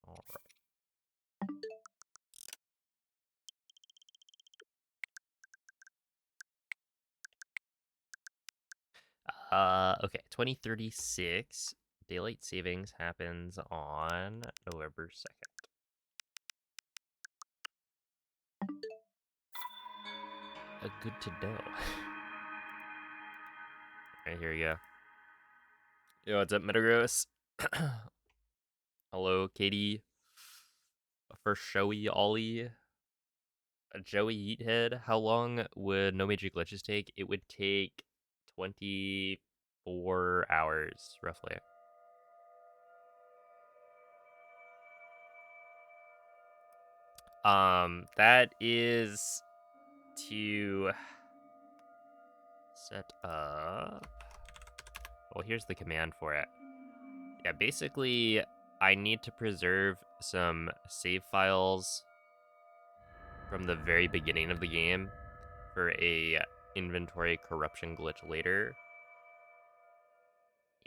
All right. Okay, 2036. Daylight savings happens on November 2nd. Good to know. Alright, here we go. Yo, what's up, Metagross? Hello, Katie. First Showy Ollie. Joey Yeethead. How long would No Major Glitches take? It would take 24 hours, roughly. That is to set up. Well, here's the command for it. Yeah, basically, I need to preserve some save files from the very beginning of the game for a inventory corruption glitch later.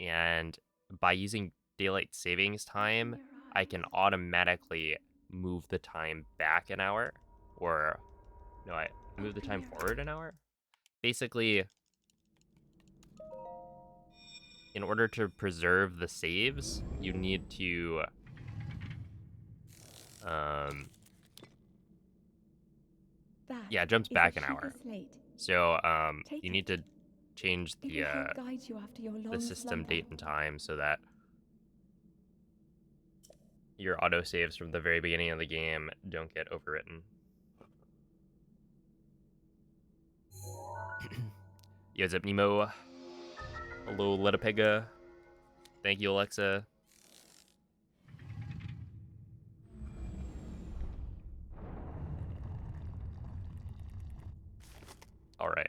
And by using daylight savings time, I can automatically move the time back an hour, or no, I move the time forward an hour. Basically, in order to preserve the saves, you need to yeah, it jumps back an hour. So you need to change the system date and time so that your autosaves from the very beginning of the game don't get overwritten. Yo, what's up, Nemo? Hello, Letapega. Thank you, Alexa. All right.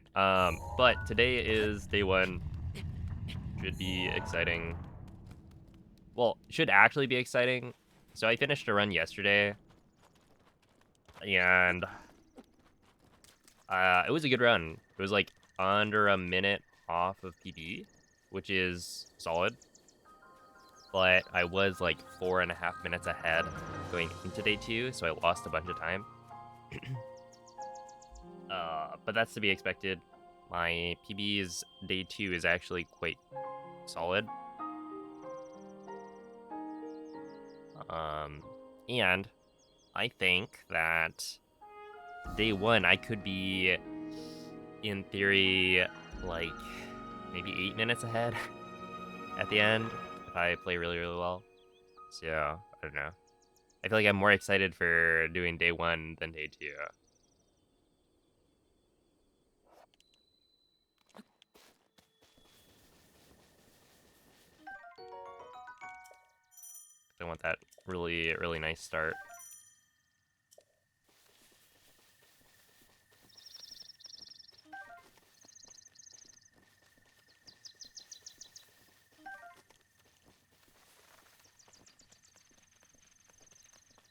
But today is day one. Should be exciting. Well, should actually be exciting. So I finished a run yesterday, and it was a good run. It was like under a minute off of PB, which is solid. But I was like 4.5 minutes ahead going into day two, so I lost a bunch of time. But that's to be expected. My PB's day two is actually quite solid. And I think that day one I could be, in theory, like maybe 8 minutes ahead at the end if I play really, really well. So, I don't know. I feel like I'm more excited for doing day one than day two. I want that really, really nice start.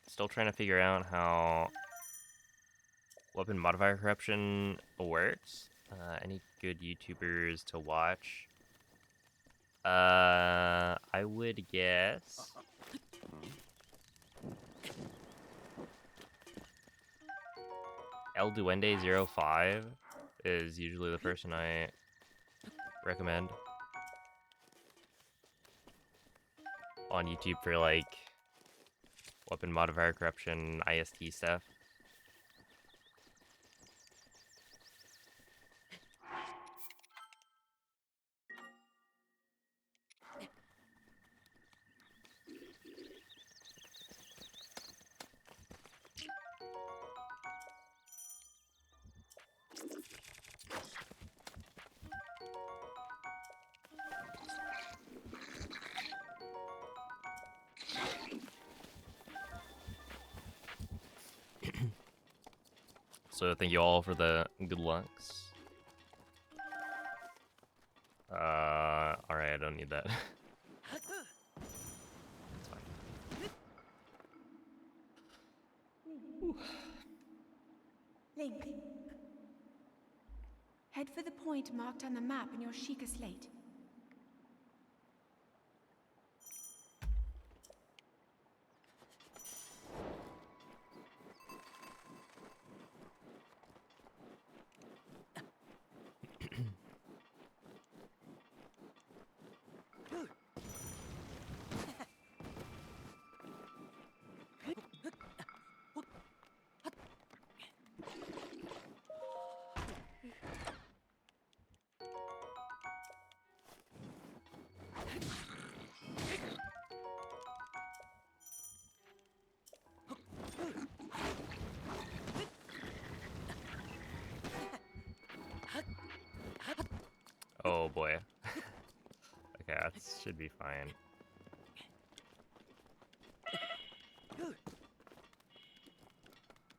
Still trying to figure out how weapon modifier corruption works. Any good YouTubers to watch? I would guess El Duende 05 is usually the person I recommend on YouTube for like weapon modifier corruption, IST stuff. So thank you all for the good lucks. I don't need that. That's fine. Link. Head for the point marked on the map in your Sheikah slate. Oh boy. Okay, that should be fine.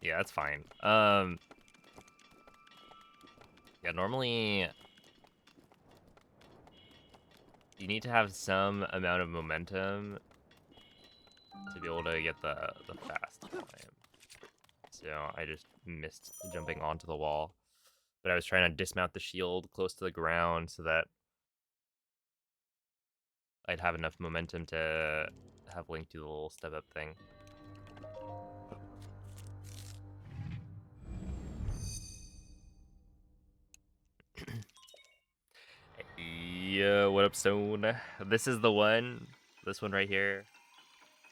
Yeah, that's fine. Yeah, normally you need to have some amount of momentum to be able to get the fast climb. So I just missed jumping onto the wall. But I was trying to dismount the shield close to the ground so that I'd have enough momentum to have Link do the little step up thing. Yeah, what up, Stone? This is the one. This one right here.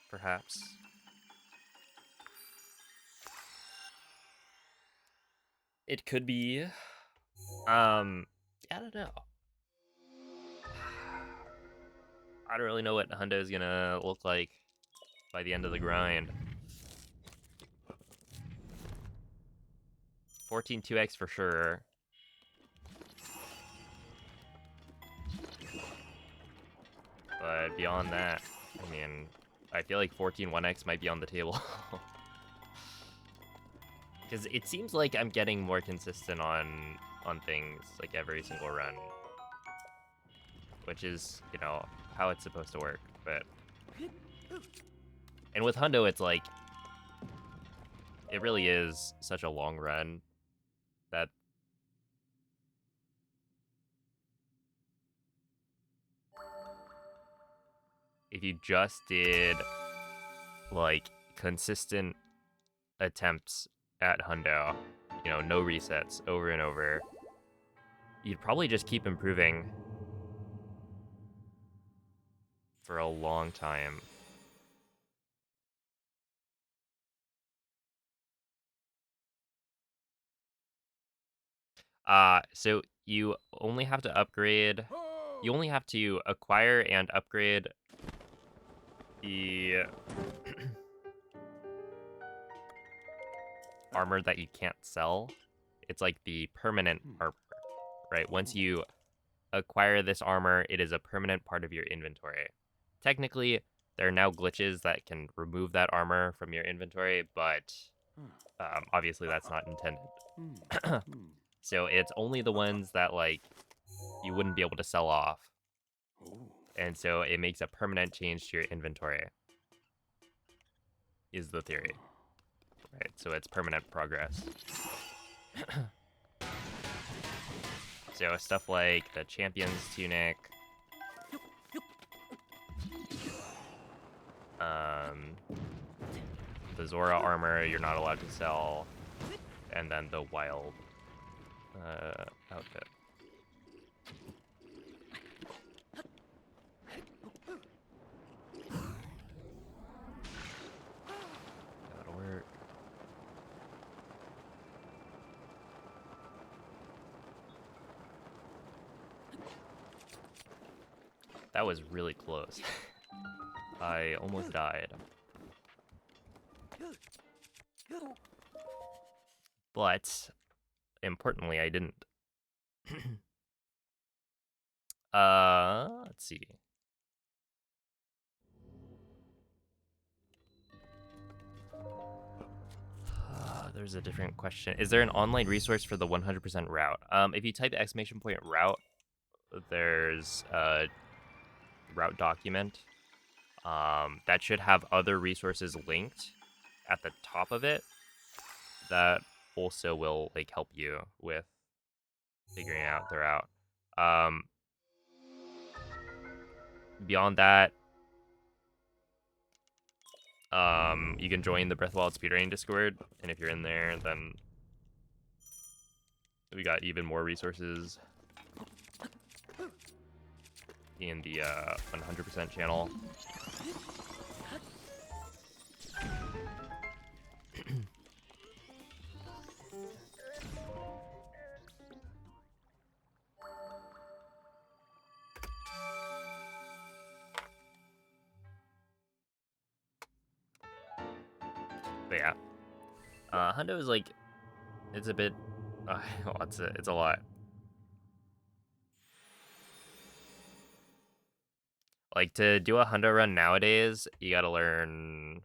Perhaps. It could be. I don't know. I don't really know what Hundo is gonna look like by the end of the grind. 14 2x for sure. But beyond that, I mean, I feel like 14 1x might be on the table. Because it seems like I'm getting more consistent on things like every single run. Which is, you know, how it's supposed to work. But and with Hundo, it's like it really is such a long run that if you just did like consistent attempts at Hundo, you know, no resets over and over, you'd probably just keep improving for a long time. So you only have to upgrade, you only have to acquire and upgrade the armor that you can't sell. It's like the permanent armor, right? Once you acquire this armor, it is a permanent part of your inventory. Technically, there are now glitches that can remove that armor from your inventory, but obviously that's not intended. So it's only the ones that like you wouldn't be able to sell off. And so it makes a permanent change to your inventory, is the theory. Right, so it's permanent progress. So stuff like the Champion's Tunic, the Zora armor you're not allowed to sell, and then the Wild outfit. That'll work. That was really close. I almost died. But, importantly, I didn't. Let's see. There's a different question. Is there an online resource for the 100% route? If you type !route, there's route document. That should have other resources linked at the top of it that also will like help you with figuring out the route. Beyond that, you can join the Breath of the Wild speedrunning Discord, and if you're in there, then we got even more resources in the 100% channel. But yeah, Hundo is like, it's a bit, it's a lot. Like to do a Hundo run nowadays, you gotta learn.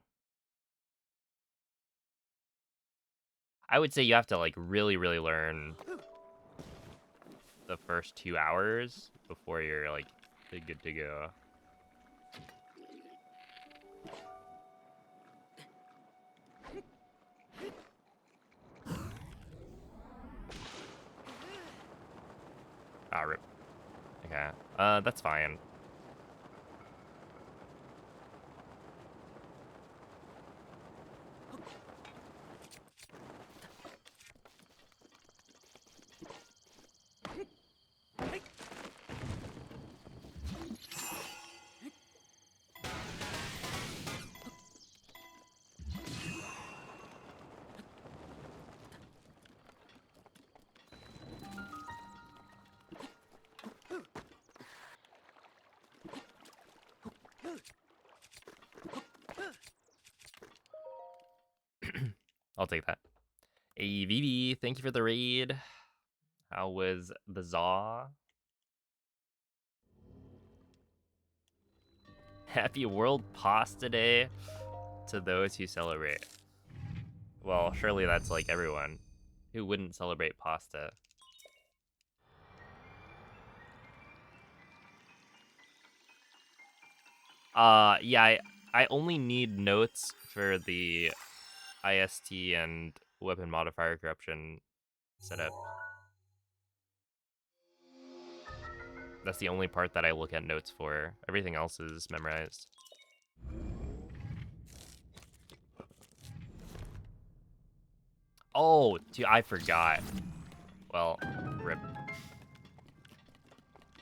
I would say you have to like really learn the first 2 hours before you're like good to go. Ah, rip. Okay. That's fine. I'll take that. Hey, Vivi, thank you for the raid. How was the Zaw? Happy World Pasta Day to those who celebrate. Well, surely that's like everyone. Who wouldn't celebrate pasta? Yeah, I only need notes for the IST and weapon modifier corruption setup. That's the only part that I look at notes for. Everything else is memorized. Oh, dude, I forgot. Well, rip.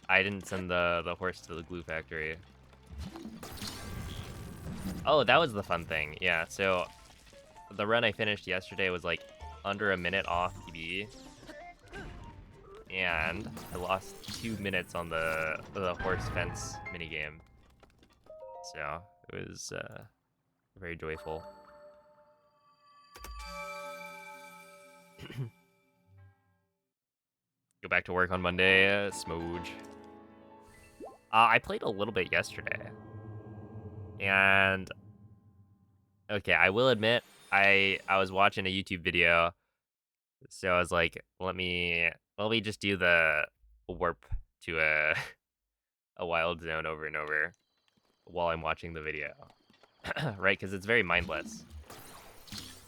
I didn't send the horse to the glue factory. Oh, that was the fun thing. Yeah, so the run I finished yesterday was like under a minute off PB. And I lost 2 minutes on the horse fence minigame. So it was very joyful. Go back to work on Monday, smooge. I played a little bit yesterday. And okay, I will admit I was watching a YouTube video. So I was like, let me just do the warp to a a wild zone over and over while I'm watching the video. Right? Cuz it's very mindless.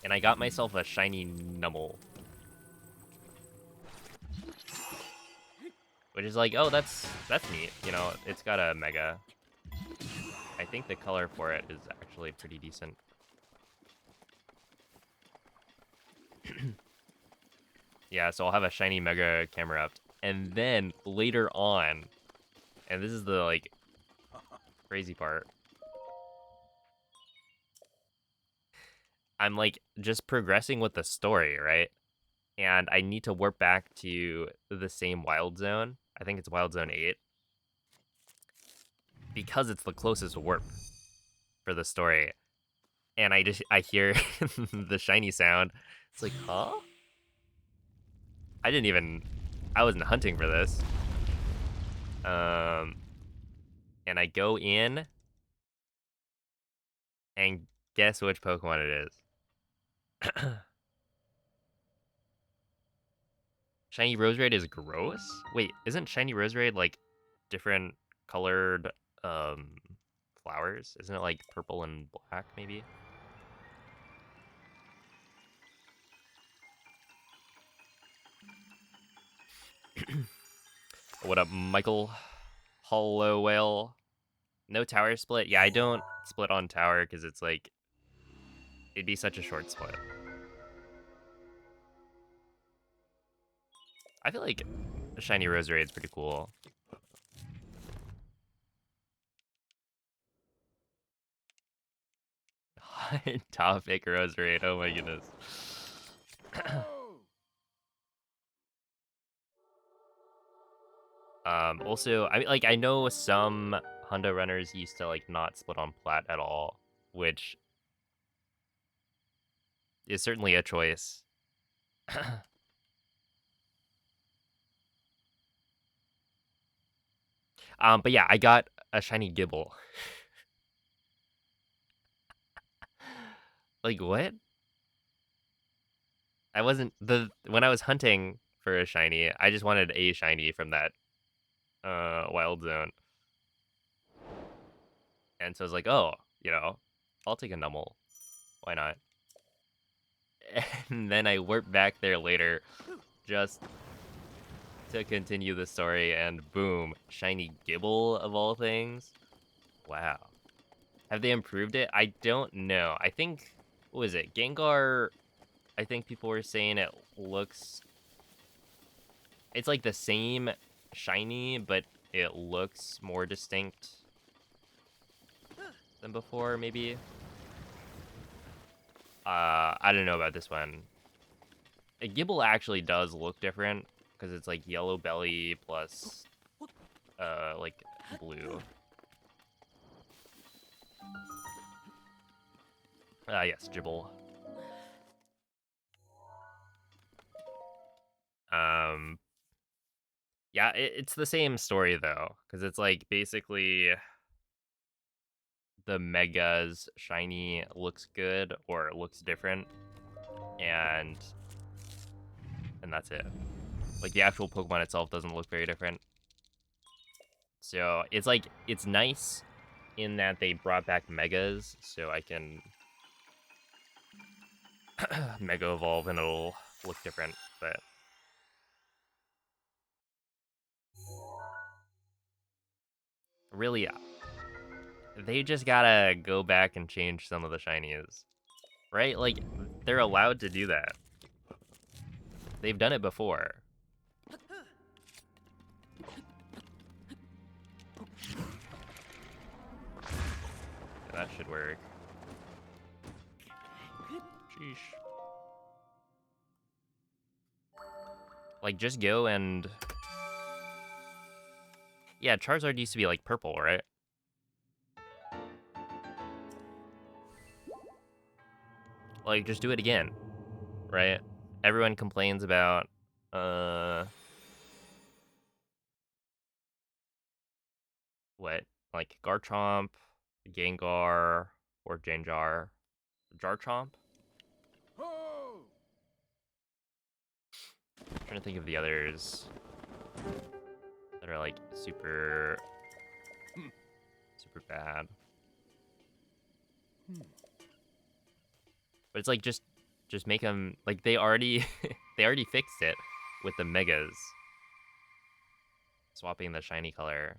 And I got myself a shiny Numel. Which is like, oh, that's neat. You know, it's got a mega. I think the color for it is actually pretty decent. Yeah, so I'll have a shiny mega camera up. And then later on, and this is the like crazy part, I'm like just progressing with the story, right? And I need to warp back to the same wild zone. I think it's wild zone 8. Because it's the closest warp for the story. And I hear the shiny sound. It's like, huh? I wasn't hunting for this. And I go in, and guess which Pokemon it is. Shiny Roserade is gross? Wait, isn't Shiny Roserade like different colored flowers. Isn't it like purple and black maybe? What up, Michael? Hollow Whale. No tower split? Yeah, I don't split on tower because it's like, it'd be such a short split. I feel like a shiny Roserade is pretty cool. Topic Roserade, oh my goodness. Also, I mean, like, I know some Honda runners used to like not split on plat at all, which is certainly a choice. But yeah, I got a shiny Gibble. Like, what? I wasn't when I was hunting for a shiny, I just wanted a shiny from that wild zone. And so I was like, oh, I'll take a Numel. Why not? And then I warped back there later just to continue the story, and boom, shiny Gibble of all things. Wow. Have they improved it? I don't know. I think, what was it? Gengar, I think people were saying it looks... It's like the same shiny, but it looks more distinct than before, maybe? I don't know about this one. A Gibble actually does look different, because it's like yellow belly plus, like, blue. Yes, Gibble. Yeah, it's the same story, though, because it's like, basically, the Mega's shiny looks good, or it looks different, and that's it. Like, the actual Pokemon itself doesn't look very different. So, it's like, it's nice in that they brought back Megas, so I can Mega Evolve and it'll look different, but... Really, they just gotta go back and change some of the shinies. Right? Like, they're allowed to do that. They've done it before. That should work. Sheesh. Like, just go and... Yeah, Charizard used to be, like, purple, right? Like, just do it again, right? Everyone complains about, what? Like, Garchomp, Gengar, or Genjar. Jarchomp? I'm trying to think of the others that are, like, super bad. But it's like, just make them, like, they already they already fixed it with the Megas. Swapping the shiny color.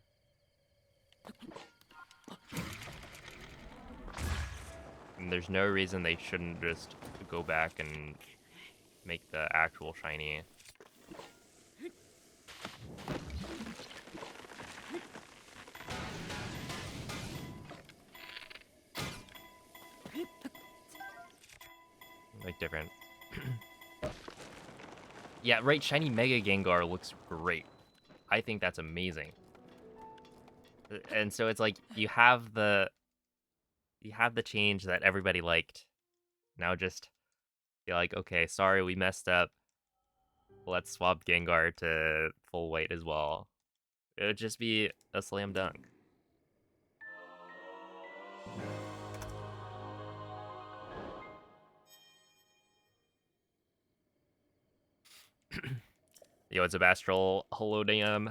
And there's no reason they shouldn't just go back and make the actual shiny. Like, different. Yeah, right, shiny Mega Gengar looks great. I think that's amazing. And so it's like, you have the change that everybody liked. Now just be like, okay, sorry, we messed up. Let's swap Gengar to full white as well. It would just be a slam dunk. Yo, it's a Astral. Hello, damn.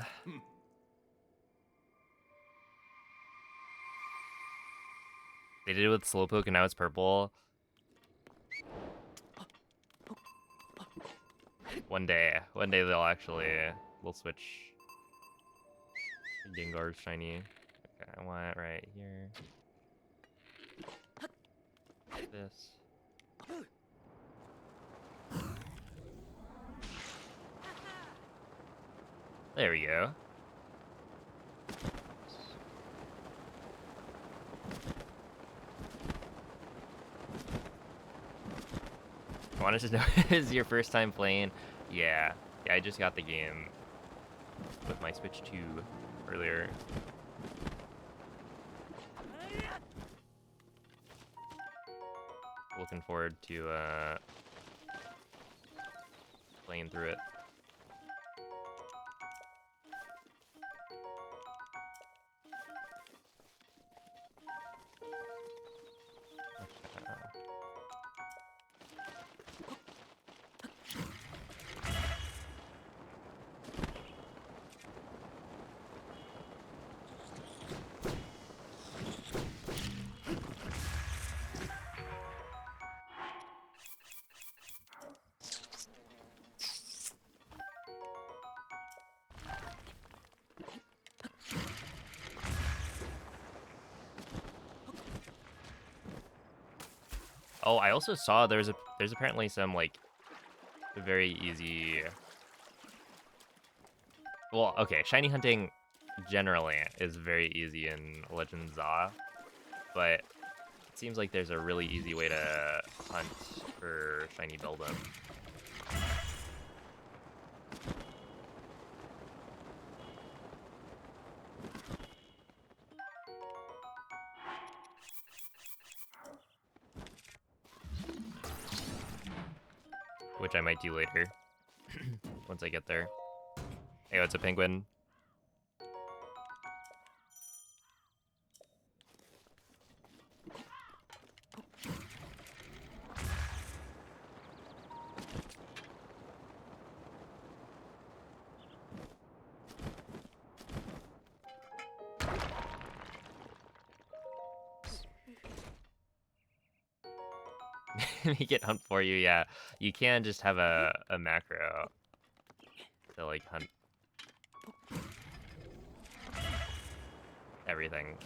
They did it with Slowpoke and now it's purple. One day they'll switch Gengar's shiny. Okay, I want it right here. This. There we go. I wanted to know, is your first time playing? Yeah, I just got the game with my Switch 2 earlier. Looking forward to playing through it. Oh, I also saw there's apparently some like very easy. Well, okay, shiny hunting generally is very easy in Legends Za, but it seems like there's a really easy way to hunt for shiny Beldum. Which I might do later once I get there. Hey, what's a penguin? Make it hunt for you, yeah. You can just have a macro to like hunt everything.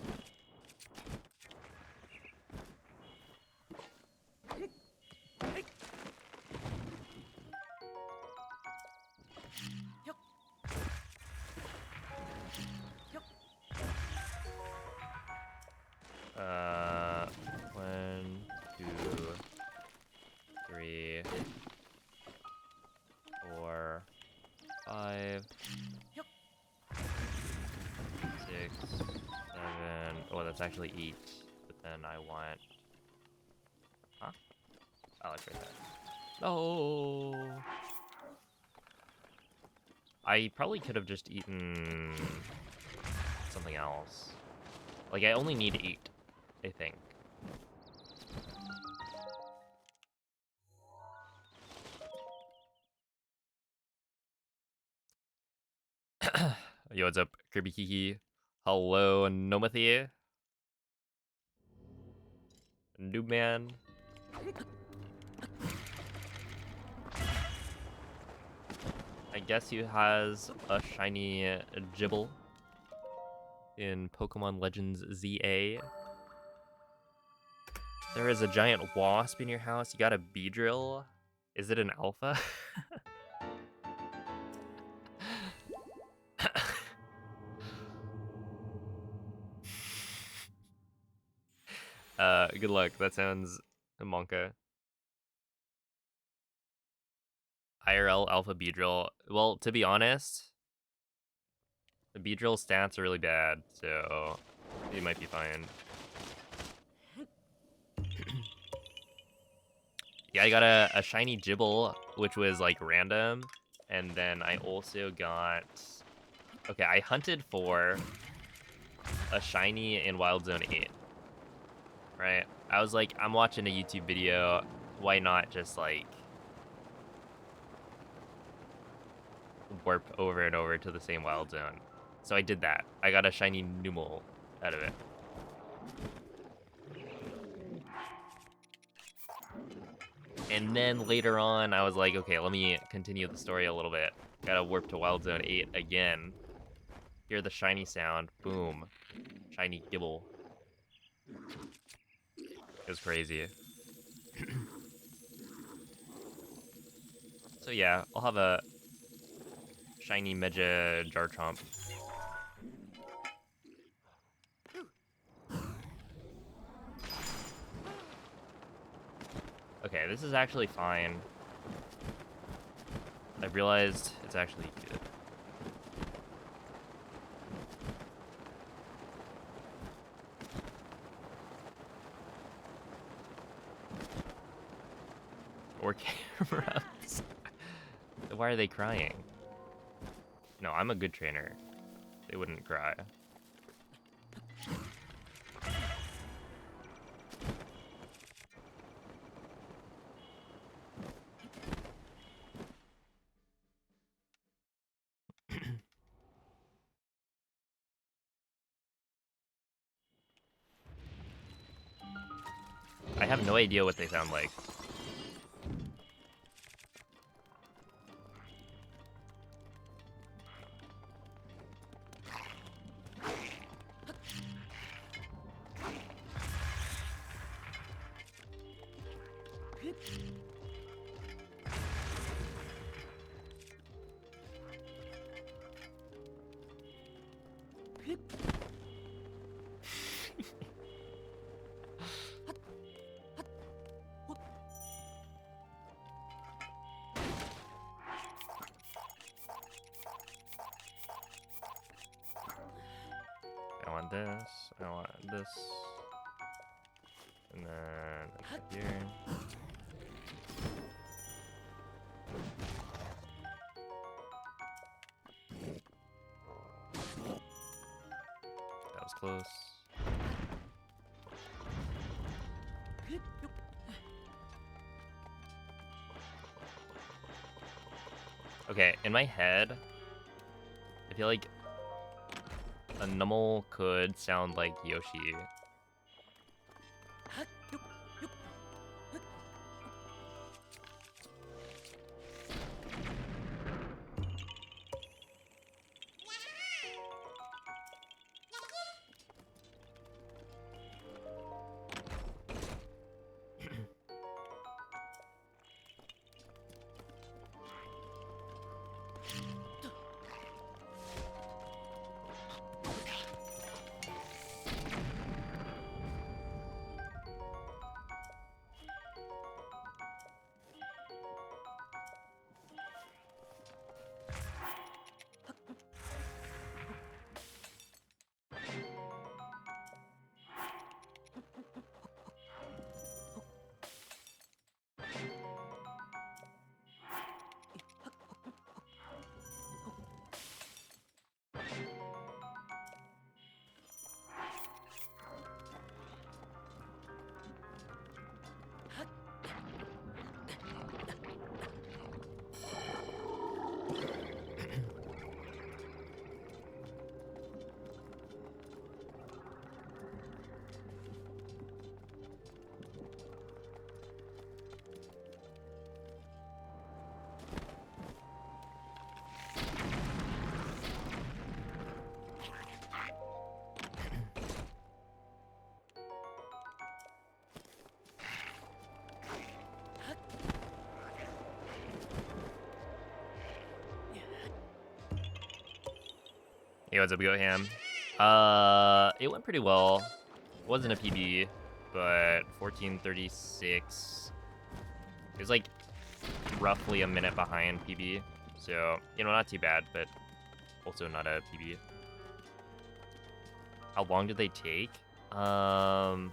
One, two, three, 4, 5, 6, 7. Oh, that's actually 8. But then I want. Huh? Oh, it's right there. No. I probably could have just eaten something else. Like, I only need 8, I think. Yo, what's up, Kirby Kiki? Hello, Nomathy. Noob man. I guess he has a shiny Gibble in Pokemon Legends ZA. There is a giant wasp in your house. You got a Beedrill. Is it an alpha? Good luck. That sounds Monka. IRL Alpha Beedrill. Well, to be honest, the Beedrill stats are really bad, so you might be fine. Yeah, I got a shiny Gibble, which was like random, and then I also got. Okay, I hunted for a shiny in Wild Zone 8. Right? I was like, I'm watching a YouTube video. Why not just like warp over and over to the same Wild Zone? So I did that. I got a shiny Numel out of it. And then later on, I was like, okay, let me continue the story a little bit. Gotta warp to Wild Zone 8 again. Hear the shiny sound. Boom. Shiny Gibble. It was crazy. So yeah, I'll have a shiny Meja Jarchomp. Okay, this is actually fine. I realized it's actually good. Or cameras. Why are they crying? No, I'm a good trainer. They wouldn't cry. I have no idea what they sound like. I want this, I want this, and then here. That was close. Okay, in my head, I feel like a Numel could sound like Yoshi. Hey, what's up, Goham? It went pretty well. It wasn't a PB, but 14:36. It was like roughly a minute behind PB, so you know, not too bad, but also not a PB. How long did they take? Well,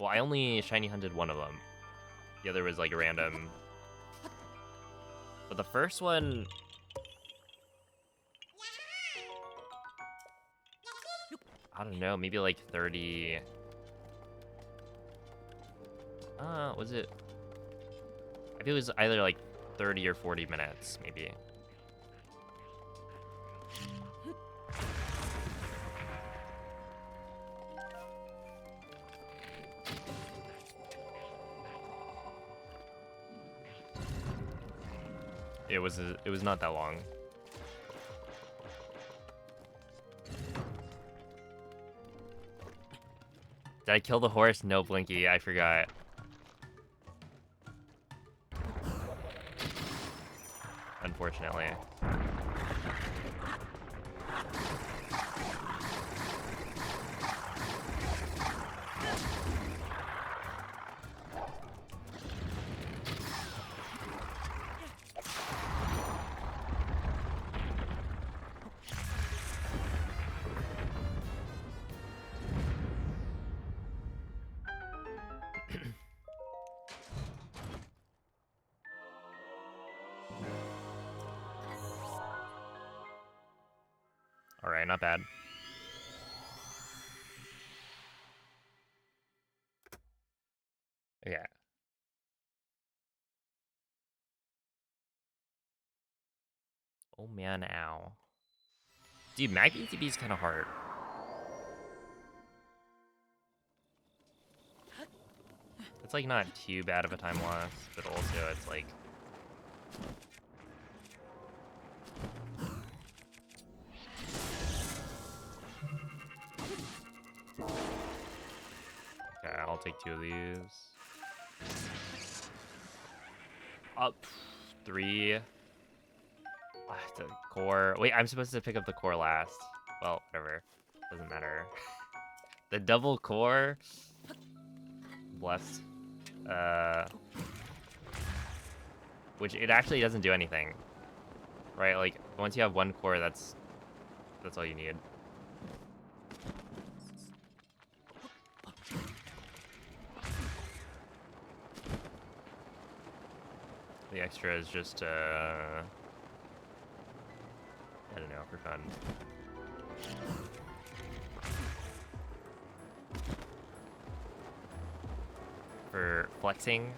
I only shiny hunted one of them. The other was like random. But the first one, I don't know, maybe like 30. Was it? I think it was either like 30 or 40 minutes, maybe. It was not that long. Did I kill the horse? No, Blinky, I forgot. Unfortunately. All right, not bad. Okay. Oh man, ow. Dude, Maggie TB is kind of hard. It's like not too bad of a time loss, but also it's like. Okay, I'll take 2 of these. Up 3. The core. Wait, I'm supposed to pick up the core last. Well, whatever. Doesn't matter. The double core. Blessed. Which it actually doesn't do anything. Right? Like, once you have 1 core, that's all you need. The extra is just, I don't know, for fun. For flexing.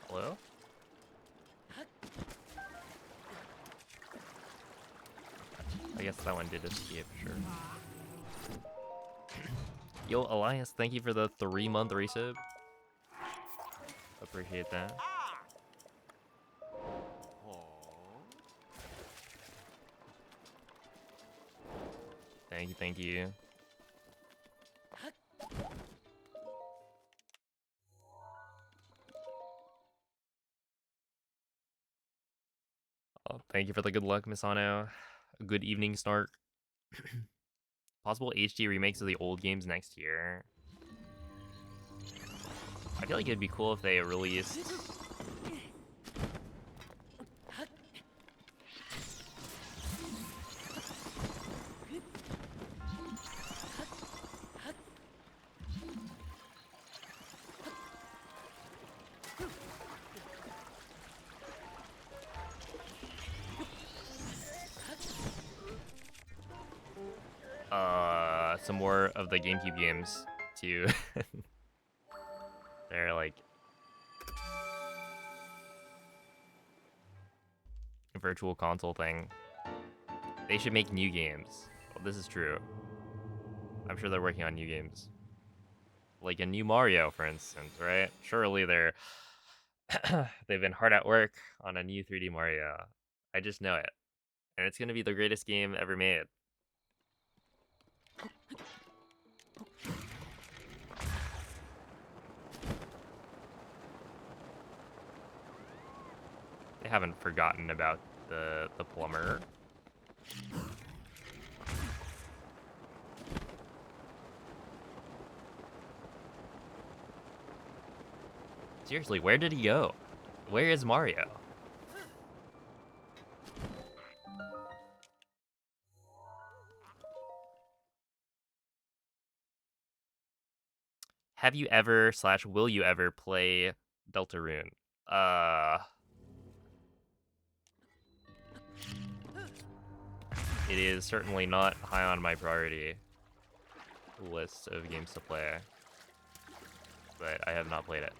Hello? I guess that one did escape, sure. Yo, Elias, thank you for the 3-month resub. Appreciate that. Thank you, thank you. Oh, thank you for the good luck, Misano. Good evening, Snark. Possible HD remakes of the old games next year. I feel like it'd be cool if they released... some more of the GameCube games to they're like a virtual console thing. They should make new games. Well, this is true. I'm sure they're working on new games. Like a new Mario, for instance, right? Surely they're they've been hard at work on a new 3D Mario. I just know it. And it's gonna be the greatest game ever made. They haven't forgotten about the plumber. Seriously, where did he go? Where is Mario? Have you ever / will you ever play Deltarune? It is certainly not high on my priority list of games to play, but I have not played it.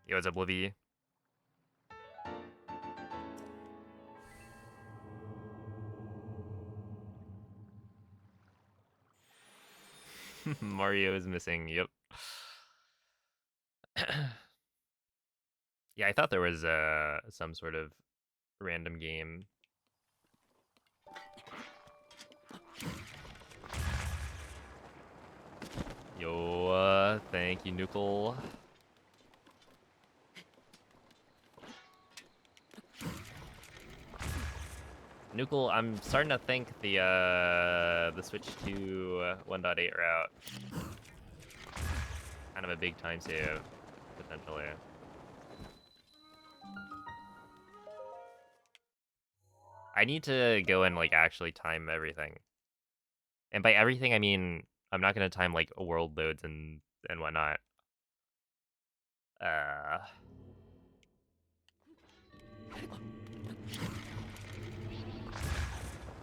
Yo, what's up, Livy? Mario is missing. Yep. Yeah, I thought there was some sort of random game. Yo, thank you, Nukel. Nukel, I'm starting to think the switch to 1.8 route kind of a big time save potentially. I need to go and like actually time everything, and by everything I mean I'm not gonna time like world loads and whatnot. Uh,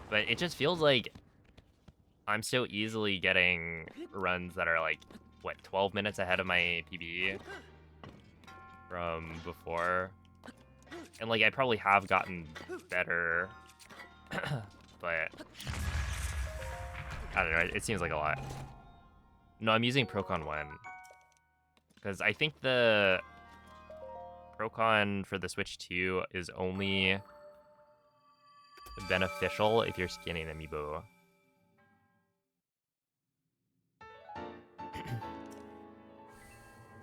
but it just feels like I'm so easily getting runs that are like, what, 12 minutes ahead of my PB from before. And like, I probably have gotten better, but I don't know, it seems like a lot. No, I'm using Procon 1. Because I think the Procon for the Switch 2 is only beneficial if you're skinning Amiibo.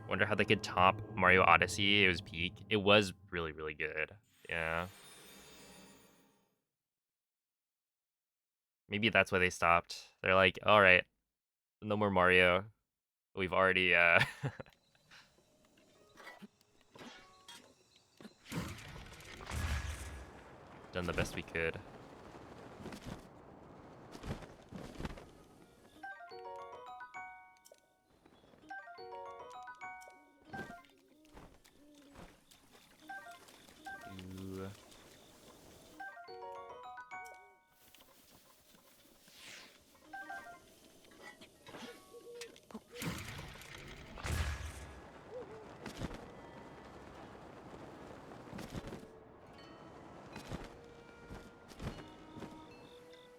Wonder how they could top Mario Odyssey. It was peak. It was really, really good. Yeah. Maybe that's why they stopped. They're like, all right, no more Mario. We've already done the best we could. Ooh.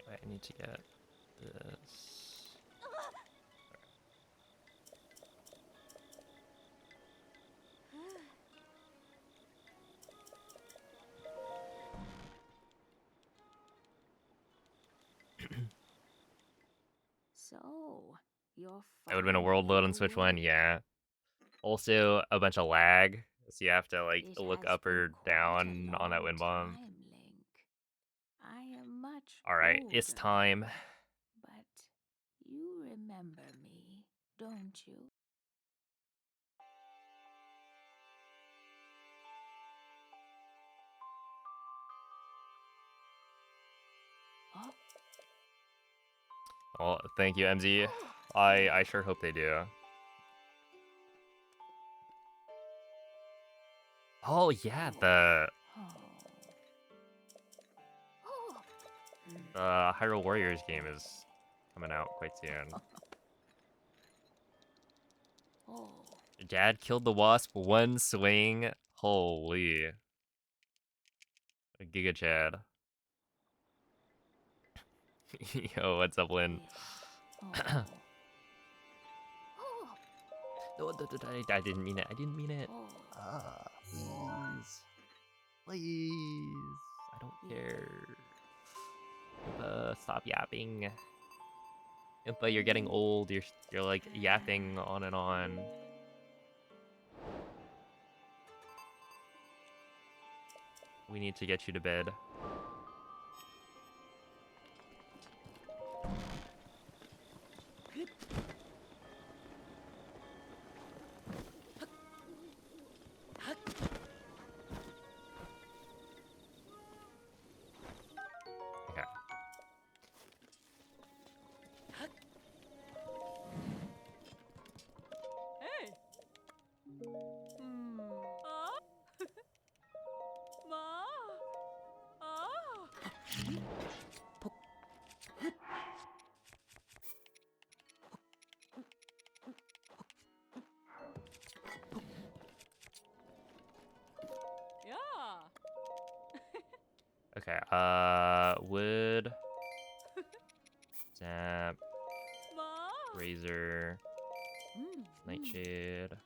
Wait, I need to get this. So, you're That would have been a world load on Switch 1, yeah. Also, a bunch of lag, so you have to like It look has up been or quite down a on that long wind bomb. time, Link. I am much Alright, it's older, time. but you remember me, don't you? Oh, Well, thank you, MZ. I sure hope they do. Oh yeah, the oh. Hyrule Warriors game is coming out quite soon. Oh. Dad killed the wasp one swing. Holy. Giga Chad. Yo, what's up, Lynn? Oh. Oh. No, I didn't mean it. I didn't mean it. Oh. Please. Please. I don't care. Stop yapping. Impa, you're getting old. You're like yapping on and on. We need to get you to bed. Okay. Hey. Yeah. Okay, wood, zap, Ma. razor, Mm, nightshade.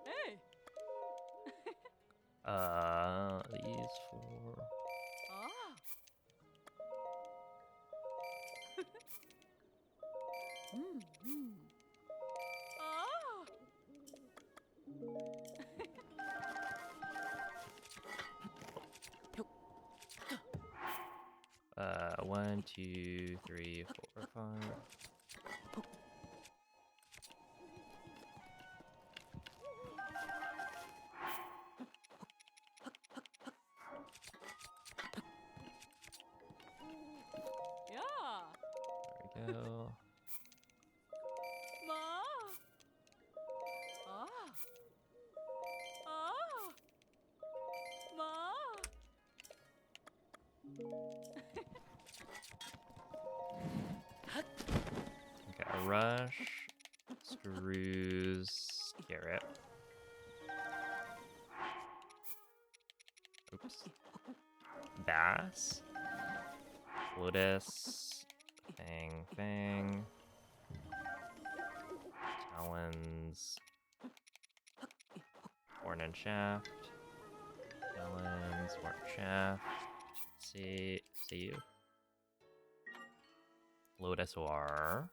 Hey. These four. Ah. Ah. 1, 2, 3, 4, 5. Yeah. There we go. Ma. Ah. Ah. Ma. Okay, a rush, screws, carrot. Oops. Bass, lotus, fang, talons, horn and shaft, talons, horn and shaft. See you. Lotus or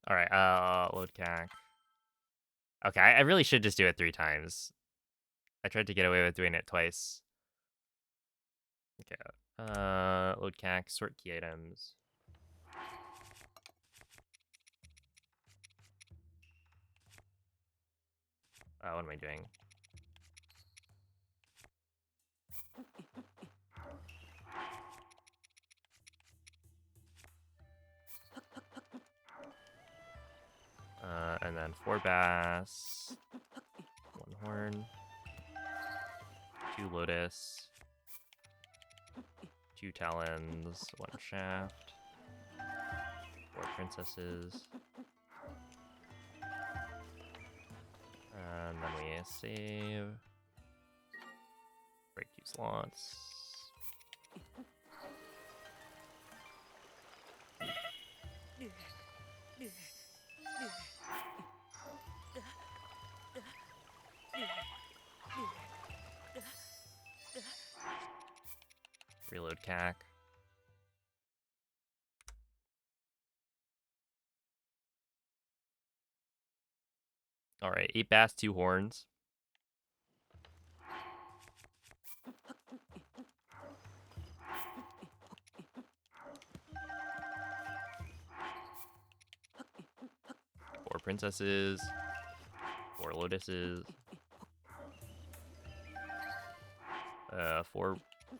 all right. Load cac. Okay, I really should just do it 3 times. I tried to get away with doing it twice. Okay. Load cac, sort key items. What am I doing? And then 4 bass, 1 horn, 2 lotus, 2 talons, 1 shaft, 4 princesses. And then we save. Break 2 slots. Reload cac. All right, 8 bass, 2 horns. Four princesses, 4 lotuses, 4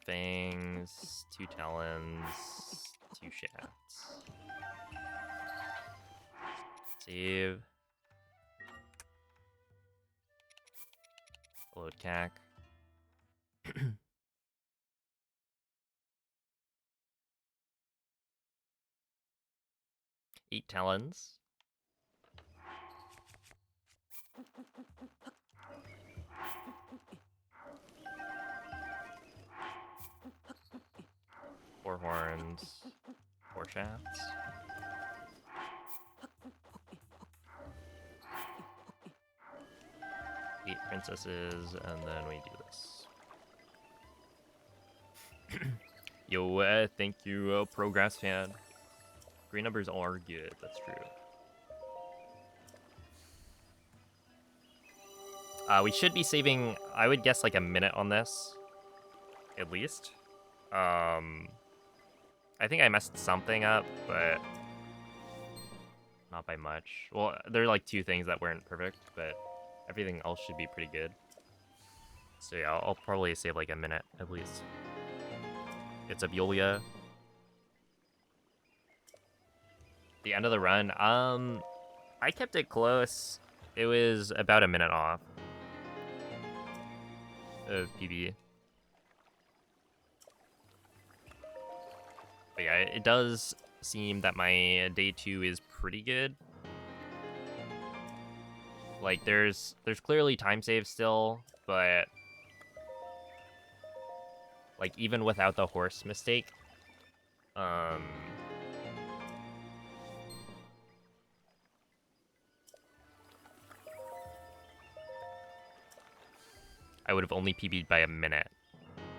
fangs, 2 talons, 2 shafts. Save. Load cac. 8 talons. Four horns, 4 shafts. 8 princesses, and then we do this. Yo, thank you, Progress fan. Green numbers are good, that's true. We should be saving, I would guess, like a minute on this, at least. I think I messed something up, but not by much. Well, there are like 2 things that weren't perfect, but everything else should be pretty good. So yeah, I'll probably save like a minute at least. It's a Violia. The end of the run, I kept it close. It was about a minute off of PB. But yeah, it does seem that my day 2 is pretty good. Like there's clearly time save still, but like even without the horse mistake, I would have only PB'd by a minute.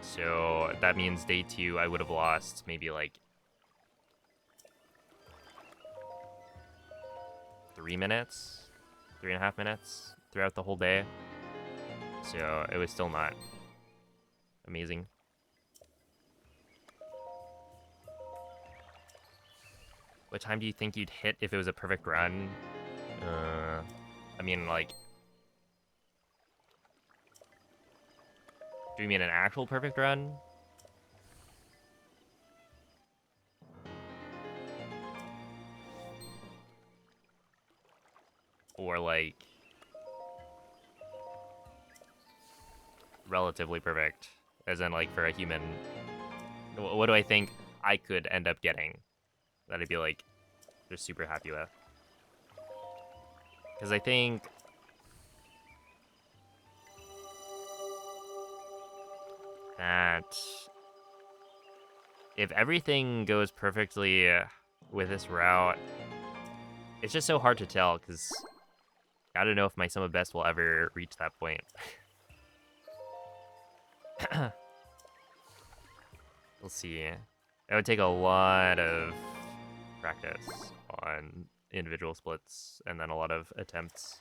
So that means day 2 I would have lost maybe like 3 minutes, 3.5 minutes throughout the whole day. So it was still not amazing. What time do you think you'd hit if it was a perfect run? I mean, like, do you mean an actual perfect run? Or like relatively perfect, as in like for a human? What do I think I could end up getting that I'd be like just super happy with? Because I think that if everything goes perfectly with this route, it's just so hard to tell because I don't know if my sum of best will ever reach that point. We'll see. It would take a lot of practice on individual splits and then a lot of attempts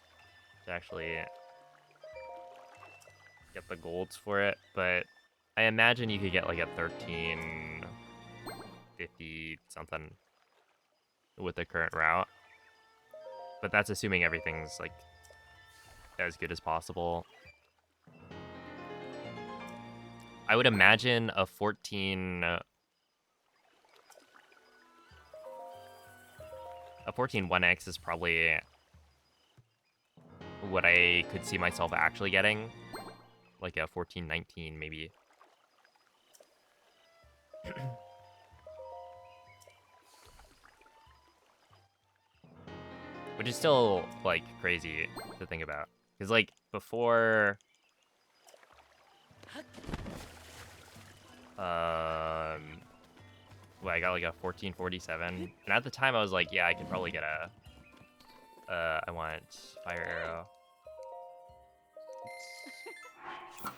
to actually get the golds for it, but I imagine you could get like a 1350 something with the current route, but that's assuming everything's like as good as possible. I would imagine a 14 1x is probably what I could see myself actually getting, like a 1419 maybe. Which is still like crazy to think about, because like before well, I got like a 1447, and at the time I was like, yeah, I could probably get a I want fire arrow. Oops.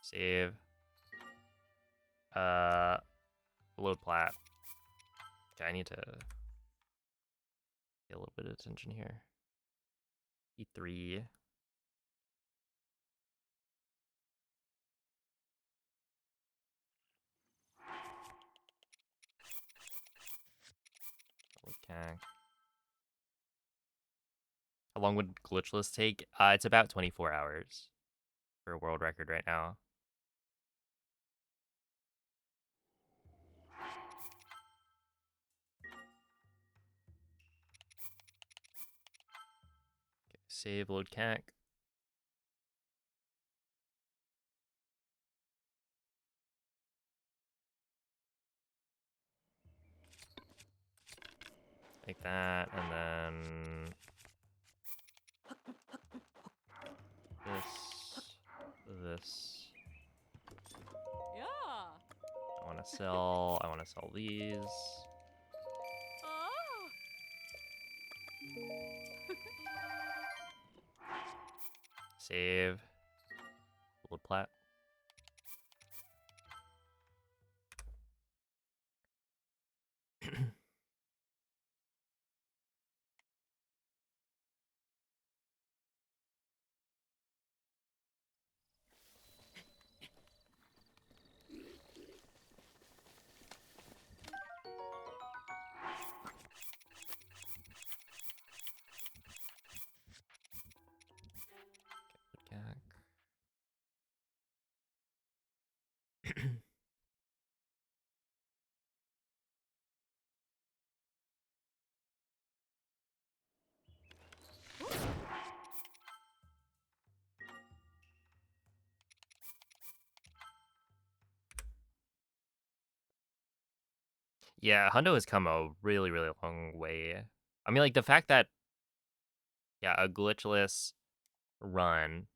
Save. Load plat. Okay, I need to get a little bit of attention here. E3. Okay. How long would glitchless take? It's about 24 hours for a world record right now. Okay, save, load CAC. Like that, and then this. Yeah. I want to sell these. Ah. Save. Load plat. Yeah, Hundo has come a really, really long way. I mean, like, the fact that, yeah, a glitchless run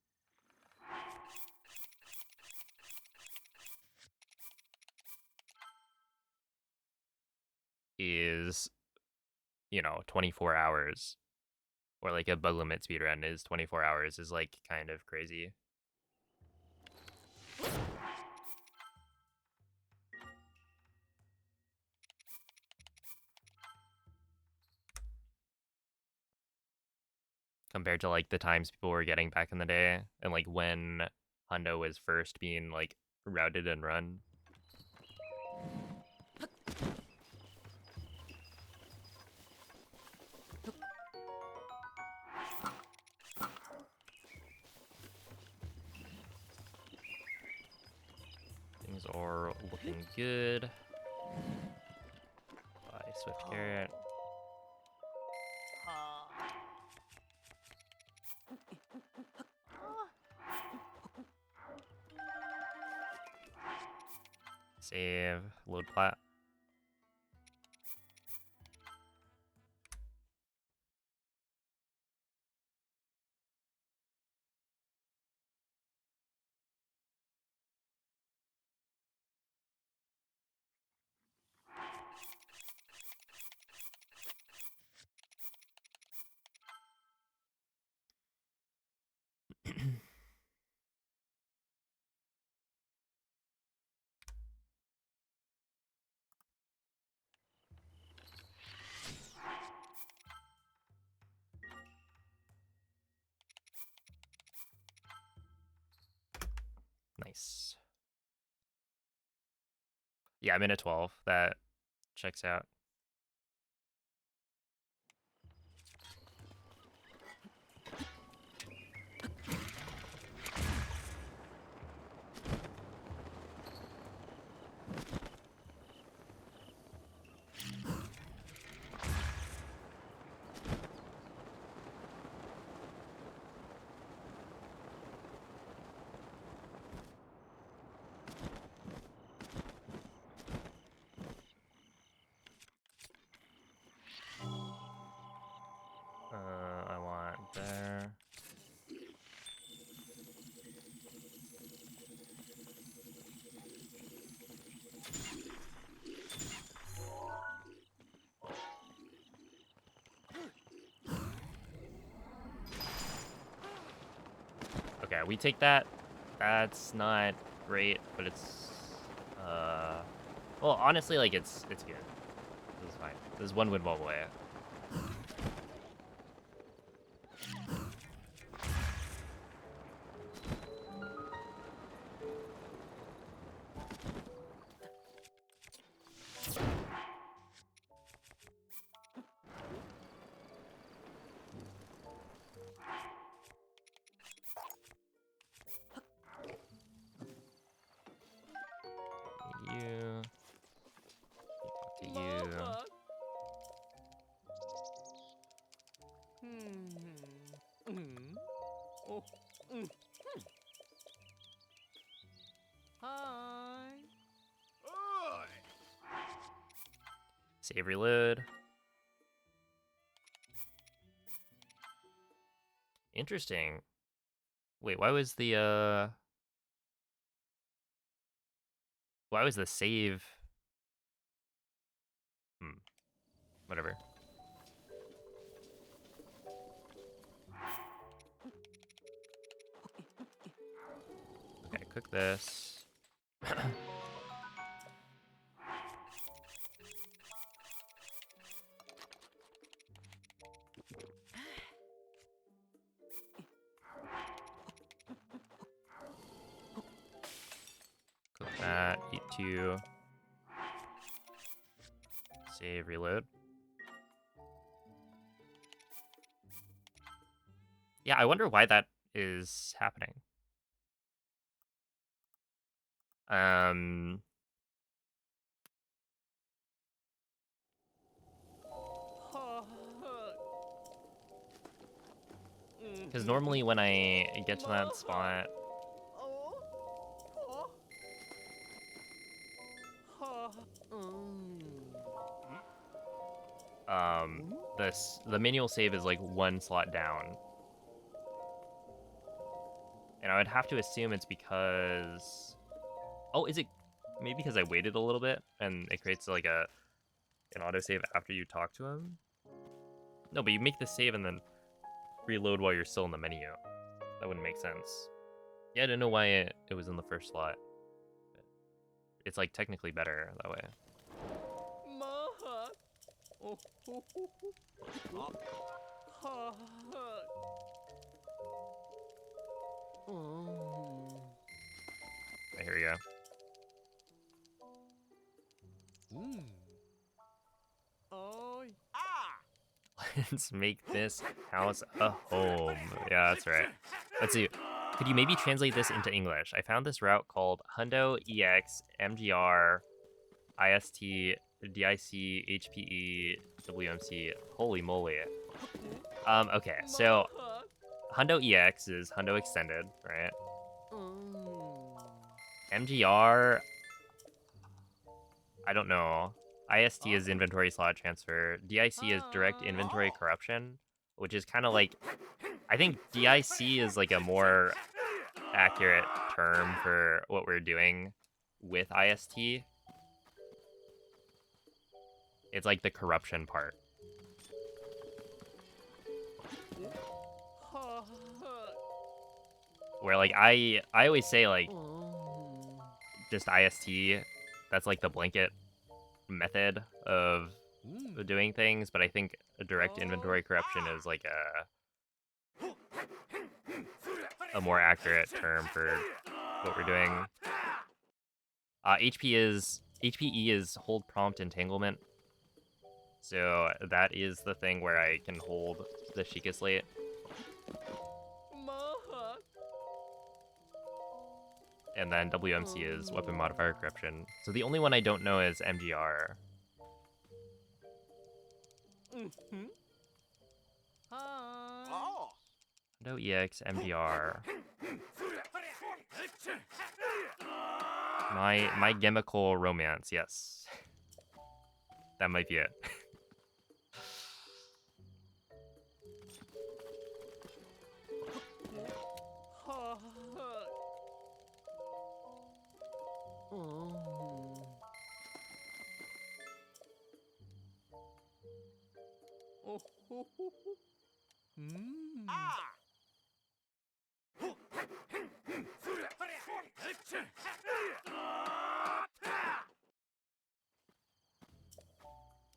is, 24 hours, or like a bug limit speedrun is 24 hours is like kind of crazy. Compared to like the times people were getting back in the day and like when Hundo was first being like routed and run. Things are looking good. By Swift Carrot. Save, load plat. Nice. Yeah, I'm in at 12. That checks out. I want there. Okay, we take that. That's not great, but it's well, honestly, like it's good. This is fine. This is one win ball away. You talk to you. Oh. Hi. Save reload. Interesting. Wait, why was the save? Whatever. cook this. Cook that. Eat 2. Save, reload. Yeah, I wonder why that is happening. Because normally when I get to that spot, the manual save is like 1 slot down. And I would have to assume it's because... Oh, is it maybe because I waited a little bit and it creates like an autosave after you talk to him? No, but you make the save and then reload while you're still in the menu. That wouldn't make sense. Yeah, I didn't know why it was in the first slot. It's like technically better that way. Here we go. Let's make this house a home. Yeah, that's right. Let's see. Could you maybe translate this into English? I found this route called Hundo EX MGR IST DIC HPE WMC. Holy moly. Okay, so Hundo EX is Hundo Extended, right? MGR, I don't know. IST is inventory slot transfer. DIC is direct inventory corruption, which is kind of like, I think DIC is like a more accurate term for what we're doing with IST. It's like the corruption part. Where like I always say like just IST, that's like the blanket method of doing things, but I think a direct inventory corruption is like a more accurate term for what we're doing. HPE is hold prompt entanglement. So that is the thing where I can hold the Sheikah Slate. And then WMC is weapon modifier corruption. So the only one I don't know is MGR. No EX MGR. My chemical romance, yes. That might be it.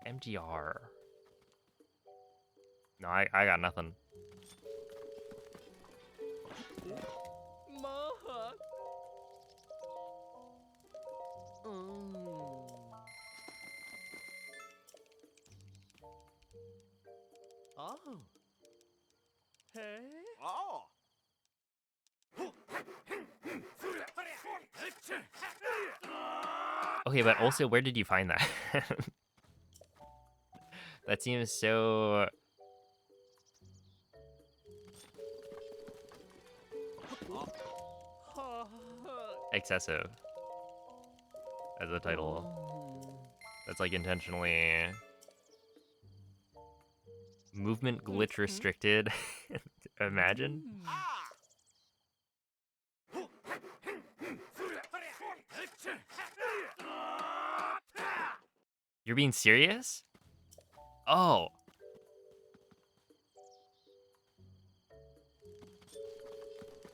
MGR. No, I got nothing. Okay, but also, where did you find that? That seems so... excessive as a title. That's like intentionally... movement glitch restricted. Imagine. You're being serious? Oh.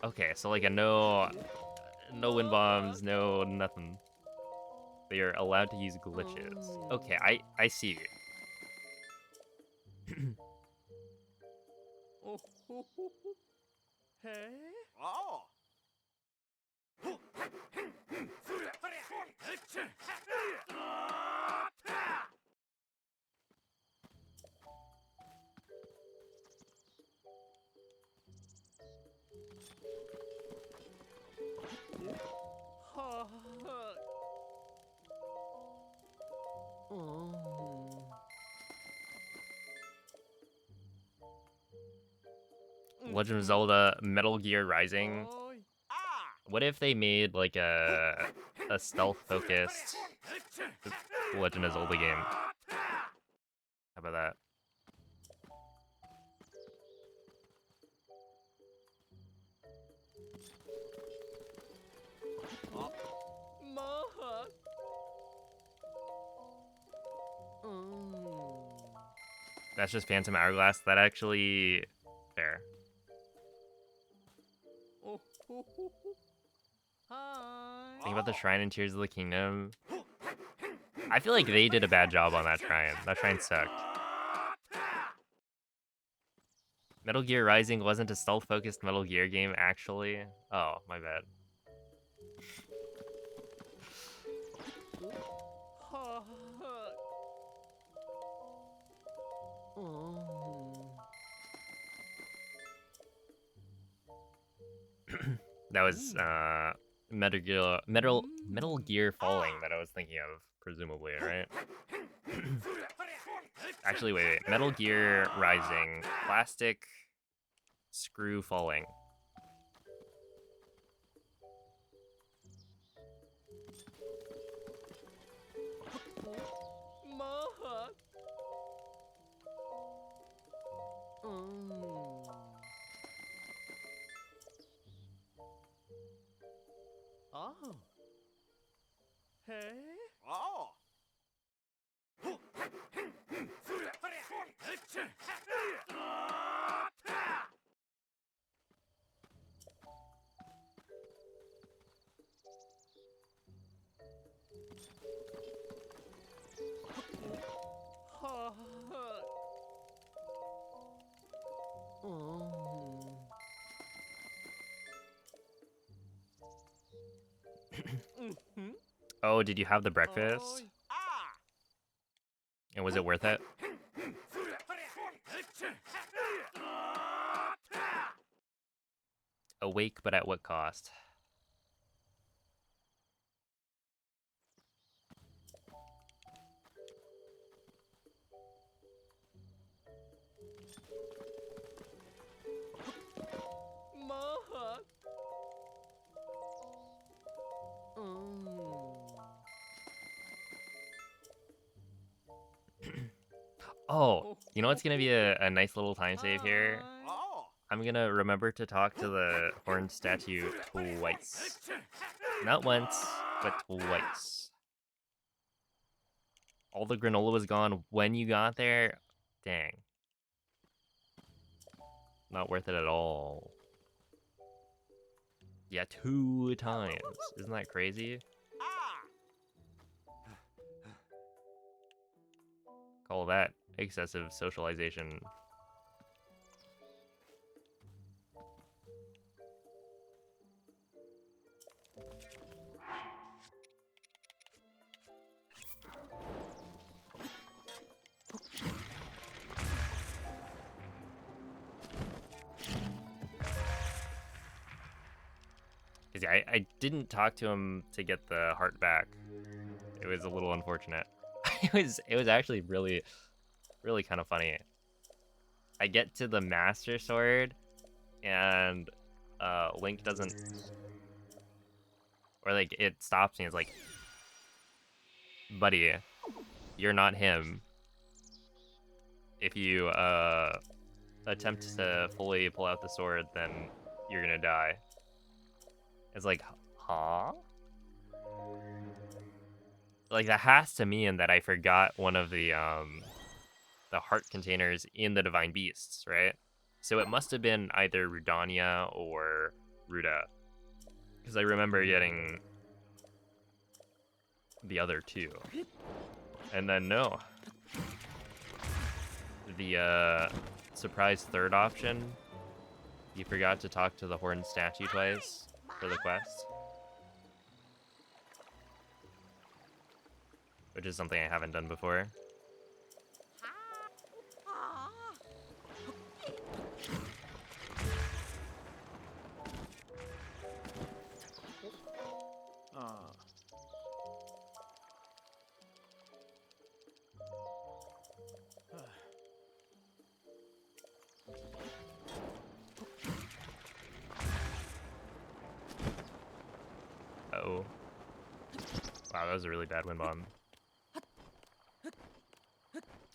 Okay, so like a no No wind bombs, no nothing. They are allowed to use glitches. Okay, I see. Oh, ho, ho, ho. Hey? Oh. Ha, ha. Oh. Legend of Zelda Metal Gear Rising. Oi. Ah. What if they made like a stealth focused Legend of Zelda game? How about that? Maha. Mm. That's just Phantom Hourglass. That actually fair. Oh, ho, ho, ho. Hi. Think about the Shrine in Tears of the Kingdom. I feel like they did a bad job on that shrine. That shrine sucked. Metal Gear Rising wasn't a stealth-focused Metal Gear game, actually. Oh, my bad. Ha, ha. Oh. That was Metal Gear Falling that I was thinking of, presumably, right? Actually, wait. Metal Gear Rising, Plastic Screw Falling. Maha. Mm. Oh. Hey? Oh. Ha, ha. Oh. Mhm. Oh, did you have the breakfast? Oi. Ah. And was it worth it? Awake, but at what cost? Maha. Mm. Oh, you know what's gonna be a nice little time save here? Hi. Oh. I'm gonna remember to talk to the horn statue twice. Not once, but twice. All the granola was gone when you got there? Dang. Not worth it at all. Yeah, 2 times. Isn't that crazy? Ah. Call that excessive socialization. Cause yeah, I didn't talk to him to get the heart back. It was a little unfortunate. it was actually really kind of funny. I get to the Master Sword, and Link doesn't, or like it stops me. It's like, buddy, you're not him. If you attempt to fully pull out the sword, then you're gonna die. It's like, huh? Like that has to mean that I forgot one of the heart containers in the Divine Beasts, right? So it must have been either Rudania or Ruda. Because I remember getting the other two. And then no. The surprise third option, you forgot to talk to the horn statue twice for the quest. Which is something I haven't done before. Uh-oh. Wow, that was a really bad wind bomb.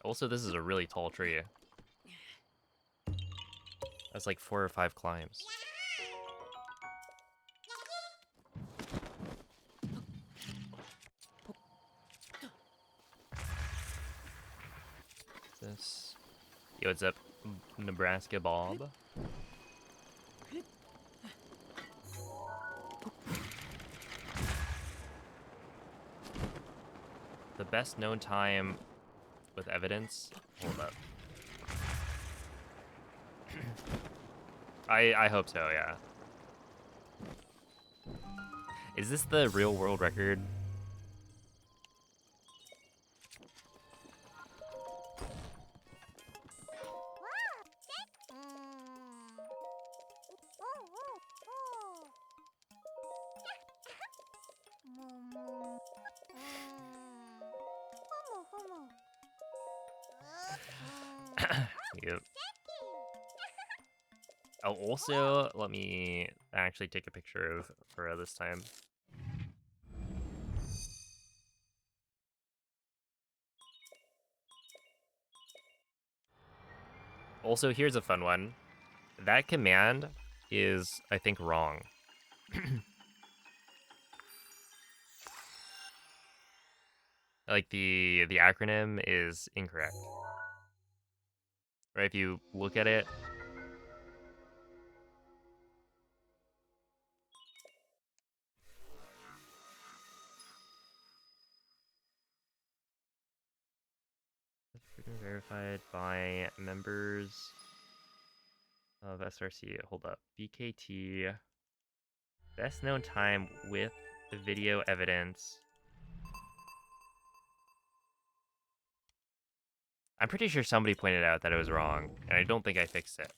Also, this is a really tall tree. That's like 4 or 5 climbs. This. Yo, what's up, Nebraska Bob? The best known time with evidence? Hold up. I hope so, yeah. Is this the real world record? Yep. Oh, also, let me actually take a picture of Fura this time. Also, here's a fun one. That command is, I think, wrong. Like, the acronym is incorrect. Right, if you look at it, verified by members of SRC. Hold up. BKT. Best known time with video evidence. I'm pretty sure somebody pointed out that it was wrong, and I don't think I fixed it.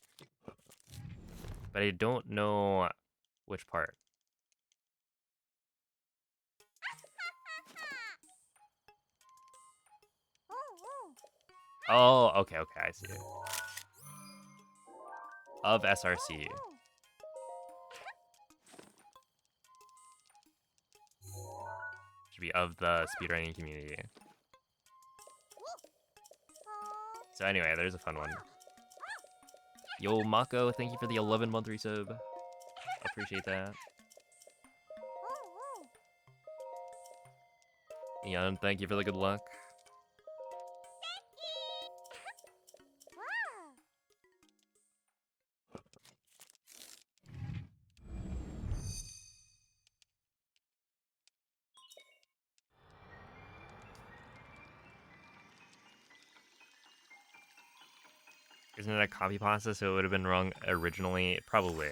But I don't know which part. Oh, okay, I see it. Of SRC. Should be of the speedrunning community. So anyway, there's a fun one. Yo, Mako, thank you for the 11-month resub. Appreciate that. Ian, thank you for the good luck. Isn't it a copy pasta, so it would have been wrong originally? Probably.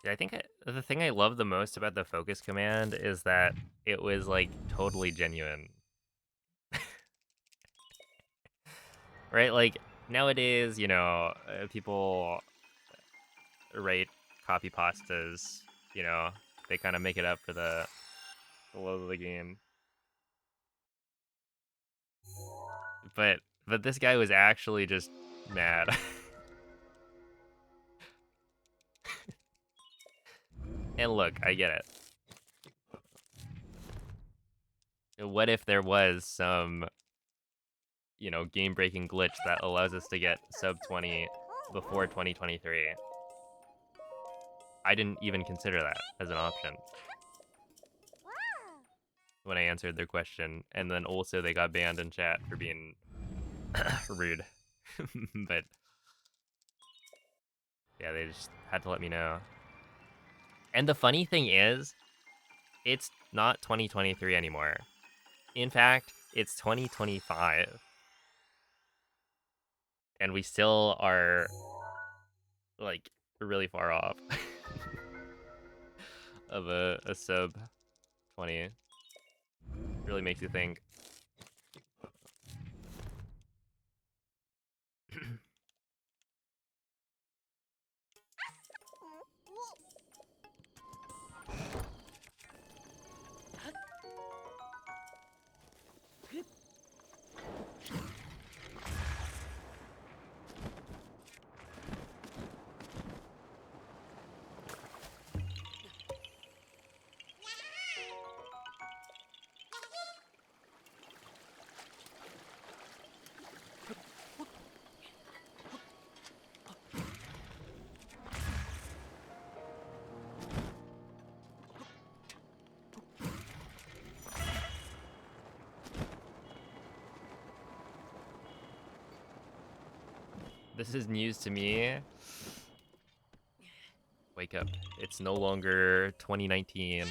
Yeah, I think the thing I love the most about the focus command is that it was like totally genuine. Right? Like nowadays, you know, people rate copy pastas, you know, they kind of make it up for the love of the game. but this guy was actually just mad. And look, I get it. What if there was some, game-breaking glitch that allows us to get sub 20 before 2023? I didn't even consider that as an option when I answered their question, and then also they got banned in chat for being rude. But yeah, they just had to let me know. And the funny thing is, it's not 2023 anymore. In fact, it's 2025. And we still are, like, really far off of a sub 20. Really makes you think. This is news to me. Wake up. It's no longer 2019.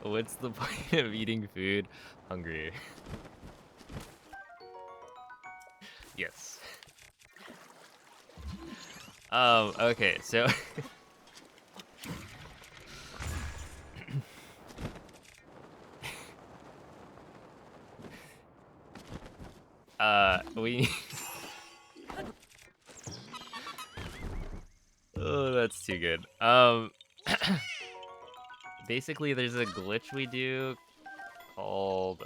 What's the point of eating food hungry? Yes. Okay, so we oh, that's too good. Basically there's a glitch we do called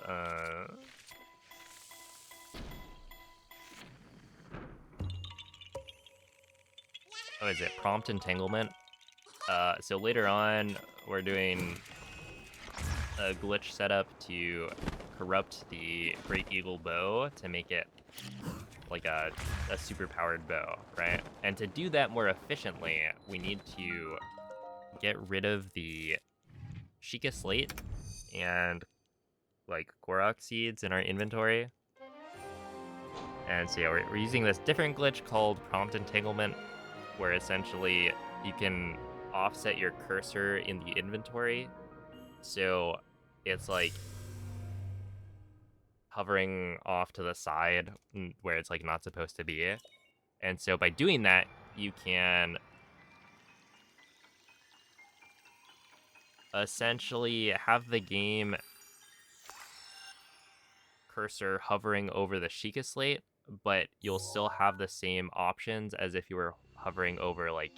what is it? Prompt entanglement. So later on we're doing a glitch setup to corrupt the Great Eagle bow to make it like a super powered bow, right? And to do that more efficiently, we need to get rid of the Sheikah Slate and like Korok seeds in our inventory. And so yeah, we're using this different glitch called Prompt Entanglement, where essentially you can offset your cursor in the inventory. So it's like hovering off to the side where it's like not supposed to be. And so by doing that, you can essentially have the game cursor hovering over the Sheikah slate, but you'll still have the same options as if you were hovering over like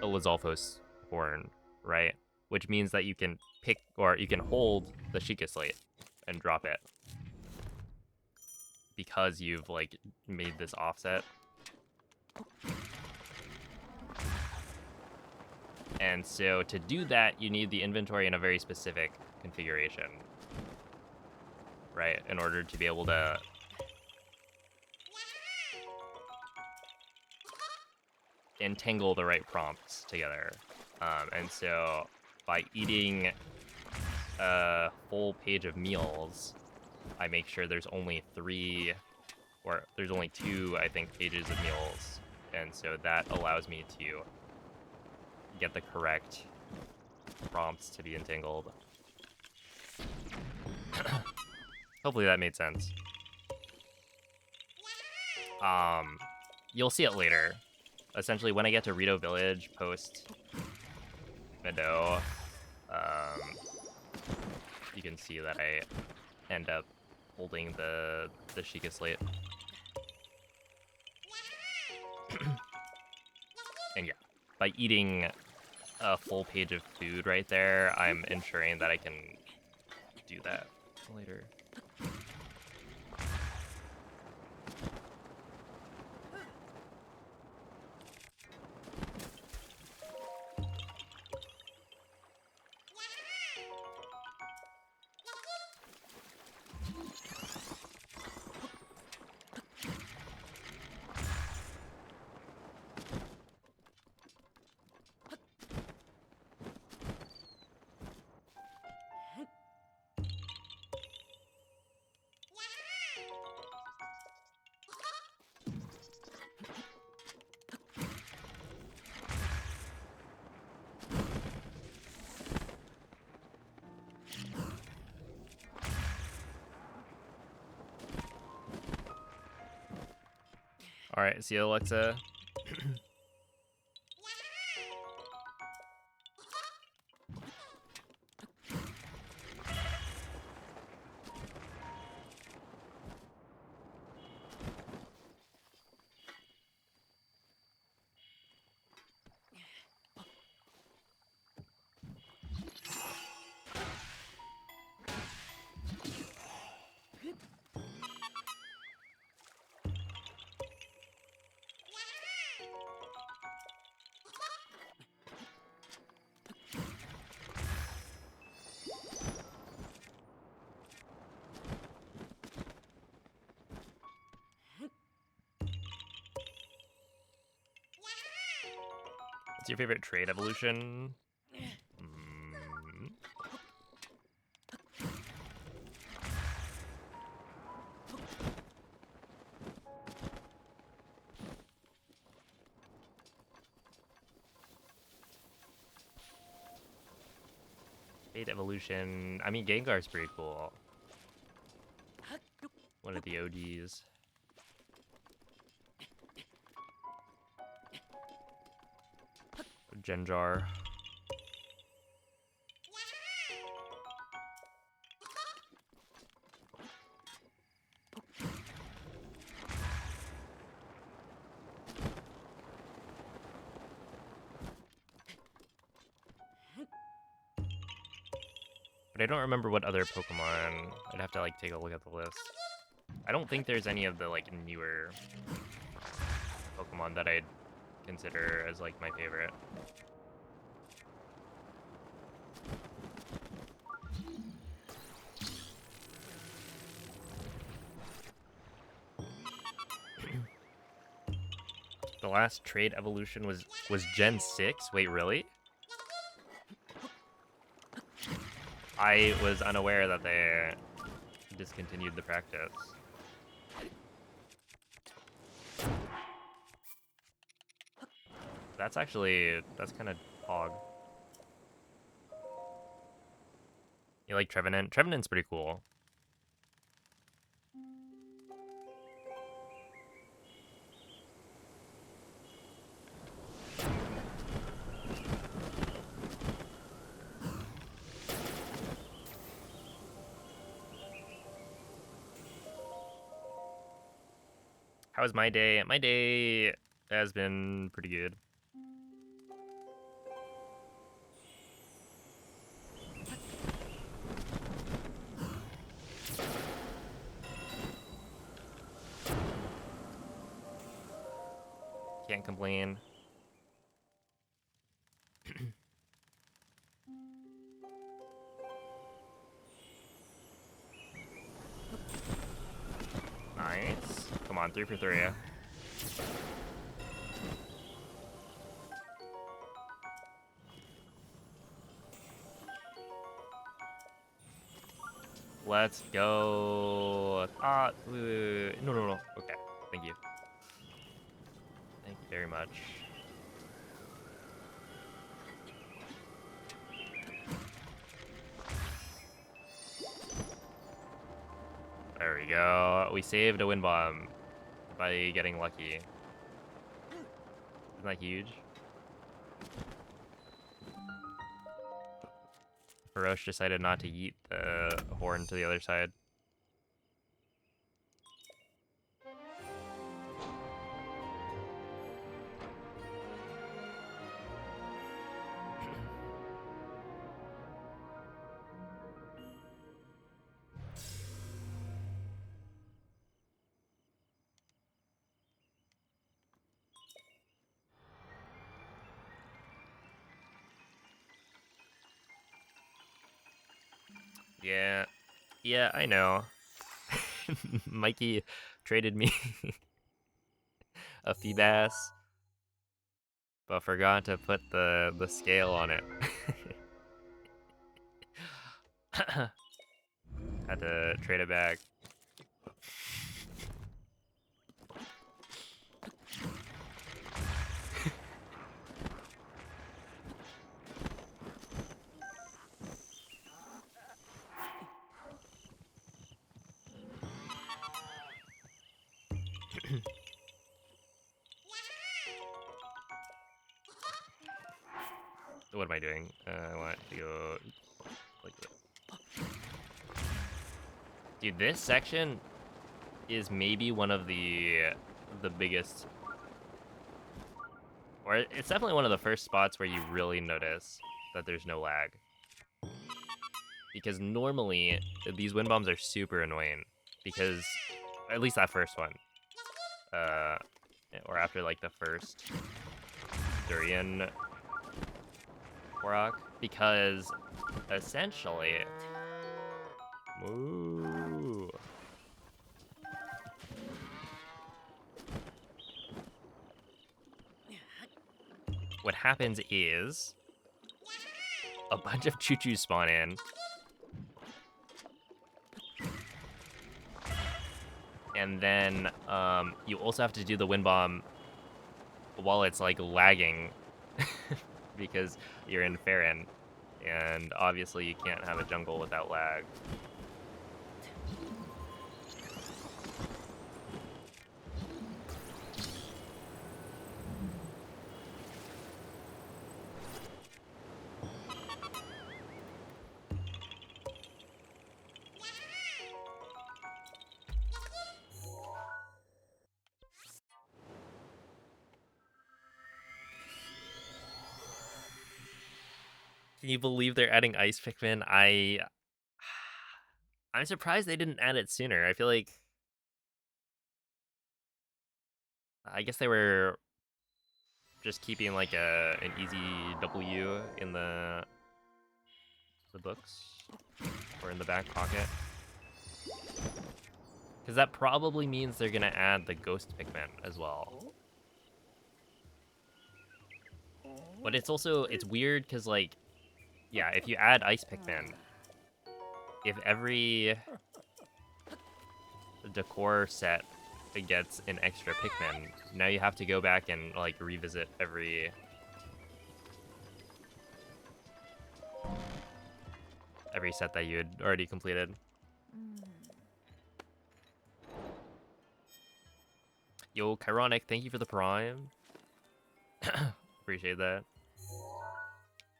a Lizalfos horn, right? Which means that you can pick or you can hold the Sheikah slate and drop it because you've like made this offset. And so to do that, you need the inventory in a very specific configuration, right? In order to be able to entangle the right prompts together. And so by eating a full page of meals, I make sure there's only 3, or there's only 2, I think, pages of meals. And so that allows me to get the correct prompts to be entangled. Hopefully that made sense. You'll see it later. Essentially, when I get to Rito Village post Meadow, you can see that I end up holding the Sheikah slate. And yeah, by eating a full page of food right there, I'm ensuring that I can do that later. All right, see you, Alexa. What's your favorite trade evolution? Trade evolution. I mean, Gengar's pretty cool. One of the OGs. Genjar. But I don't remember what other Pokemon. I'd have to like take a look at the list. I don't think there's any of the like newer Pokemon that I'd consider as like my favorite. The last trade evolution was Gen 6? Wait, really? I was unaware that they discontinued the practice. That's kind of hog. You like Trevenant? Trevenant's pretty cool. How was my day? My day has been pretty good. Can't complain. Nice. Come on, 3 for 3. Let's go. Wait. No. Okay, thank you. Thank you very much. There we go. We saved a wind bomb by getting lucky. Isn't that huge? Farosh decided not to yeet the horn to the other side. Yeah, I know. Mikey traded me a Feebas, but forgot to put the scale on it. Had to trade it back. What am I doing? I want to go like this. Dude, this section is maybe one of the biggest, or it's definitely one of the first spots where you really notice that there's no lag. Because normally these wind bombs are super annoying, because at least that first one, or after like the first Durian Korok, because essentially, moo. What happens is a bunch of choo-choos spawn in, and then you also have to do the wind bomb while it's like lagging because you're in Farron, and obviously you can't have a jungle without lag. Can you believe they're adding Ice Pikmin? I'm surprised they didn't add it sooner. I feel like, I guess they were just keeping like an easy W in the books or in the back pocket, because that probably means they're gonna add the Ghost Pikmin as well. But it's weird because, like, yeah, if you add Ice Pikmin, if every decor set gets an extra Pikmin, now you have to go back and like revisit every set that you had already completed. Yo, Chironic, thank you for the Prime. Appreciate that.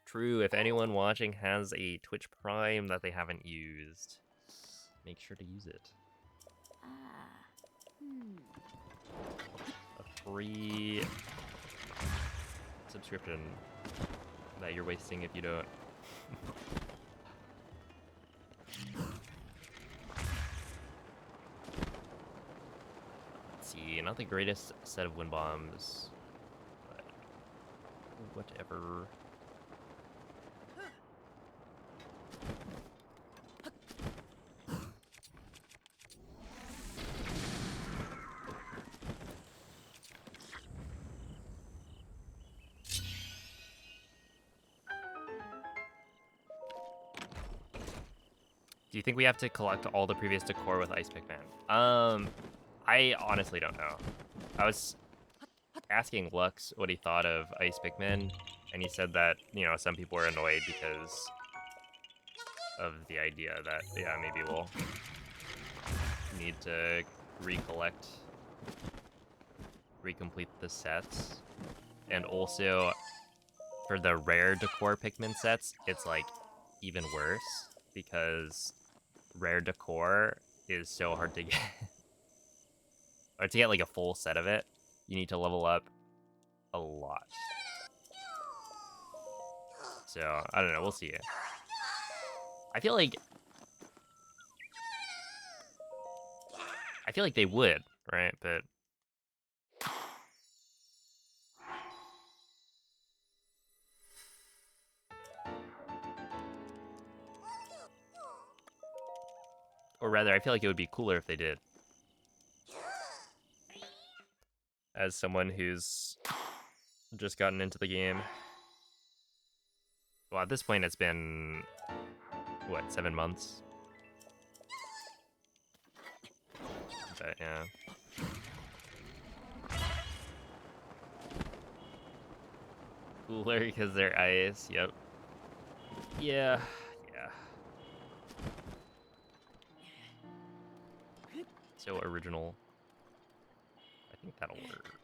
True, if anyone watching has a Twitch Prime that they haven't used, make sure to use it. a free subscription that you're wasting if you don't. Let's see, not the greatest set of wind bombs, but whatever. Do you think we have to collect all the previous decor with Ice Pickman? I honestly don't know. I was asking Lux what he thought of Ice Pickman, and he said that, you know, some people are annoyed because of the idea that, yeah, maybe we'll need to recomplete the sets. And also, for the rare decor Pikmin sets, it's like even worse because rare decor is so hard to get. Or to get like a full set of it, you need to level up a lot. So, I don't know, we'll see. I feel like they would, right? But or rather, I feel like it would be cooler if they did. As someone who's just gotten into the game. Well, at this point, it's been, what, 7 months? But, yeah. Cooler because they're ice, yep. Yeah, yeah. So original. I think that'll work.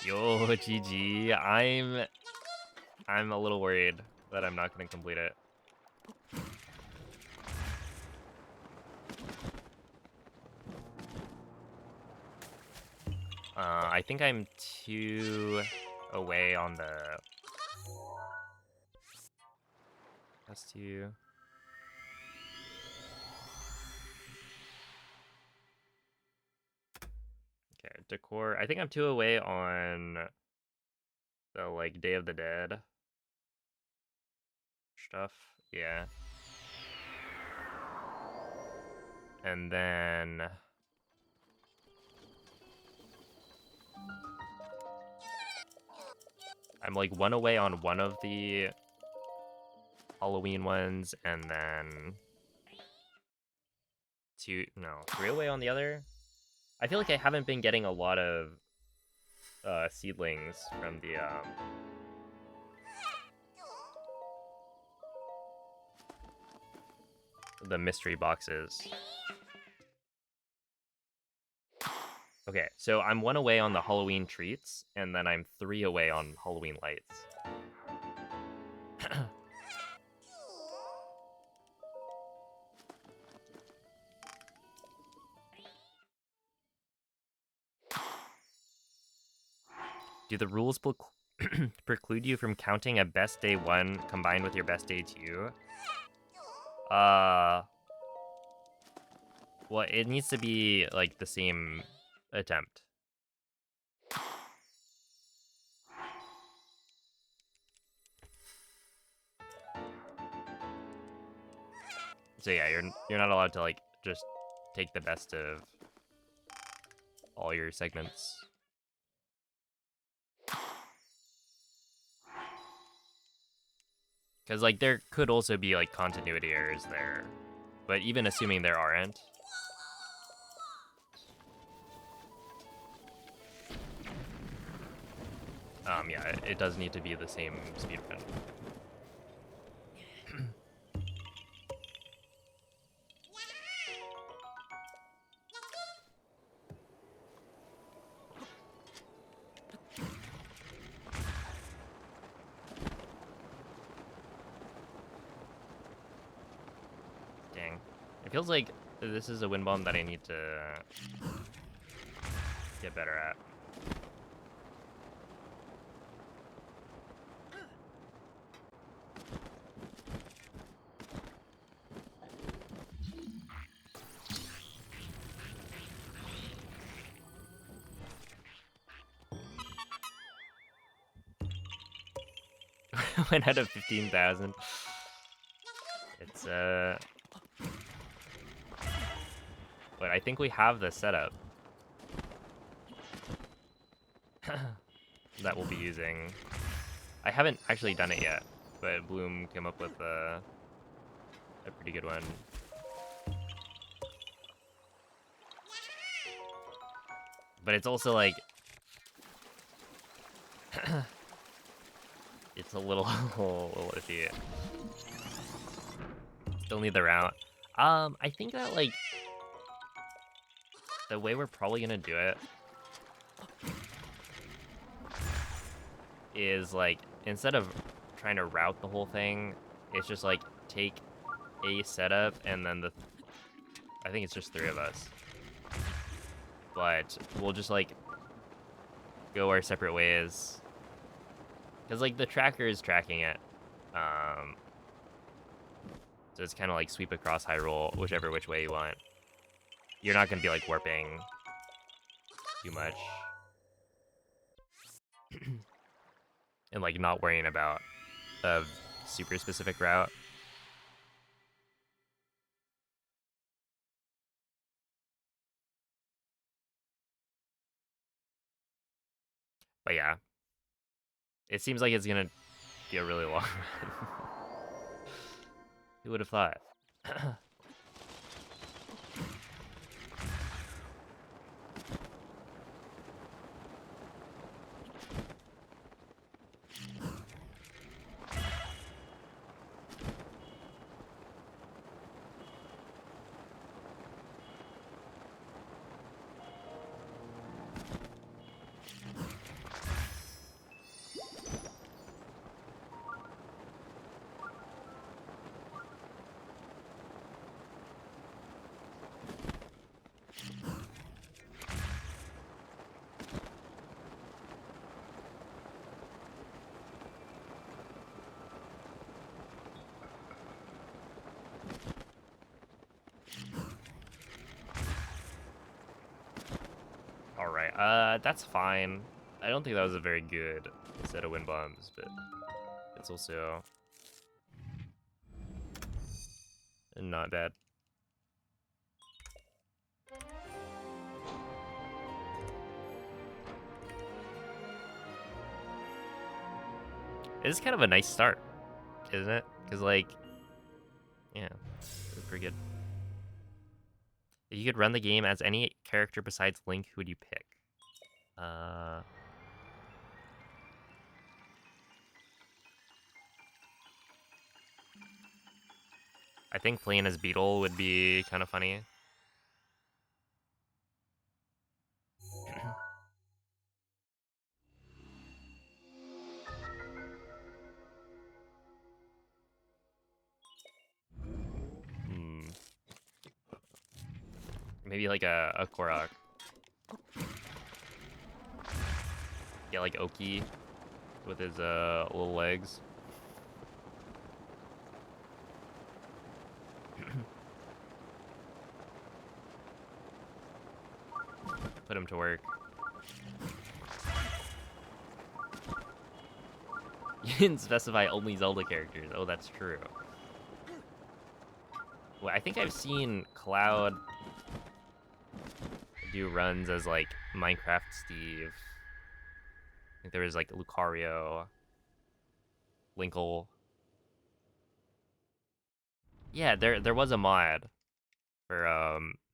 Yo, GG. I'm a little worried that I'm not going to complete it. I think I'm 2 away on the... That's 2. Okay, decor. I think I'm 2 away on the, like, Day of the Dead stuff. Yeah. And then... I'm like 1 away on one of the Halloween ones, and then 3 away on the other. I feel like I haven't been getting a lot of seedlings from the mystery boxes. Okay, so I'm 1 away on the Halloween treats, and then I'm 3 away on Halloween lights. Do the rules preclude you from counting a best day 1 combined with your best day 2? Well, it needs to be, like, the same attempt. So yeah, you're not allowed to, like, just take the best of all your segments. Because, like, there could also be, like, continuity errors there. But even assuming there aren't... Yeah, it does need to be the same speedrun. Dang. It feels like this is a wind bomb that I need to get better at. Went out of 15,000. It's but I think we have the setup that we'll be using. I haven't actually done it yet, but Bloom came up with a pretty good one. But it's also like it's a little iffy. Still need the route. I think that like the way we're probably gonna do it is like instead of trying to route the whole thing, it's just like take a setup and then I think it's just 3 of us. But we'll just like go our separate ways. Cause like the tracker is tracking it. So it's kind of like sweep across Hyrule, whichever which way you want. You're not gonna be like warping too much. And like not worrying about a super specific route. But yeah. It seems like it's gonna be a really long run. Who would have thought? Alright, that's fine. I don't think that was a very good set of wind bombs, but it's also not bad. It's kind of a nice start, isn't it? Because, like, yeah, it's pretty good. If you could run the game as any character besides Link, who would you pick? I think playing as Beetle would be kind of funny. Maybe like a Korok. Yeah, like Oki with his little legs. Put him to work. You didn't specify only Zelda characters. Oh, that's true. Well, I think I've seen Cloud do runs as like Minecraft Steve. I think there was like Lucario, Linkle. Yeah, there was a mod for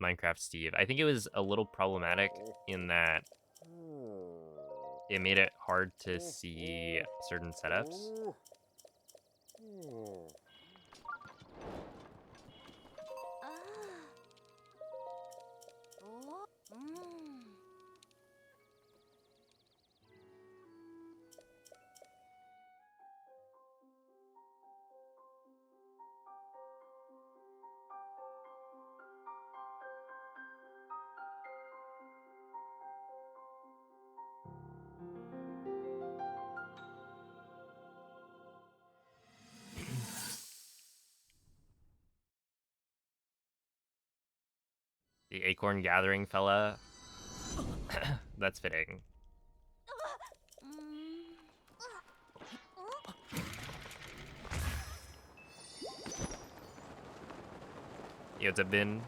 Minecraft Steve. I think it was a little problematic in that it made it hard to see certain setups. The acorn gathering fella. That's fitting. Yo, it's a bin.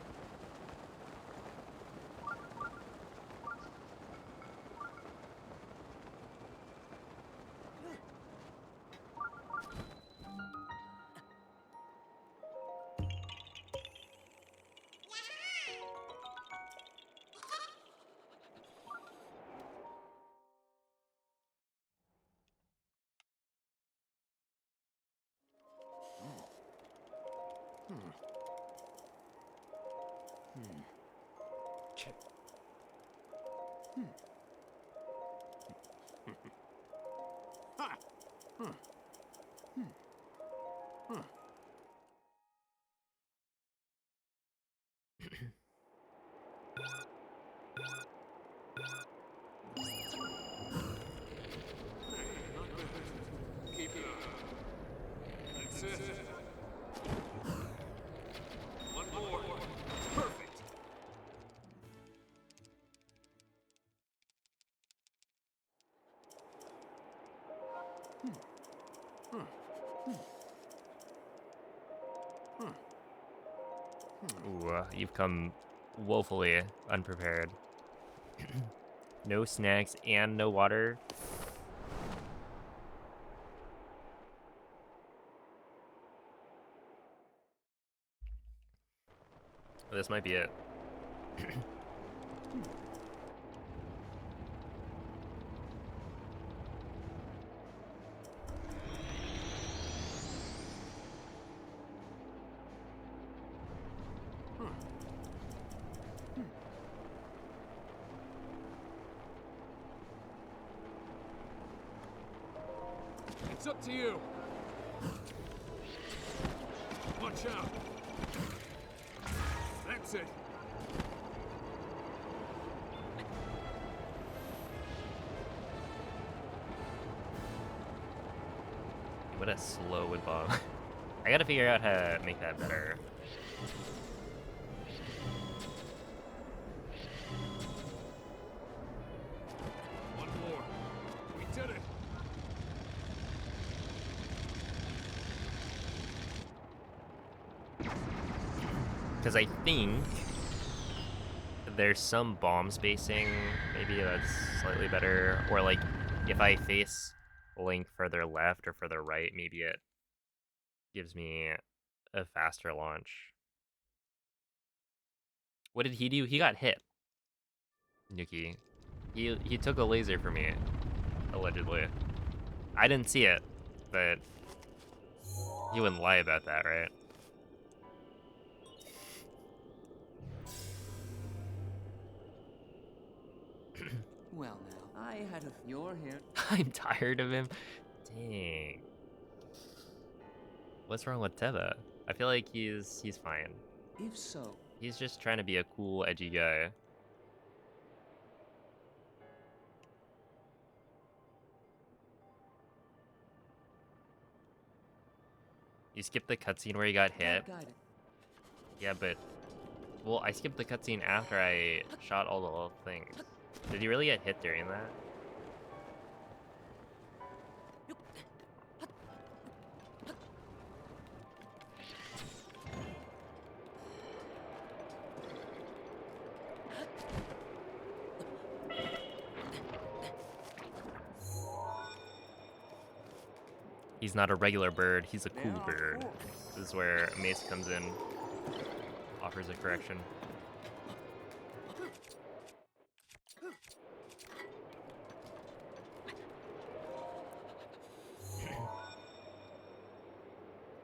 Keep it up. That's it. One more. Perfect. Ooh, you've come woefully unprepared. No snacks and no water. This might be it. It's up to you. Watch out. That's it. What a slow wood bomb. I gotta figure out how to make that better. One more. We did it. Because I think there's some bomb spacing, maybe that's slightly better. Or like, if I face Link further left or further right, maybe it gives me a faster launch. What did he do? He got hit. Nuki. He took a laser for me, allegedly. I didn't see it, but he wouldn't lie about that, right? Well, now, I had a. You're here. I'm tired of him. Dang. What's wrong with Teva? I feel like he's fine. If so, He's just trying to be a cool, edgy guy. You skipped the cutscene where he got hit. got it. Yeah, but... Well, I skipped the cutscene after I shot all the little things. Did he really get hit during that? He's not a regular bird, he's a cool bird. This is where Mace comes in, offers a correction.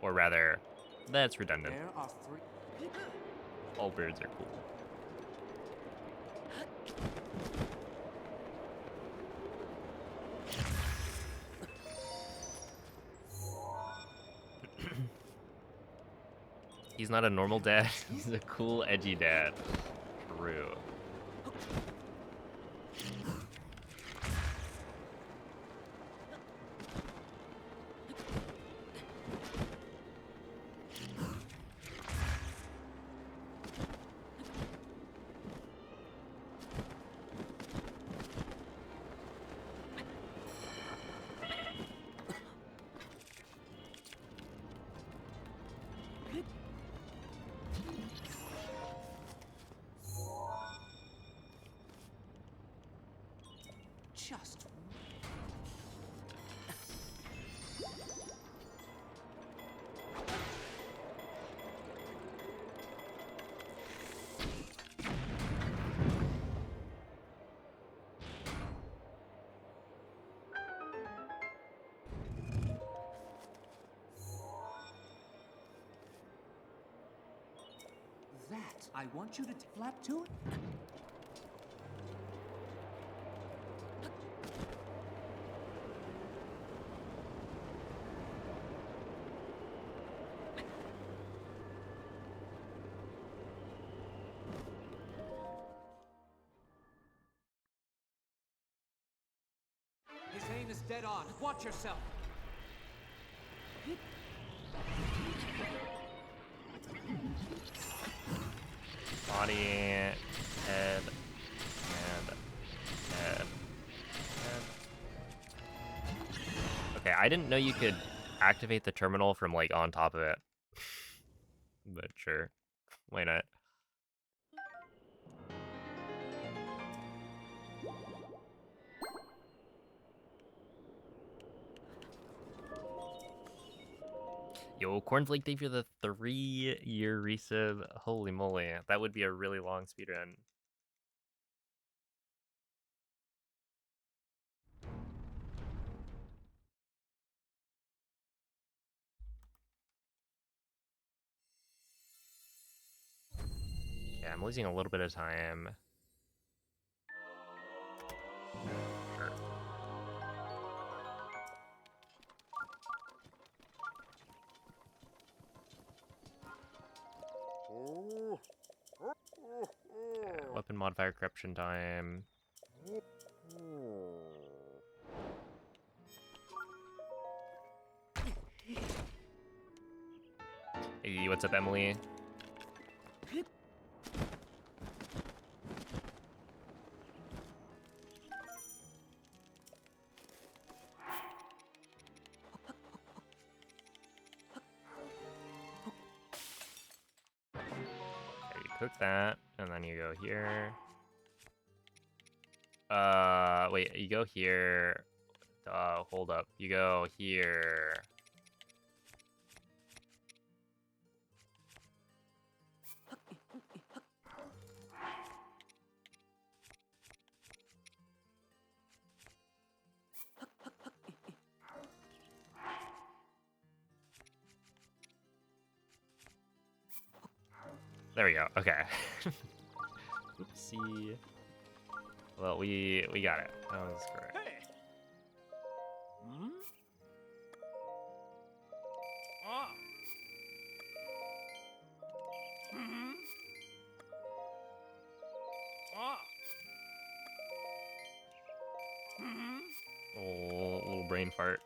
Or rather, that's redundant. There are 3. All birds are cool. He's not a normal dad. He's a cool, edgy dad. True. Just that. I want you to flat to it. His aim is dead on. Watch yourself. Body, head, and head. Okay, I didn't know you could activate the terminal from like on top of it. But sure, why not? Yo, Cornflake, thank you for the 3-year resub. Holy moly, that would be a really long speedrun. Yeah, I'm losing a little bit of time. Sure. Okay, weapon modifier corruption time. Hey, what's up, Emily? Okay, you cook that, and then you go here. Wait, you go here. Hold up. You go here. There we go. Okay. Oopsie. Well, we got it. That was correct. Hey. Hmm? Ah. Hmm. Ah. Hmm. Oh, little brain fart.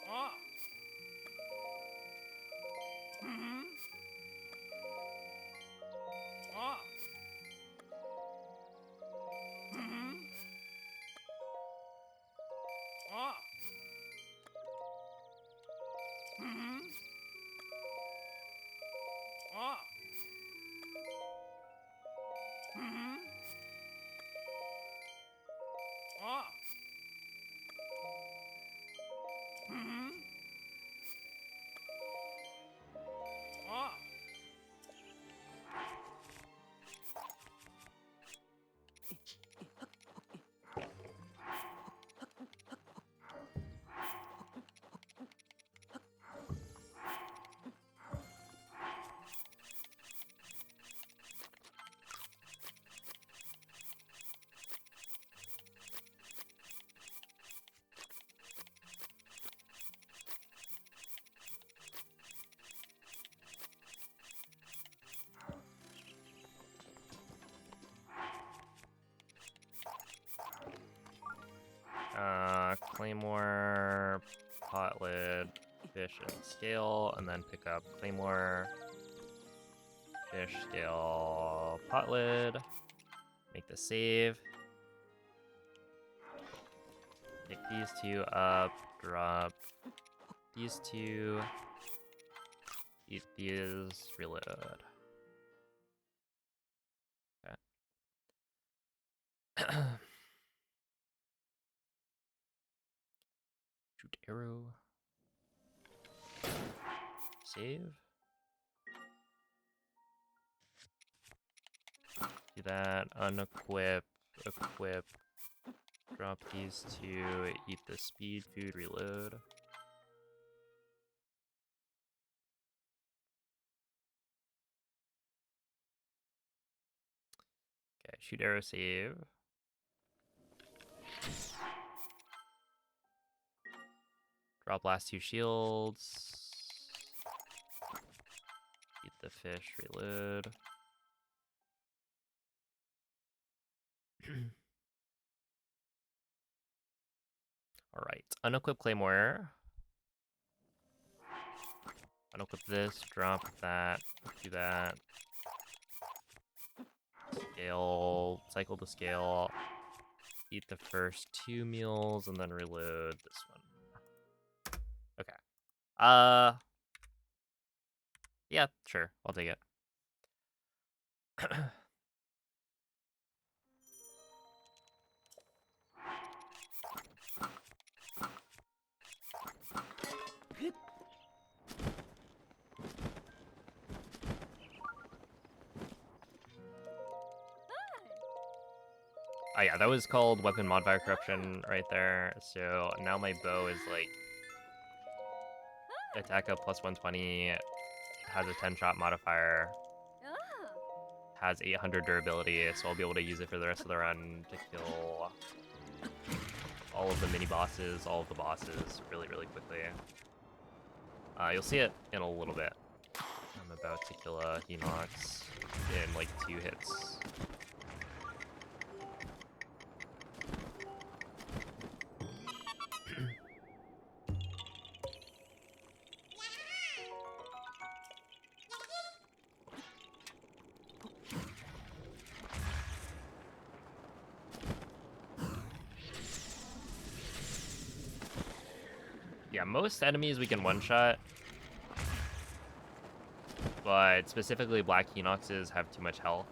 Ah. Hmm. Ah. Hmm. Ah. Hmm. Ah. Hmm. Ah. Hmm. Ah. Claymore, pot lid, fish, and scale, and then pick up Claymore, fish, scale, pot lid. Make the save. Pick these two up, drop these two, eat these, reload. Okay. Shoot arrow. Save. Do that, unequip, equip, drop these two, eat the speed food, reload. Okay, shoot arrow, save. Drop last two shields. Eat the fish, reload. Alright, unequip Claymore. Unequip this, drop that, do that. Scale, cycle the scale. Eat the first two meals and then reload this one. Okay. Yeah, sure. I'll take it. Oh yeah, that was called weapon modifier corruption right there. So now my bow is like attack up plus 120, has a 10-shot modifier, has 800 durability, so I'll be able to use it for the rest of the run to kill all of the mini bosses, all of the bosses really, really quickly. You'll see it in a little bit. I'm about to kill a Hinox in like 2 hits. Yeah, most enemies we can one-shot, but specifically Black Hinoxes have too much health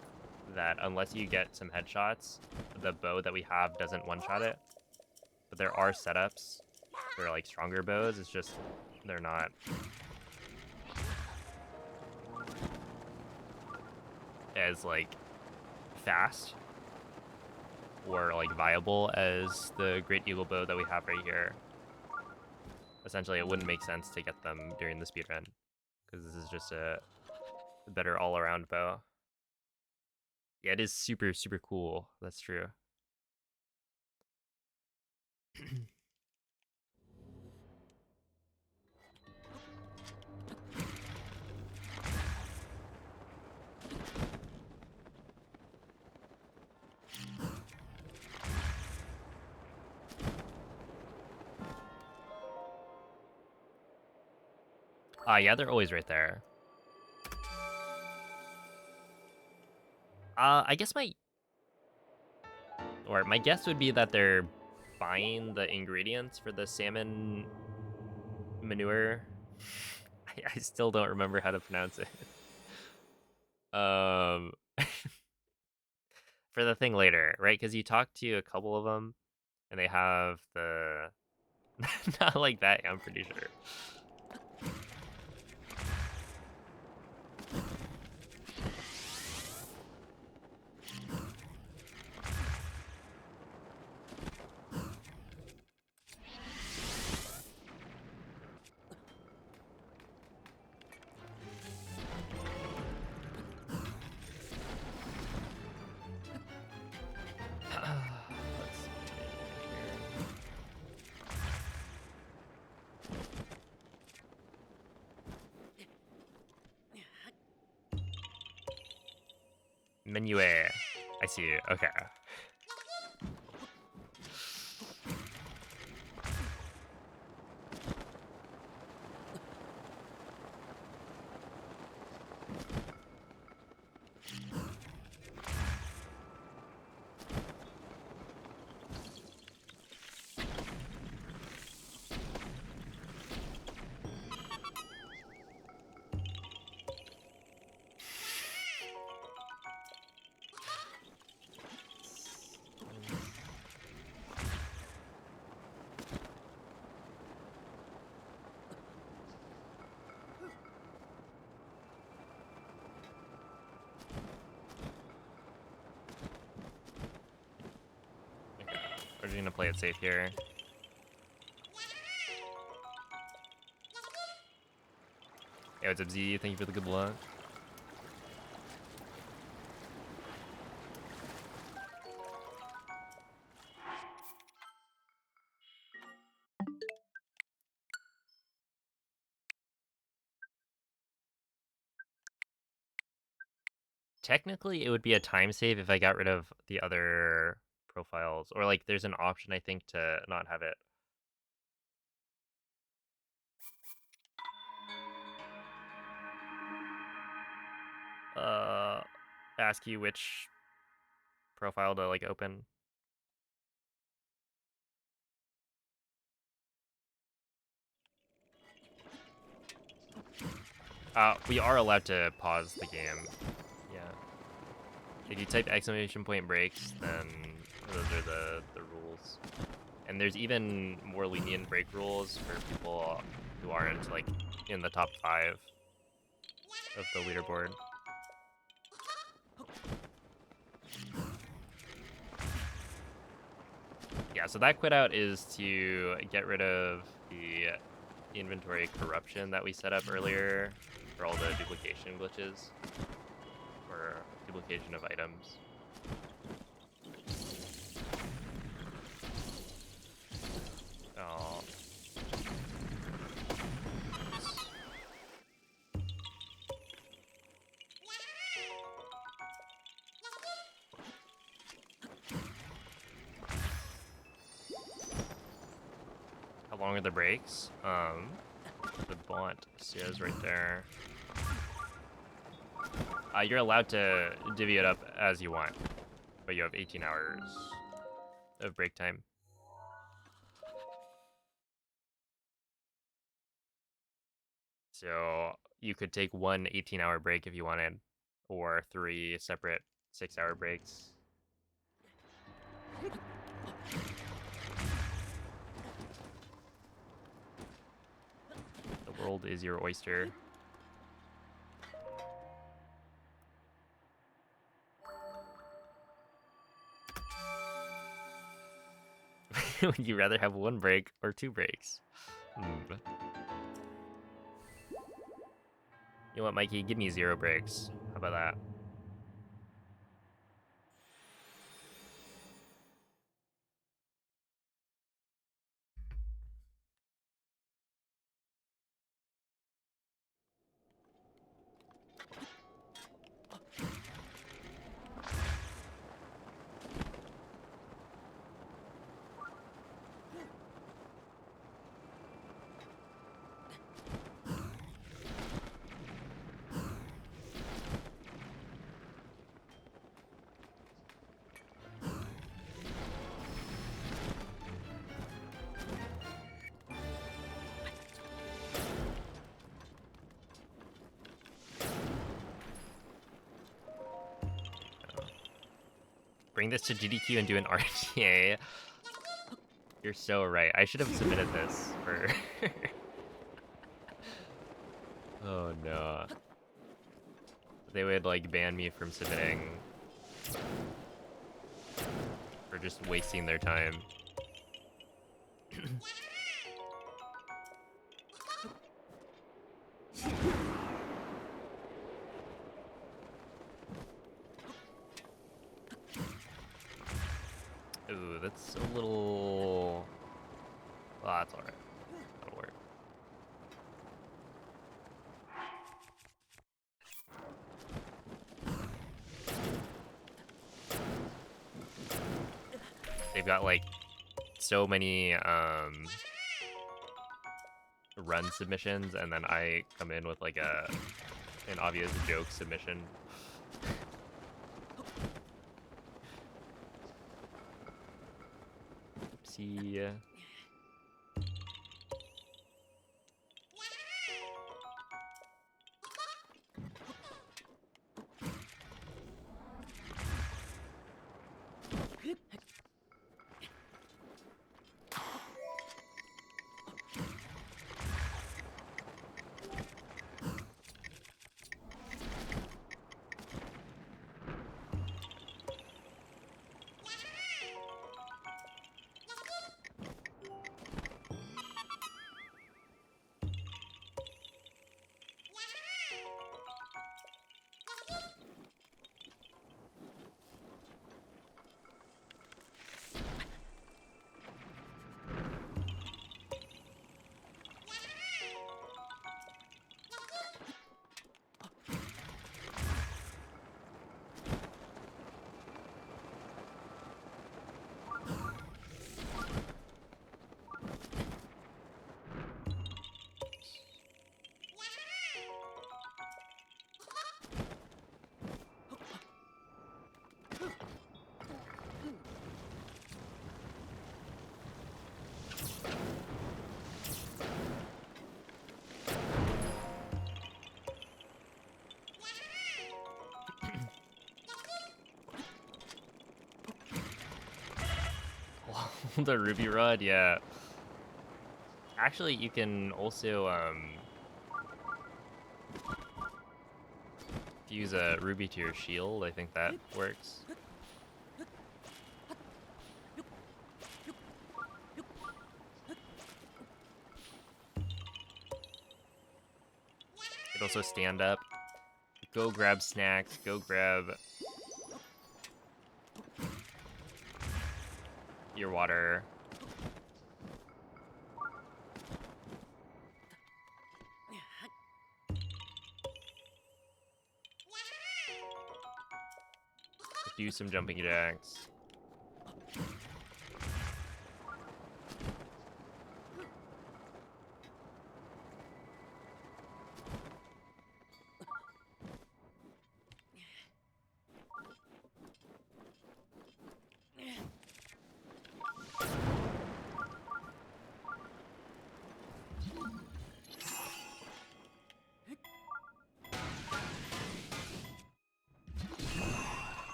that unless you get some headshots, the bow that we have doesn't one-shot it. But there are setups for like stronger bows, it's just they're not as like fast or like viable as the Great Eagle bow that we have right here. Essentially, it wouldn't make sense to get them during the speedrun, because this is just a better all-around bow. Yeah, it is super, super cool. That's true. Yeah, they're always right there. I guess my guess would be that they're buying the ingredients for the salmon manure. I still don't remember how to pronounce it. For the thing later, right? Because you talk to a couple of them, and they have the not like that. I'm pretty sure. Let's see here. Menu A. I see. Okay. We're gonna play it safe here. Hey, what's up, Z? Thank you for the good luck. Technically, it would be a time save if I got rid of the other profiles. Or, like, there's an option, I think, to not have it. Ask you which profile to, like, open. We are allowed to pause the game. Yeah. If you type exclamation point breaks, then those are the rules. And there's even more lenient break rules for people who aren't, like, in the top 5 of the leaderboard. Yeah, so that quit out is to get rid of the inventory corruption that we set up earlier for all the duplication glitches, or duplication of items. Oh. How long are the breaks? The blunt says right there. You're allowed to divvy it up as you want, but you have 18 hours of break time. So you could take one 18-hour break if you wanted, or 3 separate 6-hour breaks. The world is your oyster. Would you rather have 1 break or 2 breaks? You know what, Mikey? Give me 0 breaks. How about that? Bring this to GDQ and do an RTA. You're so right. I should have submitted this for... Oh no. They would like ban me from submitting for just wasting their time. Ooh, that's a little... Oh, that's alright. That'll work. They've got like so many run submissions, and then I come in with like an obvious joke submission. Oopsie. The ruby rod, yeah. Actually, you can also use a ruby to your shield. I think that works. You can also stand up, go grab snacks, go grab your water. Do some jumping jacks.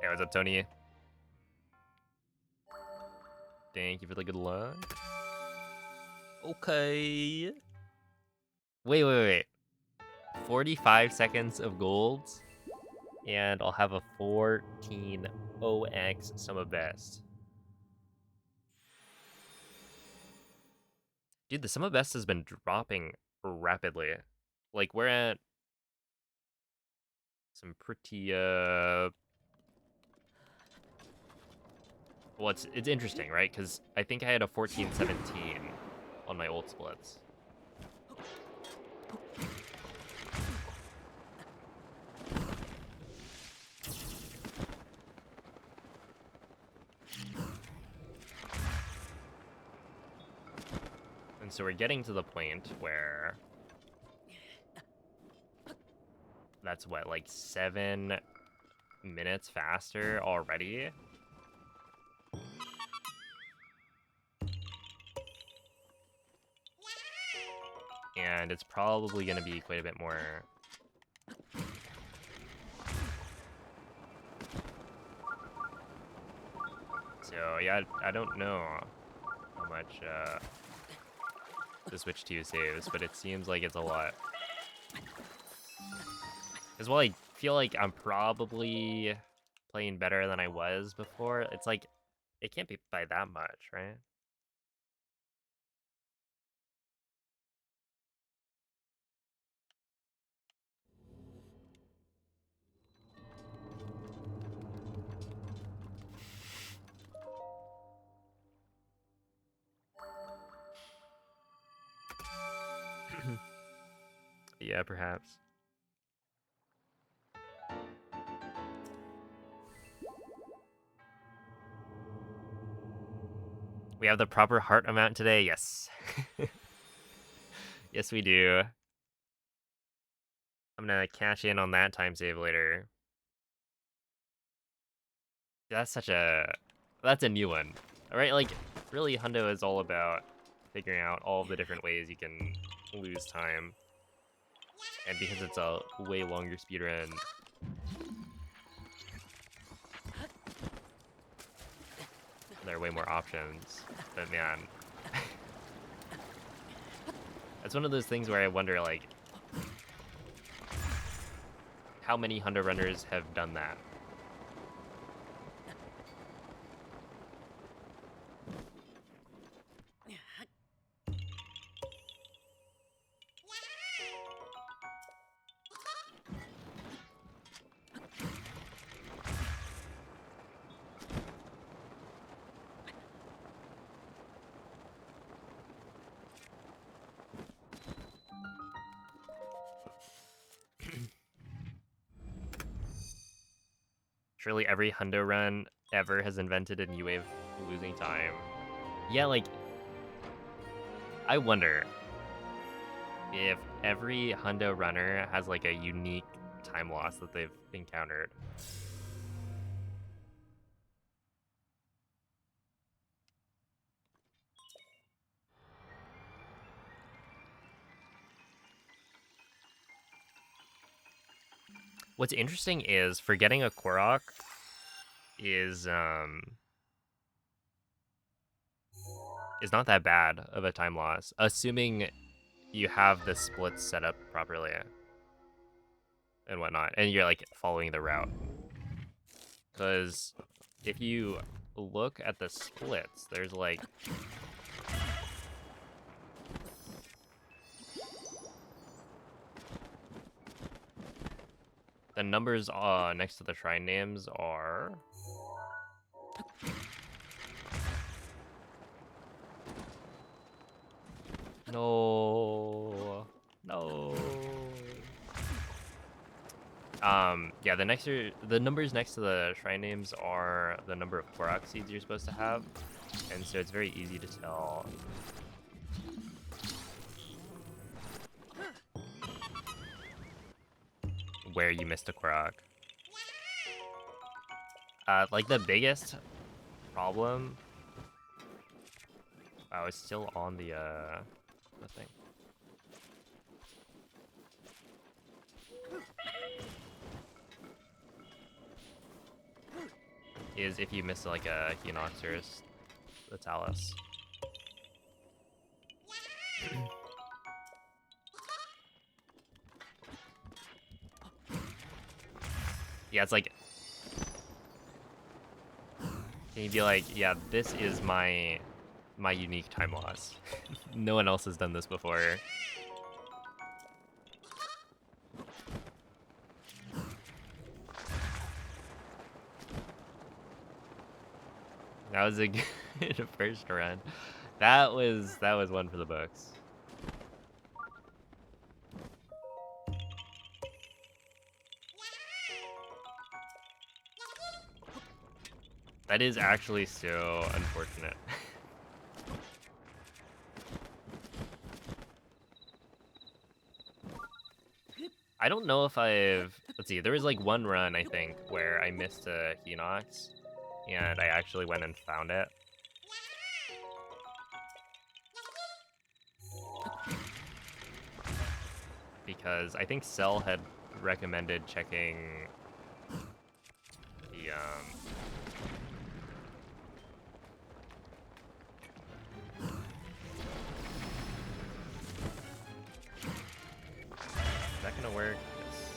Hey, what's up, Tony? Thank you for the good luck. Okay. Wait. 45 seconds of gold, and I'll have a 14 OX sum of best. Dude, the sum of best has been dropping rapidly. Like, we're at some pretty, well, it's interesting, right? Because I think I had a 14-17 on my old splits. And so we're getting to the point where that's what, like 7 minutes faster already? And it's probably going to be quite a bit more. So yeah, I don't know how much the Switch 2 saves, but it seems like it's a lot. As well, I feel like I'm probably playing better than I was before. It's like, it can't be by that much, right? Yeah, perhaps. We have the proper heart amount today? Yes. Yes, we do. I'm gonna cash in on that time save later. That's that's a new one. Alright, like, really, Hundo is all about figuring out all the different ways you can lose time. And because it's a way longer speedrun, there are way more options. But man, it's one of those things where I wonder, like, how many Hundo runners have done that? Surely every hundo run ever has invented a new way of losing time. Yeah, like, I wonder if every hundo runner has like a unique time loss that they've encountered. What's interesting is forgetting a Korok is not that bad of a time loss, assuming you have the splits set up properly and whatnot, and you're like following the route. Because if you look at the splits, there's like the numbers next to the shrine names are no. Yeah, the numbers next to the shrine names are the number of Korok seeds you're supposed to have, and so it's very easy to tell where you missed a Korok. Like the biggest problem. I was still on the thing. Is if you miss like a Hinox or a Talus. Yeah, it's like, can you be like, yeah, this is my unique time loss. No one else has done this before. That was a good first run. That was one for the books. That is actually so unfortunate. I don't know if let's see, there was like one run, I think, where I missed a Hinox, and I actually went and found it. Because I think Cell had recommended checking the, is that gonna work? Yes.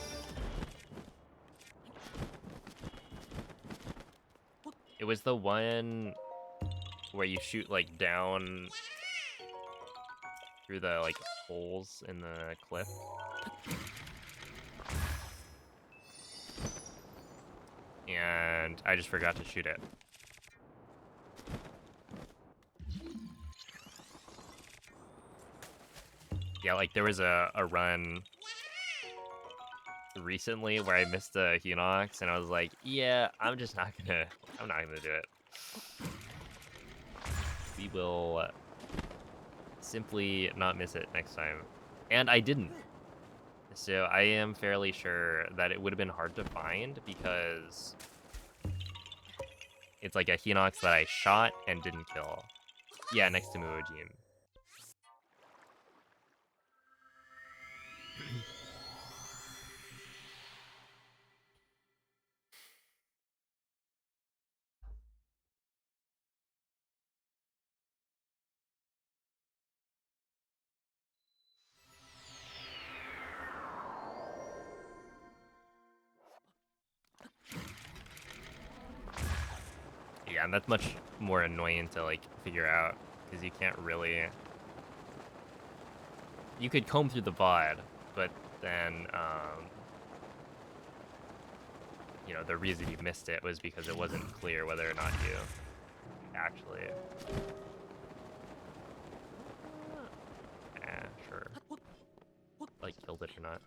It was the one where you shoot like down through the like holes in the cliff. And I just forgot to shoot it. Yeah, like there was a run recently where I missed a Hinox, and I was like, yeah, I'm not gonna do it. We will simply not miss it next time. And I didn't. So I am fairly sure that it would have been hard to find because it's like a Hinox that I shot and didn't kill. Yeah, next to Muojin. Yeah, and that's much more annoying to like figure out because you can't really. You could comb through the VOD, but then you know, the reason you missed it was because it wasn't clear whether or not you actually. Sure. Like killed it or not.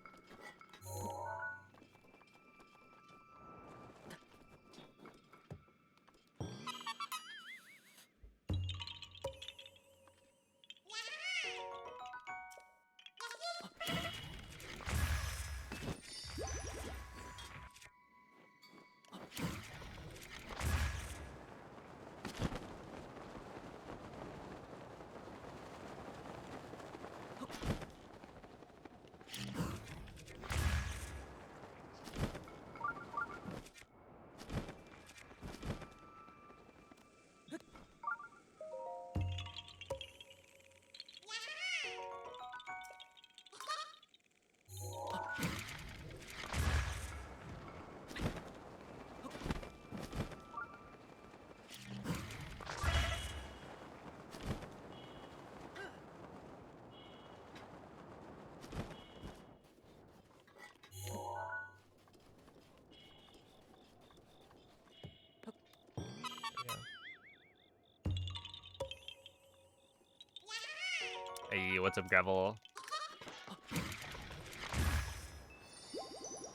Hey, what's up, Gravel?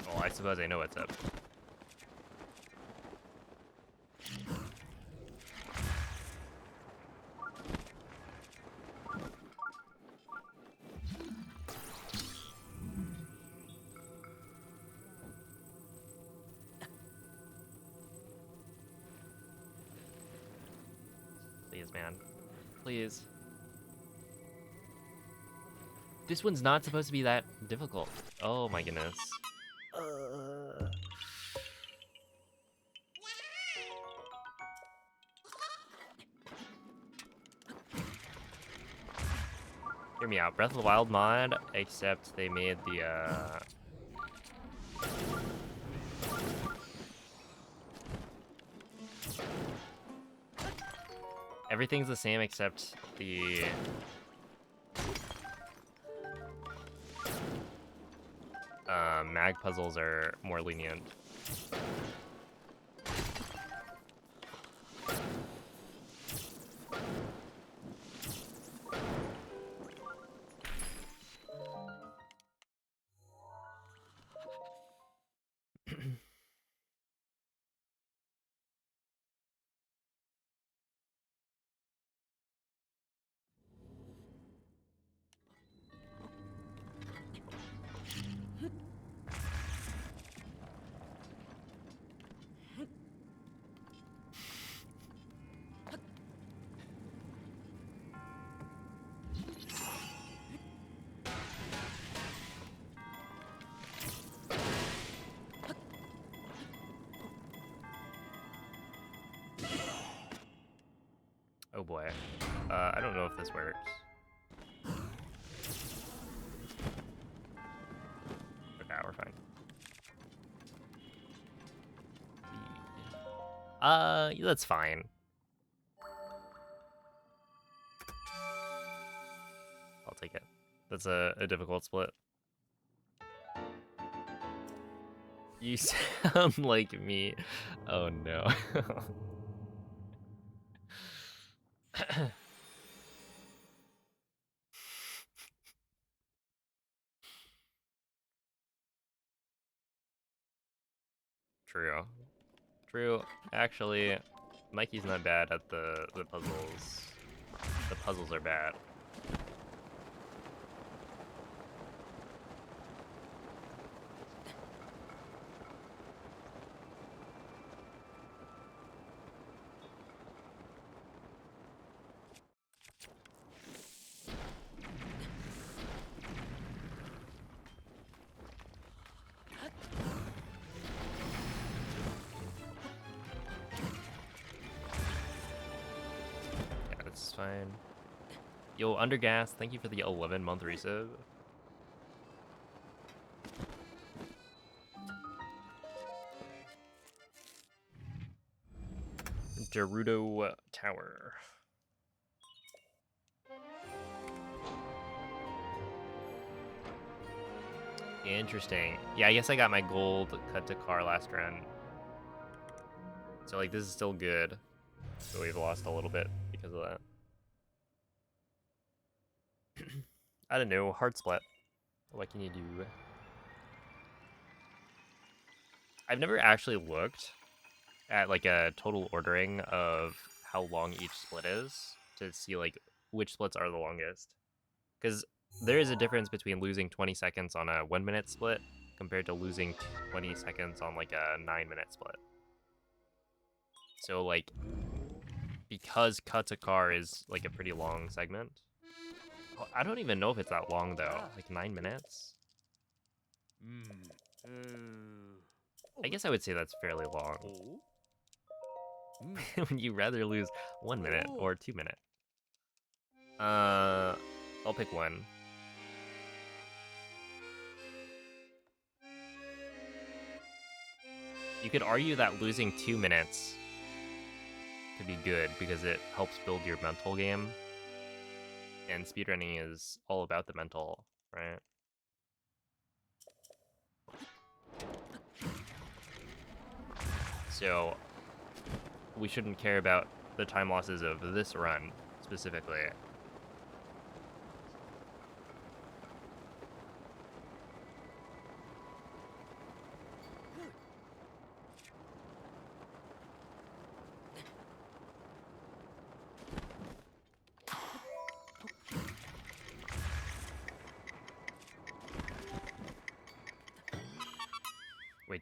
Well, I suppose I know what's up. Please, man. Please. This one's not supposed to be that difficult. Oh my goodness. Hear me out. Breath of the Wild mod, except they made the everything's the same except the mag puzzles are more lenient. Oh boy. I don't know if this works. Okay, we're fine. That's fine. I'll take it. That's a difficult split. You sound like me. Oh no. True. True. Actually, Mikey's not bad at the puzzles. The puzzles are bad. Yeah, that's fine. Yo, Undergas, thank you for the 11-month resub. Gerudo Tower. Interesting. Yeah, I guess I got my gold cut to car last run. So, like, this is still good. So we've lost a little bit because of that. I don't know. Hard split. What can you do? I've never actually looked at, like, a total ordering of how long each split is to see, like, which splits are the longest. Because there is a difference between losing 20 seconds on a 1-minute split compared to losing 20 seconds on, like, a 9-minute split. So, like, because cut to car is, like, a pretty long segment. I don't even know if it's that long, though. Like, 9 minutes? I guess I would say that's fairly long. Would you rather lose 1 minute or 2 minute? I'll pick 1. You could argue that losing 2 minutes could be good because it helps build your mental game. And speedrunning is all about the mental, right? So we shouldn't care about the time losses of this run specifically.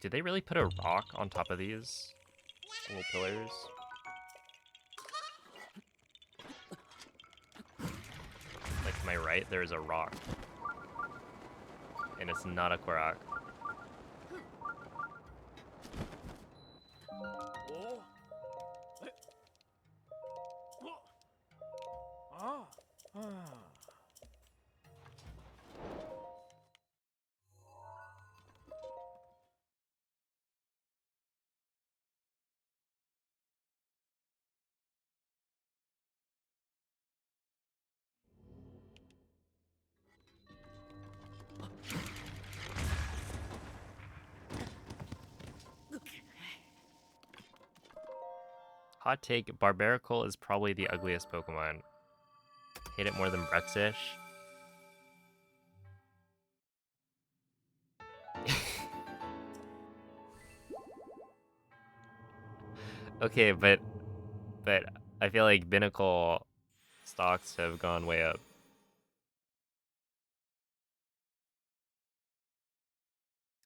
Wait, did they really put a rock on top of these little pillars? Like, to my right, there's a rock. And it's not a Korok. Oh. Ah. Ah. Hot take, Barbaracle is probably the ugliest Pokemon. Hate it more than Bruxish. Okay, but I feel like Binnacle stocks have gone way up.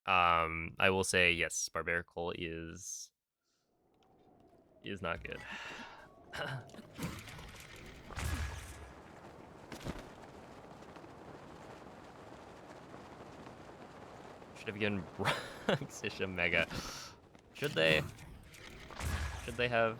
I will say yes, Barbaracle is not good. Should have given Bruxish a Mega. Should they? Should they have?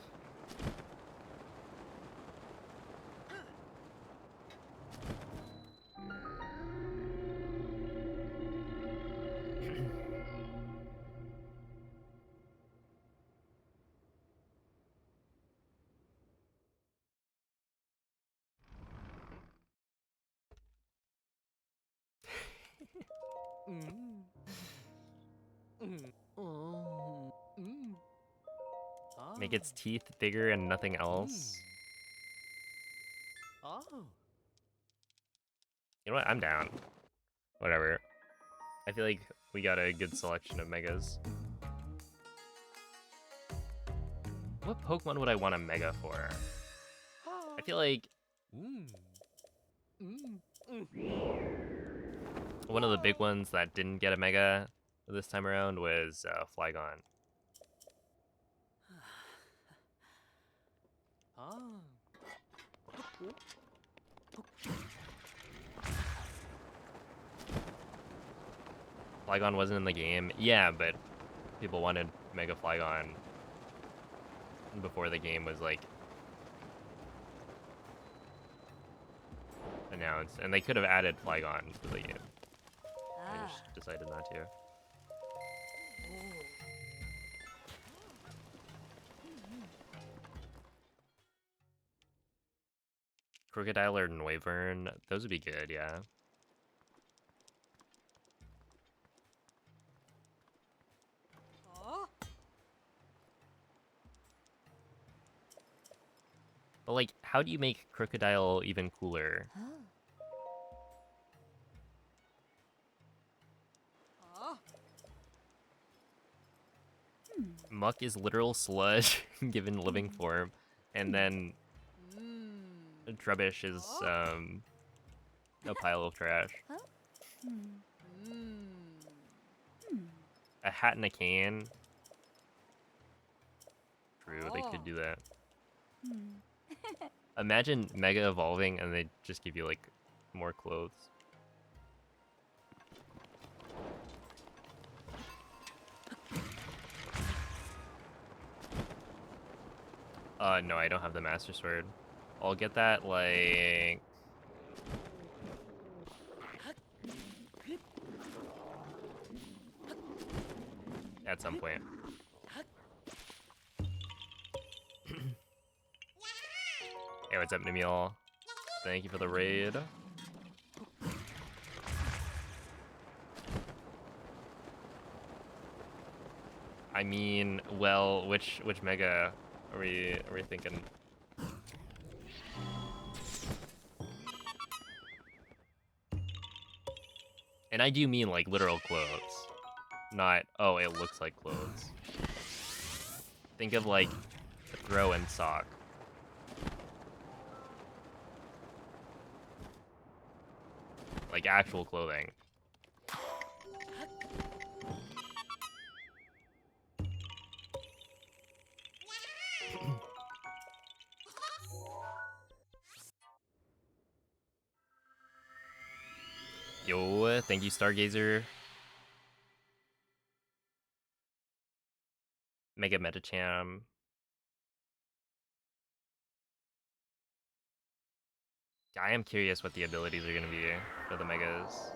Make its teeth bigger and nothing else. Oh. You know what? I'm down. Whatever. I feel like we got a good selection of Megas. What Pokemon would I want a Mega for? I feel like one of the big ones that didn't get a Mega this time around was Flygon. Flygon wasn't in the game. Yeah, but people wanted Mega Flygon before the game was like announced, and they could have added Flygon to the game. I just decided not to. Crocodile or Noivern, those would be good, yeah. But like, how do you make Crocodile even cooler? Muck is literal sludge given living form, and then Trubbish is a pile of trash. A hat and a can. True, they could do that. Imagine Mega evolving and they just give you like more clothes. No, I don't have the Master Sword. I'll get that like at some point. Hey, what's up, Nimiel? Thank you for the raid. I mean, well, which Mega are we thinking? And I do mean like literal clothes, not oh it looks like clothes. Think of like a throw-in sock. Like actual clothing. Yo, thank you, Stargazer. Mega Metacham. I am curious what the abilities are going to be for the Megas.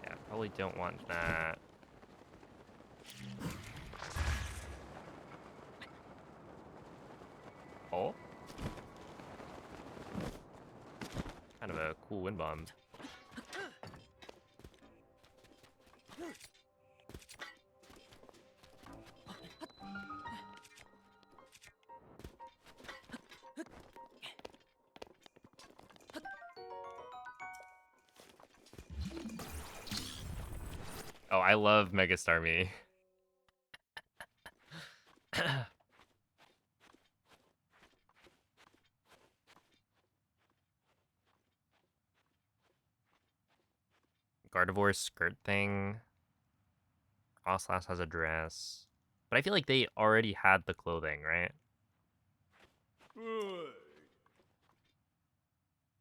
Yeah, probably don't want that. Oh? Kind of a cool wind bomb. Oh, I love Megastar Me. Gardevoir skirt thing. Crosslass has a dress. But I feel like they already had the clothing, right?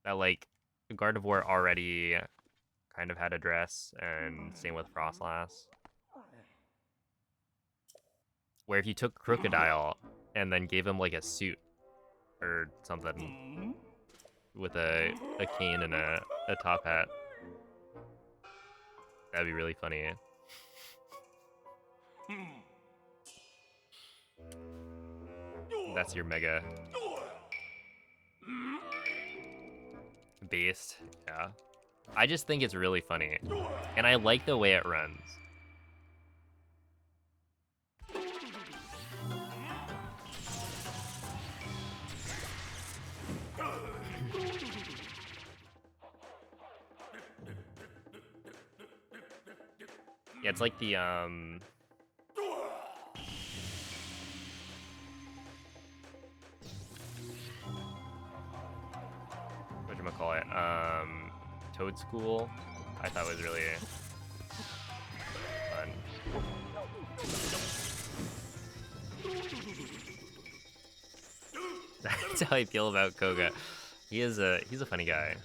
That, like, Gardevoir already kind of had a dress, and same with Frostlass. Where if you took Crocodile and then gave him, like, a suit or something with a cane and a top hat, that'd be really funny. That's your Mega. Beast, yeah. I just think it's really funny. And I like the way it runs. Yeah, it's like the, whatchamacallit, Toad School, I thought was really fun. That's how I feel about Koga. He's a funny guy.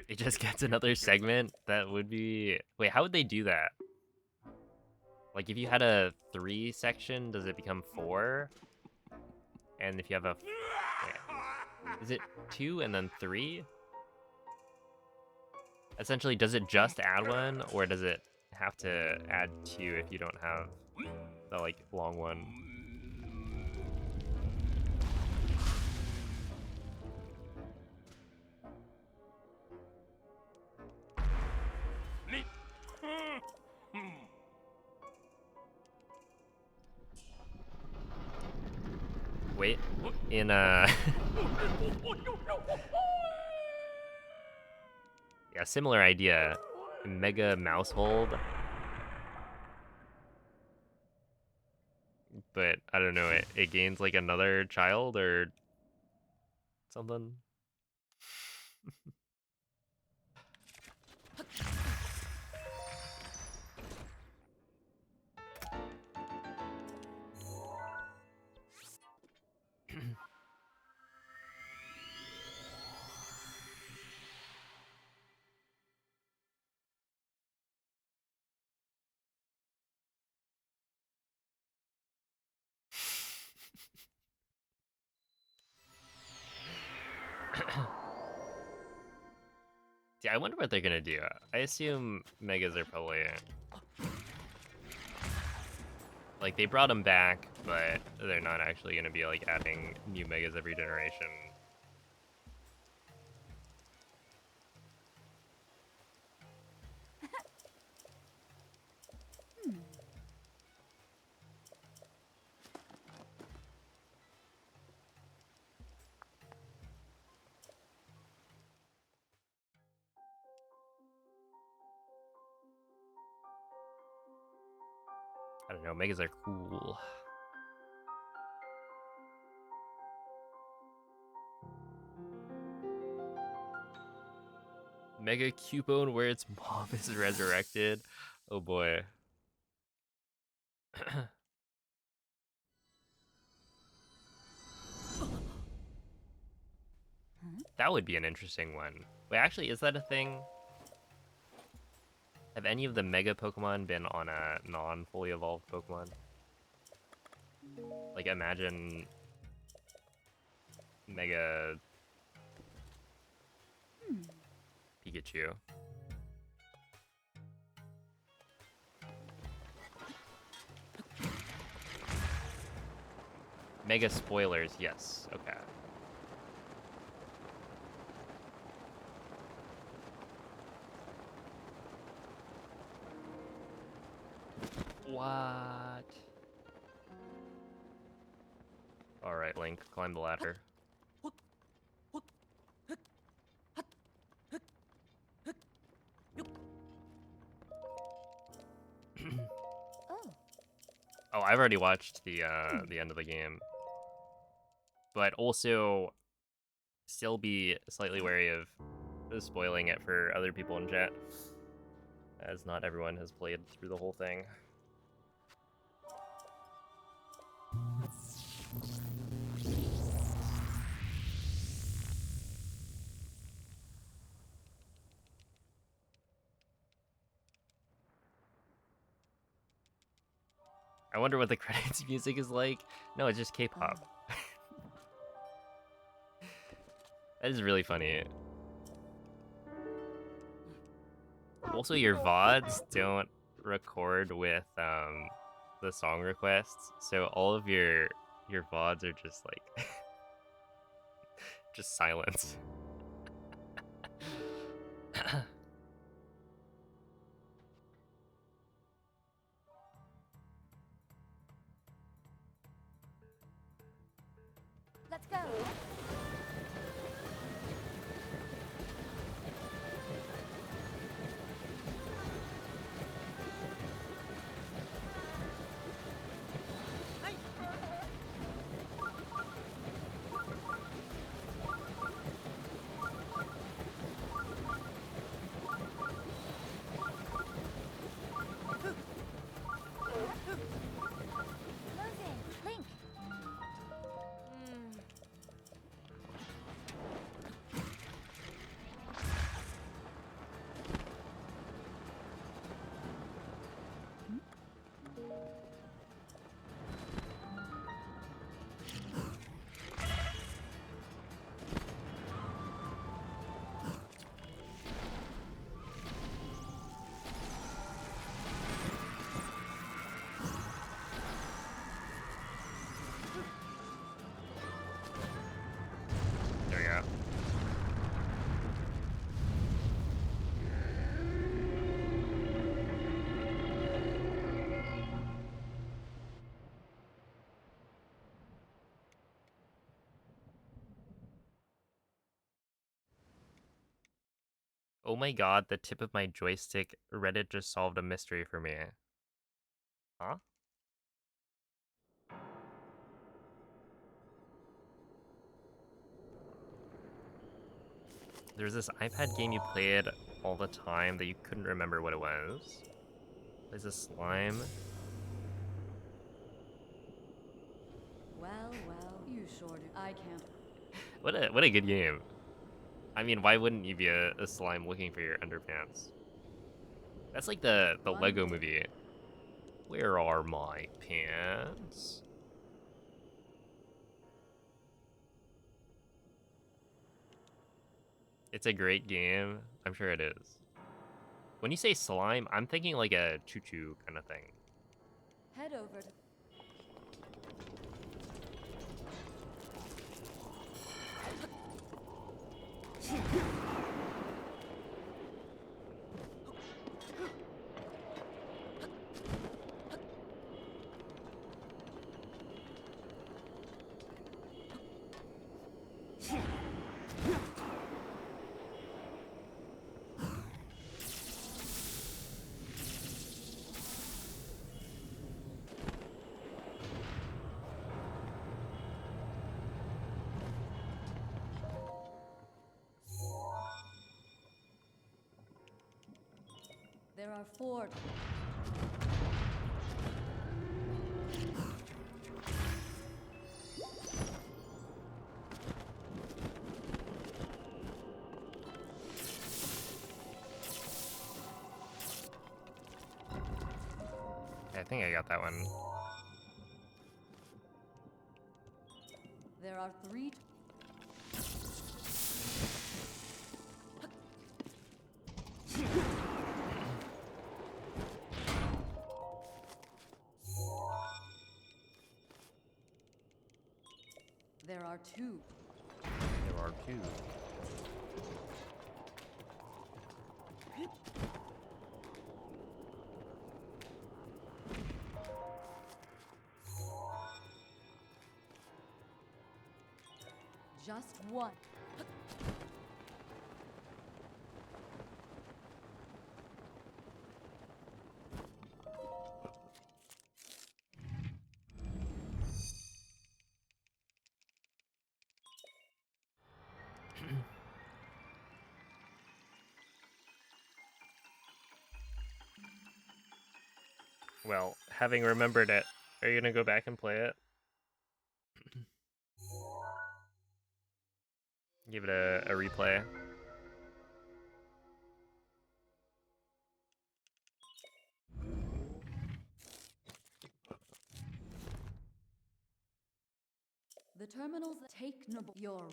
It just gets another segment. That would be... Wait, how would they do that? Like, if you had a 3 section, does it become 4? And if you have a... Wait, is it 2 and then 3? Essentially, does it just add 1? Or does it have to add 2 if you don't have the, like, long one? Wait, in yeah, similar idea. Mega Mousehold. But I don't know, it gains like another child or something. Yeah, I wonder what they're gonna do. I assume Megas are probably... Like, they brought them back, but they're not actually gonna be, like, adding new Megas every generation. I don't know, megas are cool. Mega Cupone where its mom is resurrected. Oh boy. That would be an interesting one. Wait, actually, is that a thing? Have any of the Mega Pokemon been on a non-fully evolved Pokemon? Like, imagine Mega Pikachu. Mega spoilers, yes. Okay. What? Alright, Link, climb the ladder. Oh, I've already watched the end of the game. But also still be slightly wary of spoiling it for other people in chat, as not everyone has played through the whole thing. I wonder what the credits music is like. No, it's just K-pop. That is really funny. Also, your VODs don't record with the song requests, so all of your VODs are just like just silence. Let's go. Losing. Link. There we go. Oh my god, the tip of my joystick, Reddit just solved a mystery for me. Huh? There's this iPad game you played all the time that you couldn't remember what it was. Is this slime? Well, you sure do. I can't. What a good game. I mean, why wouldn't you be a slime looking for your underpants? That's like the Lego movie. Where are my pants? It's a great game. I'm sure it is. When you say slime, I'm thinking like a choo-choo kind of thing. Head over to. There are 4. I think I got that one. There are 3. There are 2. There are 2. Just 1. Well, having remembered it, are you gonna go back and play it? Give it a replay. The terminals take your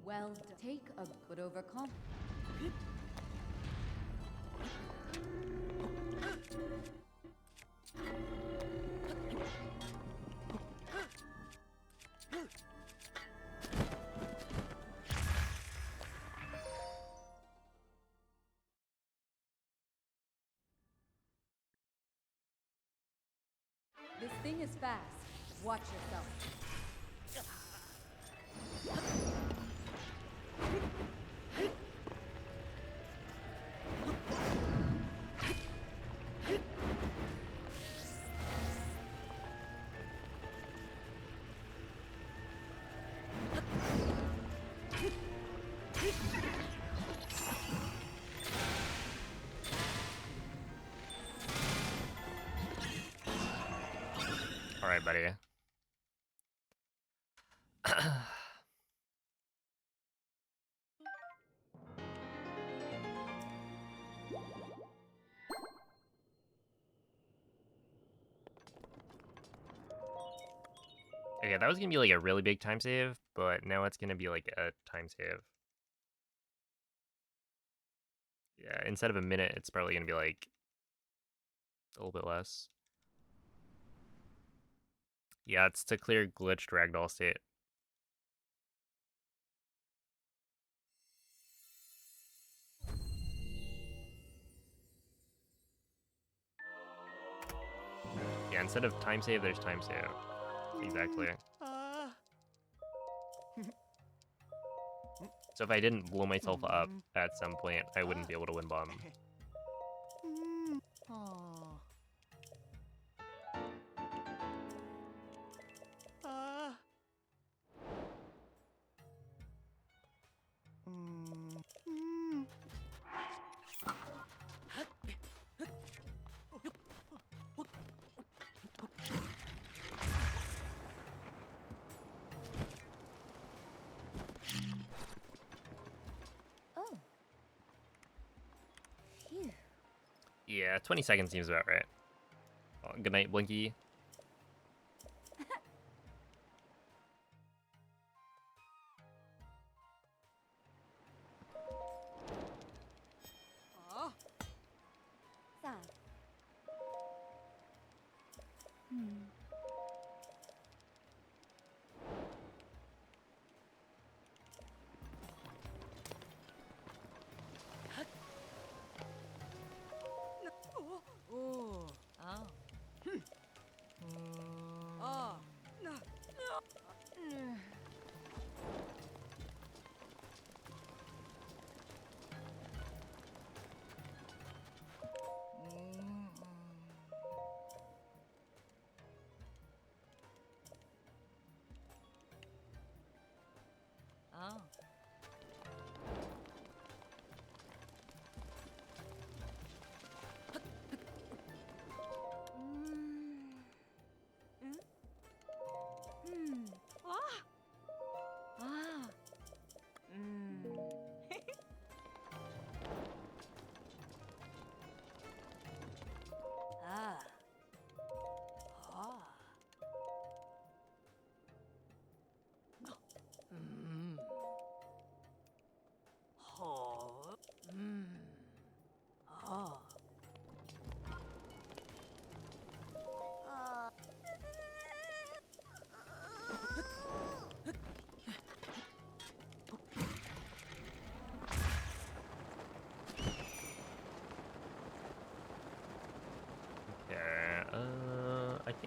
well done. Take a good overcome. This thing is fast. Watch yourself. All right, buddy. Okay, that was gonna be like a really big time save, but now it's gonna be like a time save. Yeah, instead of a minute, it's probably gonna be like a little bit less. Yeah, it's to clear glitched ragdoll state. Yeah, instead of time save, there's time save. Exactly. So if I didn't blow myself up at some point, I wouldn't be able to win bomb. Oh. Phew. Yeah, 20 seconds seems about right. Oh, good night, Blinky. Sad. Hmm.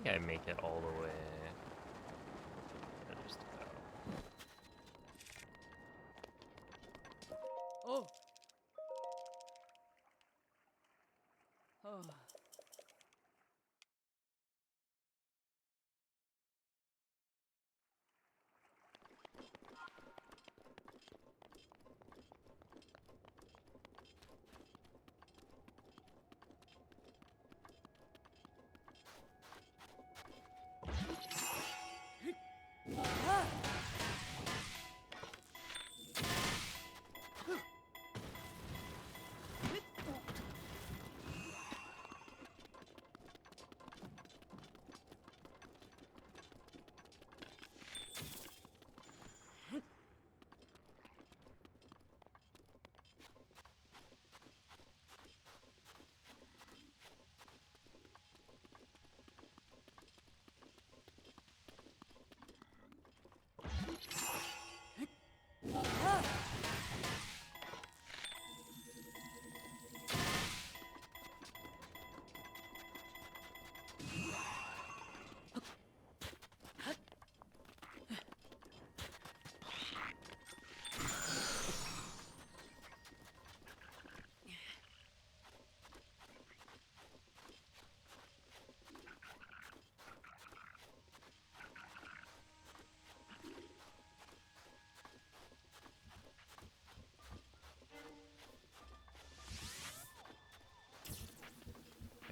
think I make it all the way. Just Oh. Oh.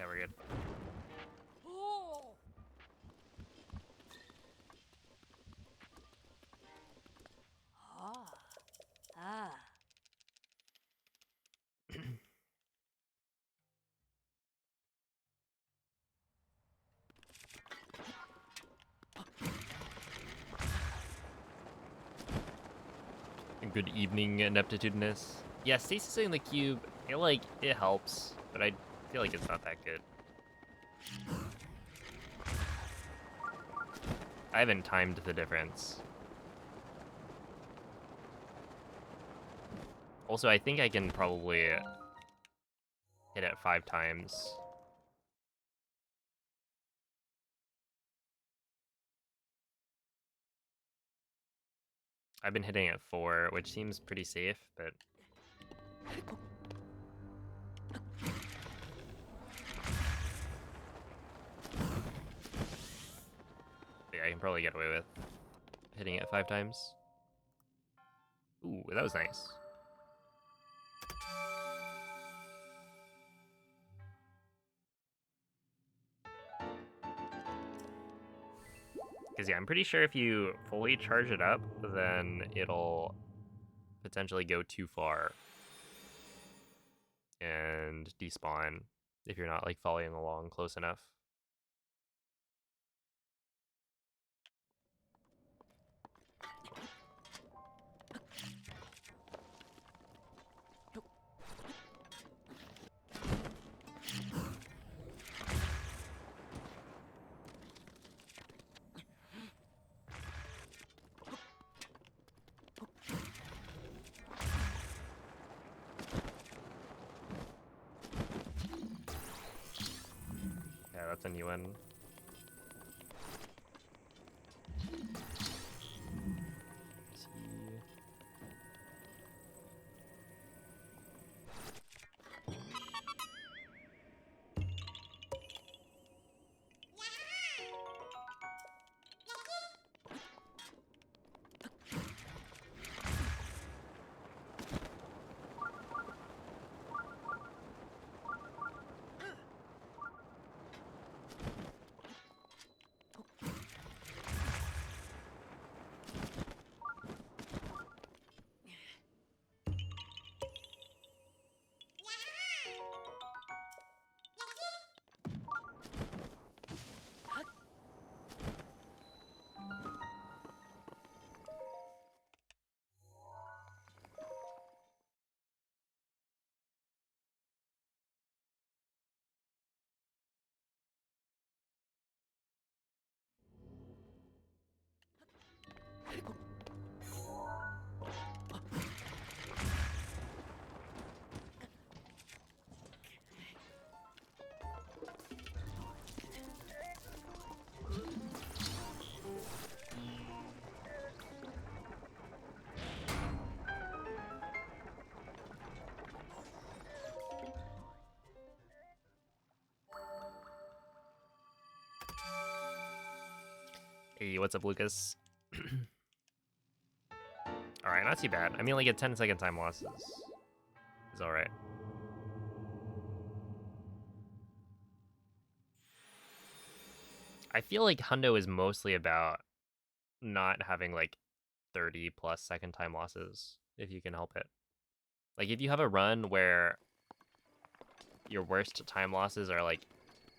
yeah, we're good. Oh. Ah. Ah. Good evening, Ineptitudinous. Yeah, stasis in the cube, I feel like it helps, but I feel like it's not that good. I haven't timed the difference. Also, I think I can probably hit it 5 times. I've been hitting it 4, which seems pretty safe, but... yeah, I can probably get away with hitting it 5 times. Ooh, that was nice. Because, yeah, I'm pretty sure if you fully charge it up, then it'll potentially go too far and despawn if you're not, like, following along close enough. Yeah, that's a new one. Let's see. Hey, what's up, Lucas? Alright, not too bad. I mean, like a 10-second time loss is alright. I feel like Hundo is mostly about not having like 30 plus second time losses, if you can help it. Like if you have a run where your worst time losses are like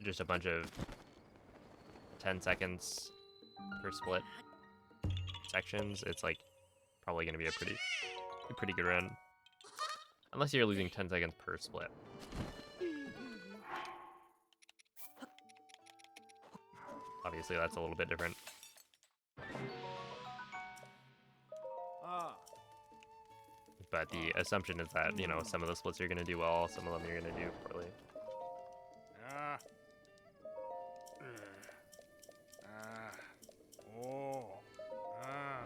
just a bunch of 10 seconds per split sections, it's like probably gonna be a pretty good run. Unless you're losing 10 seconds per split. Obviously that's a little bit different. Ah. But the assumption is that, you know, some of the splits you're gonna do well, some of them you're gonna do poorly. Ah. Ah. Oh. Ah.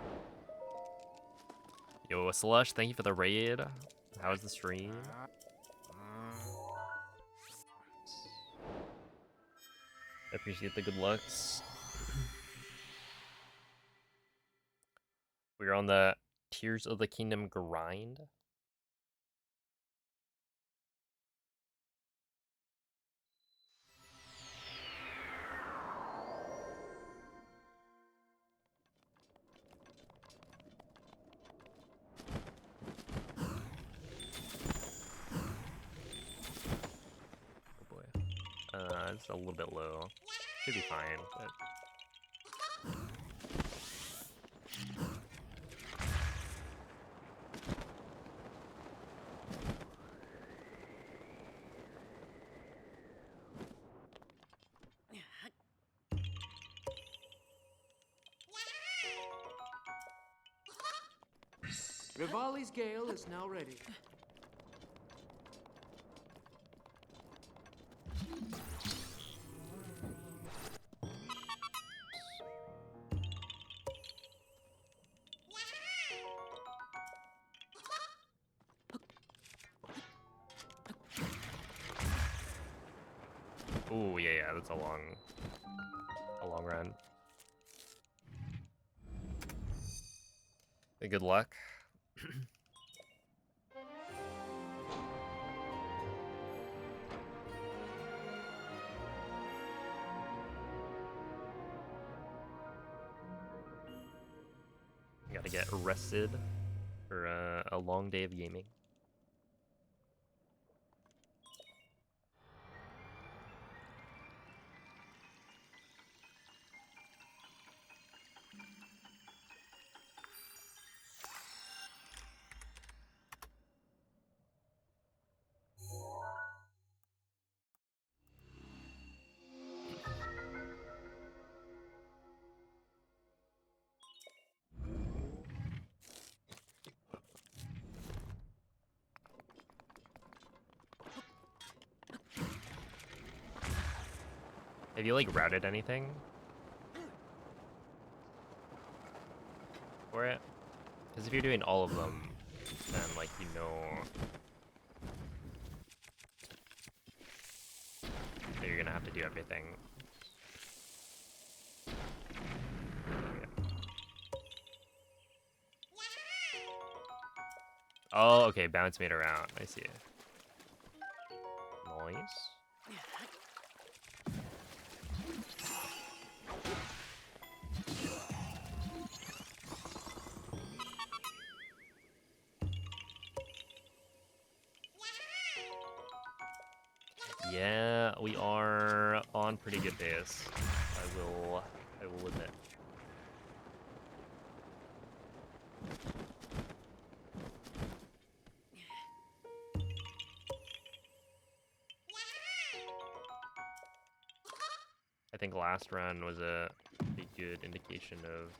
Yo, Slush, thank you for the raid. How's the stream? Appreciate the good looks. We're on the Tears of the Kingdom grind. Oh boy. It's a little bit low. Should be fine, but Rivali's Gale is now ready. ooh, yeah, that's a long run. Good luck. Gotta get rested for a long day of gaming. Have you like routed anything for it? Because if you're doing all of them, then like you know that you're gonna have to do everything. Yeah. Oh, okay, bounce made around. I see it. Nice. Yeah, we are on pretty good days. I will admit. I think last run was a pretty good indication of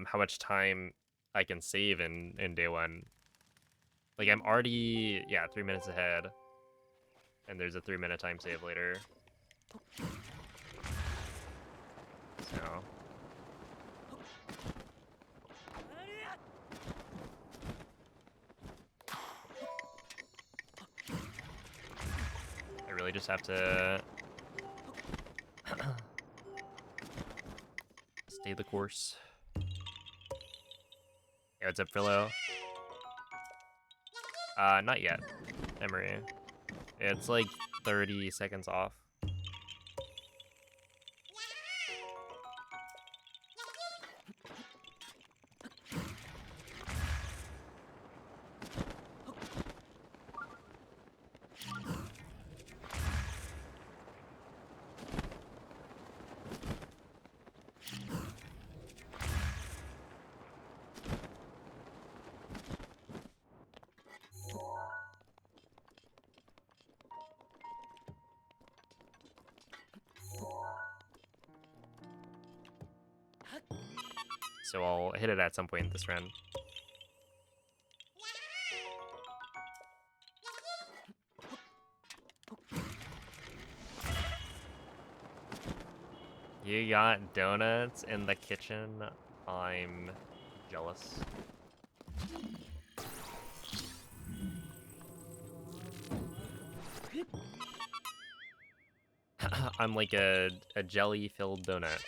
how much time I can save in day one. Like I'm already 3 minutes ahead, and there's a 3-minute time save later. So really just have to stay the course. Yeah, what's up, Frillo? Not yet, Emery. It's like 30 seconds off. So I'll hit it at some point this round. You got donuts in the kitchen? I'm jealous. I'm like a jelly-filled donut.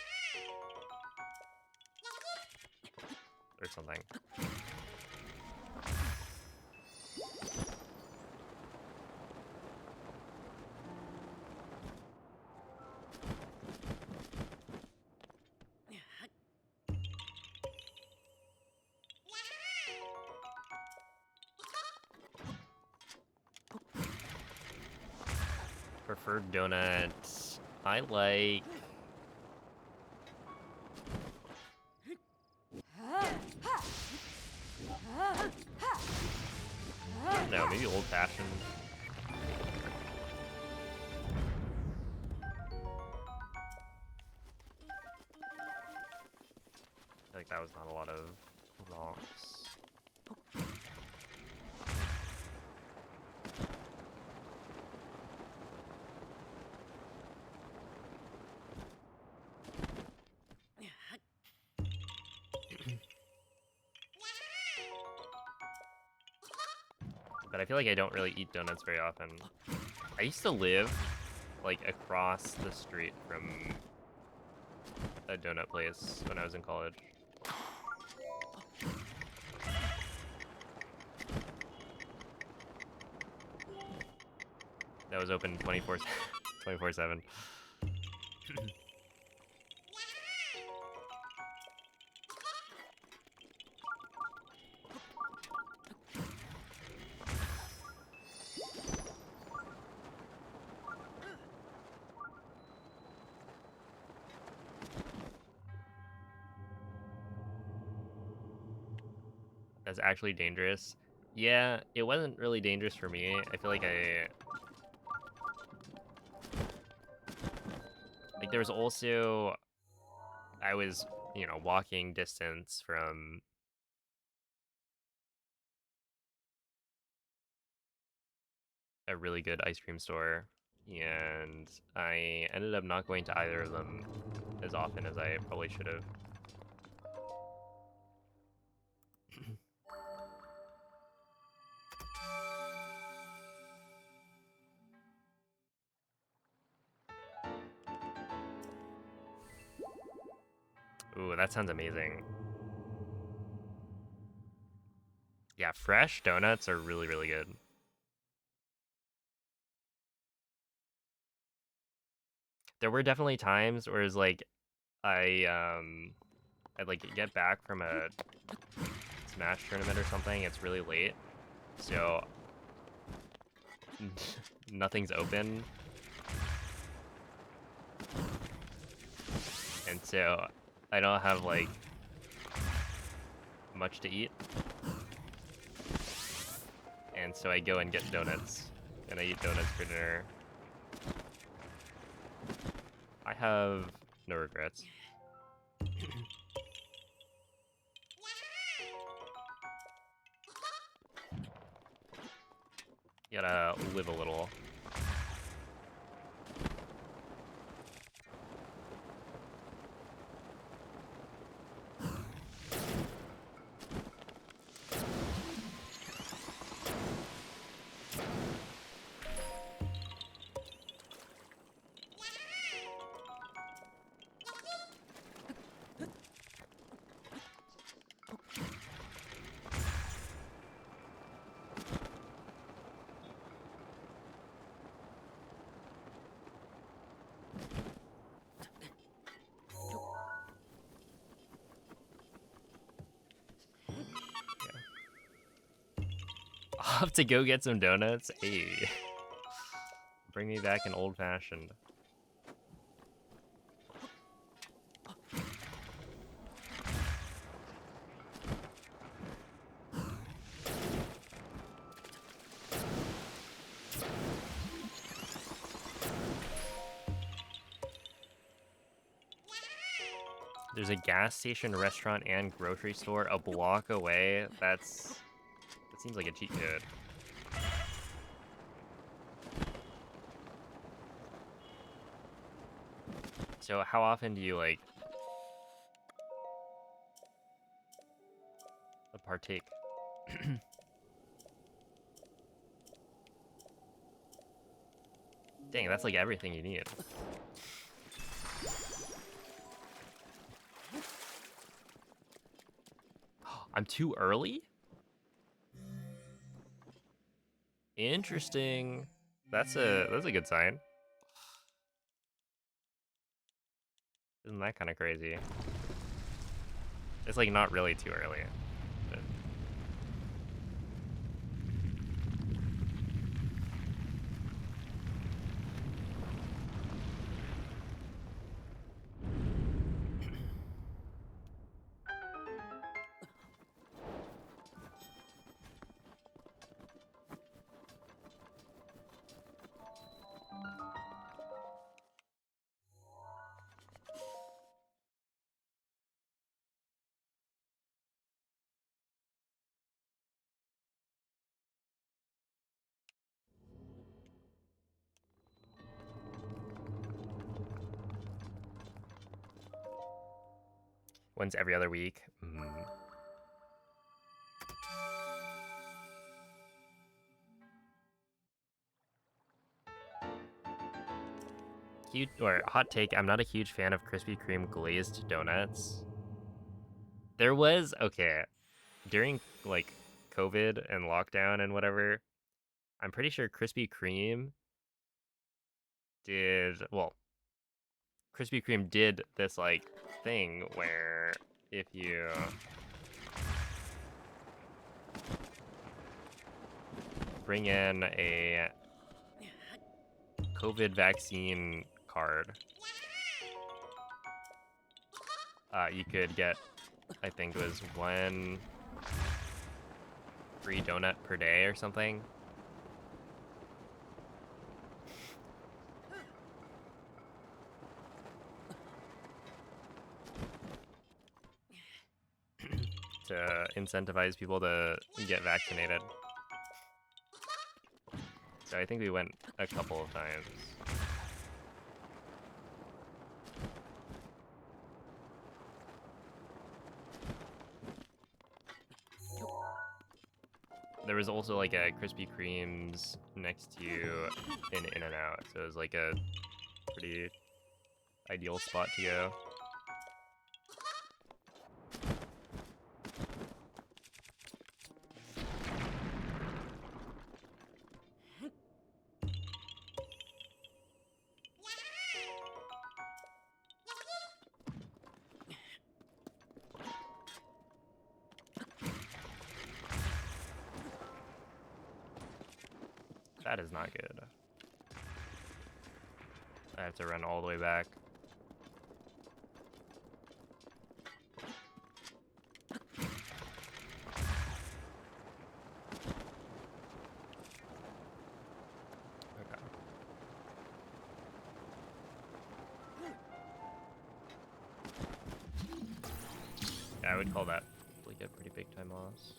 Or something. Preferred donuts. I like... No, maybe old-fashioned. I feel like that was not a lot of rocks. But I feel like I don't really eat donuts very often. I used to live, like, across the street from a donut place when I was in college. That was open 24/7. That's actually dangerous. Yeah, it wasn't really dangerous for me. I feel like there was also, I was, you know, walking distance from a really good ice cream store, and I ended up not going to either of them as often as I probably should have. Ooh, that sounds amazing. Yeah, fresh donuts are really, really good. There were definitely times where it's like I'd like get back from a Smash tournament or something, it's really late. So nothing's open. And so I don't have like much to eat. And so I go and get donuts. And I eat donuts for dinner. I have no regrets. You gotta live a little. Off to go get some donuts. Hey. Bring me back an old-fashioned. There's a gas station, restaurant, and grocery store a block away. That seems like a cheat code. So how often do you like partake? Dang, that's like everything you need. I'm too early? Interesting. That's a good sign. Isn't that kind of crazy? It's like not really too early. But... Once every other week. Or hot take, I'm not a huge fan of Krispy Kreme glazed donuts. There was, okay, during like COVID and lockdown and whatever, I'm pretty sure Krispy Kreme did, well, Krispy Kreme did this like thing where if you bring in a COVID vaccine card, you could get, I think it was 1 free donut per day or something. To incentivize people to get vaccinated. So I think we went a couple of times. There was also like a Krispy Kreme's next to you in In-N-Out, so it was like a pretty ideal spot to go. That is not good. I have to run all the way back. Okay. Yeah, I would call that like a pretty big time loss.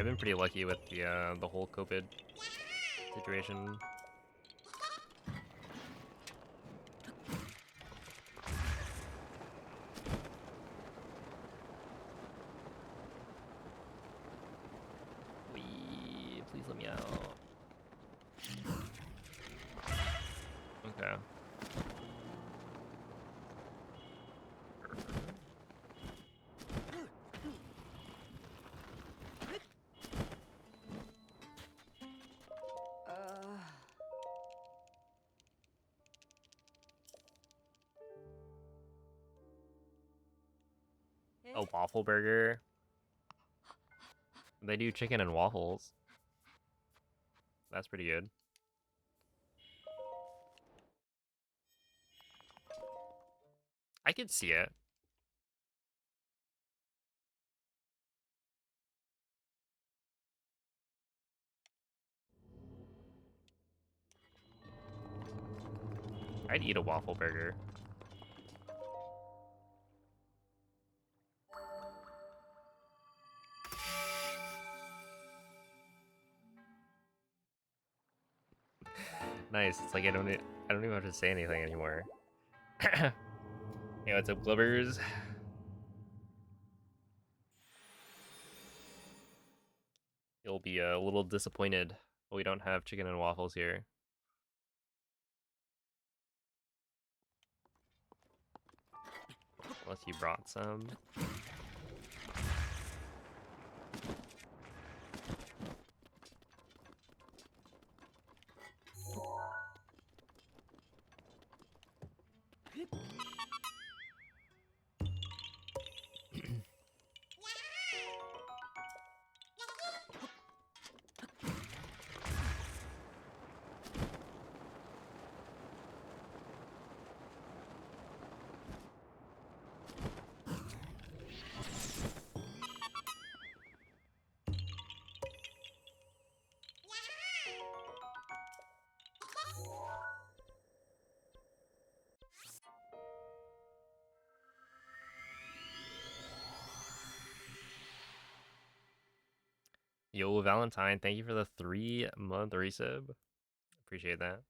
I've been pretty lucky with the whole COVID situation. Please let me out. Okay. A waffle burger. They do chicken and waffles. That's pretty good. I could see it. I'd eat a waffle burger. Nice. It's like I don't even have to say anything anymore. Hey, what's up, Glovers? You'll be a little disappointed we don't have chicken and waffles here. Unless you brought some. Yo, Valentine, thank you for the 3-month resub. Appreciate that.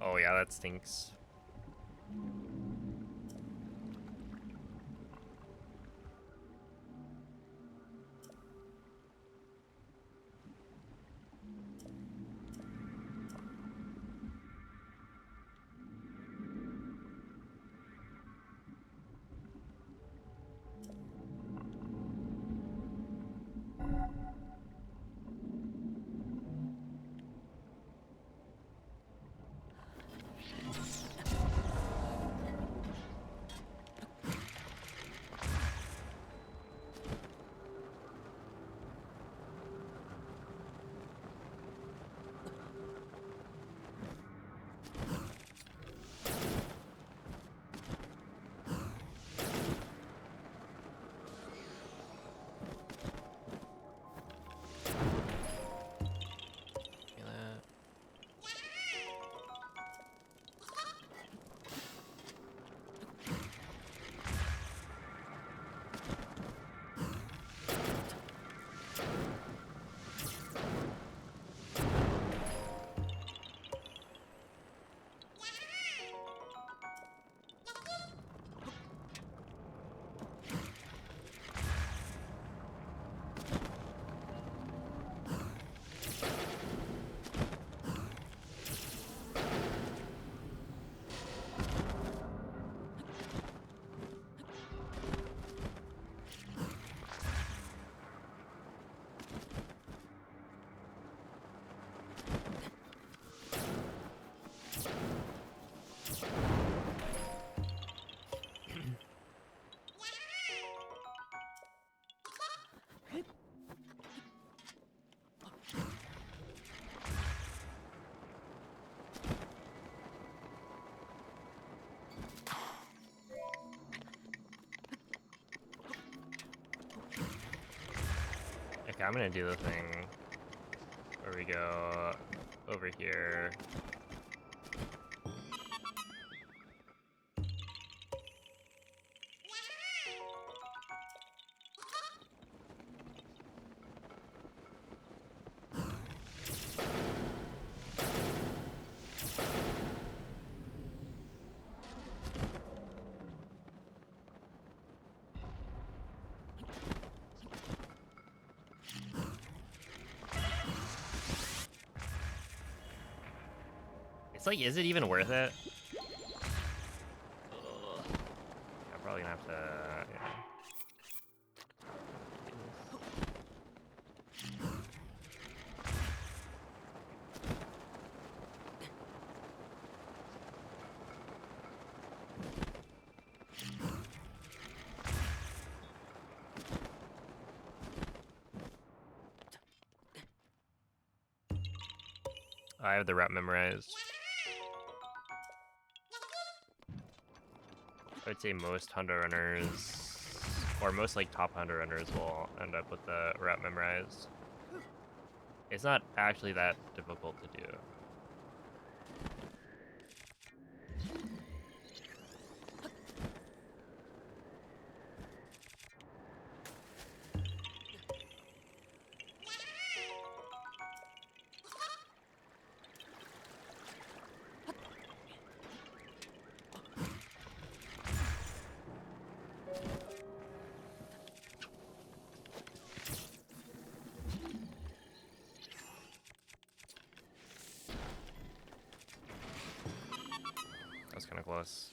Oh yeah, that stinks. Yeah, I'm gonna do the thing where we go over here. It's like, is it even worth it? Ugh. I'm probably gonna have to, yeah. I have the route memorized. I would say most hunter runners, or most like top hunter runners, will end up with the route memorized. It's not actually that difficult to do. That was kind of close.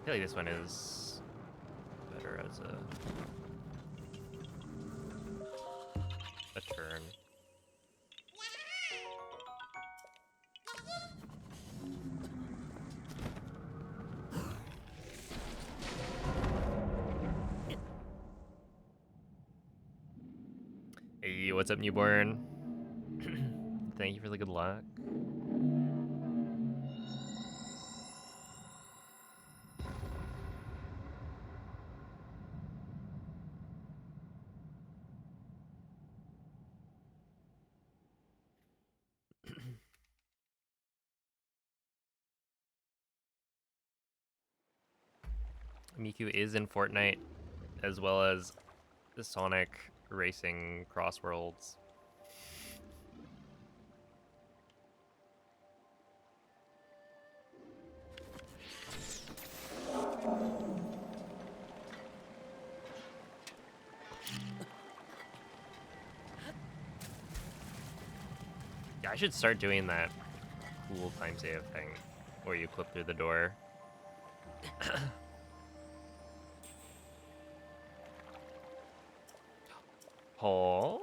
I feel like this one is better as a turn. Hey, what's up, newborn? Thank you for the good luck. Miku is in Fortnite, as well as the Sonic Racing Crossworlds. Yeah, I should start doing that cool time save thing where you clip through the door. Paul?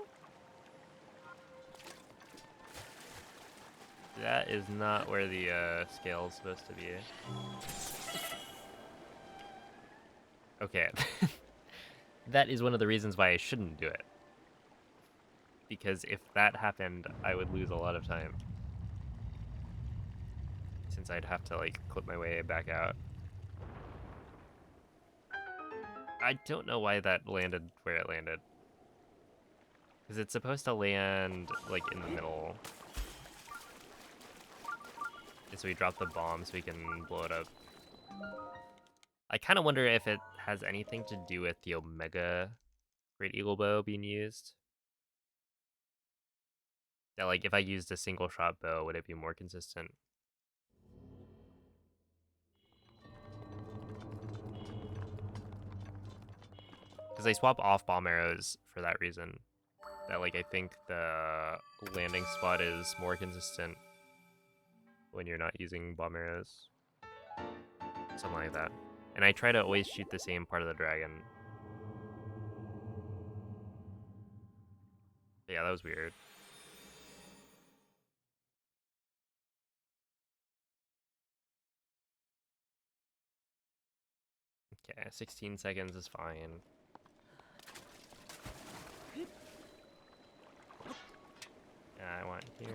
That is not where the scale is supposed to be. Okay. That is one of the reasons why I shouldn't do it. Because if that happened, I would lose a lot of time. Since I'd have to, like, clip my way back out. I don't know why that landed where it landed. Because it's supposed to land, like, in the middle. And so we drop the bomb so we can blow it up. I kind of wonder if it has anything to do with the Omega Great Eagle Bow being used. That, like, if I used a single shot bow, would it be more consistent? Because I swap off bomb arrows for that reason. That, like, I think the landing spot is more consistent when you're not using bomb arrows. Something like that. And I try to always shoot the same part of the dragon. Yeah, that was weird. Okay, 16 seconds is fine. Yeah, I want here.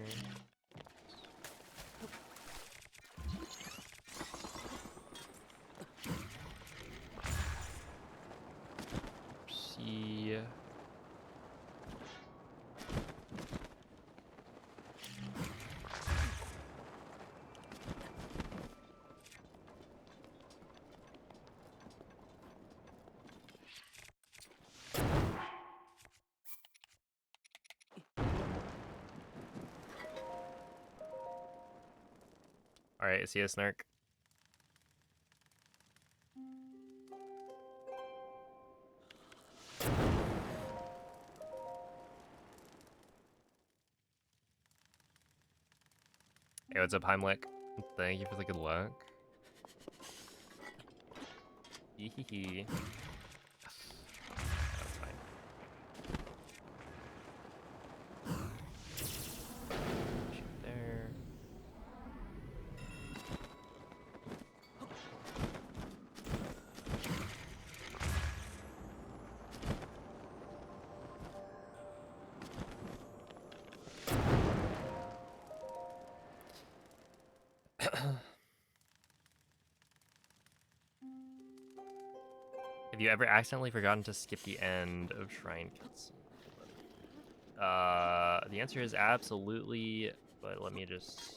See. Alright, see ya, Snark. Hey, what's up, Heimlich? Thank you for the good luck. Hee hee hee. That's fine. Shoot there. Have you ever accidentally forgotten to skip the end of Shrine Cutscene? The answer is absolutely, but let me just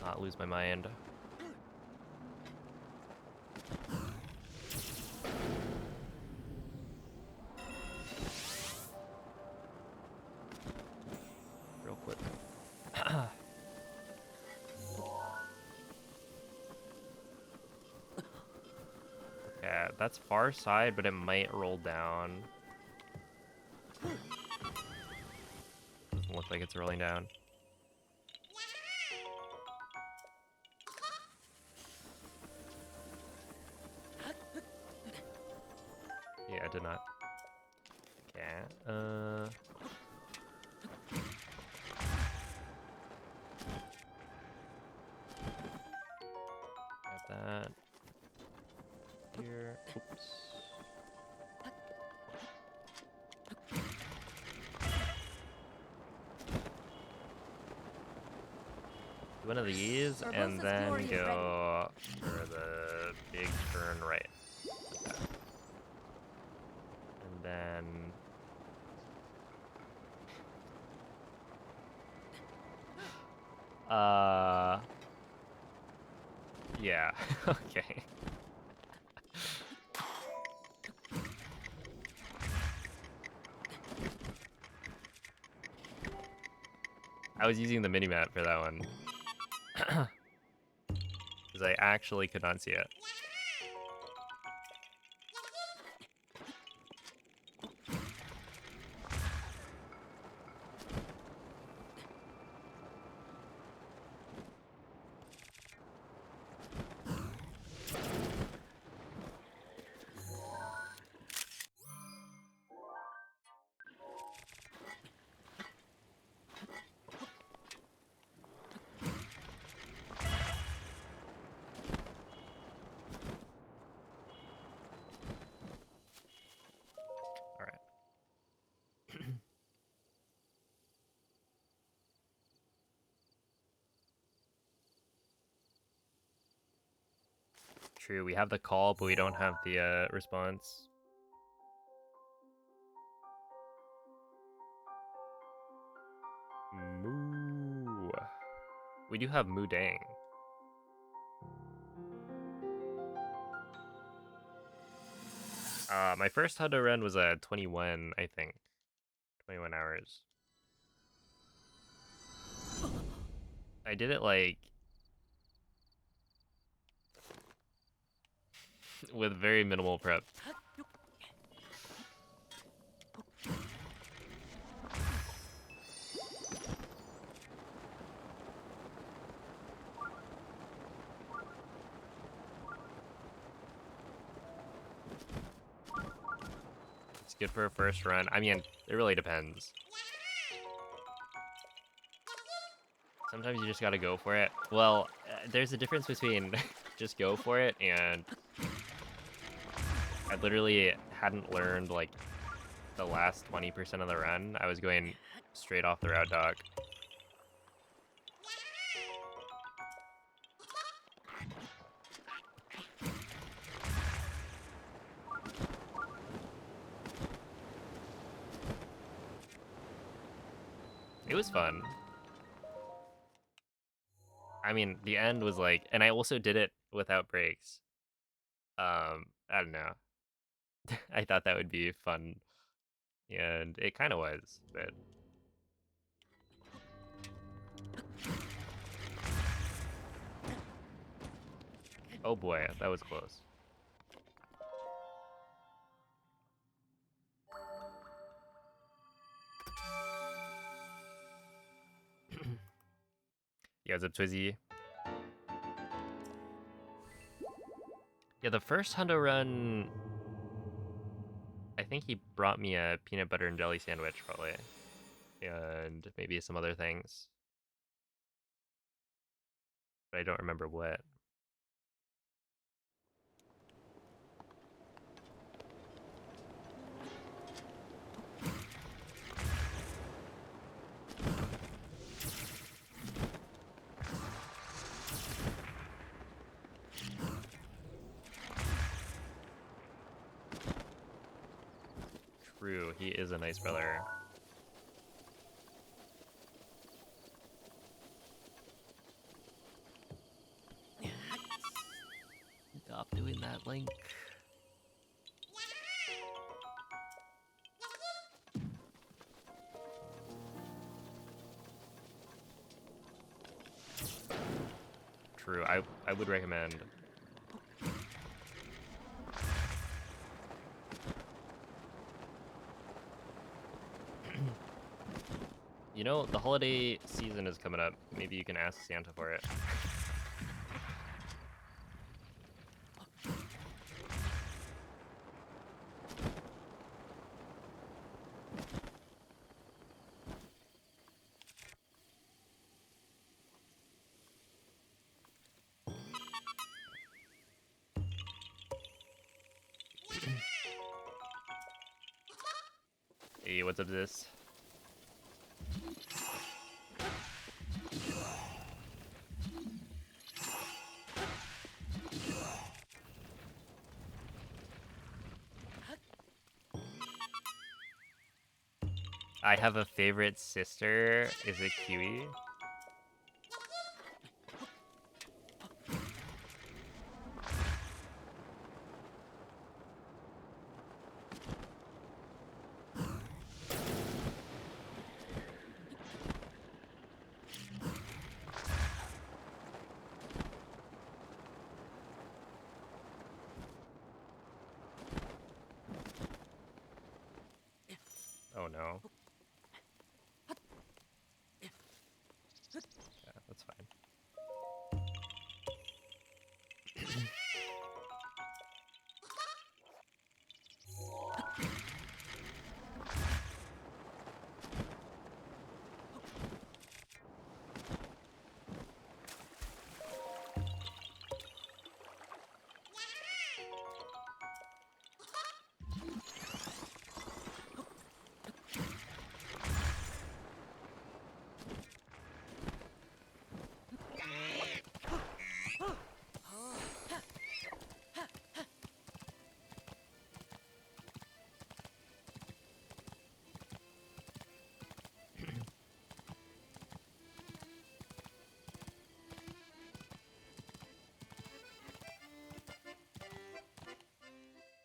not lose my mind. Real quick. Yeah, that's far side, but it might roll down. Doesn't look like it's rolling down. Yeah, it did not. Yeah, got that. Here. Oops. Do one of these Sir and Bosa's then glory is go for the big turn right. Like that. And then yeah. Okay. I was using the minimap for that one. Because I actually could not see it. True, we have the call, but we don't have the response. Moo. We do have Moo Dang. My first Hundo run was a 21, I think. 21 hours. I did it like with very minimal prep. It's good for a first run. I mean, it really depends. Sometimes you just gotta go for it. Well, there's a difference between just go for it, and I literally hadn't learned like the last 20% of the run. I was going straight off the route dog. It was fun. I mean, the end was like, and I also did it without breaks. I don't know. I thought that would be fun, and it kind of was, but oh boy, that was close. Yeah, what's up, Twizzy? Yeah, the first Hundo run, I think he brought me a peanut butter and jelly sandwich, probably. And maybe some other things. But I don't remember what. True, he is a nice brother. Stop doing that, Link. True, I would recommend. You know, the holiday season is coming up. Maybe you can ask Santa for it. Hey, what's up to this? I have a favorite sister. Is it Kiwi? Oh no. Yeah, that's fine.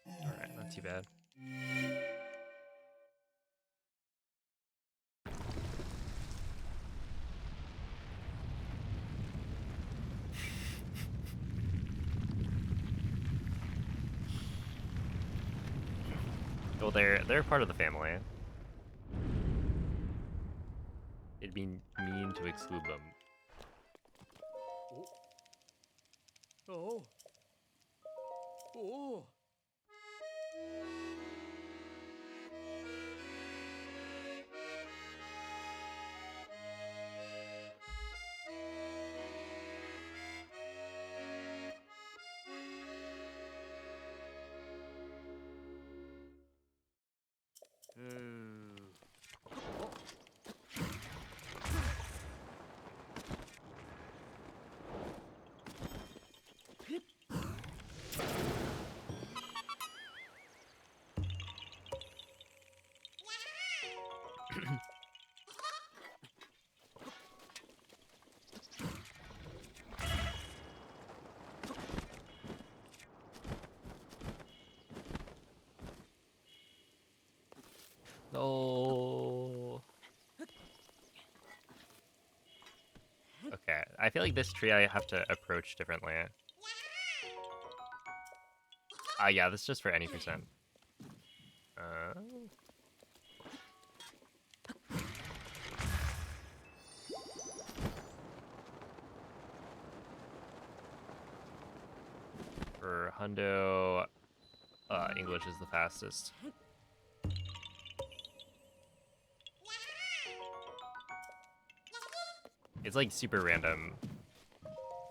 Alright, not too bad. Well, they're part of the family. It'd be mean to exclude them. Oh. Oh. I feel like this tree I have to approach differently. Yeah, this is just for any percent. For Hundo, English is the fastest. It's like super random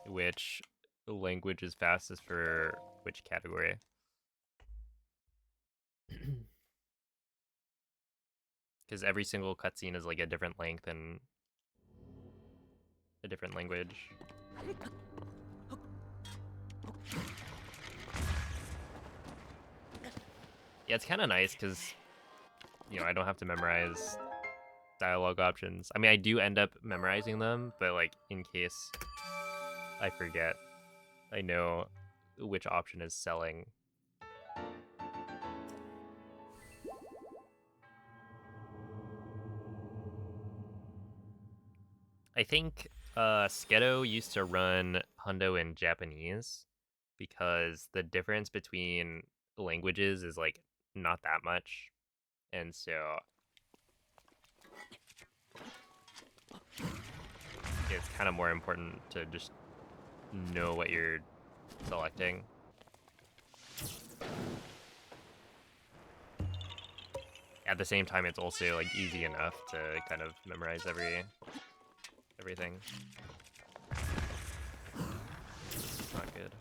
which language is fastest for which category. Because every single cutscene is like a different length and a different language. Yeah, it's kind of nice because, you know, I don't have to memorize dialogue options. I mean, I do end up memorizing them, but like in case I forget, I know which option is selling. I think Skedo used to run Hundo in Japanese because the difference between languages is like not that much. And so it's kind of more important to just know what you're selecting. At the same time, it's also like easy enough to kind of memorize everything. This is not good.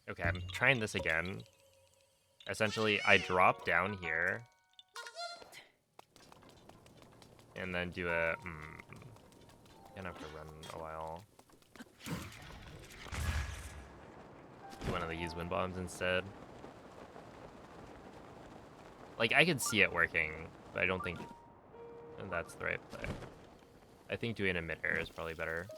Okay, I'm trying this again. Essentially, I drop down here and then do a. Gonna have to run a while. Do one of these wind bombs instead. Like, I could see it working, but I don't think that's the right play. I think doing a mid-air is probably better.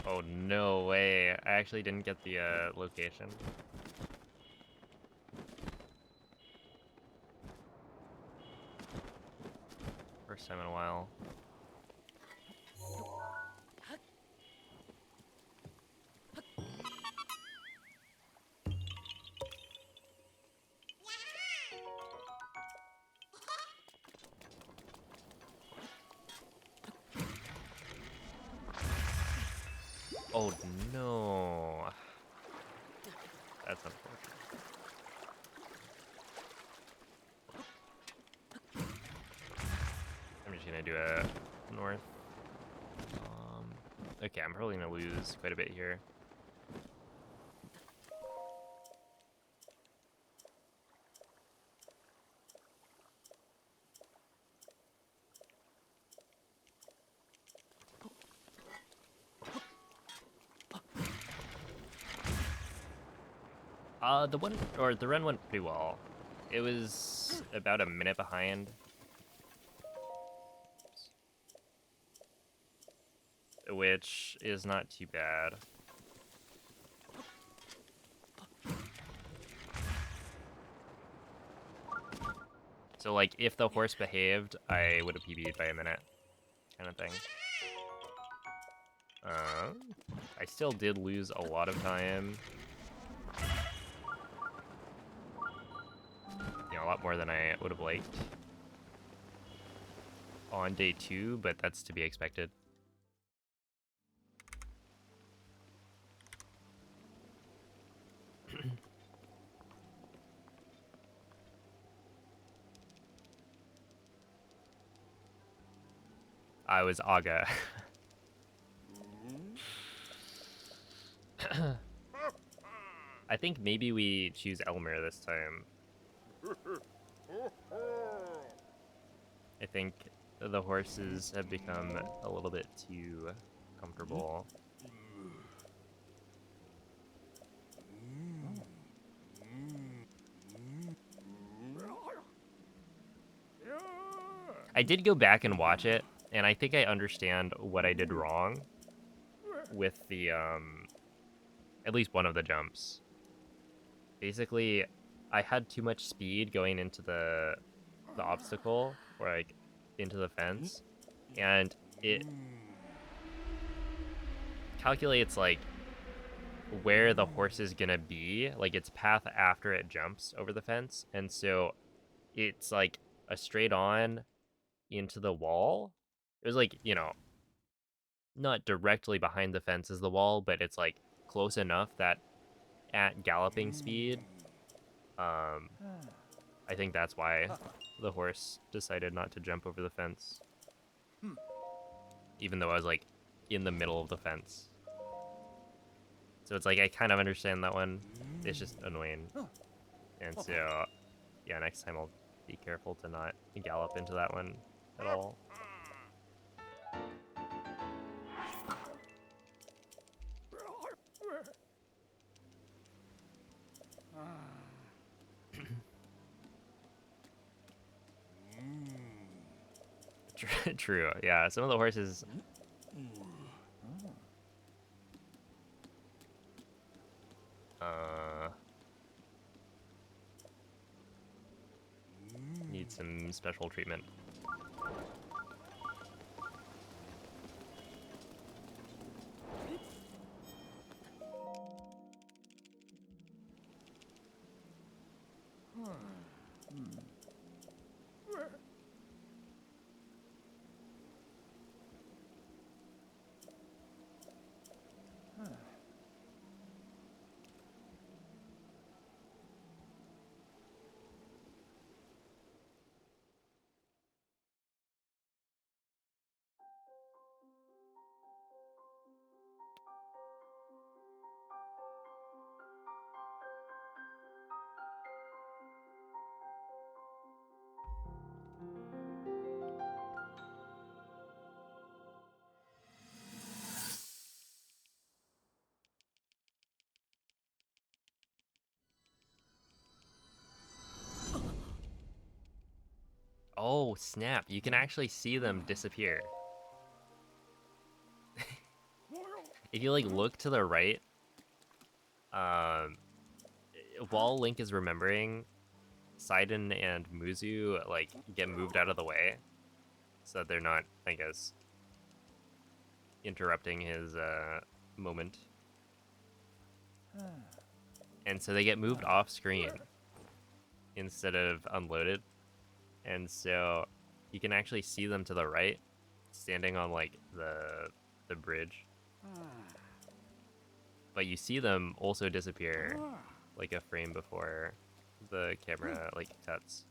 Oh, no way. I actually didn't get the location. First time in a while. Oh no. That's unfortunate. I'm just gonna do a north. Okay, I'm probably gonna lose quite a bit here. The run went pretty well. It was about a minute behind. Which is not too bad. So, like, if the horse behaved, I would have PB'd by a minute, kind of thing. I still did lose a lot of time. You know, a lot more than I would have liked on day 2, but that's to be expected. I was Aga. I think maybe we choose Elmer this time. I think the horses have become a little bit too comfortable. I did go back and watch it, and I think I understand what I did wrong with the, at least one of the jumps. Basically, I had too much speed going into the obstacle, or like into the fence, and it calculates like where the horse is gonna be, like its path after it jumps over the fence, and so it's like a straight on into the wall. It was like, you know, not directly behind the fence is the wall, but it's like close enough that at galloping speed, I think that's why the horse decided not to jump over the fence. Even though I was like in the middle of the fence. So it's like I kind of understand that one. It's just annoying. And so yeah, next time I'll be careful to not gallop into that one at all. True, yeah. Some of the horses need some special treatment. Oh, snap. You can actually see them disappear. If you, like, look to the right, while Link is remembering, Sidon and Muzu, like, get moved out of the way. So that they're not, I guess, interrupting his, moment. And so they get moved off screen instead of unloaded. And so you can actually see them to the right, standing on like the bridge. But you see them also disappear like a frame before the camera like cuts.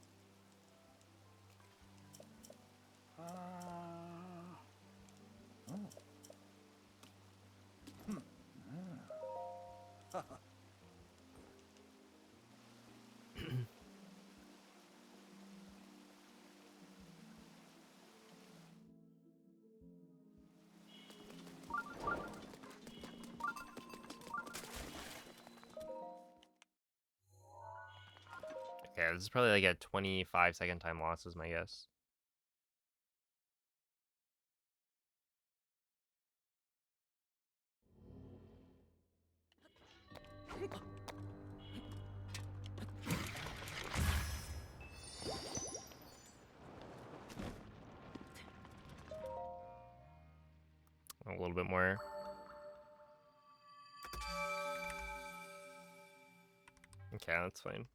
Okay, this is probably like a 25-second time loss is my guess. A little bit more. Okay, that's fine.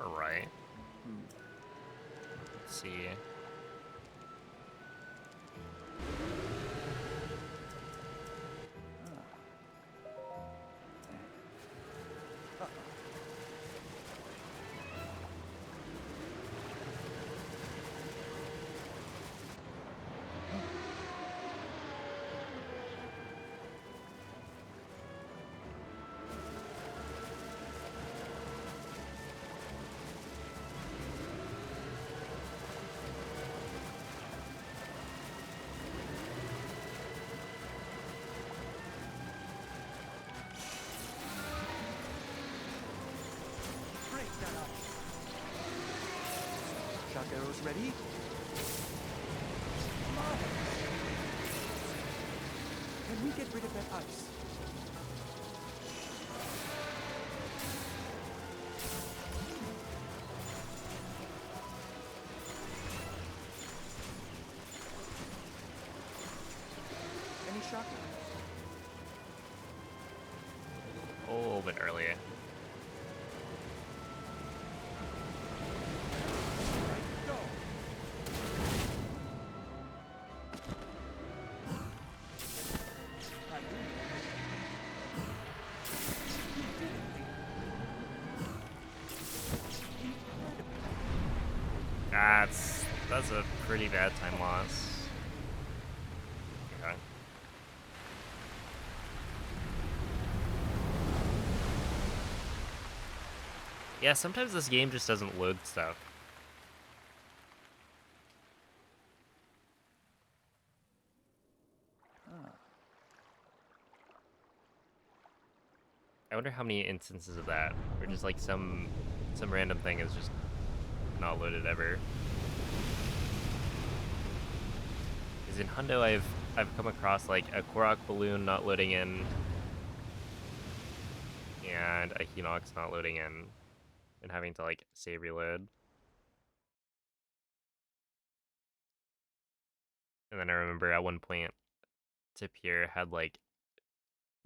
All right. Let's see. Shock arrows ready? Can we get rid of that ice? Any shock arrows? A little bit earlier. Go! That's a pretty bad time loss. Okay. Yeah, sometimes this game just doesn't load stuff. I wonder how many instances of that, where just like some random thing is just not loaded ever. Because in Hundo, I've come across like a Korok balloon not loading in, and a Hinox not loading in, and having to like save reload. And then I remember at one point, Tapir had like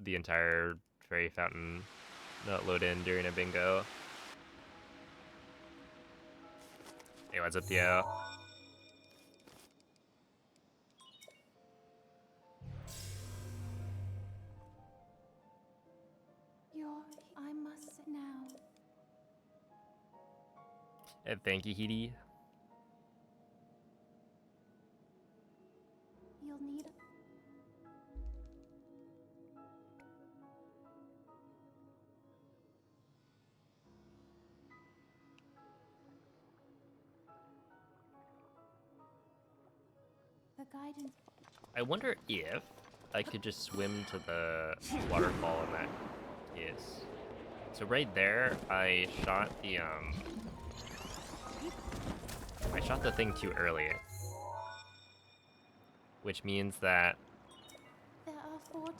the entire fairy fountain not load in during a bingo. Hey, what's up, Theo? I must sit now. Thank you, Heedy. You'll need. The guidance. I wonder if I could just swim to the waterfall in that case. So right there, I shot the thing too early, which means that There are 4.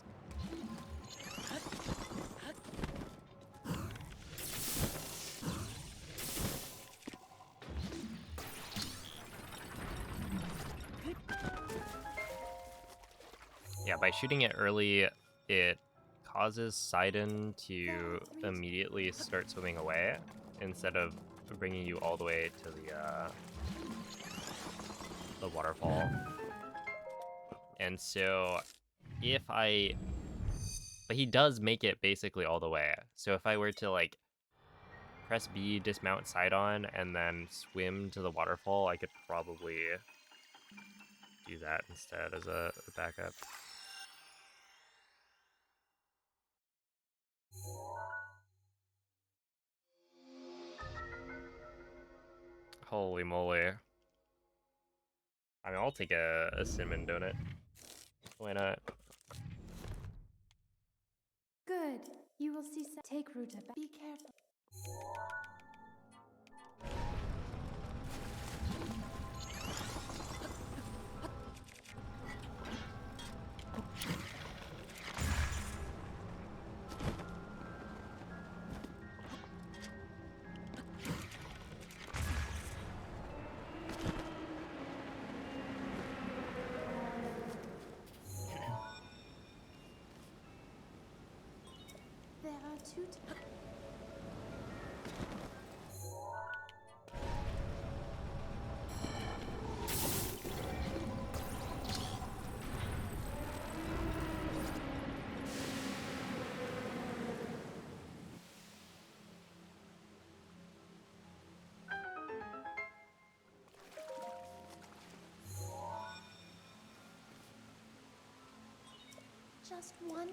yeah, by shooting it early, it causes Sidon to immediately start swimming away instead of bringing you all the way to the waterfall. And so but he does make it basically all the way. So if I were to like press B, dismount Sidon, and then swim to the waterfall, I could probably do that instead as a backup. Holy moly. I mean, I'll take a cinnamon donut. Why not? Good. You will see. Take Ruta back. Be careful. There are 2. Just one.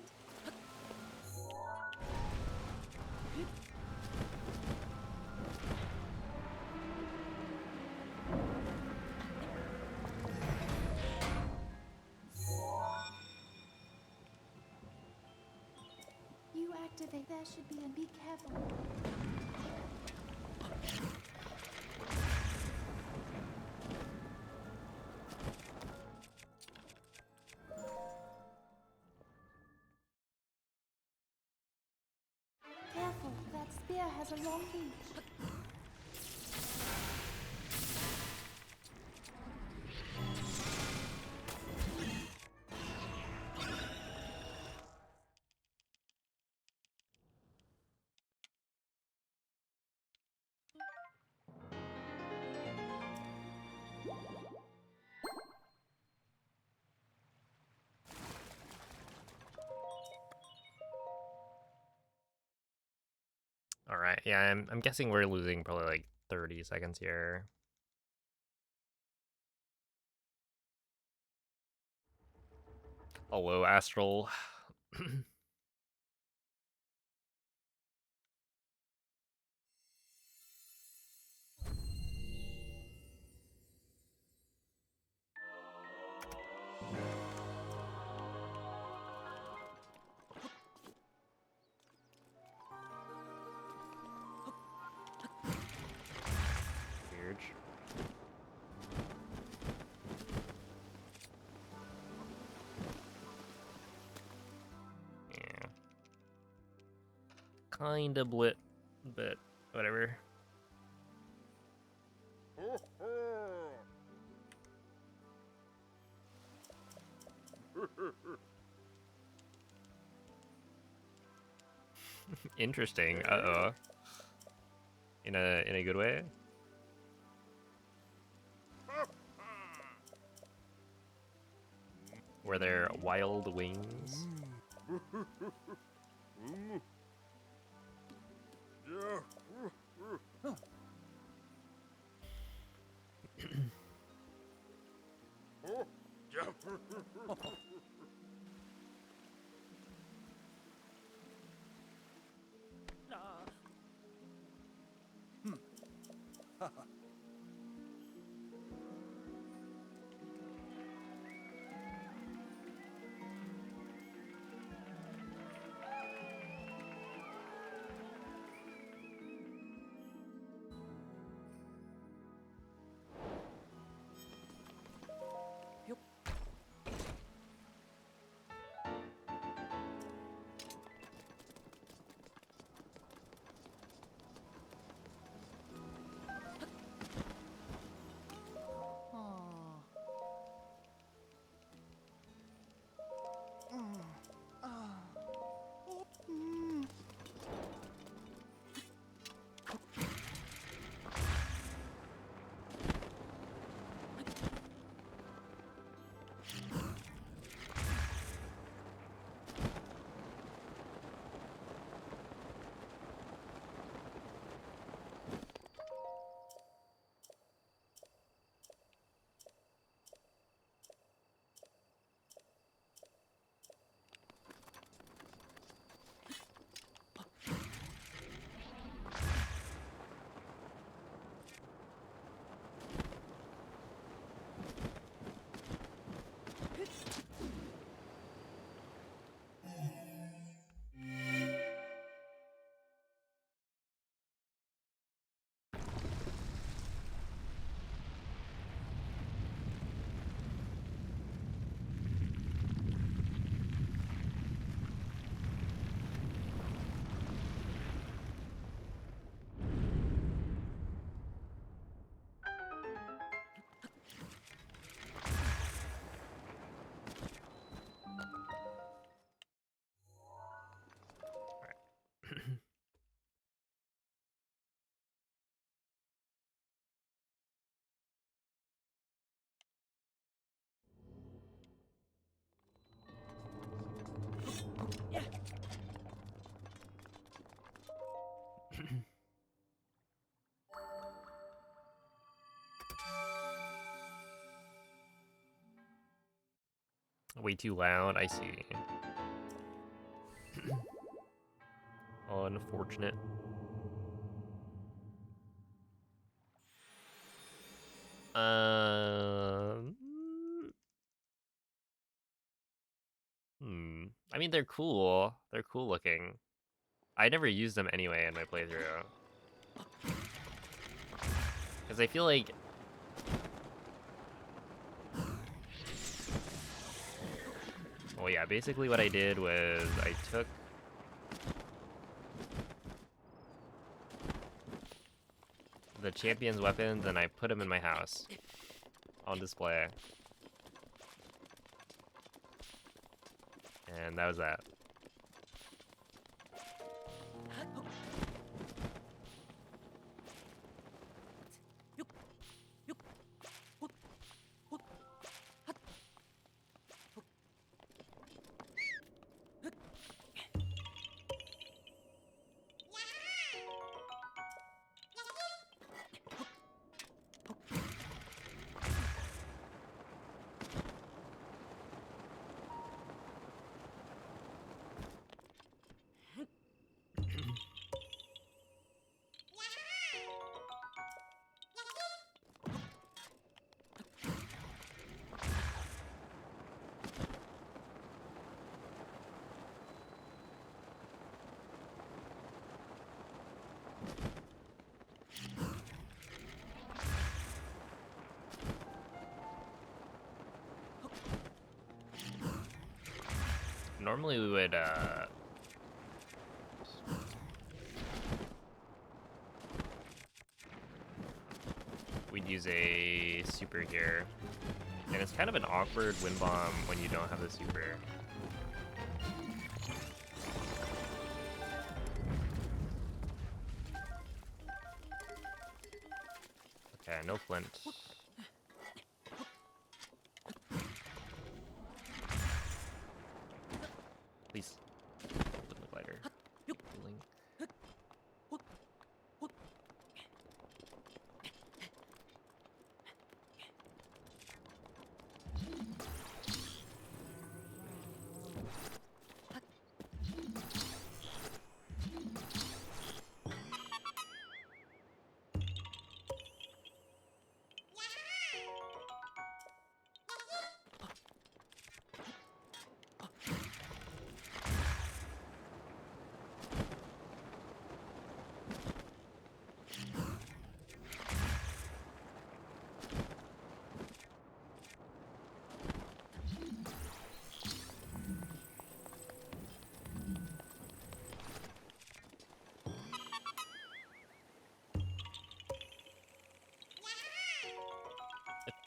You activate. There should be. And be careful. Careful. That spear has a long reach. All right, yeah, I'm guessing we're losing probably like 30 seconds here. Hello, Astral. Weird. Yeah. Kinda blit, but whatever. Interesting. Uh-oh. In a good way? Were there wild wings? Way too loud, I see. Unfortunate. Um. I mean, they're cool. They're cool looking. I never used them anyway in my playthrough. Because I feel like... Oh yeah, basically what I did was I took... the champion's weapons and I put them in my house. On display. And that was that. Normally we would, we'd use a super here. And it's kind of an awkward wind bomb when you don't have the super. Okay, no flint.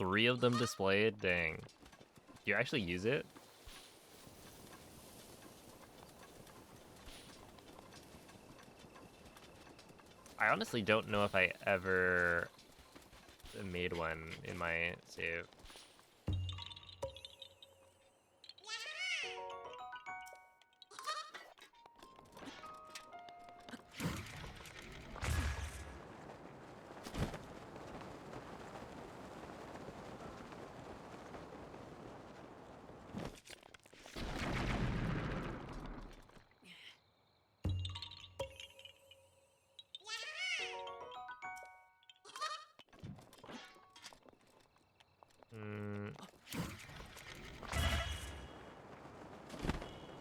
3 of them displayed? Dang. Do you actually use it? I honestly don't know if I ever made one in my save.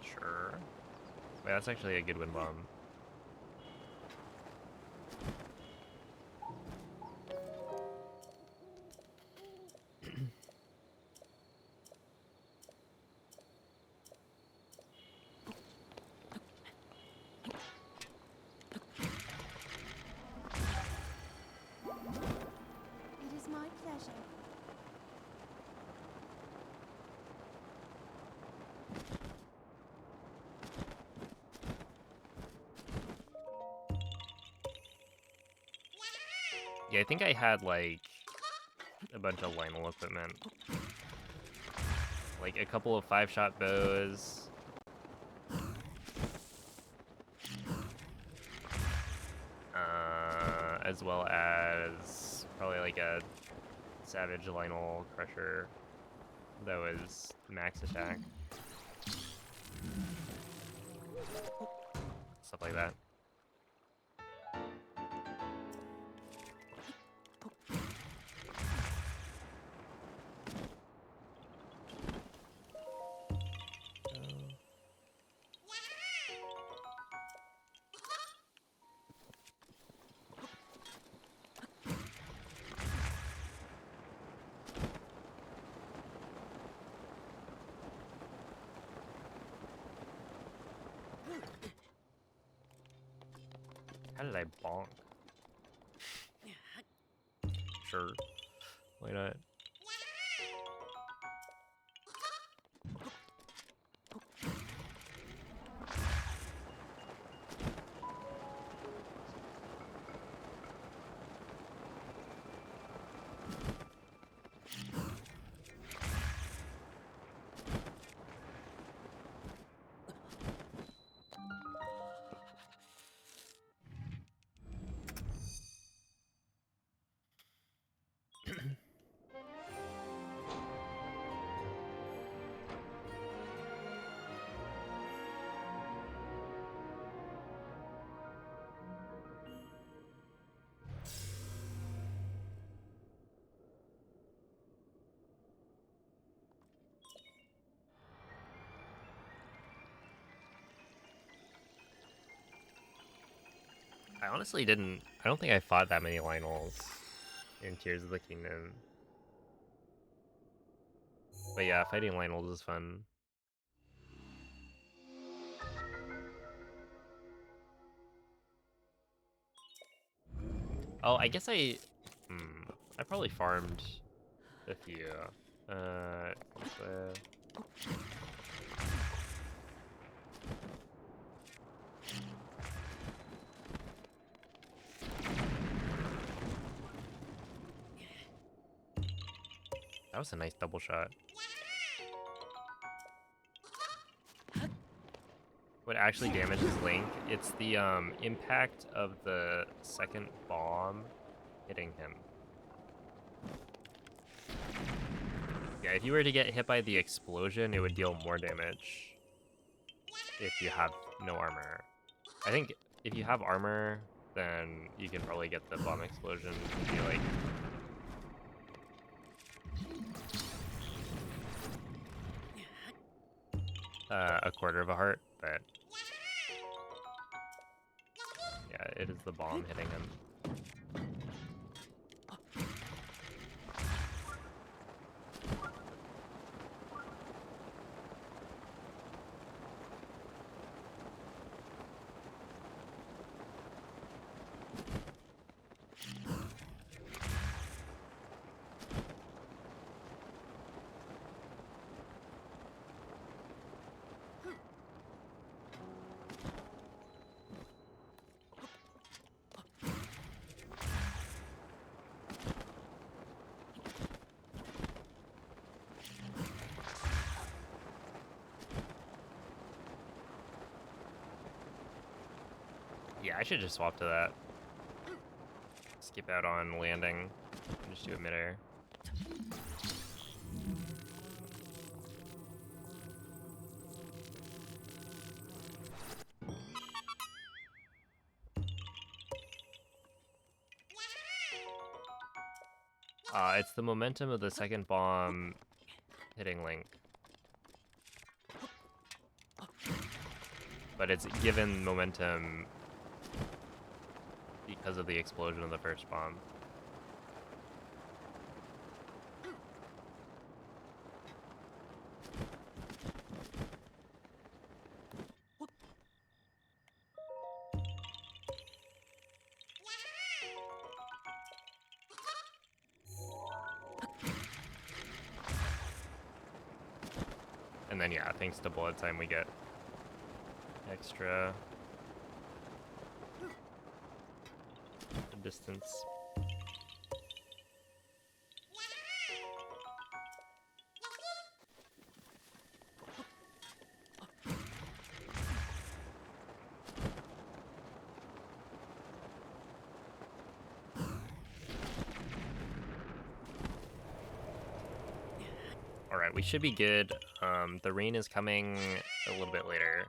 Sure. Wait, that's actually a good wind bomb. It is my pleasure. Yeah, I think I had like a bunch of Lionel equipment. Like a couple of 5-shot bows. As well as probably like a Savage Lionel Crusher that was max attack. Stuff like that. How did I bonk? Sure. Why not? I honestly didn't. I don't think I fought that many Lionels in Tears of the Kingdom. But yeah, fighting Lionels is fun. Oh, I guess I probably farmed a few. What's the... That was a nice double shot. What actually damages Link? It's the impact of the second bomb hitting him. Yeah, if you were to get hit by the explosion, it would deal more damage if you have no armor. I think if you have armor, then you can probably get the bomb explosion to be like... a quarter of a heart, but... yeah, it is the bomb hitting him. Yeah, I should just swap to that. Skip out on landing and just do a midair. It's the momentum of the second bomb hitting Link. But it's given momentum because of the explosion of the first bomb. And then yeah, thanks to bullet time we get extra distance. All right, we should be good. The rain is coming a little bit later.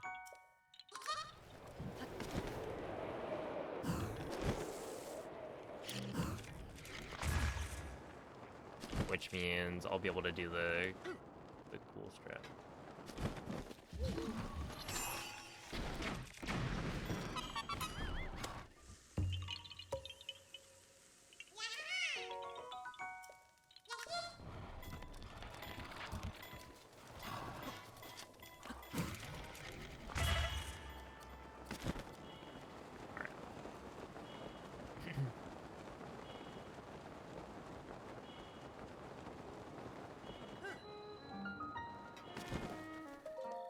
Which means I'll be able to do the cool strat.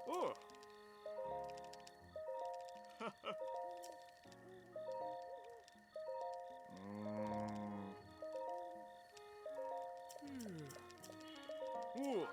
Oh. Ooh.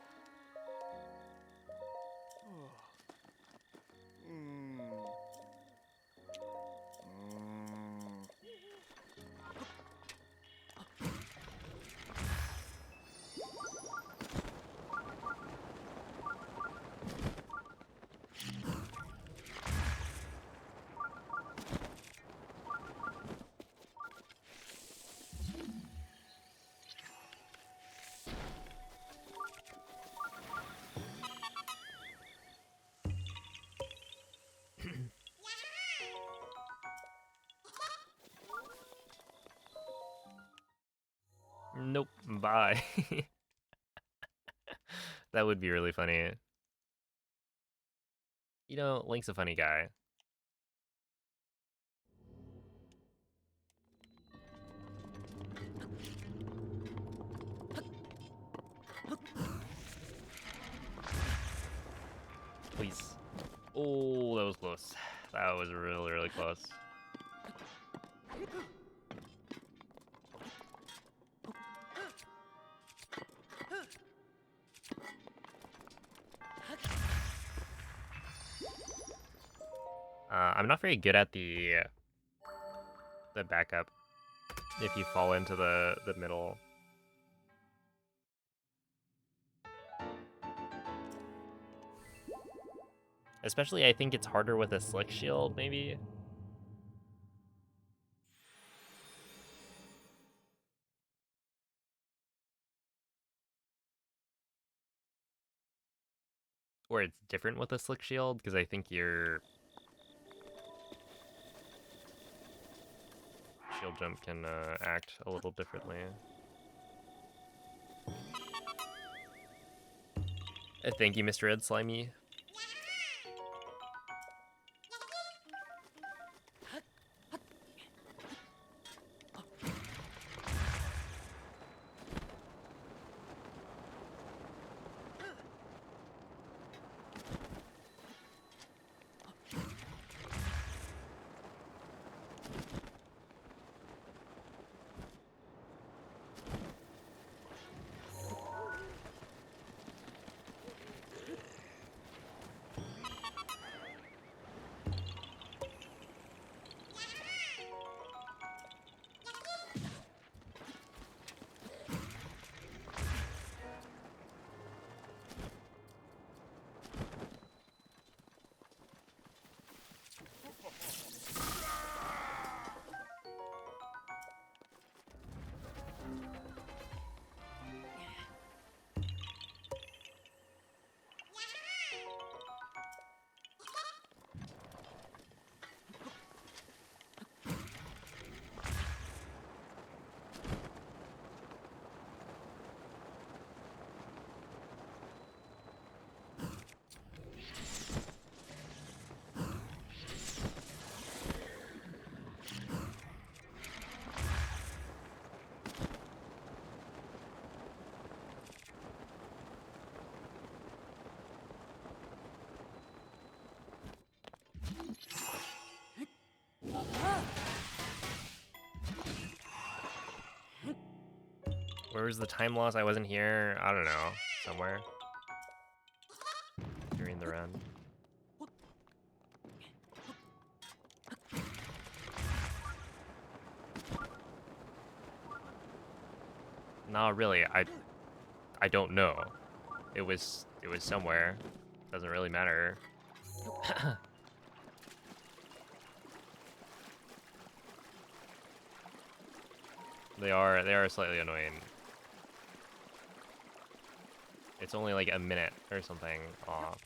Nope, bye. That would be really funny. You know, Link's a funny guy. Please. Oh, that was close. That was really, really close. I'm not very good at the backup if you fall into the middle. Especially, I think it's harder with a slick shield, maybe. Or it's different with a slick shield, because I think your shield jump can act a little differently. Thank you, Mr. Ed Slimy. Where was the time loss? I wasn't here. I don't know. Somewhere. During the run. No, really, I don't know. It was somewhere. Doesn't really matter. They are slightly annoying. It's only like a minute or something off.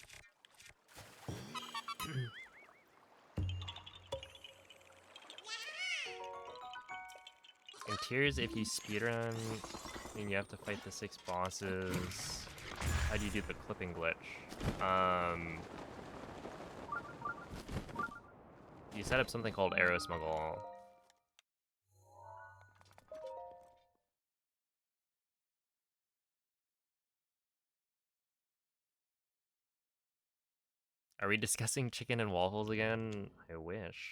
In Tears, if you speedrun, then you have to fight the 6 bosses. How do you do the clipping glitch? You set up something called Arrow Smuggle. Are we discussing chicken and waffles again? I wish.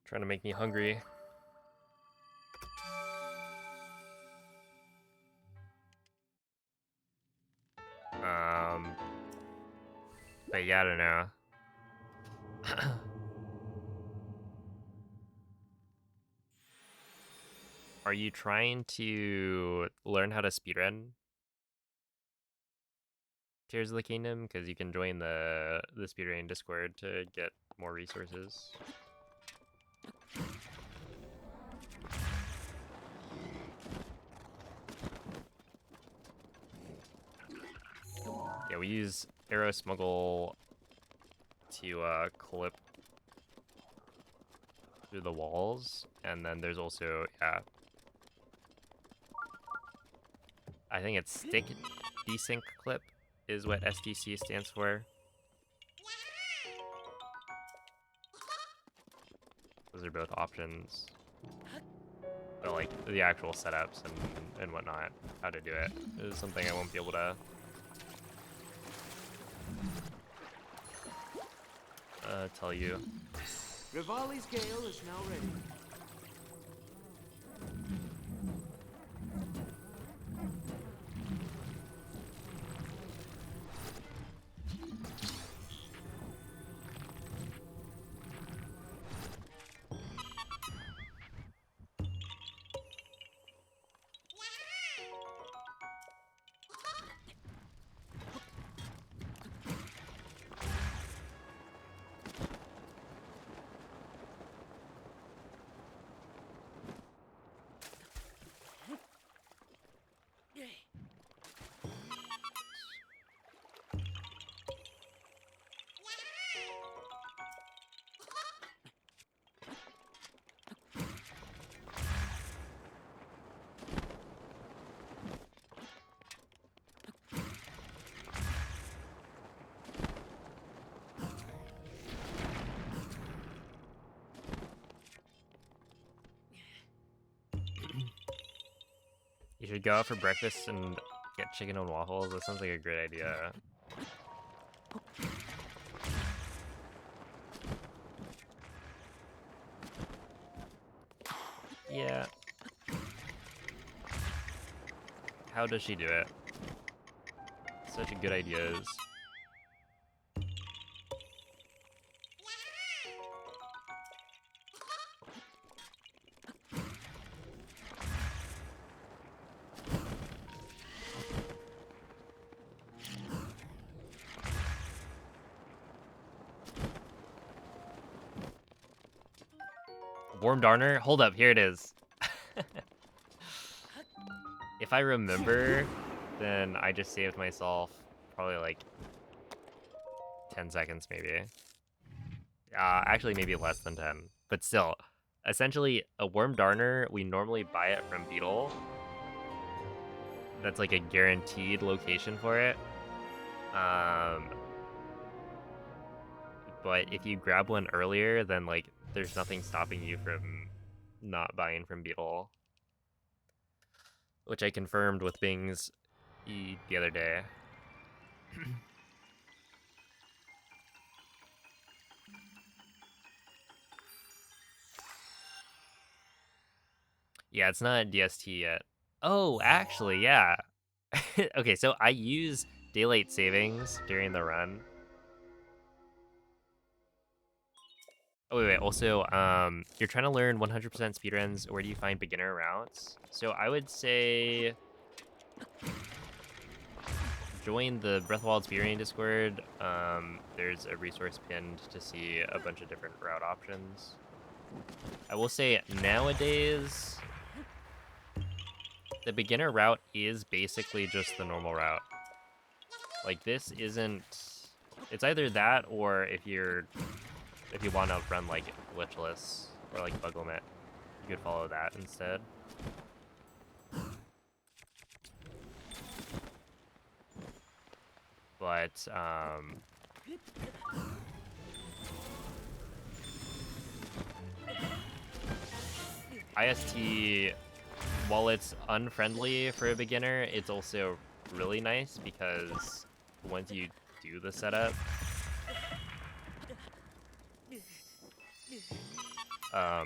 Trying to make me hungry. But yeah, I don't know. Are you trying to learn how to speedrun Tears of the Kingdom? Because you can join the speedrunning Discord to get more resources. Yeah, we use Arrow Smuggle to clip through the walls, and then there's also, yeah, I think it's Stick Desync Clip is what SDC stands for. Those are both options. But like the actual setups and whatnot, how to do it, is something I won't be able to tell you. Rivali's Gale is now ready. You should go out for breakfast and get chicken and waffles. That sounds like a great idea. Yeah. How does she do it? Such a good ideas. Worm Darner? Hold up, here it is. If I remember, then I just saved myself probably like 10 seconds maybe. Actually maybe less than 10, but still. Essentially, a Worm Darner, we normally buy it from Beetle. That's like a guaranteed location for it. But if you grab one earlier, then like there's nothing stopping you from not buying from Beetle. Which I confirmed with Bing's the other day. Yeah, it's not DST yet. Oh, actually, yeah. Okay, so I use daylight savings during the run. Oh, wait. Also, you're trying to learn 100% speedruns. Where do you find beginner routes? So I would say join the Breath of the Wild speedrunning Discord. There's a resource pinned to see a bunch of different route options. I will say nowadays, the beginner route is basically just the normal route. Like, this isn't... It's either that, or if you want to run like glitchless or like bug limit, you could follow that instead. But IST, while it's unfriendly for a beginner, it's also really nice because once you do the setup,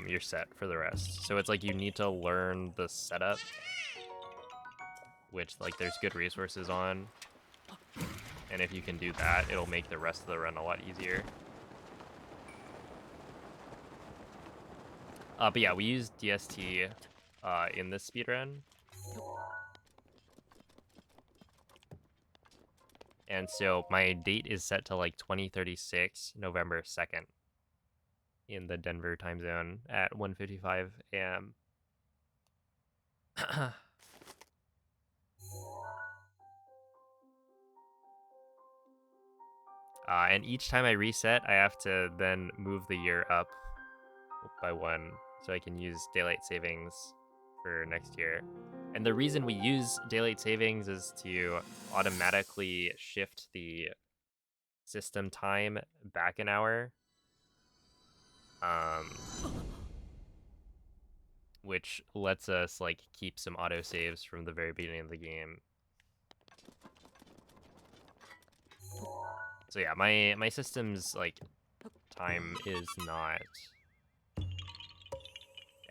you're set for the rest. So it's like you need to learn the setup, which like there's good resources on. And if you can do that, it'll make the rest of the run a lot easier. But yeah, we use DST in this speedrun. And so my date is set to like 2036, November 2nd. In the Denver time zone at 1:55 a.m. And each time I reset, I have to then move the year up by 1 so I can use daylight savings for next year. And the reason we use daylight savings is to automatically shift the system time back an hour. Which lets us like keep some autosaves from the very beginning of the game. So yeah, my system's like time is not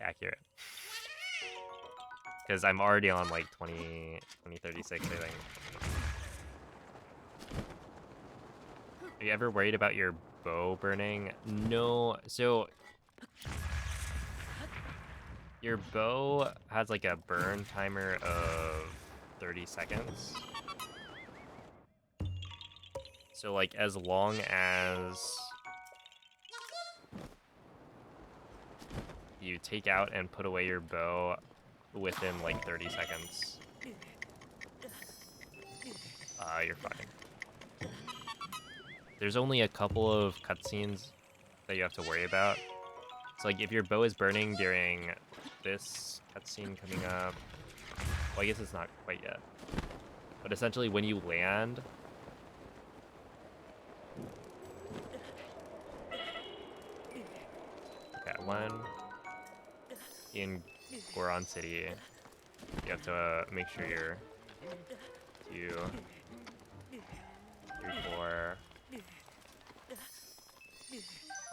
accurate. Because I'm already on like 2036, I think. Are you ever worried about your bow burning? No, so your bow has like a burn timer of 30 seconds. So like as long as you take out and put away your bow within like 30 seconds, you're fine. There's only a couple of cutscenes that you have to worry about. So like if your bow is burning during this cutscene coming up, well, I guess it's not quite yet. But essentially when you land, okay, one in Goron City, you have to make sure you're 2, 3, 4,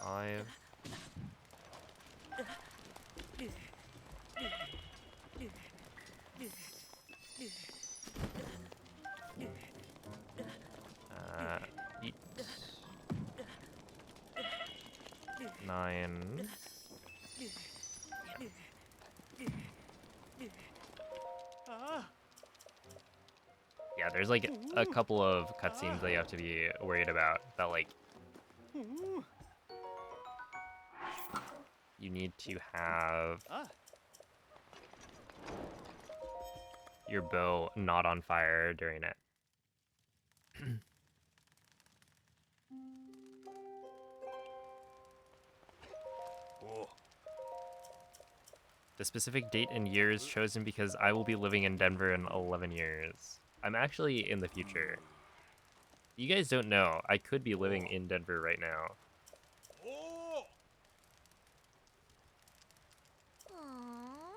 5. Eat. 9. Yeah, there's like a couple of cutscenes that you have to be worried about that like you need to have your bow not on fire during it. The specific date and year is chosen because I will be living in Denver in 11 years. I'm actually in the future. You guys don't know, I could be living in Denver right now. Oh! Aww.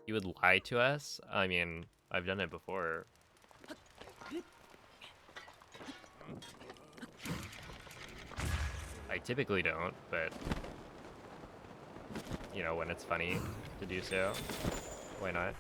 You would lie to us? I mean, I've done it before. I typically don't, but you know, when it's funny to do so, why not?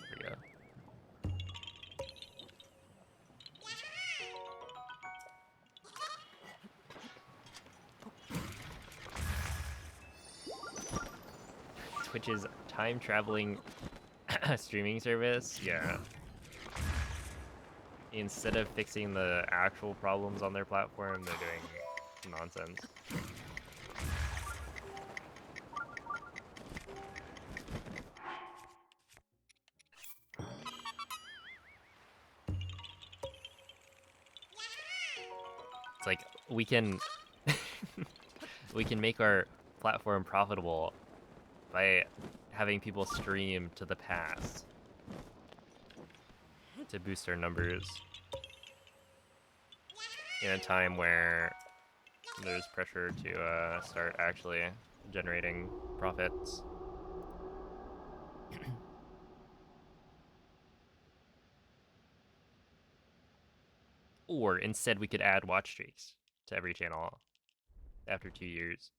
There we go. Twitch's time traveling streaming service, yeah. Instead of fixing the actual problems on their platform, they're doing nonsense. It's like we can we can make our platform profitable by having people stream to the past to boost our numbers in a time where there's pressure to start actually generating profits. Or instead we could add watch streaks to every channel after 2 years.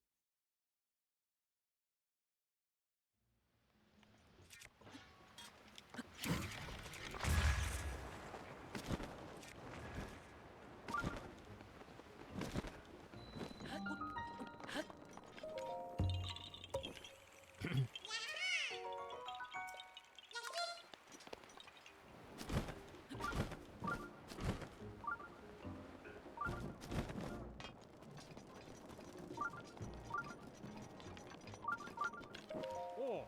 Oh.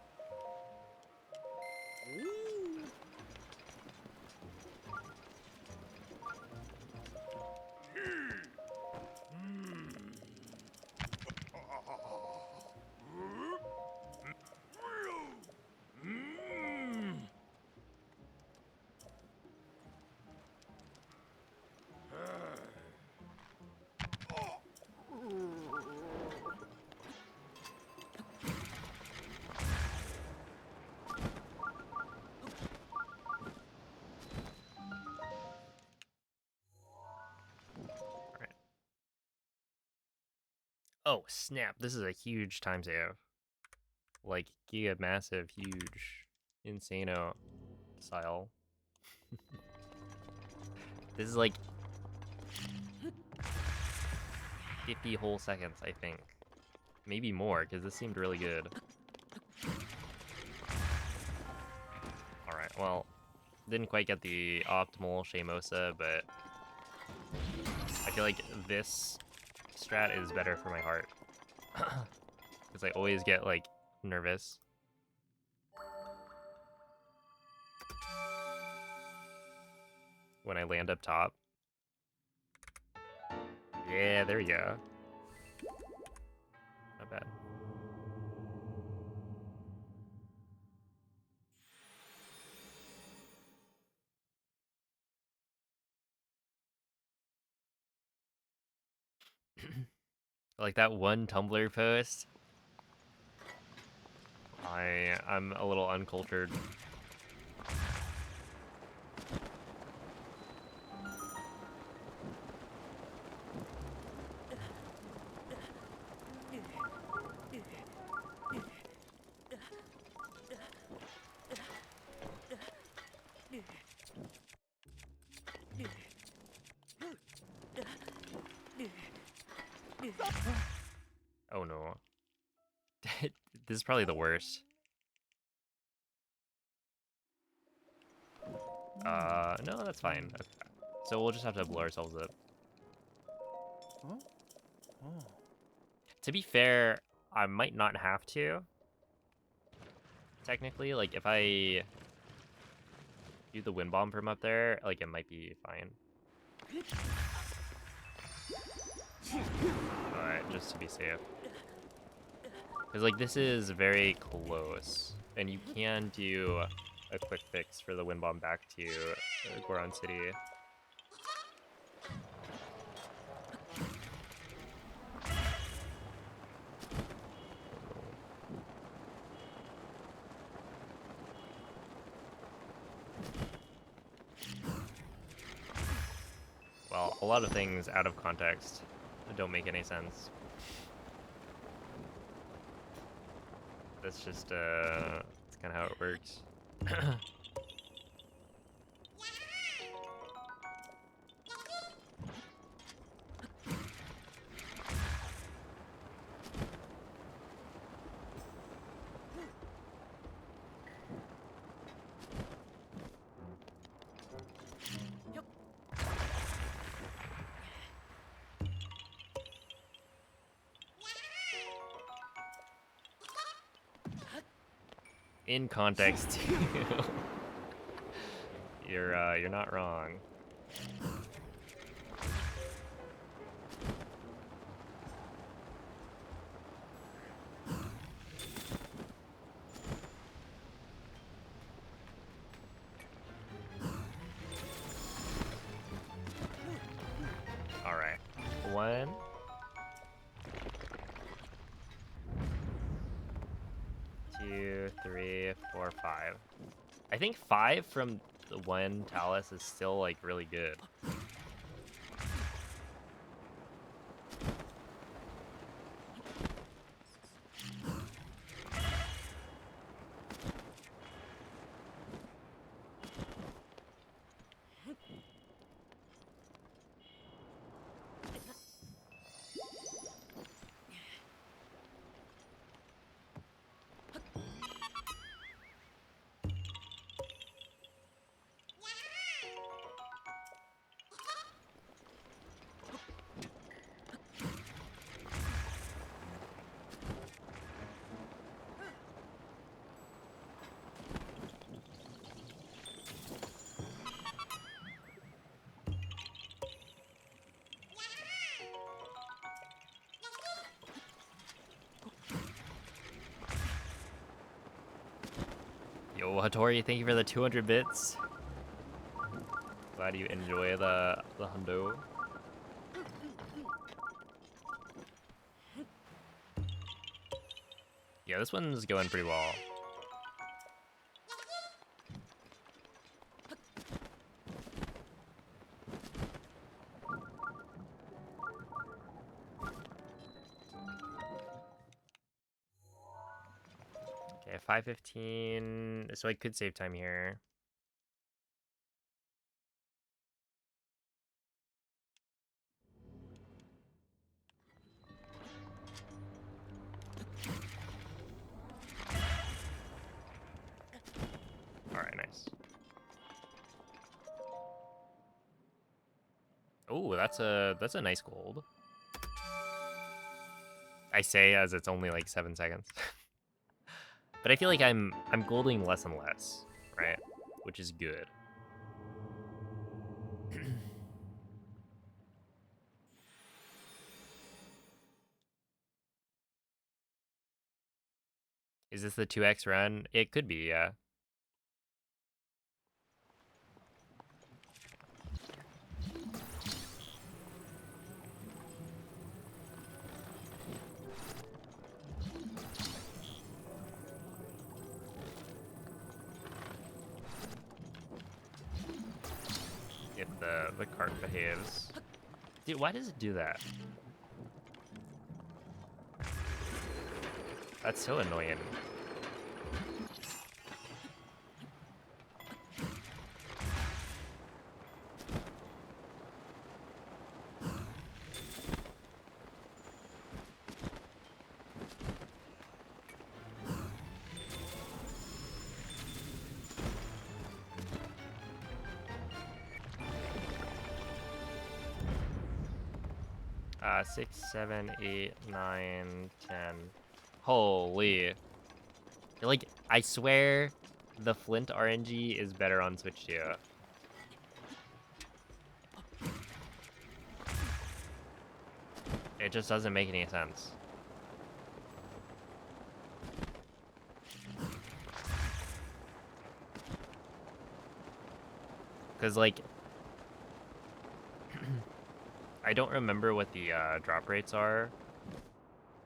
Alright. Oh, snap. This is a huge time save. Like, giga massive, huge, insano style. This is like 50 whole seconds, I think. Maybe more, because this seemed really good. Alright, well, didn't quite get the optimal Shamosa, but I feel like this strat is better for my heart. Because I always get, like, nervous. When I land up top. Yeah, there we go. Not bad. Like that one Tumblr post. I'm a little uncultured. Oh no. This is probably the worst. No, that's fine. Okay. So we'll just have to blow ourselves up. To be fair, I might not have to. Technically, like if I do the wind bomb from up there, like it might be fine. Alright, just to be safe. Because like this is very close, and you can do a quick fix for the wind bomb back to Goron City. Well, a lot of things out of context don't make any sense. That's just, that's kind of how it works. In context, too. You're not wrong. All right, 1. 2, 3, 4, 5. I think 5 from the 1 Talus is still like really good. Yo, Hattori, thank you for the 200 bits. Glad you enjoy the hundo. Yeah, this one's going pretty well. Okay, 5:15, so I could save time here. All right, nice. Oh, that's a nice gold. I say as it's only like 7 seconds. But I feel like I'm golding less and less, right? Which is good. Is this the 2x run? It could be, yeah. If the cart behaves. Dude, why does it do that? That's so annoying. Uh, 6, 7, 8, 9, 10. Holy. Like, I swear The flint RNG is better on Switch 2. It just doesn't make any sense. Because, like, I don't remember what the drop rates are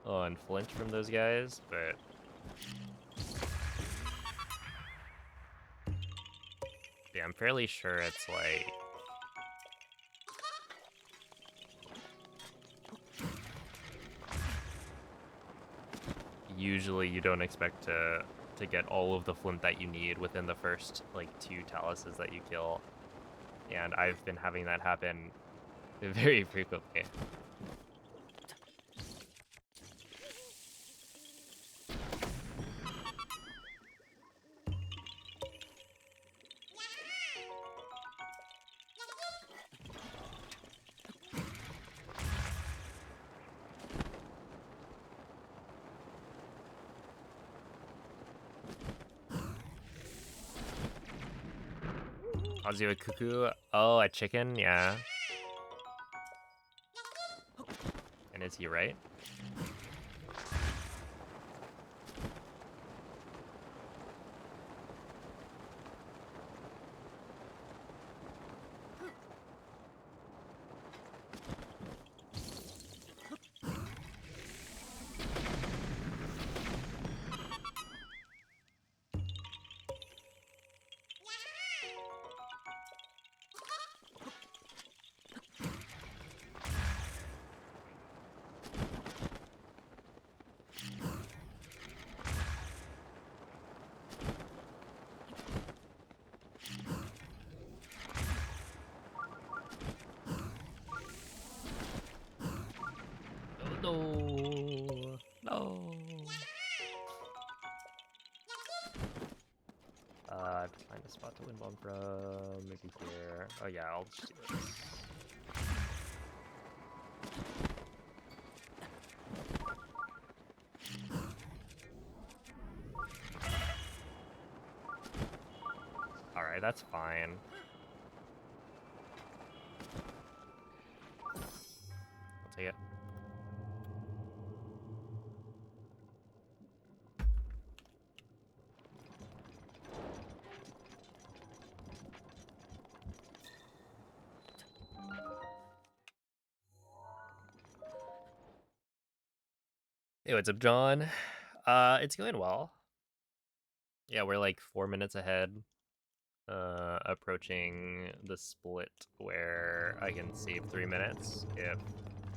on flint from those guys, but yeah, I'm fairly sure it's like usually you don't expect to get all of the flint that you need within the first like 2 taluses that you kill, and I've been having that happen very frequently. Ozzy with cuckoo. Oh, a chicken, yeah. And is he right? No. No. I have to find a spot to win bomb from. Maybe here. Oh yeah, I'll just do this. Alright, that's fine. I'll take it. Hey, what's up, John? It's going well. Yeah, we're like 4 minutes ahead. Approaching the split where I can save 3 minutes if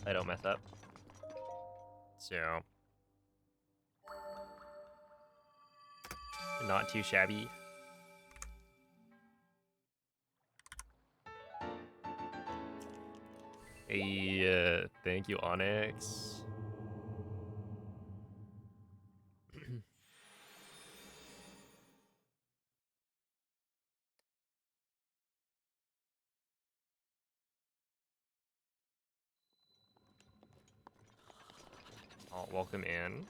I don't mess up. So, not too shabby. Hey, thank you, Onyx. I'll welcome in.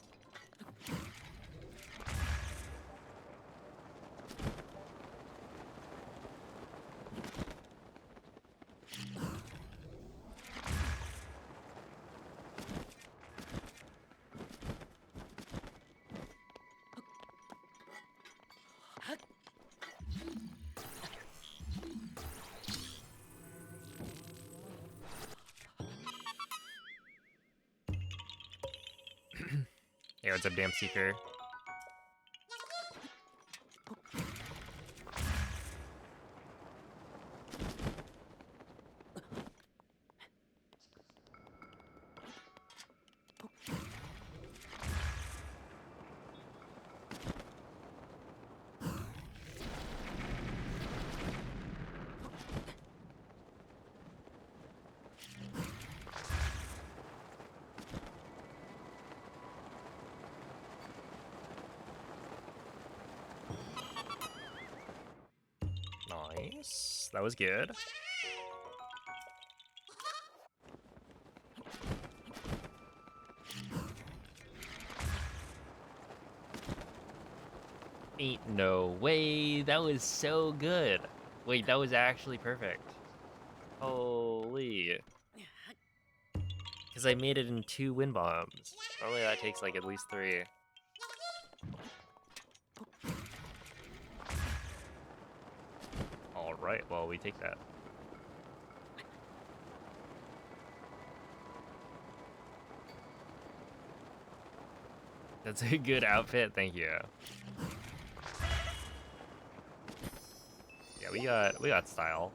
Hey, what's up, Damn Seeker? Nice. That was good. Ain't no way. That was so good. Wait, that was actually perfect. Holy. Because I made it in 2 wind bombs. Normally that takes like at least 3. Alright, well, we take that. That's a good outfit, thank you. Yeah, we got style.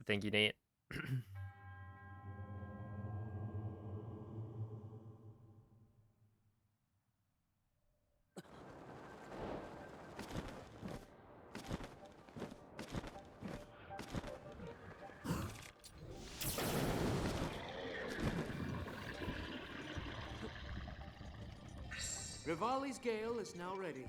Thank you, Nate. Rivali's gale is now ready.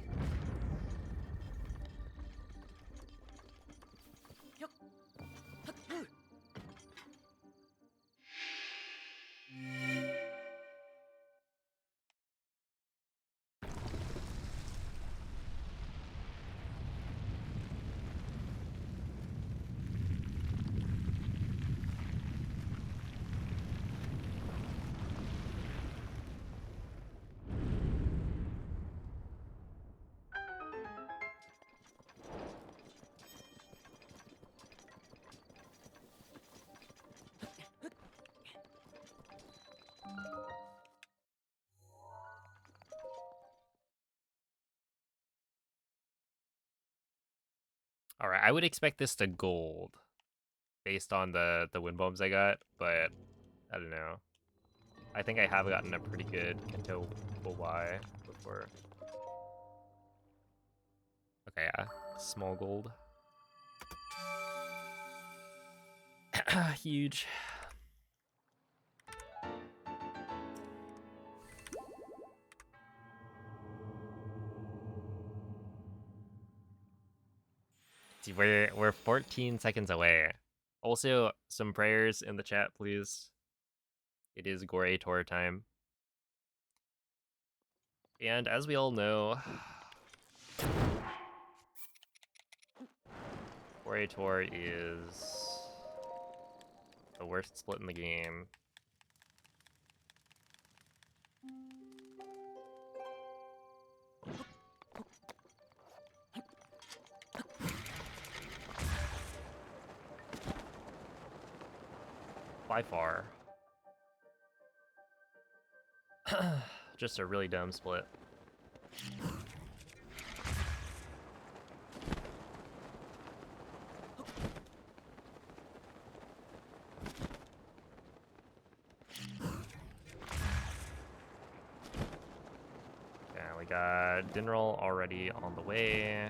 Alright, I would expect this to gold based on the wind bombs I got, but I don't know. I think I have gotten a pretty good Kento Y before. Okay, yeah, small gold. Huge. See, we're 14 seconds away. Also, some prayers in the chat, please. It is Gore Tour time. And as we all know, Gore Tour is the worst split in the game. By far. Just a really dumb split. Yeah, we got Dinral already on the way.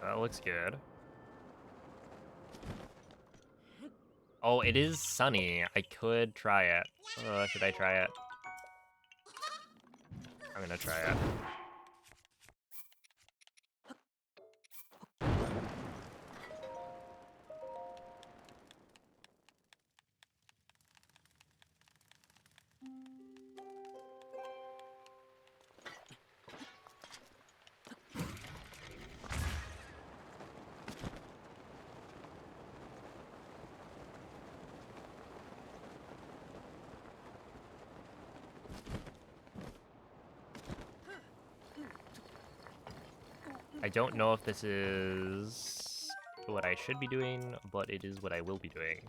That looks good. Oh, it is sunny. I could try it. Should I try it? I'm gonna try it. I don't know if this is what I should be doing, but it is what I will be doing.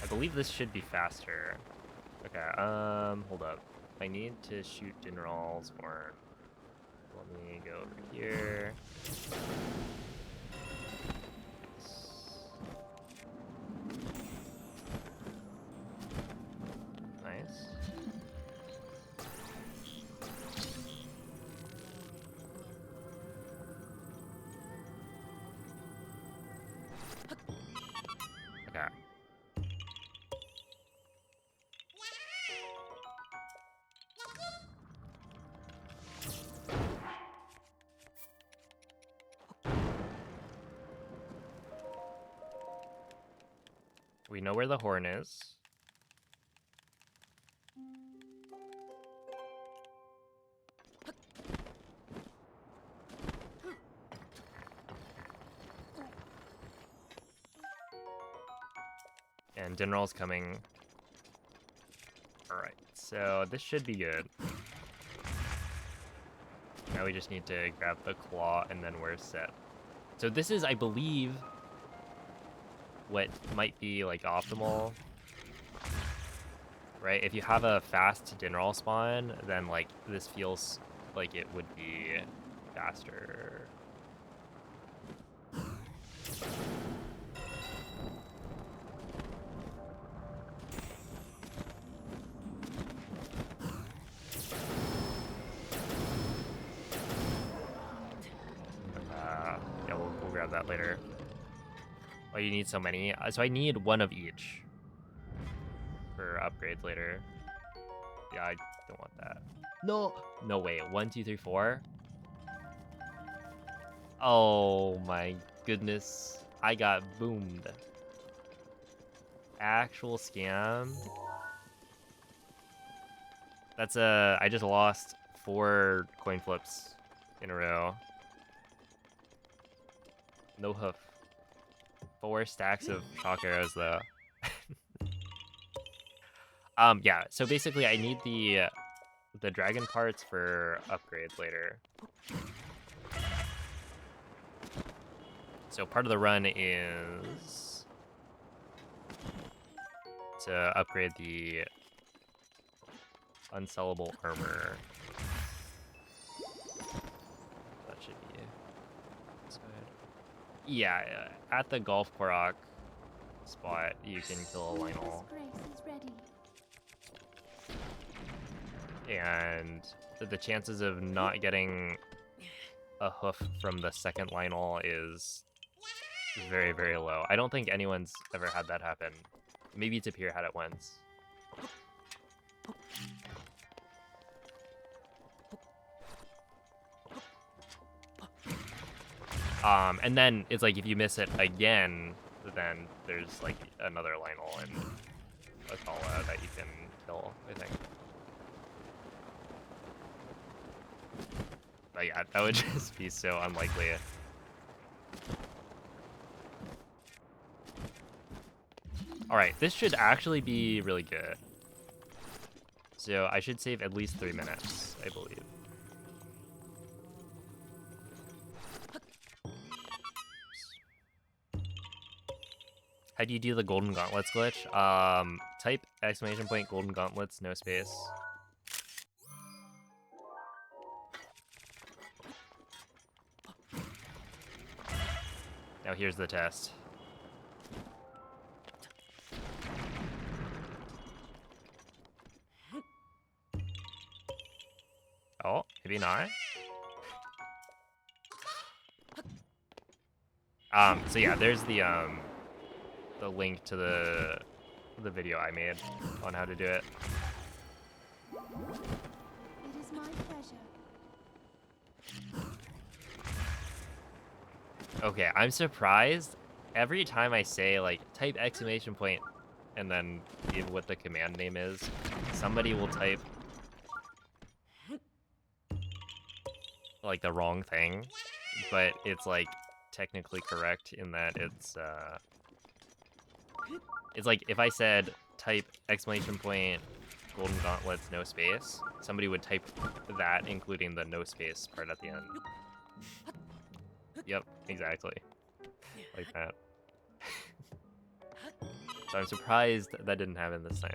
believe this should be faster. Okay, hold up. I need to shoot Dinral's horn. Let me go over here. Nice. Okay. We know where the horn is. And Dinral's coming. Alright, so this should be good. Now we just need to grab the claw and then we're set. So this is, I believe, what might be like optimal. Right? If you have a fast Dinral spawn, then like this feels like it would be faster. Yeah, we'll grab that later. Oh, you need so many? So I need one of each for upgrades later. Yeah, I don't want that. No, wait. 1, 2, 3, 4? Oh my goodness. I got boomed. Actual scam. That's I just lost 4 coin flips in a row. No hoof. 4 stacks of shock arrows though. Yeah, so basically I need the dragon parts for upgrades later. So part of the run is to upgrade the unsellable armor. That should be inside. Yeah, at the Golf Korok spot, you can kill a Lionel. Grace is ready. And the chances of not getting a hoof from the second Lionel is very, very low. I don't think anyone's ever had that happen. Maybe Tapir had it once. And then it's like if you miss it again, then there's like another Lionel and a Kala that you can kill, I think. But yeah, that would just be so unlikely. Alright, this should actually be really good. So I should save at least 3 minutes, I believe. How do you do the golden gauntlets glitch? Type ! golden gauntlets, no space. Now here's the test. Oh, maybe not. So yeah, there's the link to the video I made on how to do it. It is my pleasure. Okay, I'm surprised every time I say like type ! and then give what the command name is, somebody will type like the wrong thing, but it's like technically correct in that it's like if I said type ! golden gauntlets no space, somebody would type that including the no space part at the end. Yep, exactly. Like that. So I'm surprised that didn't happen this time.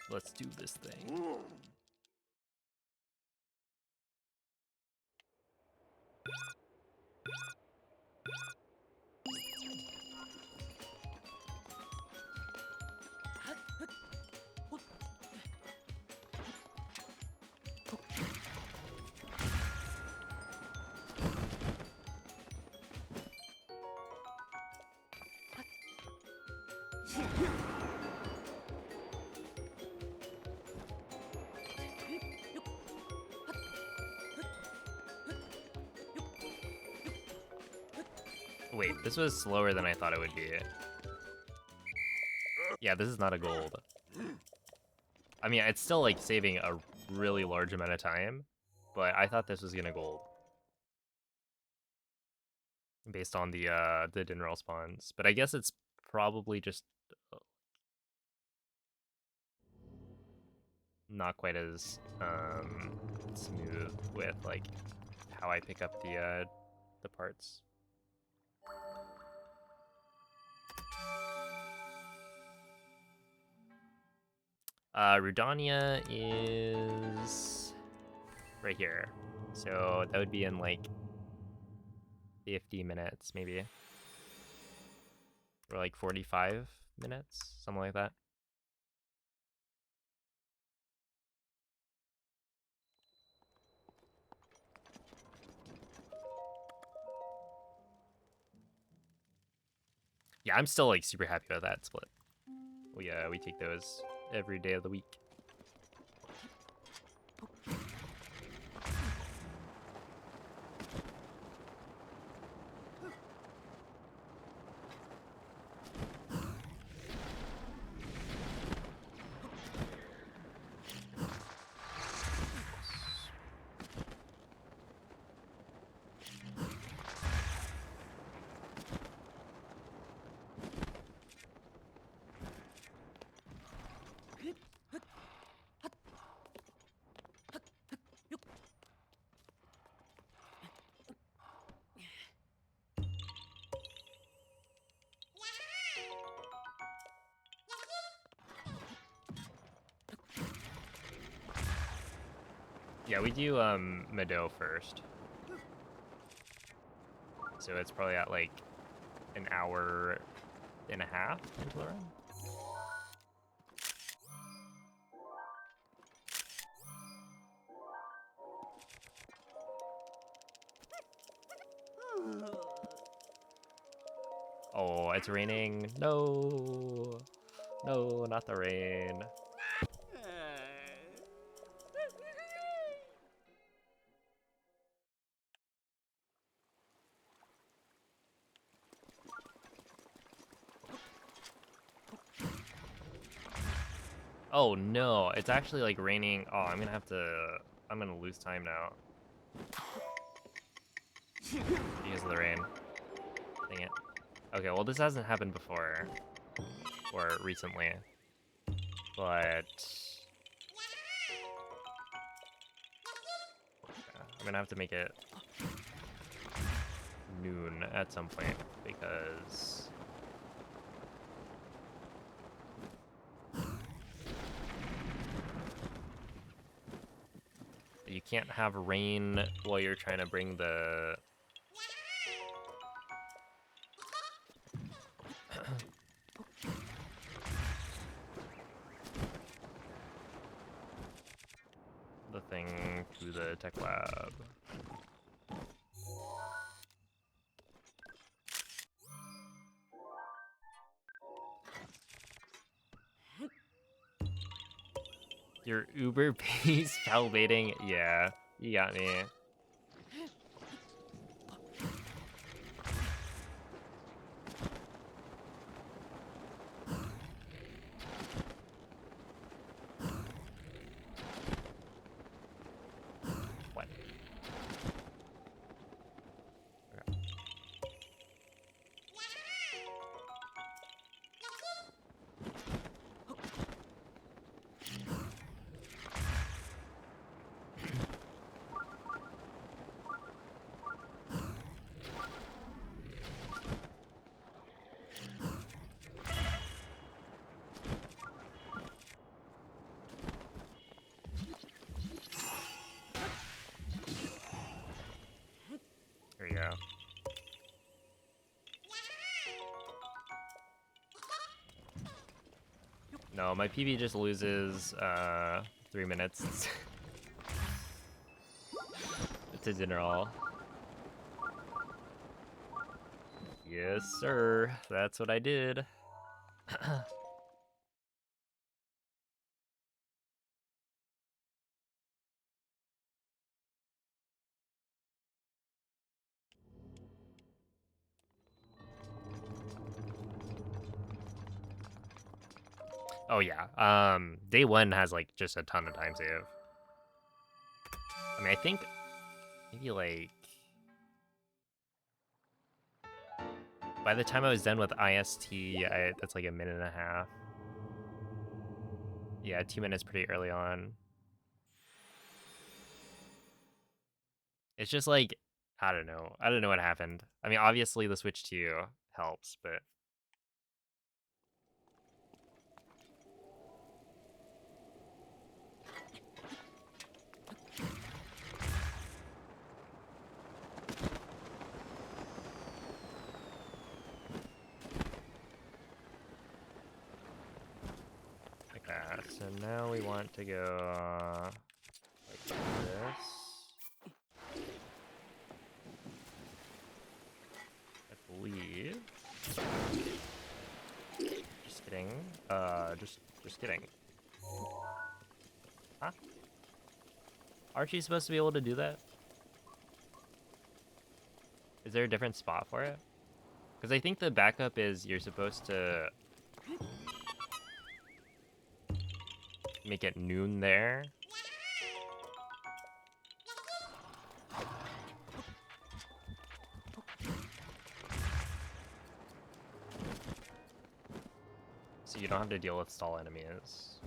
Let's do this thing. Wait, this was slower than I thought it would be. Yeah, this is not a gold. I mean, it's still like saving a really large amount of time, but I thought this was gonna gold. Based on the Dinral spawns. But I guess it's probably just not quite as smooth with like how I pick up the parts. Rudania is right here. So that would be in like 50 minutes maybe. Or like 45 minutes, something like that. Yeah, I'm still like super happy about that split. We take those every day of the week. Yeah, we do Mado first. So it's probably at like an hour and a half into the run. Oh, it's raining. No. No, not the rain. Oh no, it's actually like raining. Oh, I'm gonna lose time now. Because of the rain. Dang it. Okay, well this hasn't happened before. Or recently. But... yeah, I'm gonna have to make it noon at some point, because... you can't have rain while you're trying to bring the... the thing to the tech lab. Your Uber base salivating? Yeah, you got me. What? No, my PB just loses 3 minutes to Dinnerall. Yes, sir. That's what I did. Oh yeah. Day 1 has like just a ton of time save. I mean, I think maybe like by the time I was done with IST, that's like a minute and a half. Yeah, 2 minutes pretty early on. It's just like I don't know. I don't know what happened. I mean, obviously the Switch 2 helps, but like that. So now we want to go like this. I believe. Just kidding. Just kidding. Huh? Aren't you supposed to be able to do that? Is there a different spot for it? Because I think the backup is you're supposed to make it noon there. So you don't have to deal with stall enemies.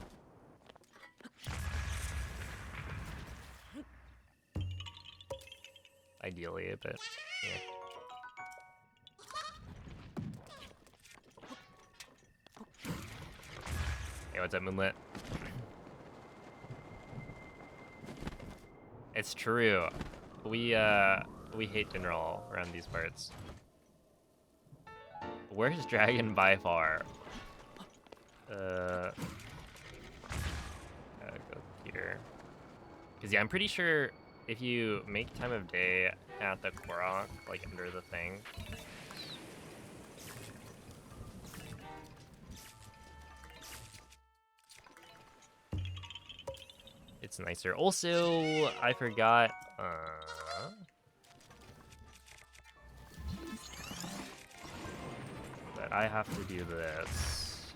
Ideally, but yeah. Hey, what's up, Moonlit? It's true. We hate Dinnerall around these parts. Where's Dragon by far? Gotta go here. Cause yeah, I'm pretty sure if you make time of day at the Korok, like under the thing. It's nicer. Also, I forgot, that I have to do this.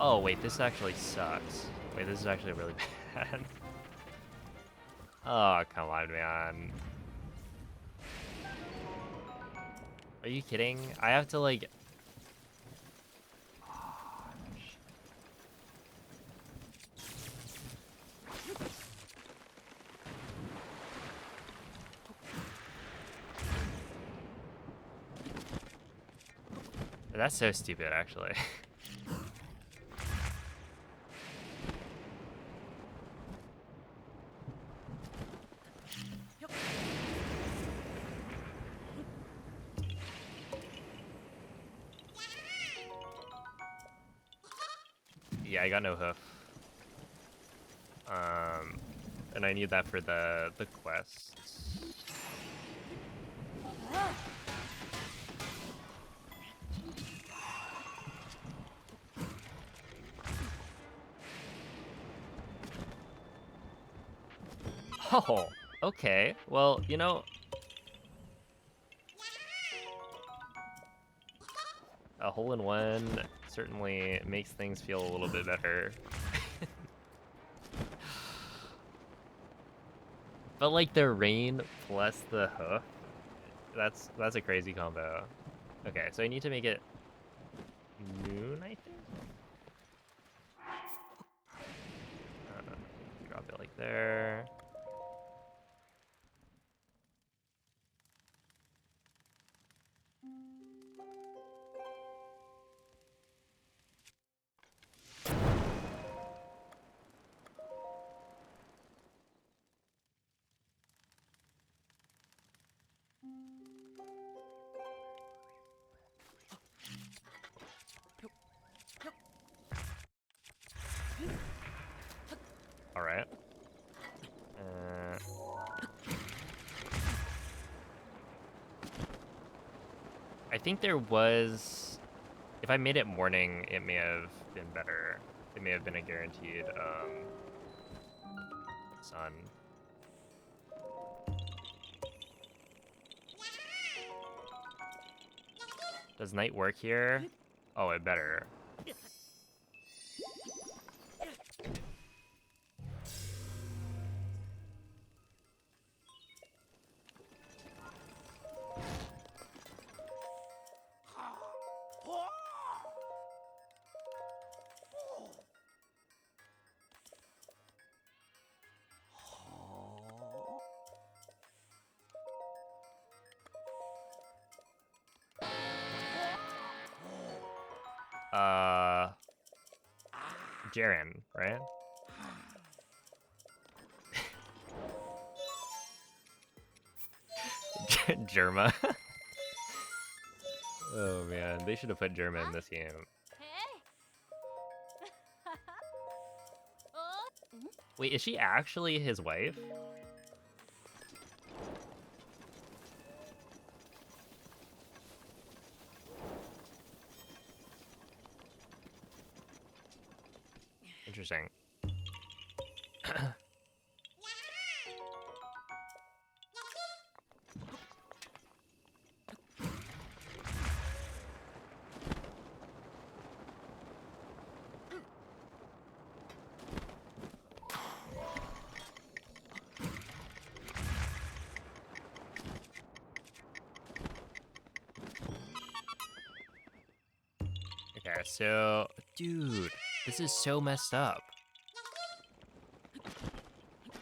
Oh wait, this actually sucks. Wait, this is actually really bad. Oh, come on, man. Are you kidding? I have to like... That's so stupid, actually. Yeah, I got no hoof. And I need that for the quests. Oh, okay. Well, you know, a hole-in-one certainly makes things feel a little bit better. But like the rain plus the hoof, that's a crazy combo. Okay, so I need to make it noon, I think. Drop it like there. think there was. If I made it morning, it may have been better. It may have been a guaranteed sun. Does night work here? Oh, it better. Jaren, right? Germa. Oh man, they should have put Germa in this game. Wait, is she actually his wife? Interesting. Okay, so, dude, this is so messed up.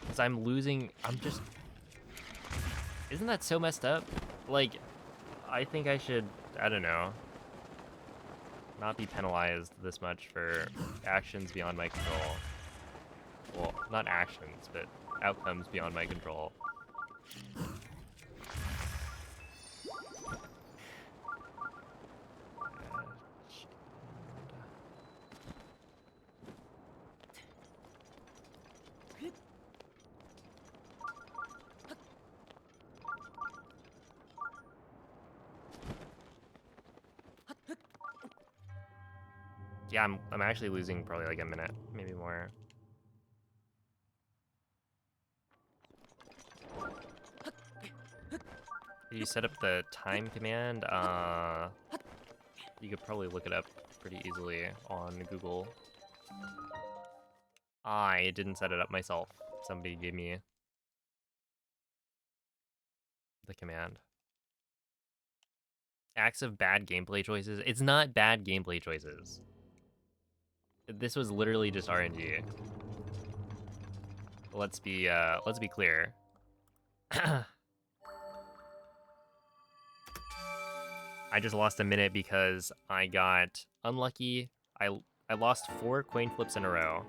Because I'm losing, isn't that so messed up? Like, I think I should, I don't know, not be penalized this much for actions beyond my control. Well, not actions, but outcomes beyond my control. Yeah, I'm actually losing probably like a minute, maybe more. Did you set up the time command? You could probably look it up pretty easily on Google. I didn't set it up myself. Somebody gave me the command. Acts of bad gameplay choices. It's not bad gameplay choices. This was literally just RNG. Let's be clear. I just lost a minute because I got unlucky. I lost 4 coin flips in a row,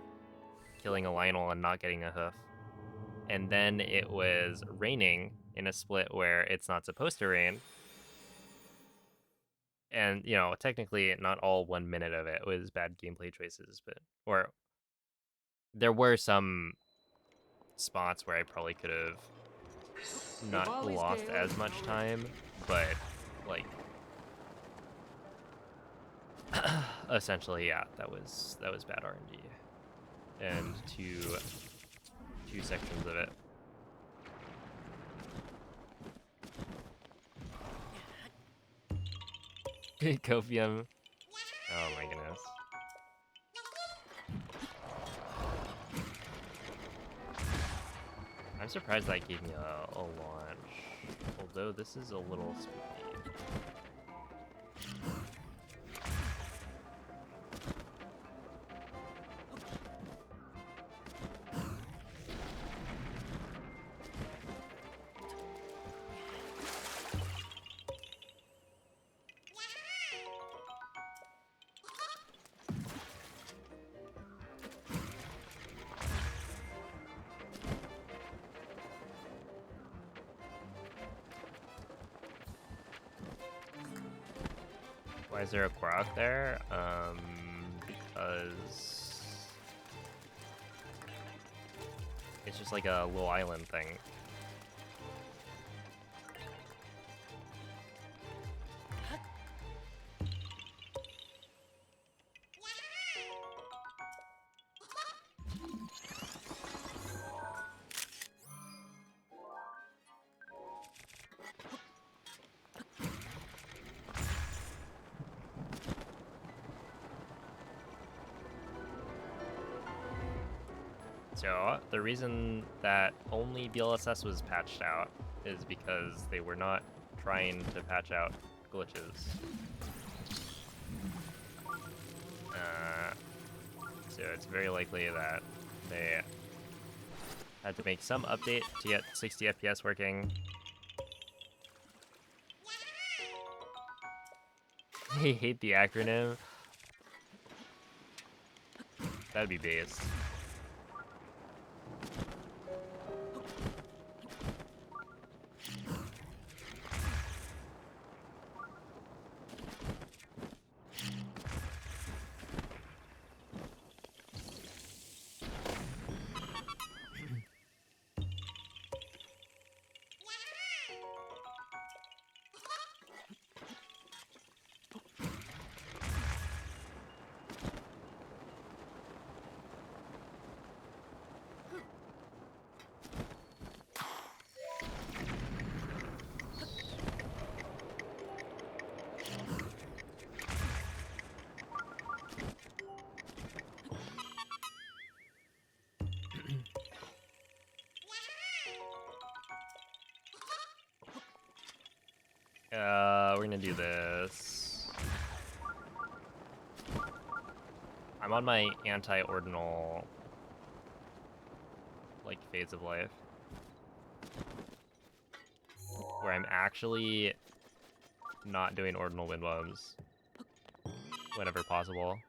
killing a Lionel and not getting a hoof. And then it was raining in a split where it's not supposed to rain. And, you know, technically not all 1 minute of it was bad gameplay choices, or there were some spots where I probably could have not lost as much time, but like essentially, yeah, that was bad RNG, and two sections of it. Copium. Oh my goodness. I'm surprised that gave me a launch, although this is a little spooky. Why is there a Korok there? Because it's just like a little island thing. So the reason that only DLSS was patched out is because they were not trying to patch out glitches. So it's very likely that they had to make some update to get 60 FPS working. They hate the acronym. That'd be base. We're gonna do this. I'm on my anti-ordinal, like, phase of life, where I'm actually not doing ordinal wind bombs whenever possible.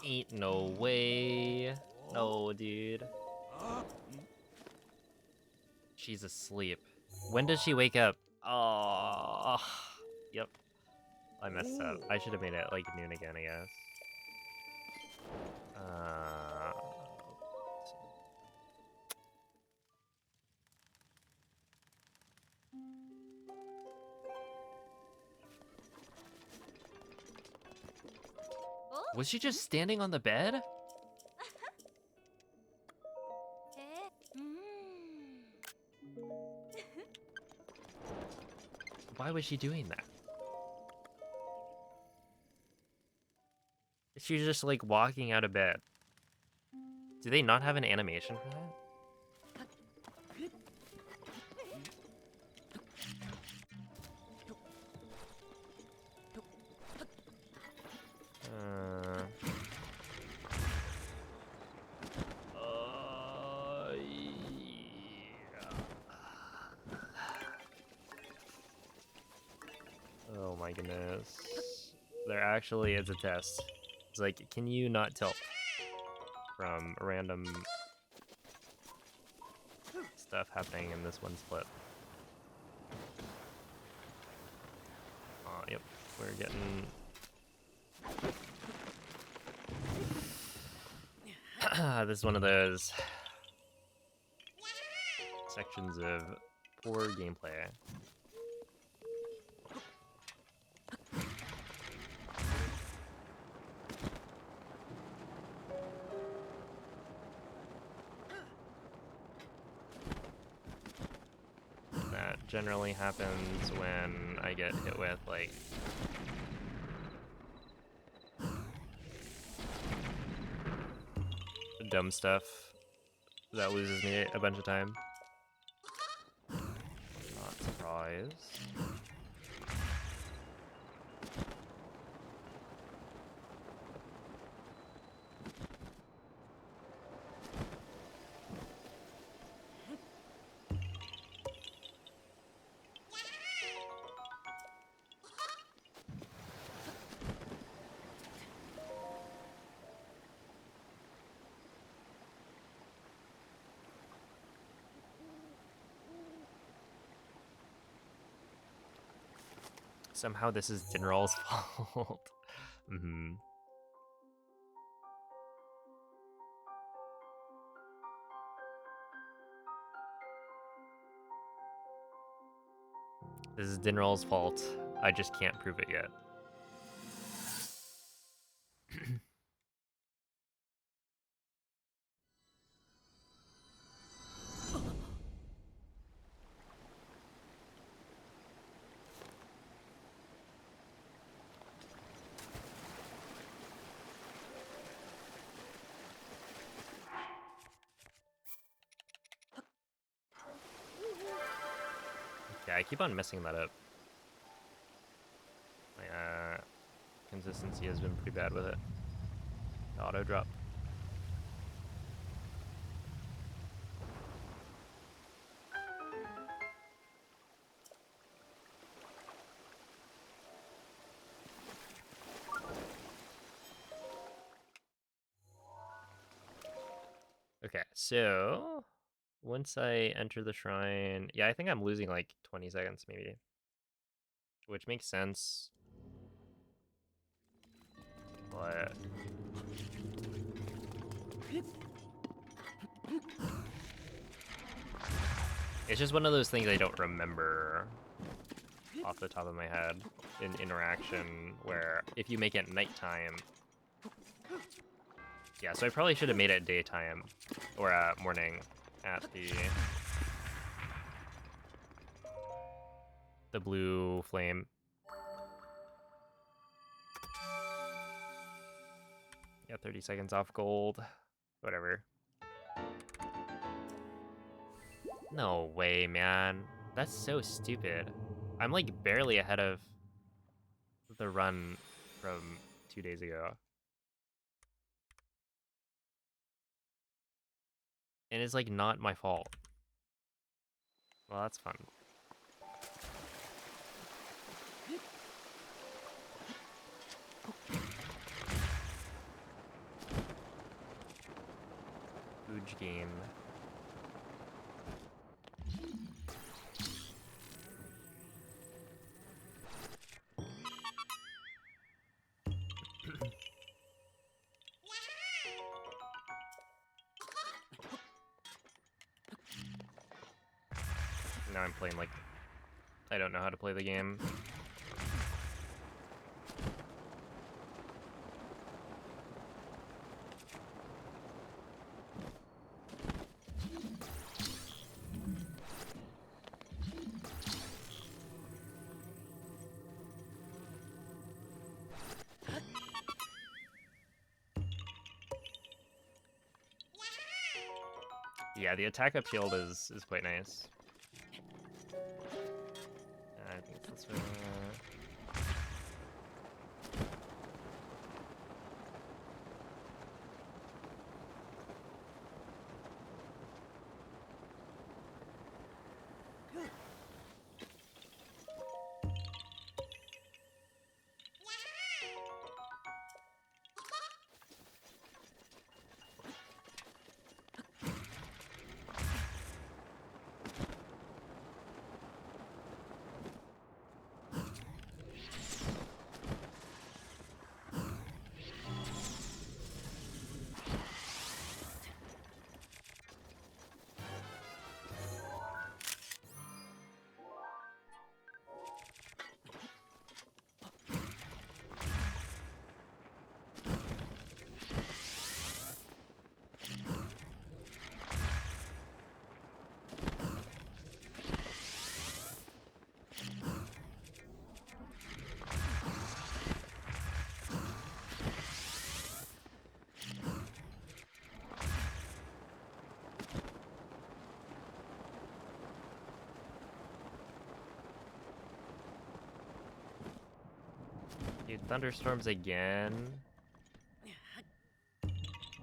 Ain't no way. No, dude. She's asleep. When does she wake up? Oh, yep. I messed up. I should have made it like noon again, I guess. Was she just standing on the bed? Why was she doing that? She's just like walking out of bed. Do they not have an animation for that? Oh my goodness. There actually is a test. It's like, can you not tilt from random stuff happening in this one split? Yep, we're getting... This is one of those sections of poor gameplay. That generally happens when I get hit with, like, dumb stuff that loses me a bunch of time. supplies. Somehow this is Dinral's fault. Mm-hmm. This is Dinral's fault. I just can't prove it yet. Yeah, I keep on messing that up. My consistency has been pretty bad with it. Auto drop. Okay, so once I enter the shrine, yeah, I think I'm losing like 20 seconds maybe, which makes sense. But it's just one of those things I don't remember off the top of my head in interaction where if you make it nighttime. Yeah, so I probably should have made it daytime or morning at the blue flame. Yeah, 30 seconds off gold. Whatever. No way, man. That's so stupid. I'm like barely ahead of the run from 2 days ago. And it's like not my fault. Well, that's fun. Huge game. Now I'm playing like I don't know how to play the game. Yeah, the attack up shield is quite nice. I think it's this way. Dude, thunderstorms again.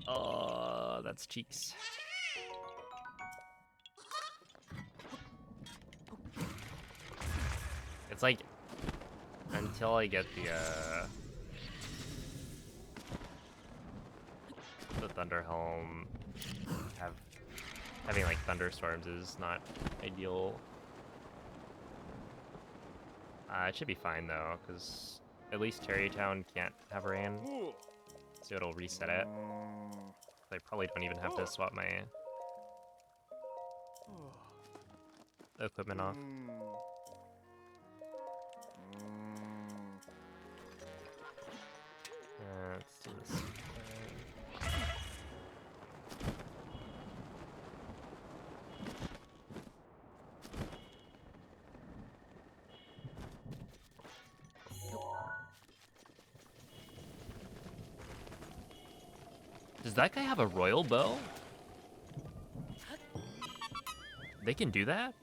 Oh, that's cheeks. It's like until I get the Thunder Helm, having like thunderstorms is not ideal. It should be fine though, because at least Terrytown can't have rain, so it'll reset it. I probably don't even have to swap my equipment off. Let's do this. Does that guy have a royal bow? They can do that?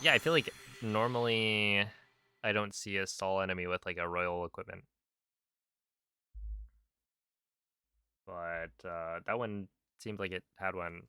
Yeah, I feel like normally I don't see a stall enemy with like a royal equipment. But that one seemed like it had one.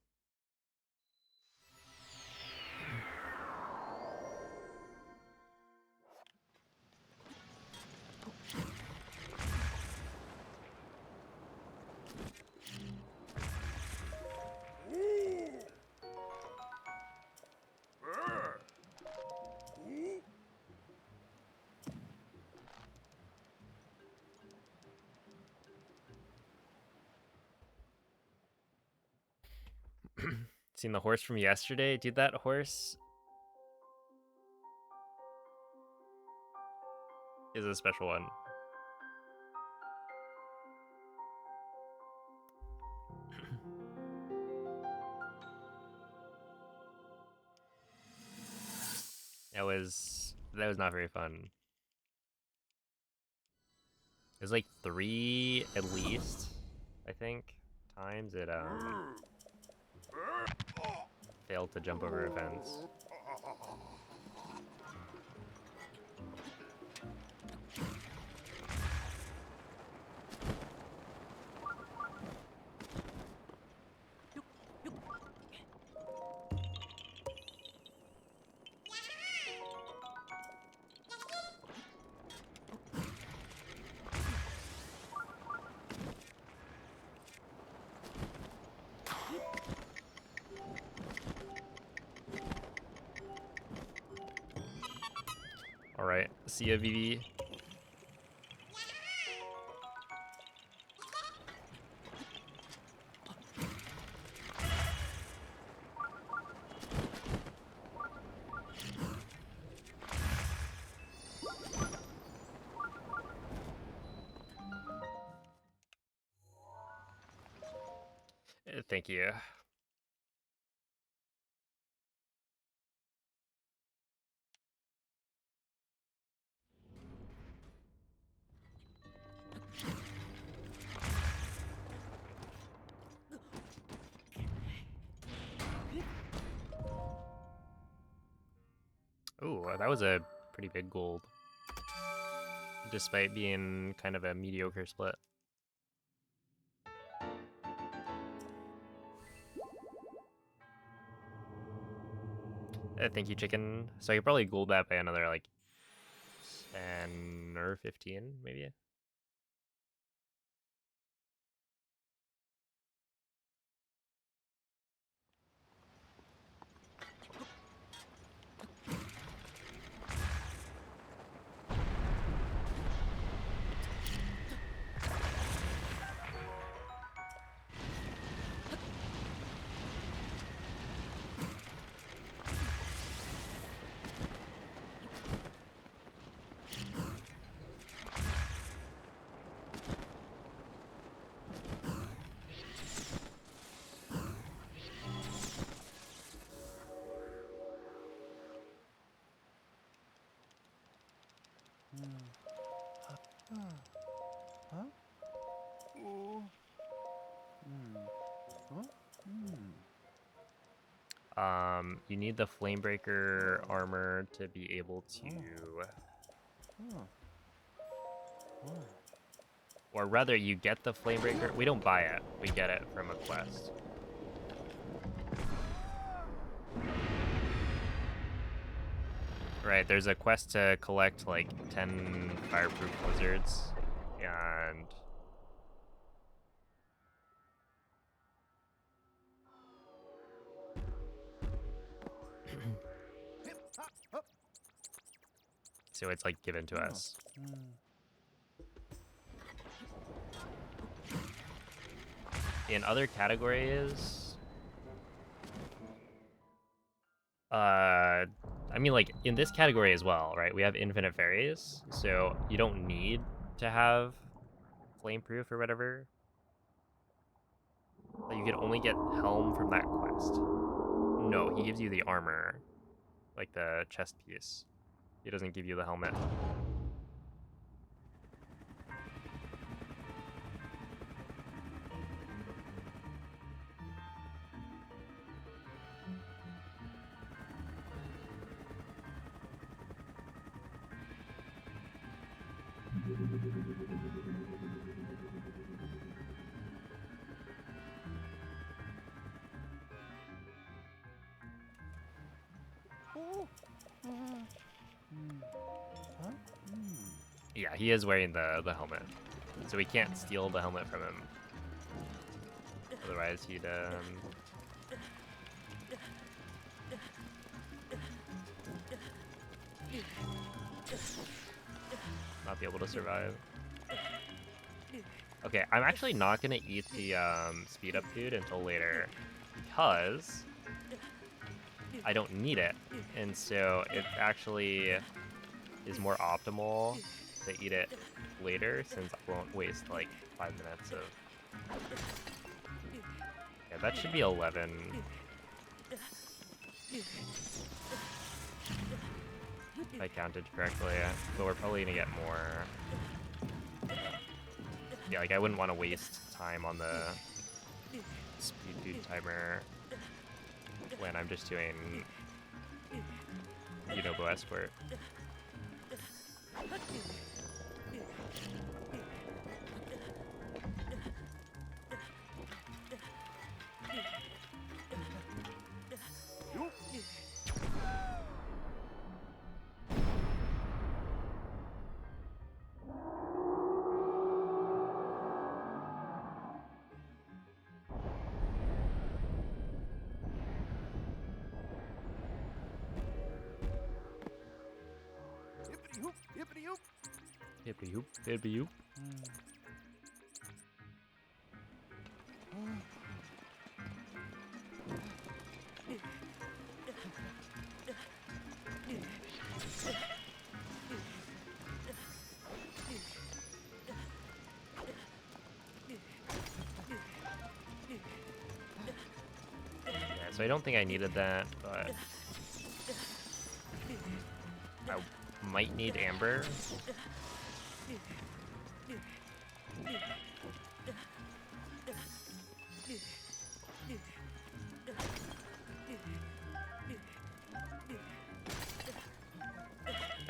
Seen the horse from yesterday? Dude, that horse is a special one. That was not very fun. It was like 3 at least, I think, times it failed to jump over a fence. Alright, see ya, VV. Thank you. Ooh, that was a pretty big gold, despite being kind of a mediocre split. Thank you, chicken. So I could probably gold that by another like 10 or 15, maybe. You need the Flamebreaker armor to be able to... Or rather, you get the Flamebreaker. We don't buy it. We get it from a quest. Right, there's a quest to collect like 10 fireproof blizzards, and so it's like given to us. In other categories, I mean, like in this category as well, right? We have infinite fairies, so you don't need to have flameproof or whatever. But you can only get helm from that quest. No, he gives you the armor, like the chest piece. He doesn't give you the helmet. Yeah, he is wearing the helmet, so we can't steal the helmet from him. Otherwise, he'd not be able to survive. Okay, I'm actually not gonna eat the speed up food until later because I don't need it, and so it actually is more optimal to eat it later since I won't waste like 5 minutes of... Yeah, that should be 11. If I counted correctly, but we're probably gonna get more. Yeah, like I wouldn't want to waste time on the speed food timer when I'm just doing Yunobo escort. Hippity hoop, hippity hoop. Yeah, so I don't think I needed that, but I might need Amber.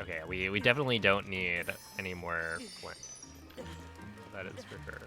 Okay, we definitely don't need any more flint. That is for sure.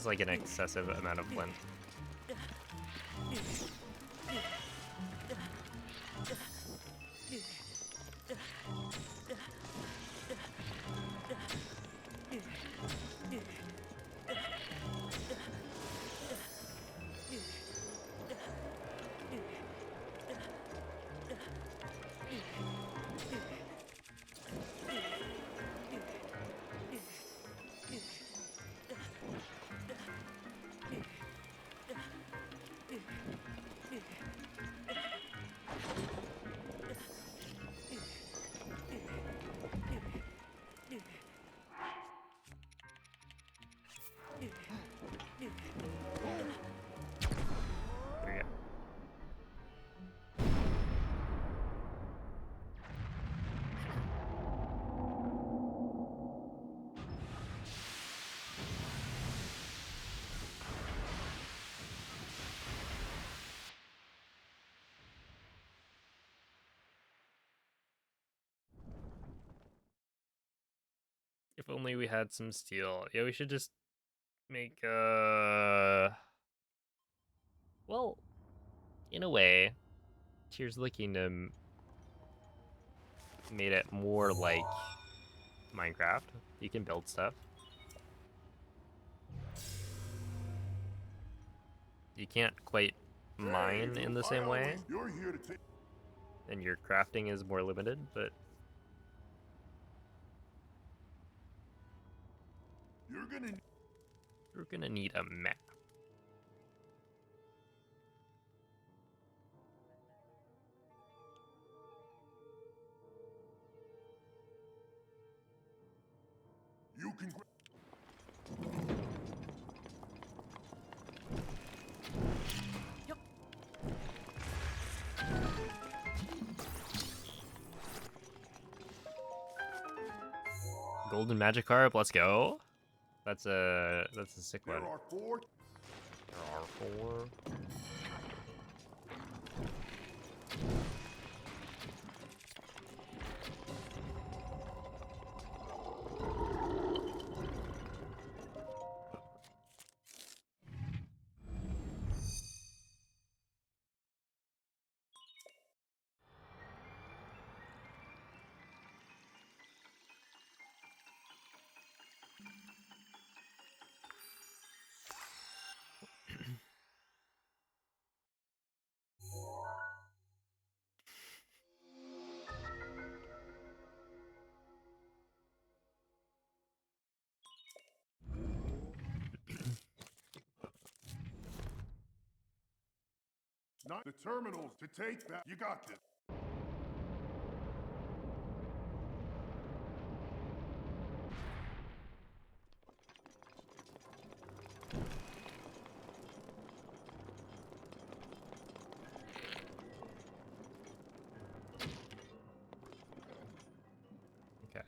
It's like an excessive amount of flint. There you go. If only we had some steel. Yeah, we should just make well, in a way, Tears of the Kingdom made it more like Minecraft. You can build stuff. You can't quite mine in the same way, You're here to take. and your crafting is more limited, but You're you're gonna. gonna need a map. You can. Golden Magikarp, let's go. That's a sick There one. are 4. There are 4. Not the terminals to take that. You got this. Okay.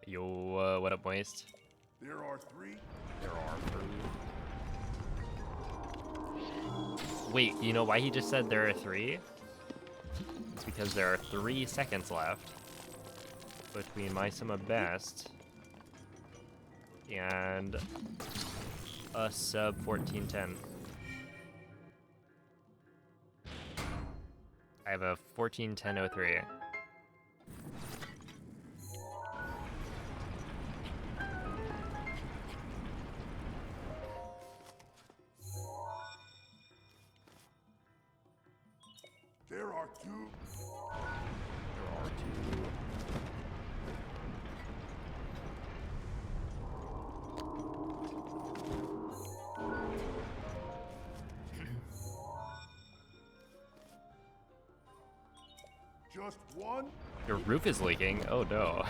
Yo, what up, Moist? There are 3. There are 3. Wait, you know why he just said there are 3? It's because there are 3 seconds left between my Summa Best and a sub 1410. I have a 1410.03. There are 2. There are 2. Just 1. Your roof is leaking. Oh no.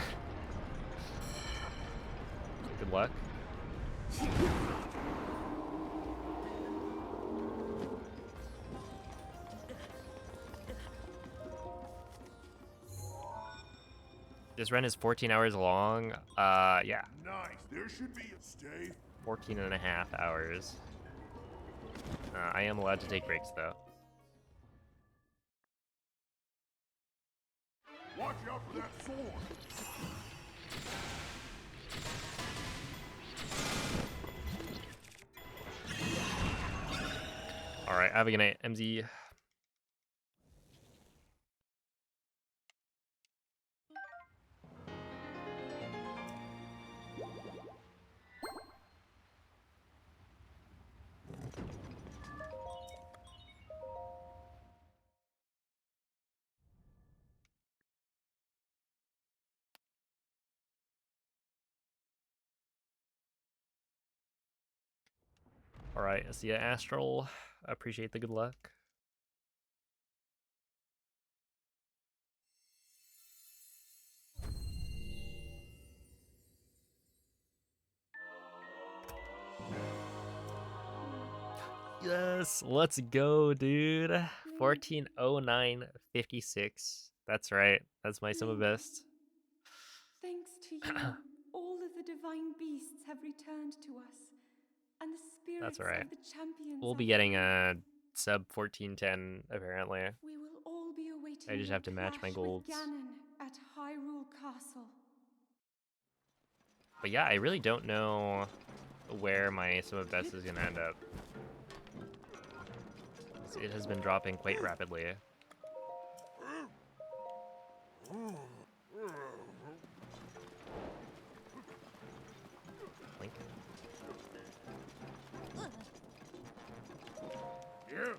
Good luck. This run is 14 hours long. Yeah, Nice. There should be a stay. 14 and a half hours. I am allowed to take breaks though. Watch out for that sword. All right, have a good night, MZ. All right, see ya, Astral. I appreciate the good luck. Yes, let's go, dude. 140956. That's right. That's my sum of best. Thanks to you, all of the divine beasts have returned to us, and the spirits That's all right. of the champions We'll are be getting free. a sub 1410 apparently. We will all be awaiting I just your have to match my clash golds. with Ganon at Hyrule Castle. But yeah, I really don't know where my sum of best is gonna end up. It has been dropping quite rapidly. Link. Yeah.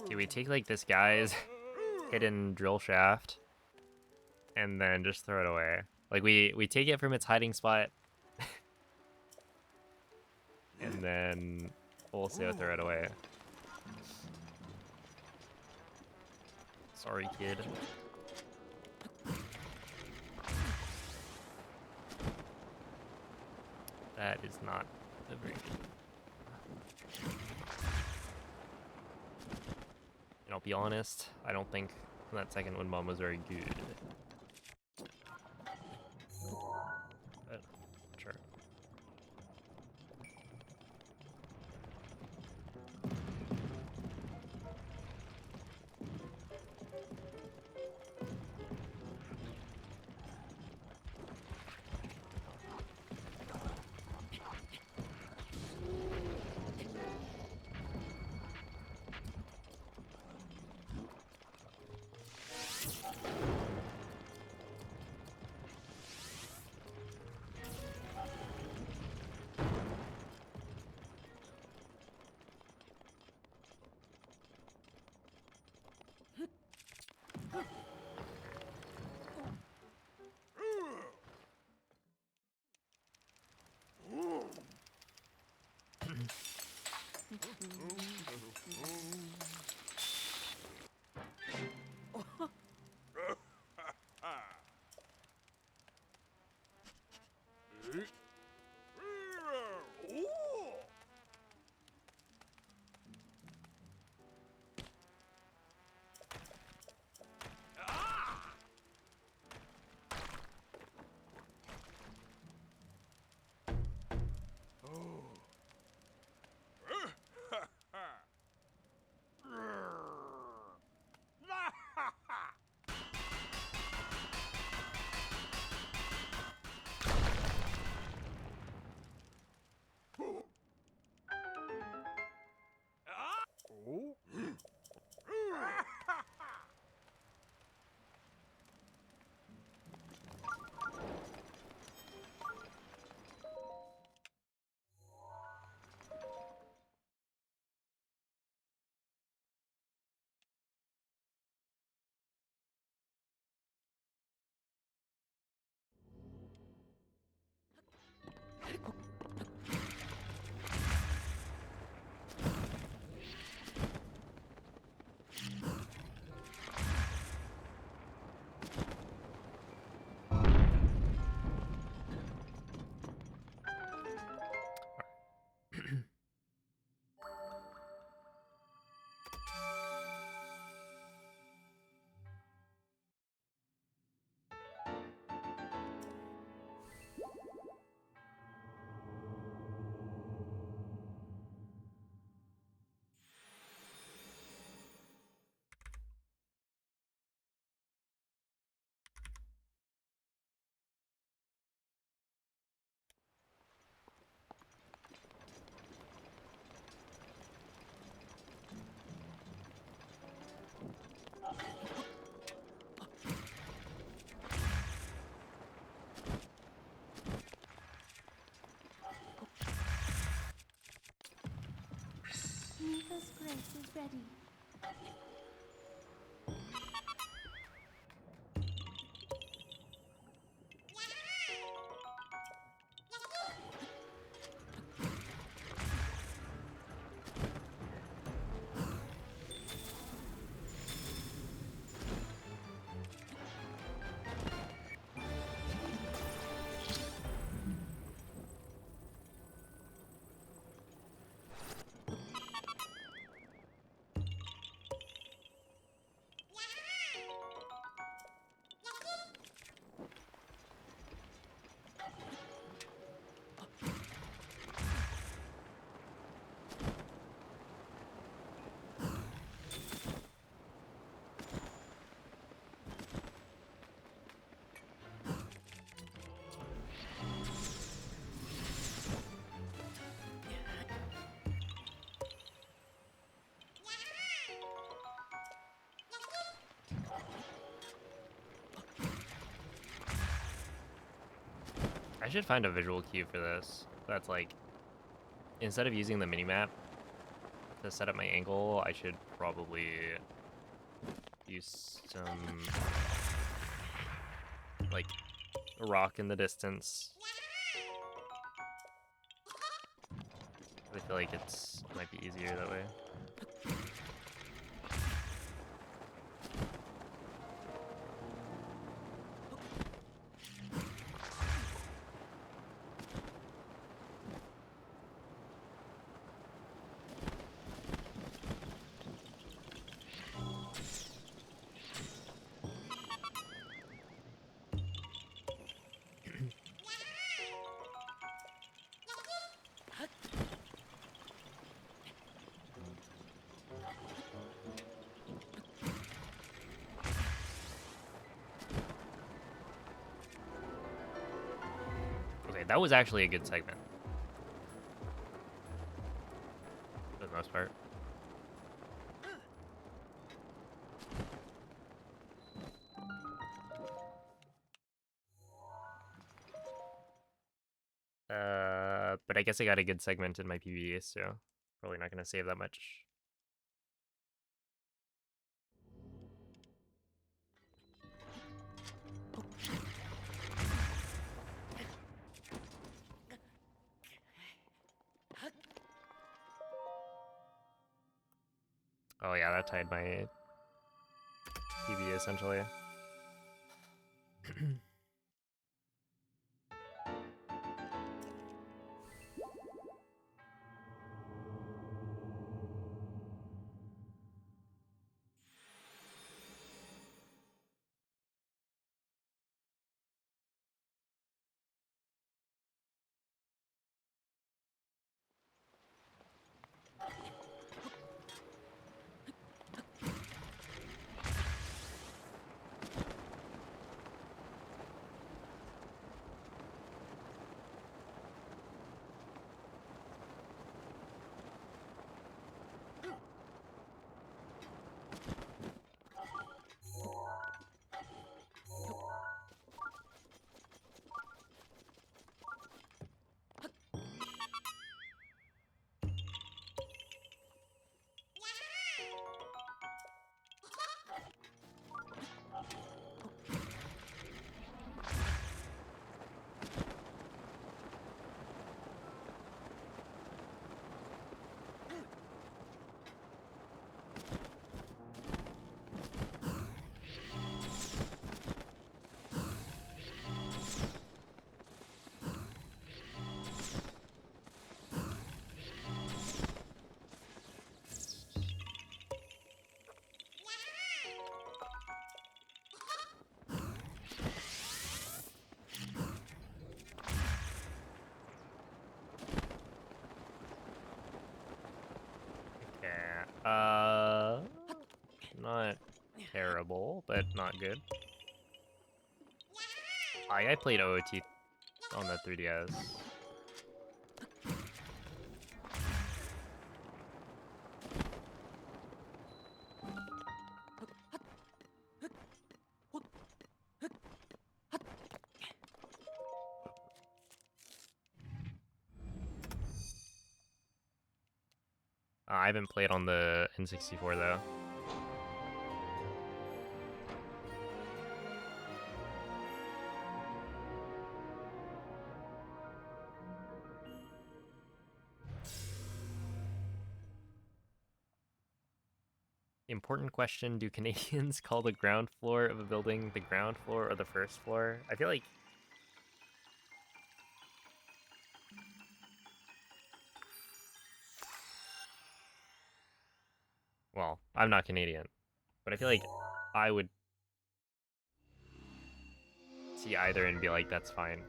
Do we take like this guy's hidden drill shaft and then just throw it away? Like we take it from its hiding spot and then also throw it away. Sorry, kid. That is not a very good. And I'll be honest, I don't think that second wind bomb was very good. But sure. Aether's grace is ready. I should find a visual cue for this. That's like, instead of using the minimap to set up my angle, I should probably use some, like, rock in the distance. I feel like might be easier that way. Okay, that was actually a good segment. For the most part. But I guess I got a good segment in my PvE, so probably not going to save that much. Oh yeah, that tied my PvE essentially. Not terrible, but not good. I played OOT on the 3DS. I haven't played on the N64 though. Important question, do Canadians call the ground floor of a building the ground floor or the first floor? I feel like... Well, I'm not Canadian, but I feel like I would see either and be like, that's fine.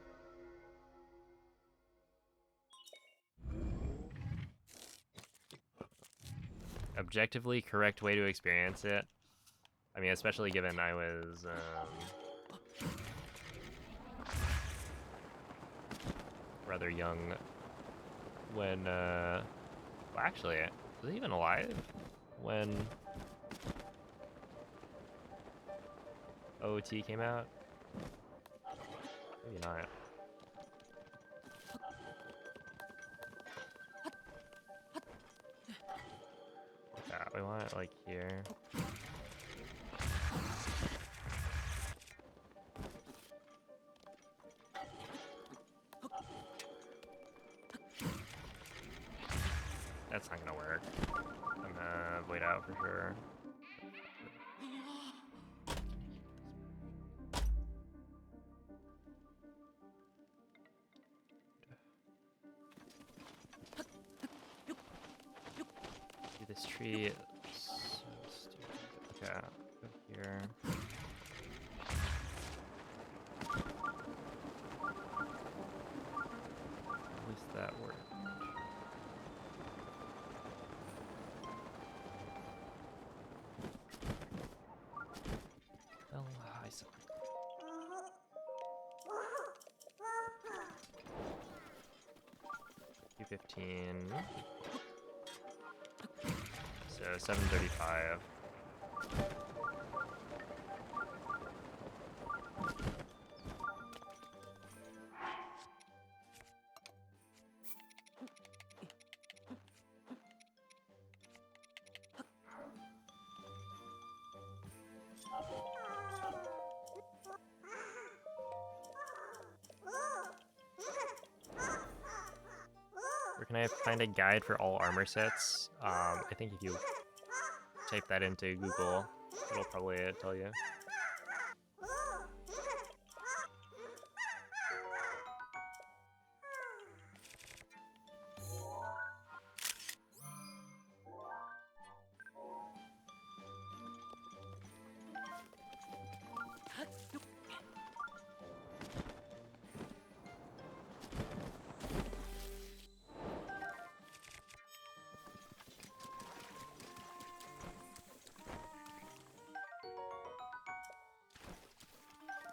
Objectively correct way to experience it. I mean, especially given I was rather young when, well, actually, was he even alive when OOT came out? Maybe not. Yeah, we want it like here. That's not gonna work. I'm gonna void out for sure. See this tree. So stupid. Okay, go here. At least that worked. Oh, I saw. 215. So 735. Where can I find a guide for all armor sets? I think if you type that into Google, it'll probably tell you.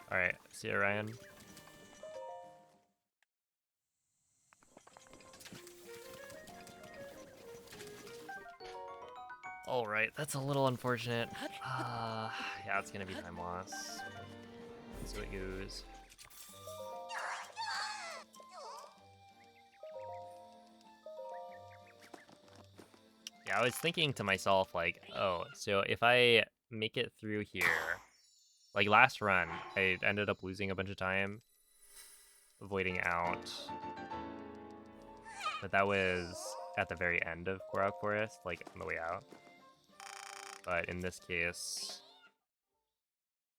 Alright, see you, Ryan. Alright, that's a little unfortunate. Yeah, it's gonna be time loss. Let's see what goes. Yeah, I was thinking to myself, like, oh, so if I make it through here, like last run, I ended up losing a bunch of time, avoiding out. But that was at the very end of Korok Forest, like on the way out. But in this case,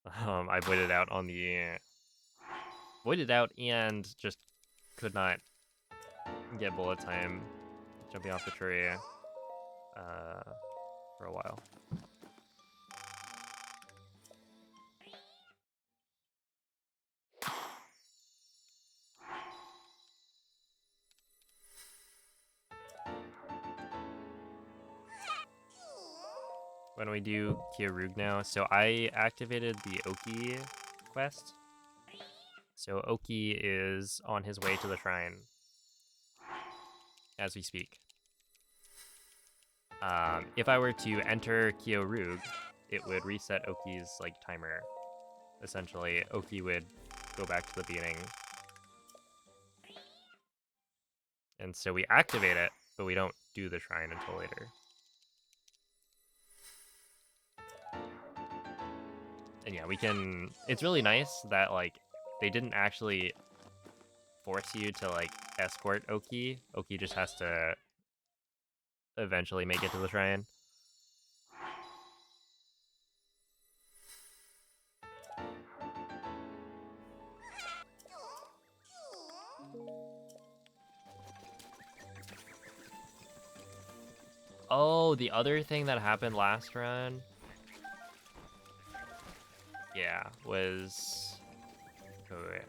I voided out on the... Voided out and just could not get bullet time jumping off the tree for a while. When we do Kiarug now, so I activated the Oki quest. So Oki is on his way to the shrine as we speak. If I were to enter Kiarug, it would reset Oki's like timer. Essentially, Oki would go back to the beginning. And so we activate it, but we don't do the shrine until later. And yeah, we can. It's really nice that like they didn't actually force you to like escort Oki. Oki just has to eventually make it to the shrine. Oh, the other thing that happened last run, yeah, was. Wait.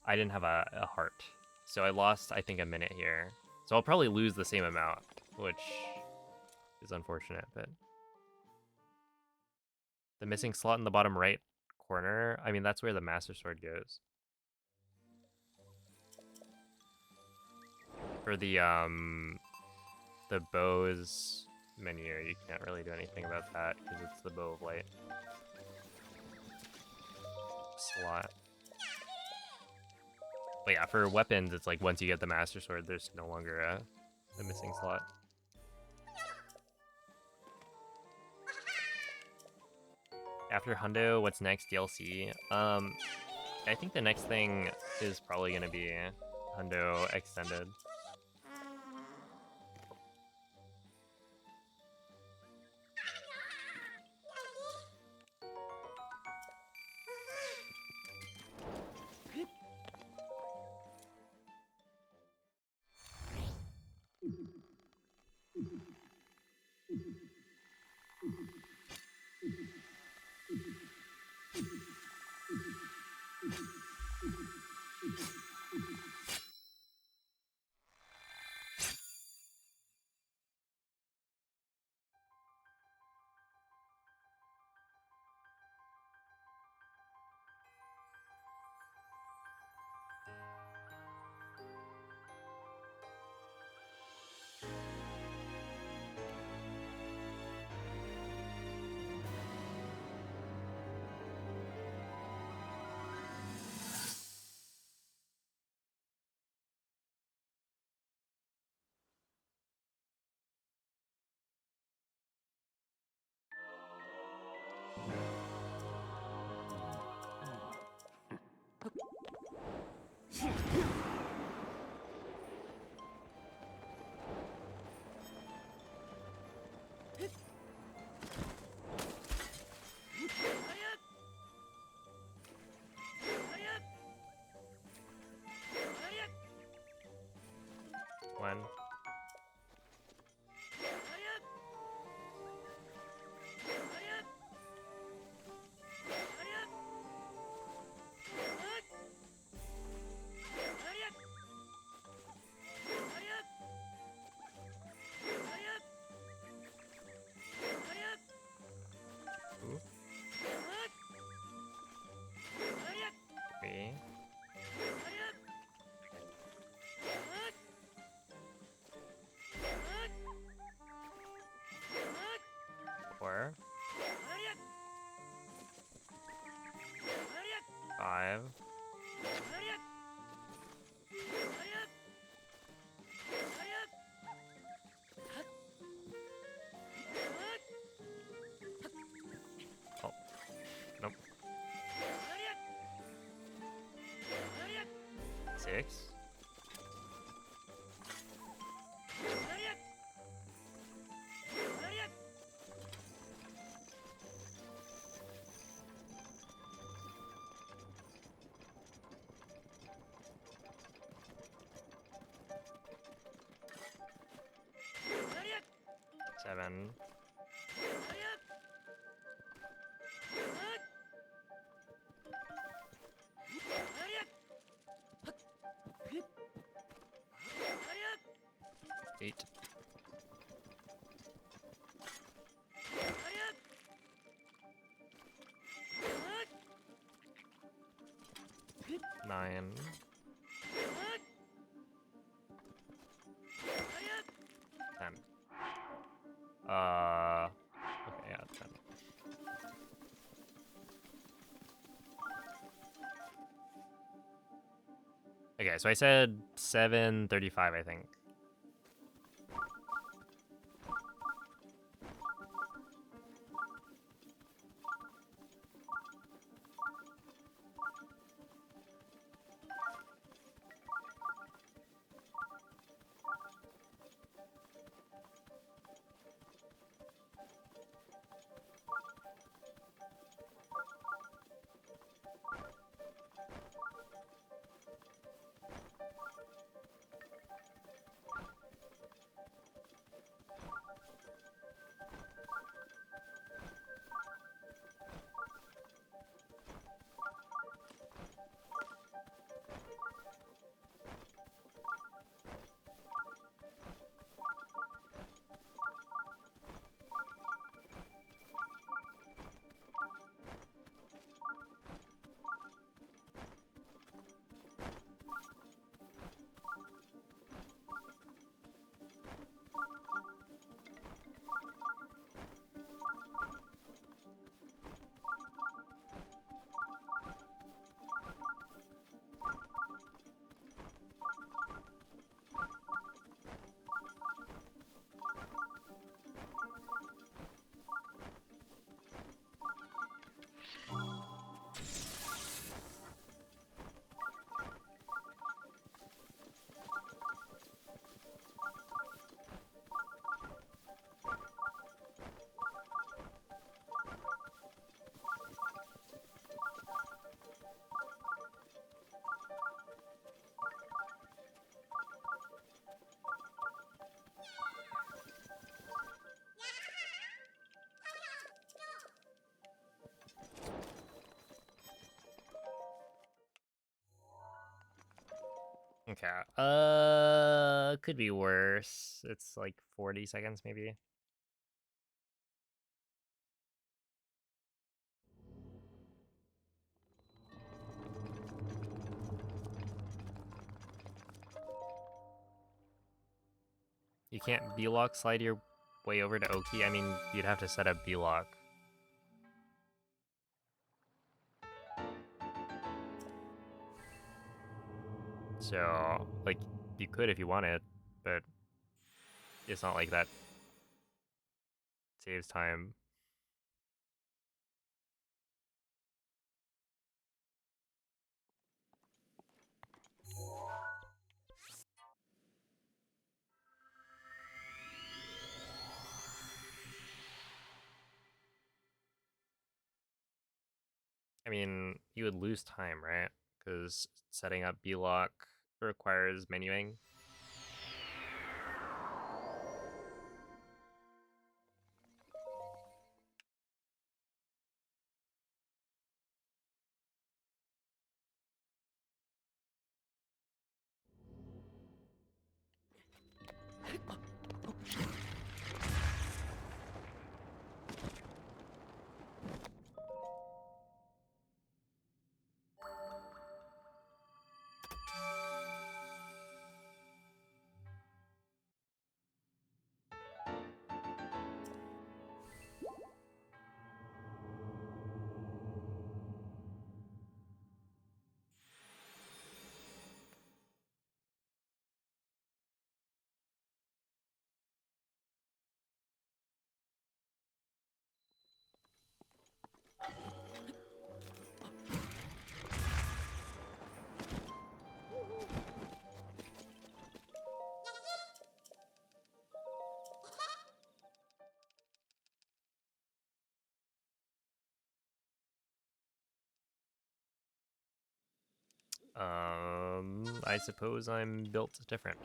I didn't have a heart, so I lost, I think, a minute here. So I'll probably lose the same amount, which is unfortunate, but... The missing slot in the bottom right corner, I mean, that's where the Master Sword goes. For the bows menu, you can't really do anything about that, because it's the Bow of Light slot. But yeah, for weapons, it's like once you get the Master Sword, there's no longer a missing slot. After Hundo, what's next? DLC? I think the next thing is probably gonna be Hundo Extended. When? Ooh. Three. Four. 5. 6. 7. 8. 9. 10. Okay, yeah, 10. Okay, so I said 7:35, I think. Okay. Could be worse. It's like 40 seconds maybe. You can't B-lock slide your way over to Oki? I mean, you'd have to set up B-lock. So, like, you could if you wanted, but it's not like that saves time. I mean, you would lose time, right? Because setting up B-lock requires menuing. I suppose I'm built different.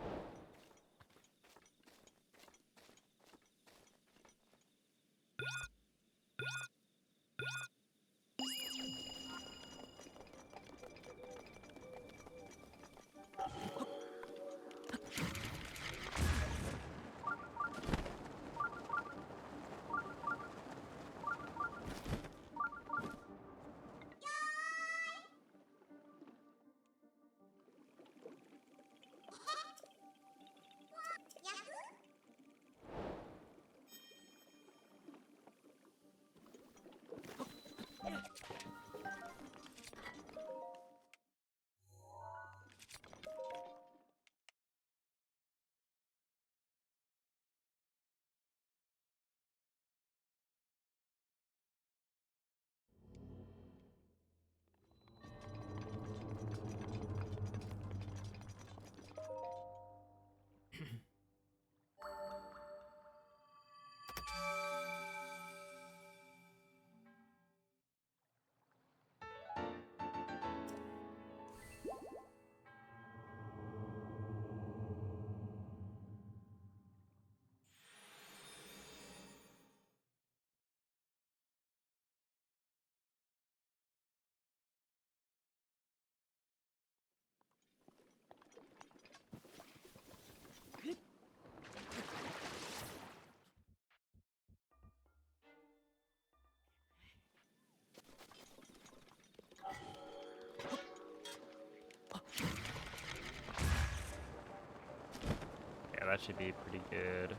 Yeah, that should be pretty good.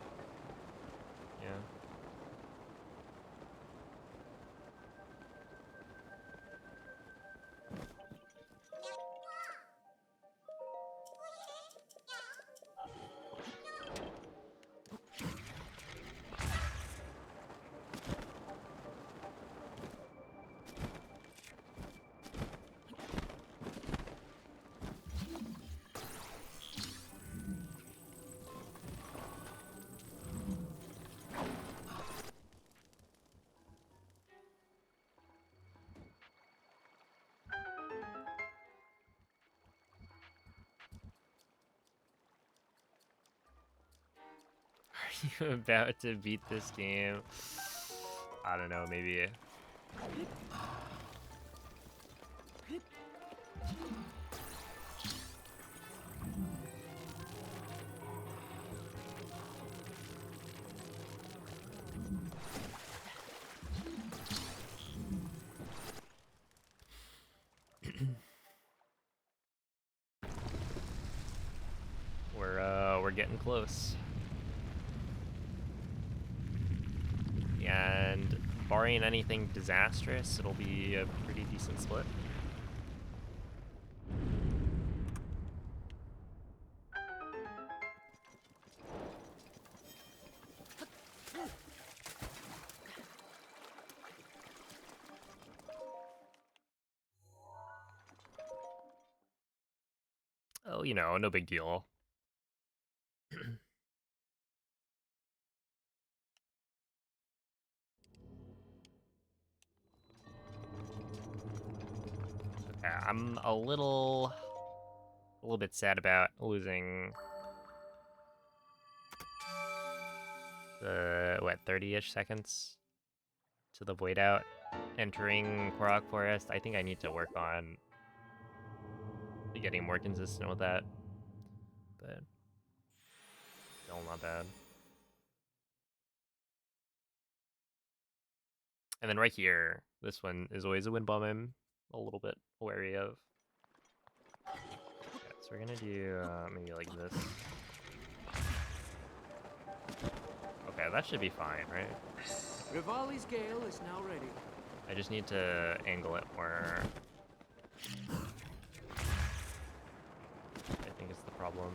Yeah. Are you about to beat this game? I don't know, maybe. getting close. And barring anything disastrous, it'll be a pretty decent split. Oh, you know, no big deal. Okay, I'm a little bit sad about losing the, what, 30-ish seconds to the Void Out entering Korok Forest. I think I need to work on getting more consistent with that, but still not bad. And then right here, this one is always a wind bomb I'm a little bit wary of. Okay, so we're gonna do maybe like this. Okay, that should be fine, right? Rivali's Gale is now ready. I just need to angle it more. I think it's the problem.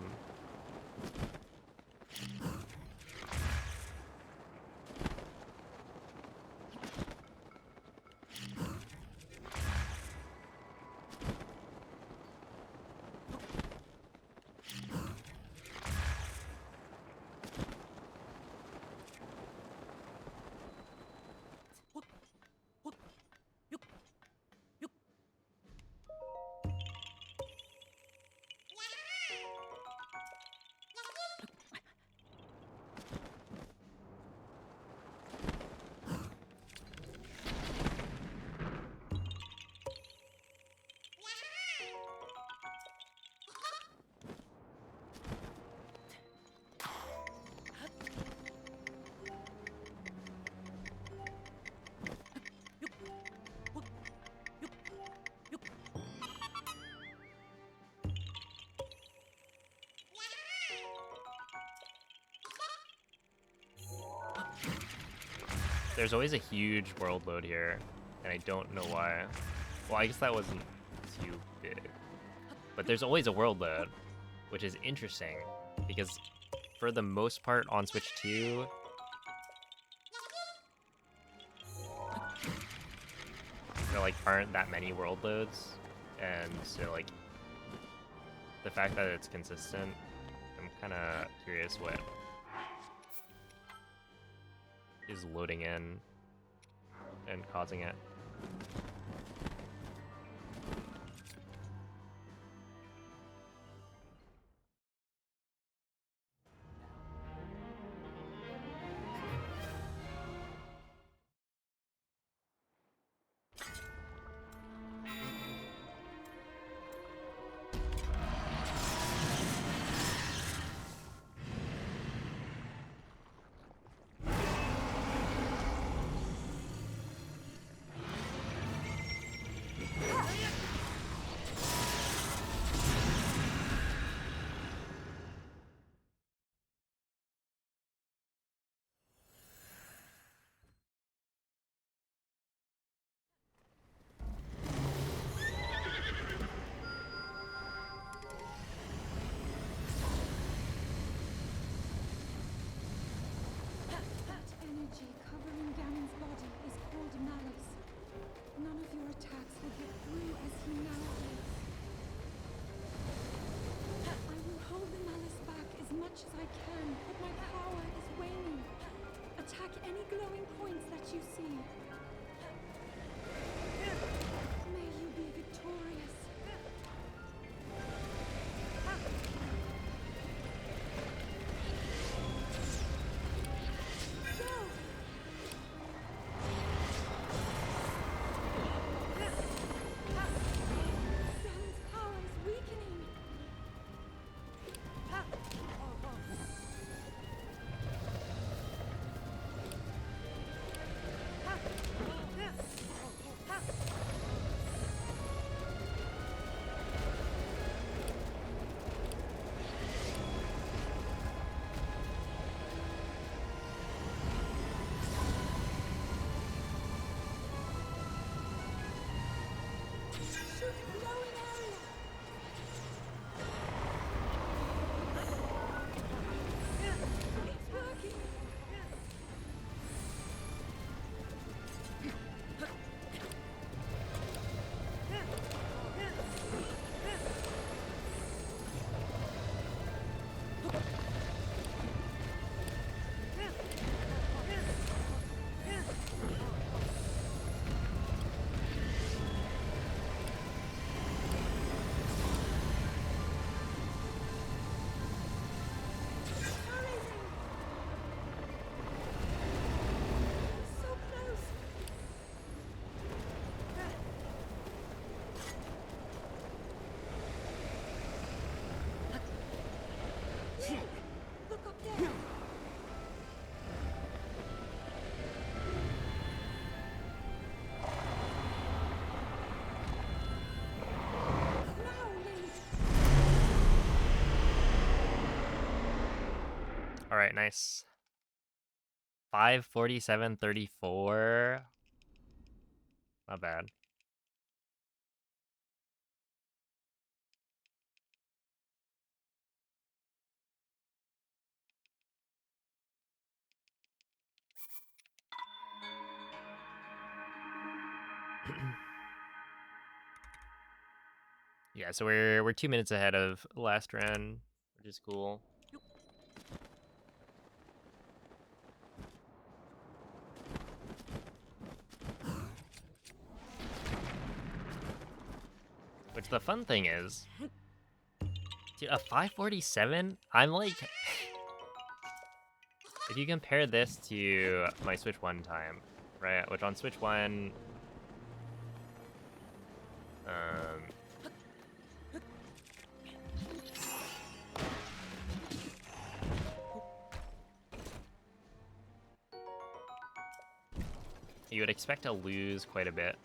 There's always a huge world load here, and I don't know why. Well, I guess that wasn't too big. But there's always a world load, which is interesting, because for the most part on Switch 2, there like aren't that many world loads, and so like the fact that it's consistent, I'm kind of curious what is loading in and causing it. That energy covering Ganon's body is called malice. None of your attacks will get through as he now is. I will hold the malice back as much as I can, but my power is waning. Attack any glowing points that you see. May you be victorious. Ganon's power is weakening. All right, nice. 547.34. Not bad. Yeah, so we're 2 minutes ahead of last round, which is cool. Which the fun thing is, dude, a 547, I'm like, if you compare this to my Switch 1 time, right, which on Switch 1, you would expect to lose quite a bit.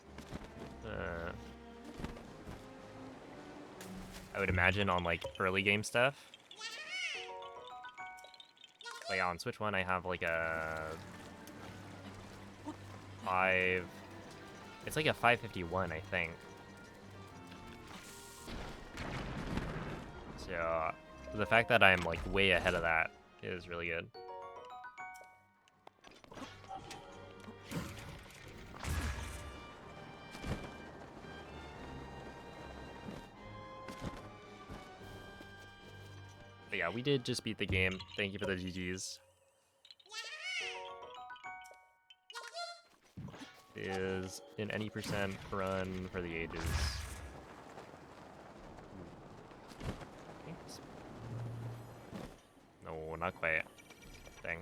I would imagine on like early game stuff. But yeah, on Switch 1 I have like a 5... It's like a 551, I think. So the fact that I'm like way ahead of that is really good. But yeah, we did just beat the game. Thank you for the GGs. Is in any percent run for the ages. Thanks. No, not quite. Dang.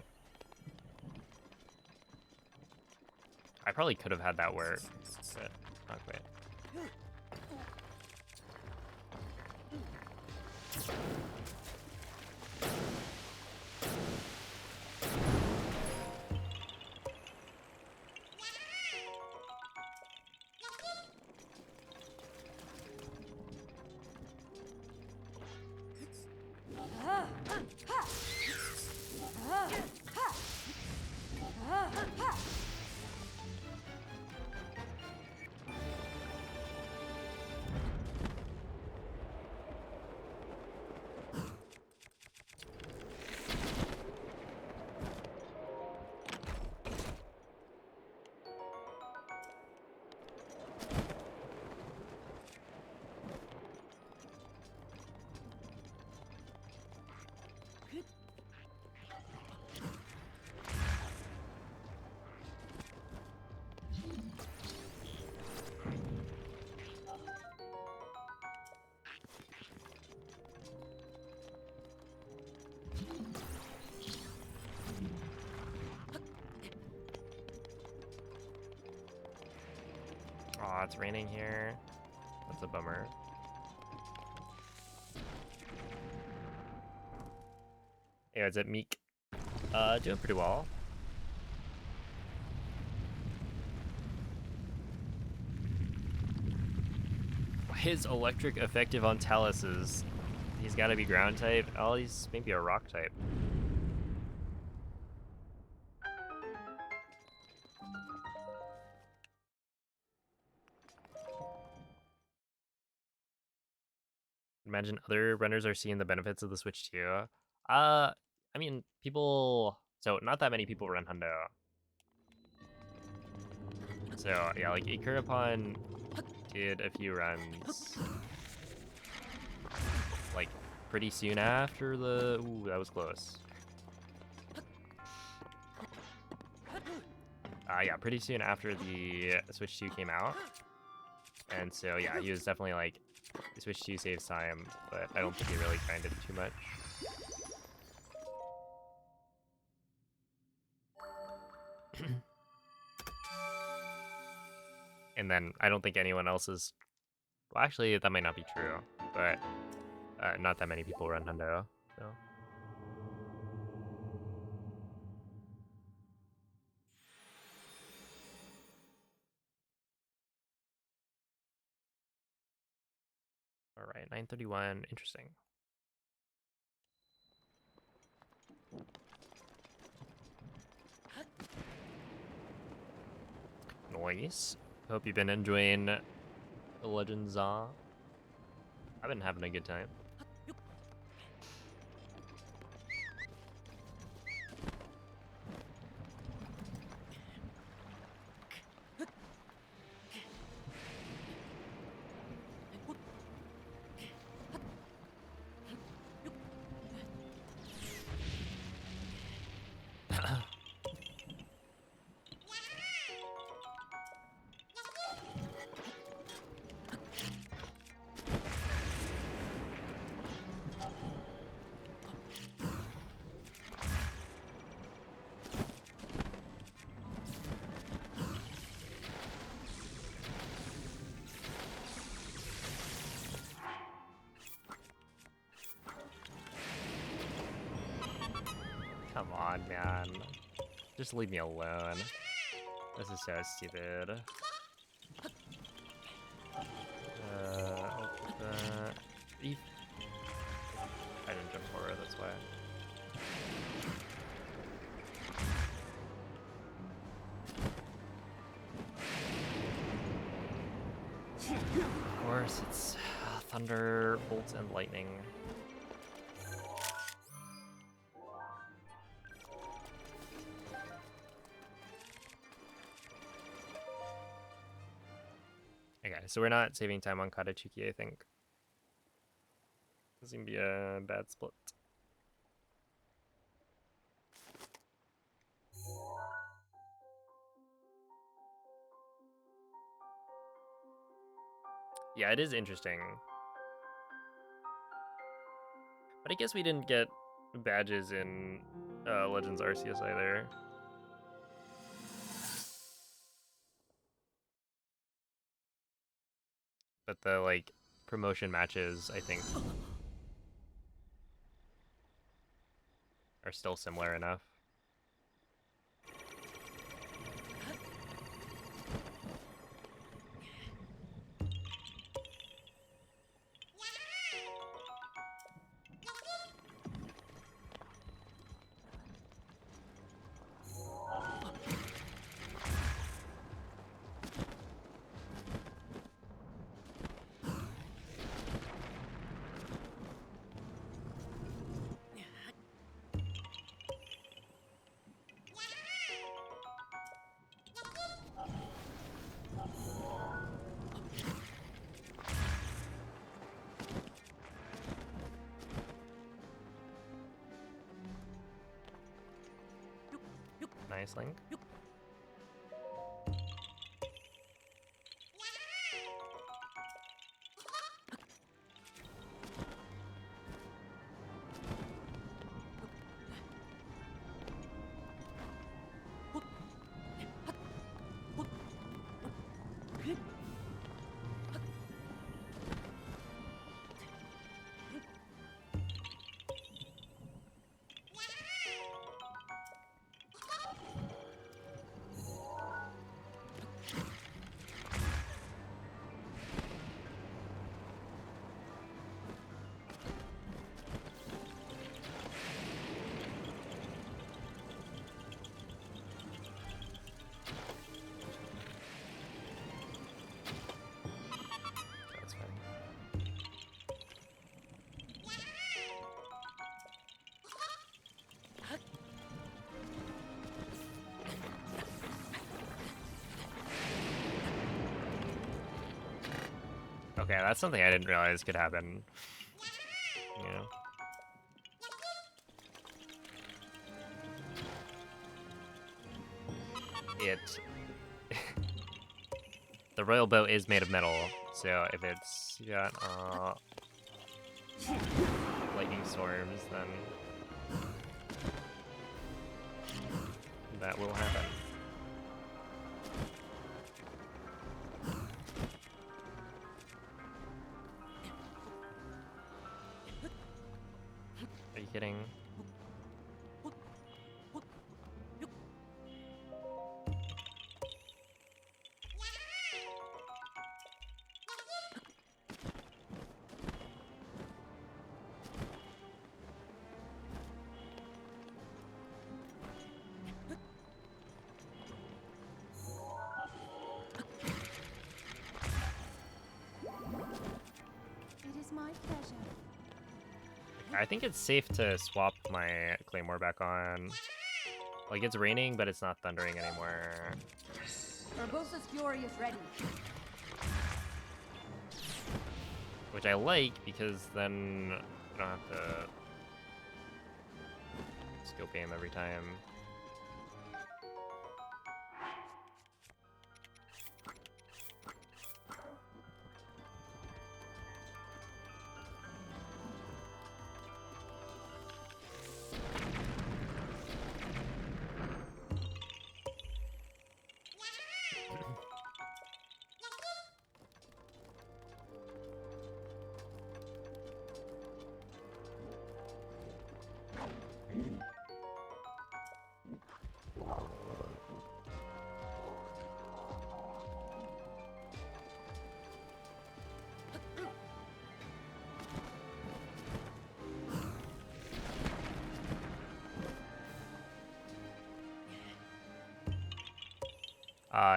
I probably could have had that work, but not quite. Aw, it's raining here. That's a bummer. Yeah, it's at Meek. Doing pretty well. Why is electric effective on Taluses? He's gotta be ground type. Oh, he's maybe a rock type. Imagine other runners are seeing the benefits of the Switch too. I mean, people. So not that many people run Hundo. So yeah, like Ikurapon did a few runs, like pretty soon after the. Ooh, that was close. Yeah, pretty soon after the Switch 2 came out, and so yeah, he was definitely like, the Switch 2 saves time, but I don't think he really grinded too much. And then I don't think anyone else is. Well, actually, that might not be true, but not that many people run Hundo. So. All right, 931. Interesting. Nice. Hope you've been enjoying Legends Zaw. I've been having a good time. Come on, man. Just leave me alone. This is so stupid. Eef. I didn't jump forward, that's why. Of course, it's thunder, bolts, and lightning. Okay, so we're not saving time on Katachuki, I think. This is gonna be a bad split. Yeah, it is interesting. But I guess we didn't get badges in Legends Arceus either. But the, like, promotion matches, I think, are still similar enough. Nice, Link. That's funny. Okay, that's something I didn't realize could happen. Yeah. It the royal boat is made of metal, so if it's got lightning storms, then that will happen. Are you kidding? I think it's safe to swap my Claymore back on. Like, it's raining, but it's not thundering anymore. Urbosa's Fury is ready. Which I like, because then I don't have to scope aim every time.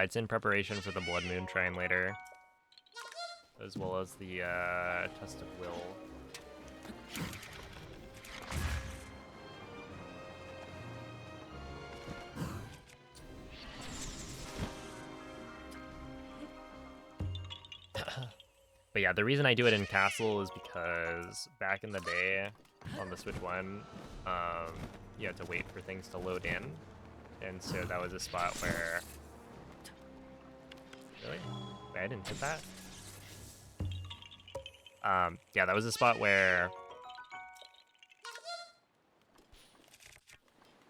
It's in preparation for the Blood Moon Shrine later, as well as the Test of Will. But yeah, the reason I do it in Castle is because back in the day on the Switch 1, you had to wait for things to load in, and so that was a spot where... Really? Wait, I didn't hit that? Yeah, that was a spot where...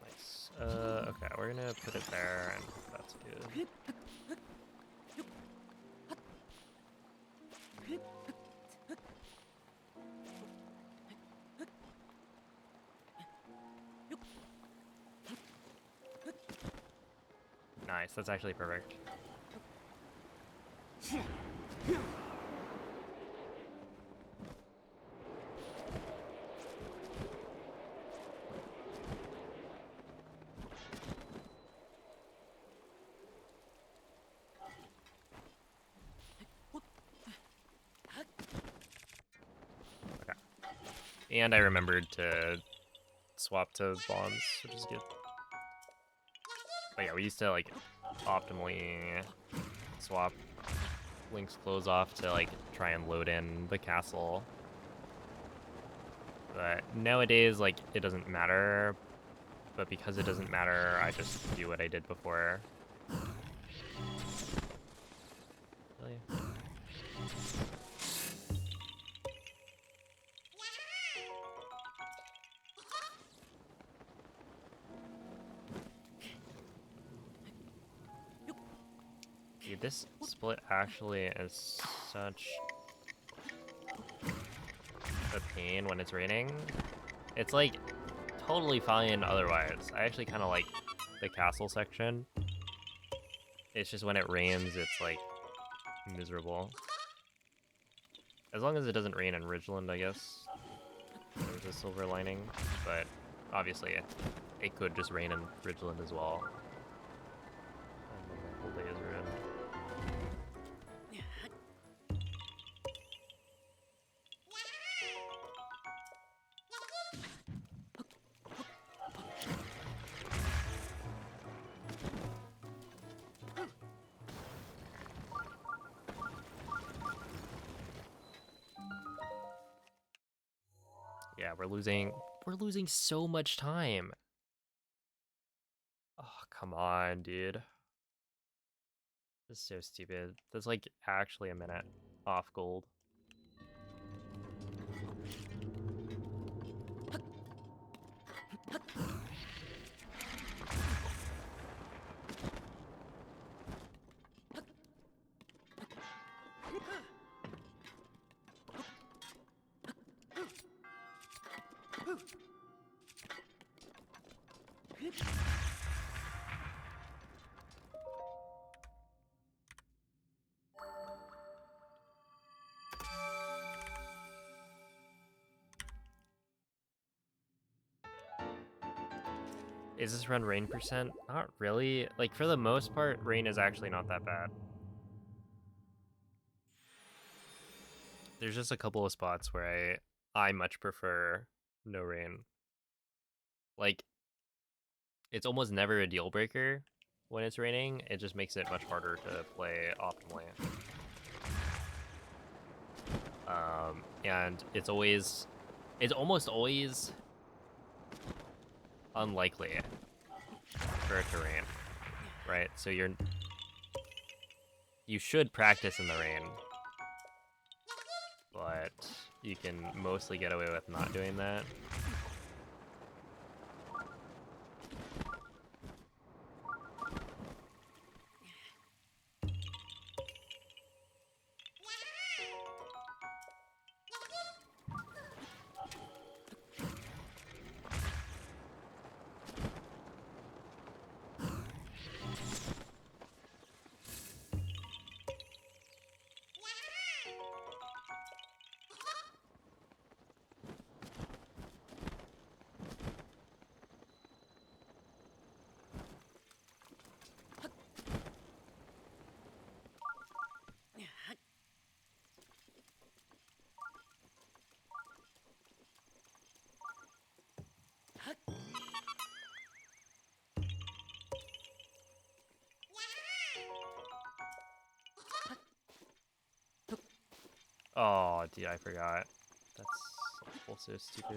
Nice. Okay, we're gonna put it there, and that's good. Nice, that's actually perfect. Okay. And I remembered to swap to bombs, which is good. But yeah, we used to like optimally swap Link's clothes off to like try and load in the castle. But nowadays, like, it doesn't matter. But because it doesn't matter, I just do what I did before. Really? Dude, this split actually is such a pain when it's raining. It's like totally fine otherwise. I actually kind of like the castle section. It's just when it rains, it's like miserable. As long as it doesn't rain in Ridgeland, I guess. There's a silver lining, but obviously it could just rain in Ridgeland as well. And then the whole day is ruined. Yeah, we're losing so much time. Oh, come on, dude. This is so stupid. That's like actually a minute off gold. Is this run rain percent? Not really. Like, for the most part, rain is actually not that bad. There's just a couple of spots where I much prefer No rain. Like, it's almost never a deal breaker when it's raining. It just makes it much harder to play optimally. And it's almost always unlikely for it to rain, right? So you should practice in the rain, but you can mostly get away with not doing that. Oh, dude, I forgot. That's also stupid.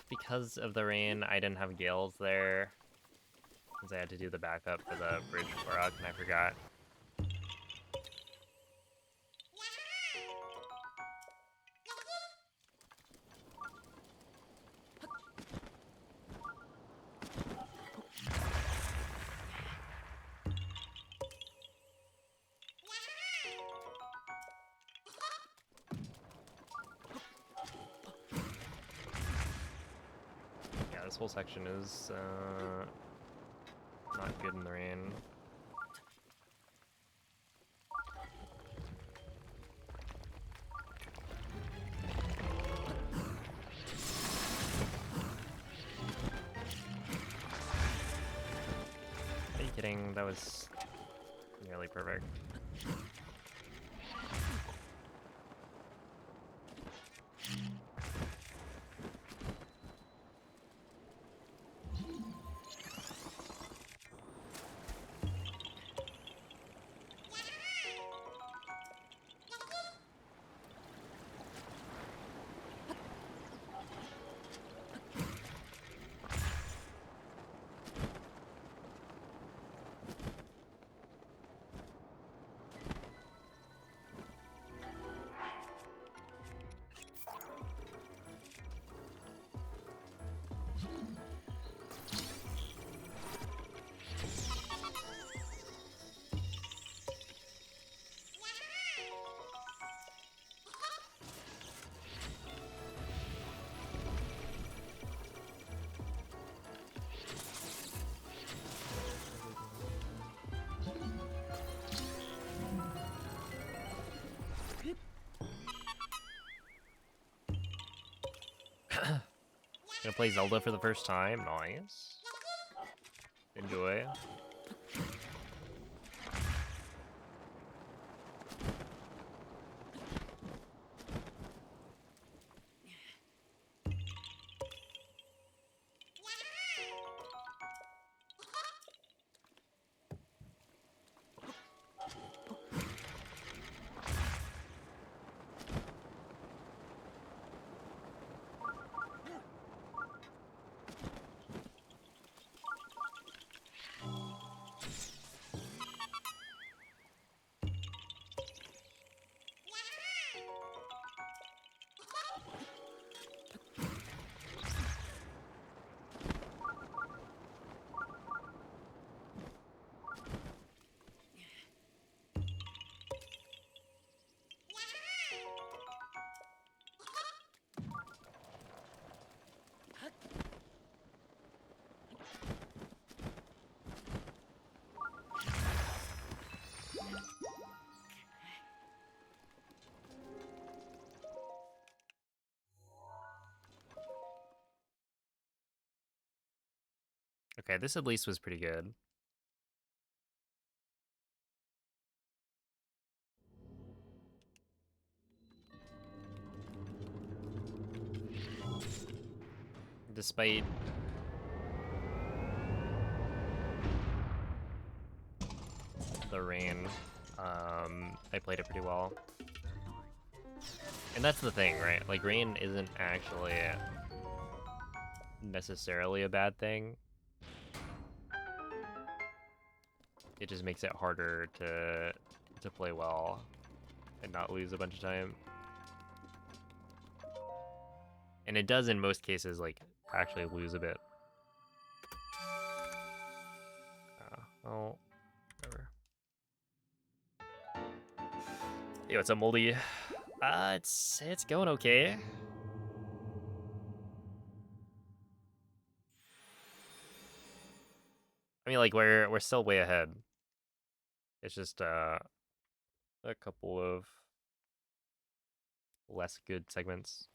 Because of the rain, I didn't have gales there. Since I had to do the backup for the bridge rock, and I forgot. Yeah, this whole section is not good in the rain. Are you kidding? That was nearly perfect. Gonna play Zelda for the first time. Nice. Enjoy. Okay, this at least was pretty good. Despite the rain, I played it pretty well. And that's the thing, right? Like, rain isn't actually necessarily a bad thing. It just makes it harder to play well and not lose a bunch of time. And it does in most cases, like, actually lose a bit. Oh, whatever. Yo, what's up, Moldy? It's going okay. I mean, like, we're still way ahead. It's just a couple of less good segments.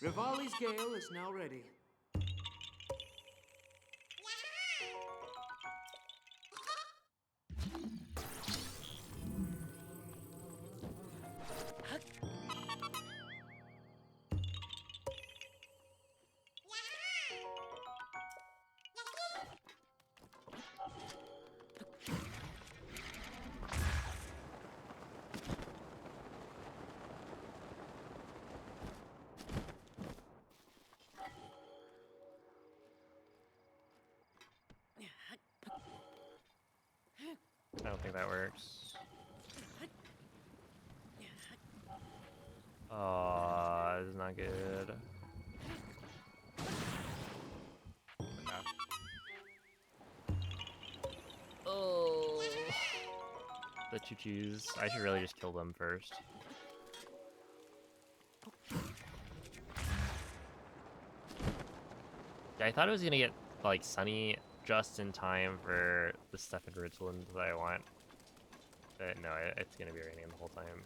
Rivali's Gale is now ready. I don't think that works. Oh, this is not good. Okay. Oh, the choo-choos. I should really just kill them first. Yeah, I thought it was gonna get like sunny just in time for the stuff in Ridgeland that I want. But no, it's gonna be raining the whole time.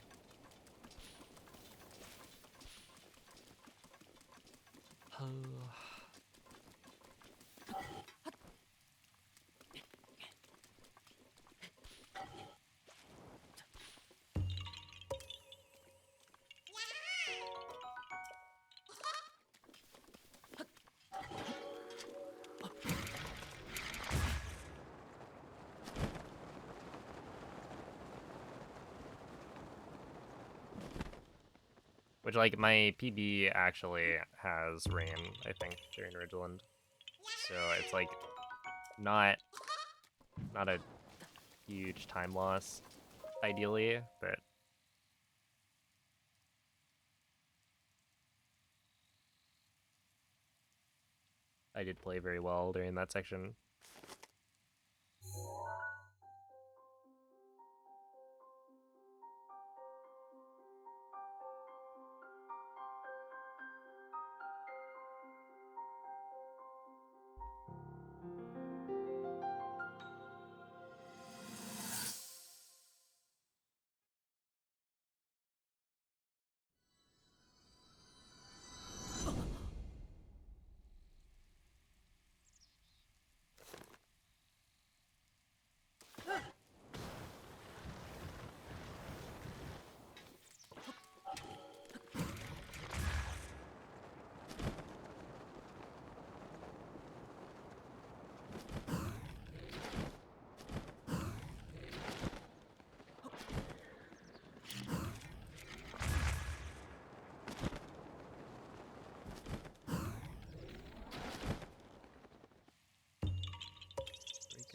Which, like, my PB actually has rain, I think, during Ridgeland. So it's, like, not a huge time loss, ideally, but... I did play very well during that section.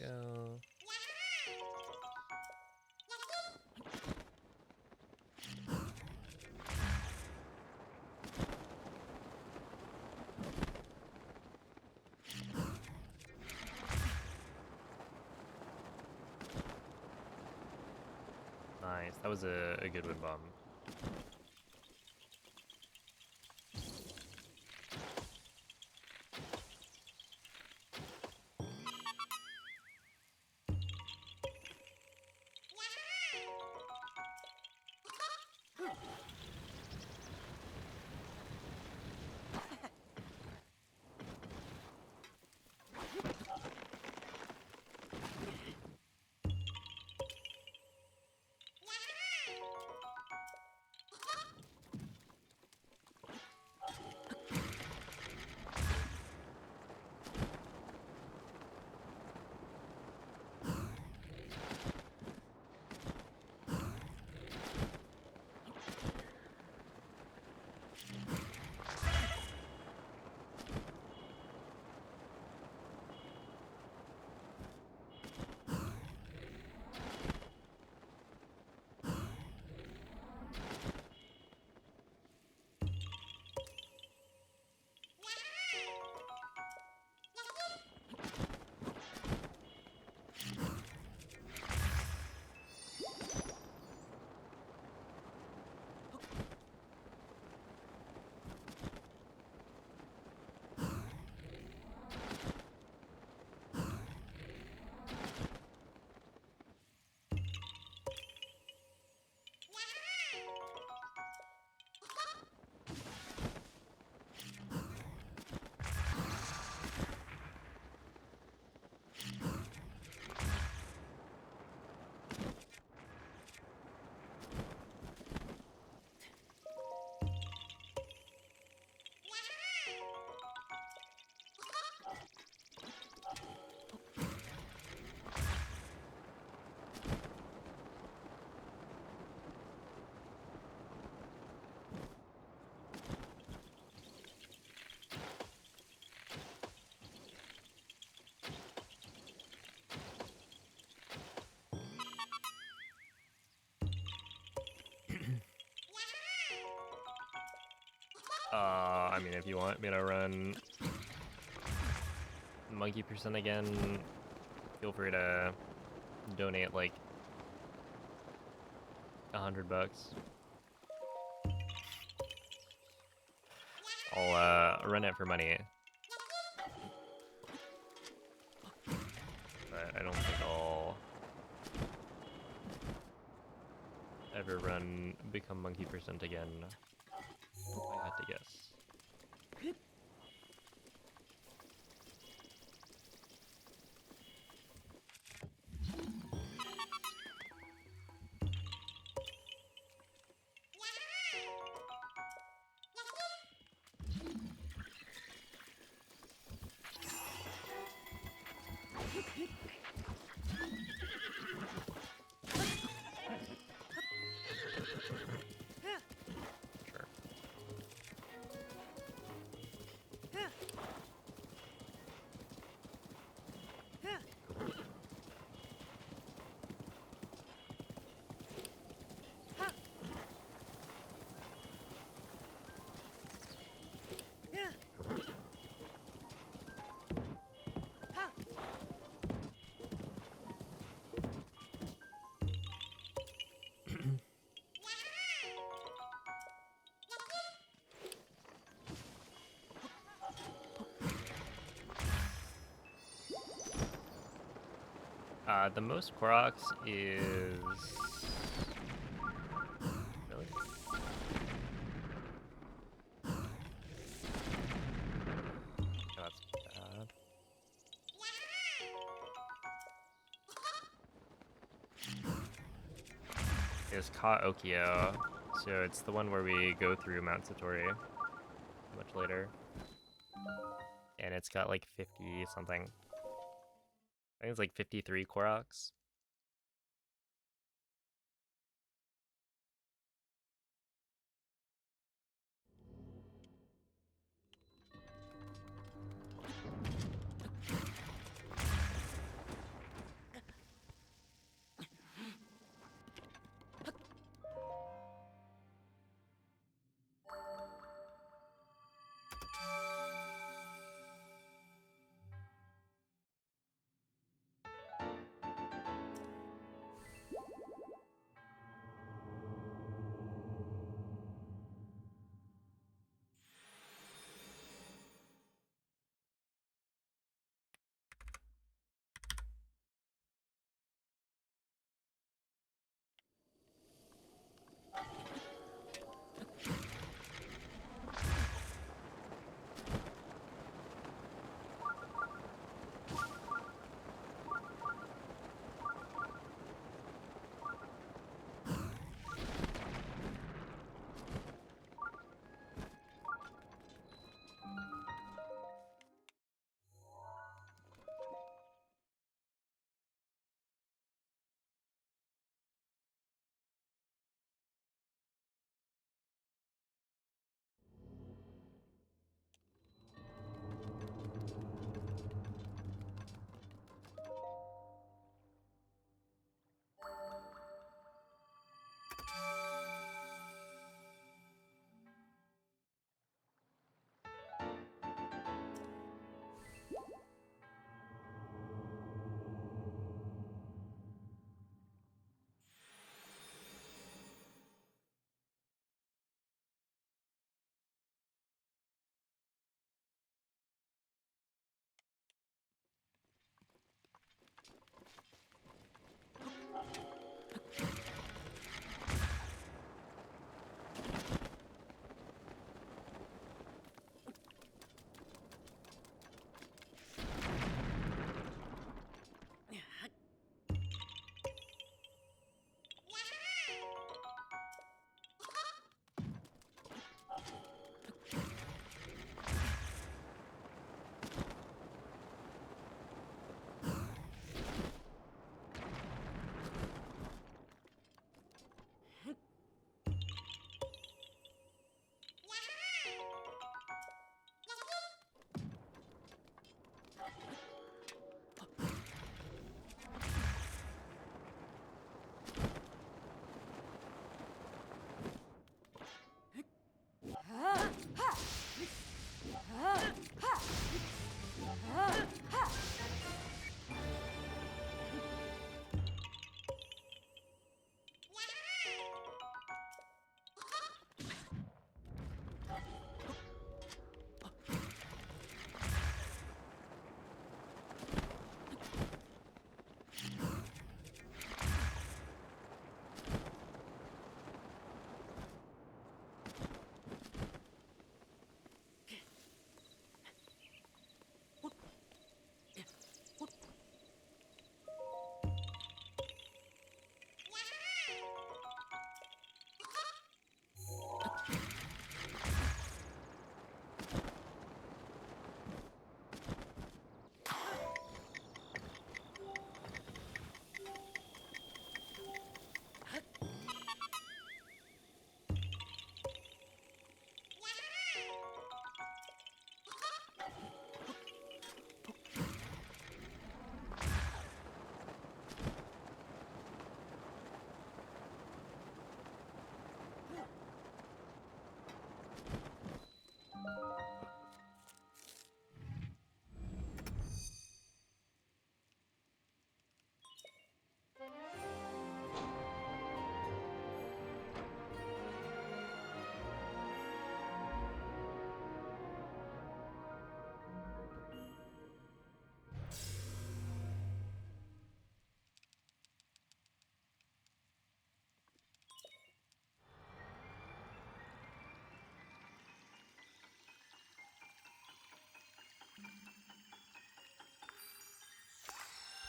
There we go. Nice. That was a good wind bomb. I mean, if you want me to run Monkey Percent again, feel free to donate like $100. I'll run it for money. But I don't think I'll ever run Become Monkey Percent again, if I had to guess. Sure. The most Koroks is... Really? Oh, that's bad. It's Ka Okio, so it's the one where we go through Mount Satori much later. And it's got like 50 something. I think it's like 53 Koroks.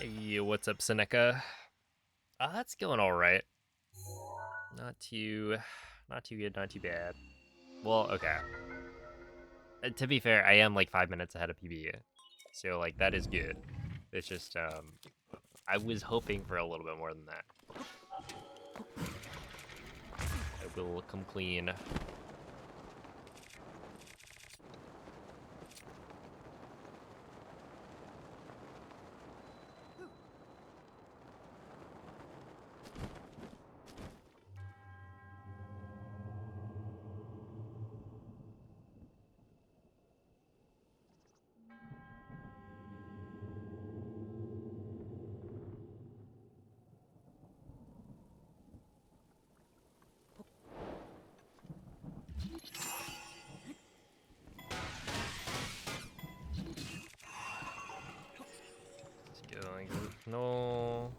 Hey, what's up, Seneca? That's going all right. Not too good, not too bad. Well, okay. To be fair, I am like 5 minutes ahead of PB, so like that is good. It's just I was hoping for a little bit more than that. I will come clean. Going no.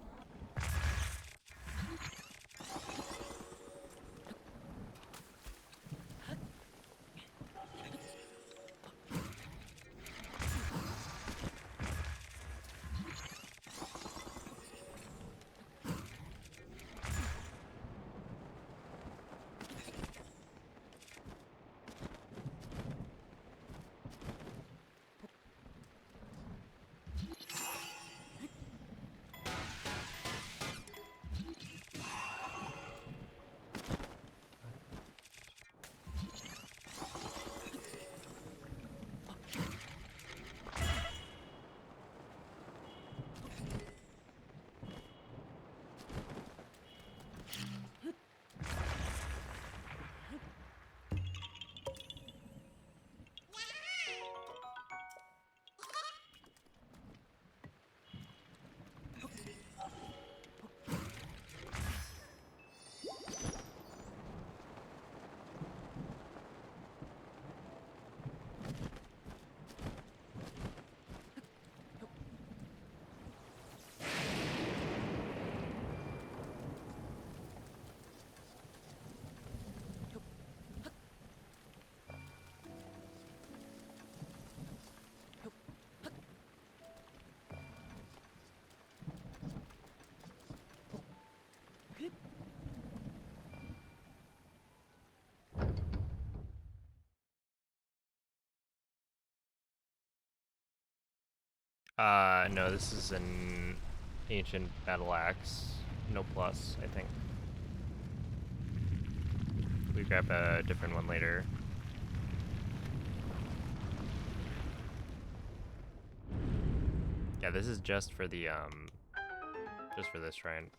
No, this is an ancient battle axe. No plus, I think. We grab a different one later. Yeah, this is just for the just for this shrine.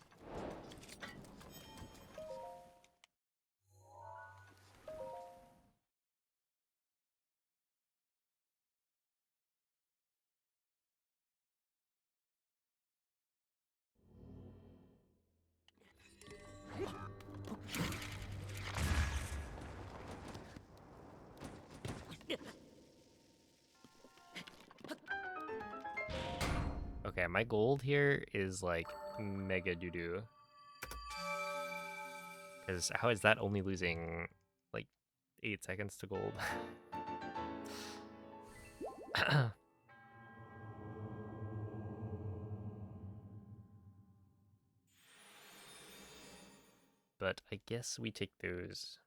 Okay, my gold here is like mega doo-doo. Because how is that only losing like 8 seconds to gold? But I guess we take those.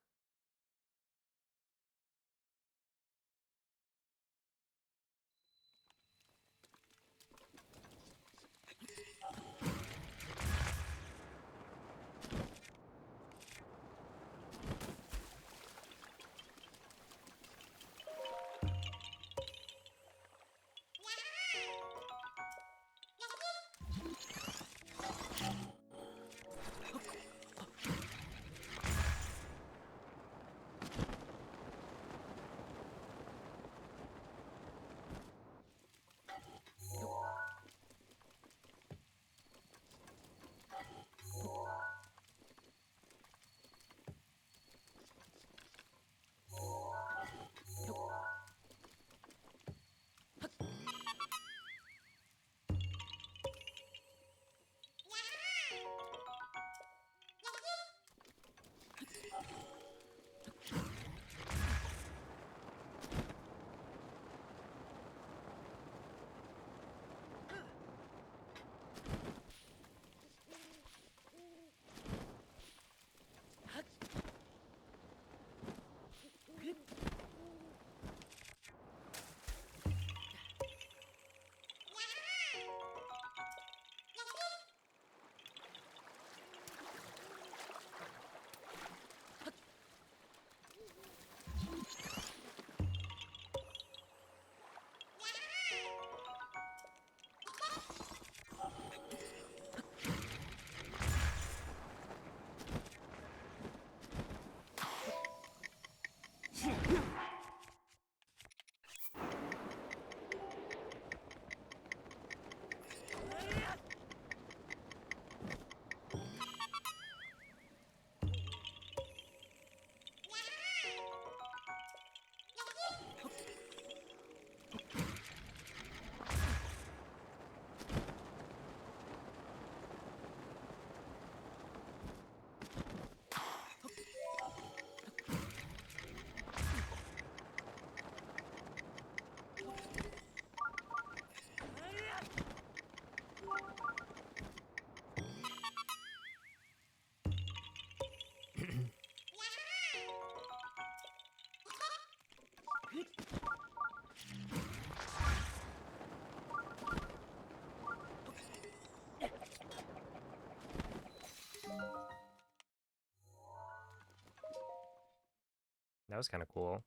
That was kind of cool.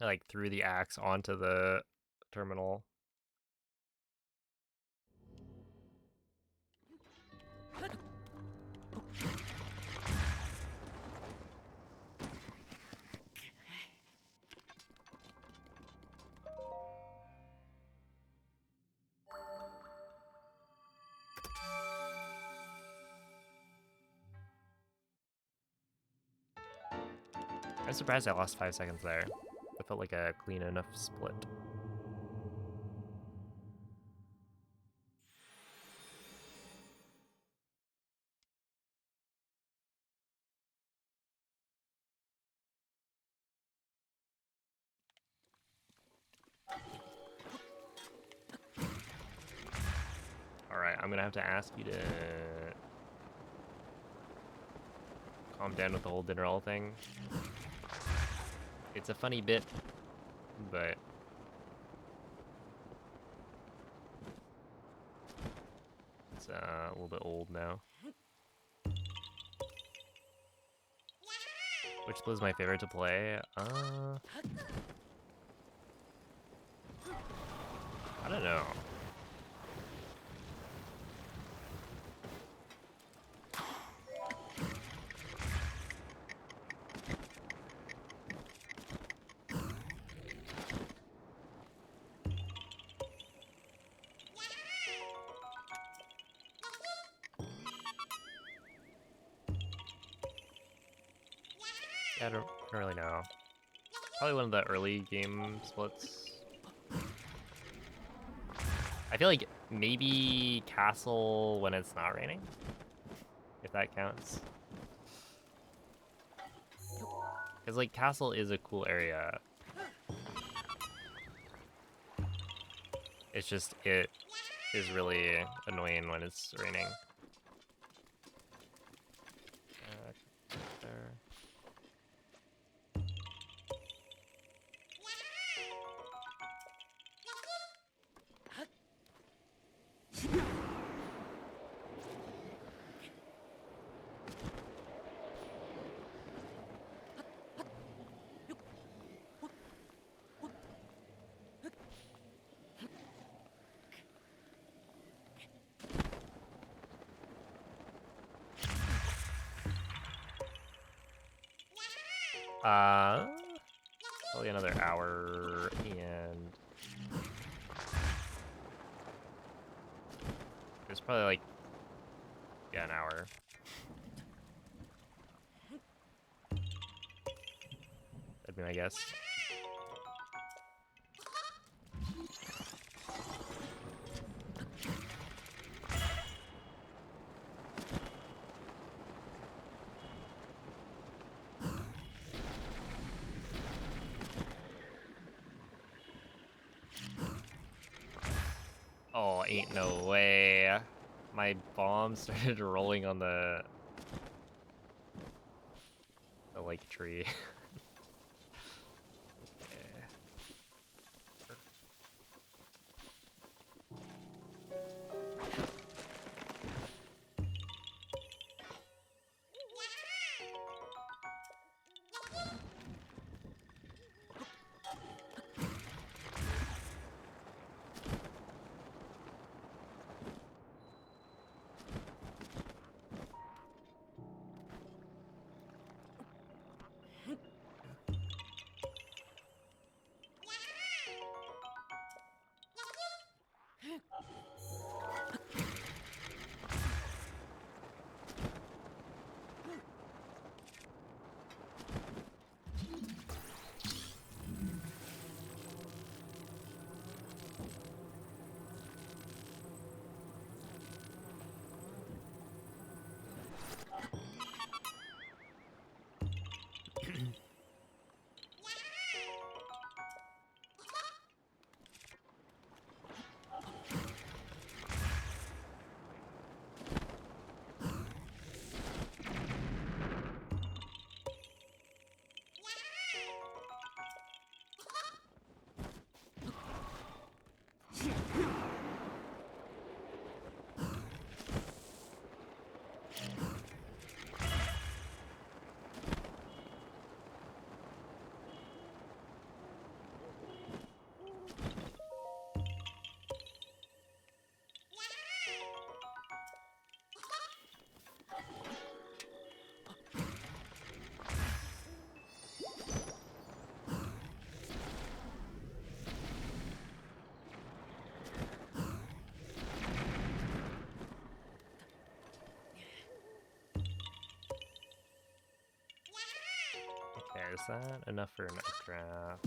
I like threw the axe onto the terminal. I'm surprised I lost 5 seconds there. It felt like a clean enough split. Alright, I'm gonna have to ask you to calm down with the whole dinner all thing. It's a funny bit, but it's a little bit old now. Which split is my favorite to play? I don't know. Yeah, I don't really know. Probably one of the early game splits. I feel like maybe Castle when it's not raining, if that counts. Because like Castle is a cool area. It's just it is really annoying when it's raining. There. Probably another hour and it's probably like, yeah, an hour. That'd be my guess. Oh, ain't no way. My bomb started rolling on the like tree. is that enough for an draft?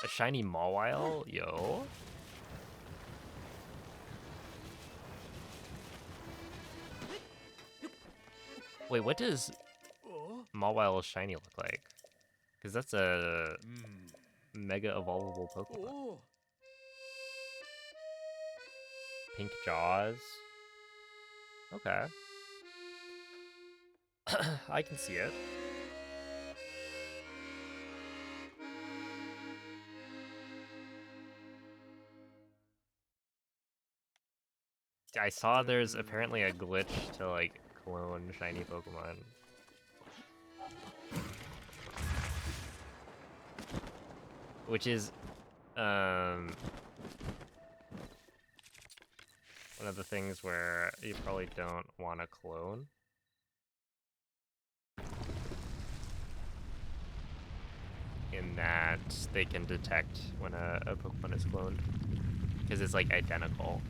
A shiny Mawile? Yo. Wait, what does Mawile shiny look like? Because that's a mega evolvable Pokemon. Pink jaws. Okay. I can see it. I saw there's apparently a glitch to like clone shiny Pokemon. Which is one of the things where you probably don't want to clone. In that they can detect when a Pokemon is cloned. Because it's like identical.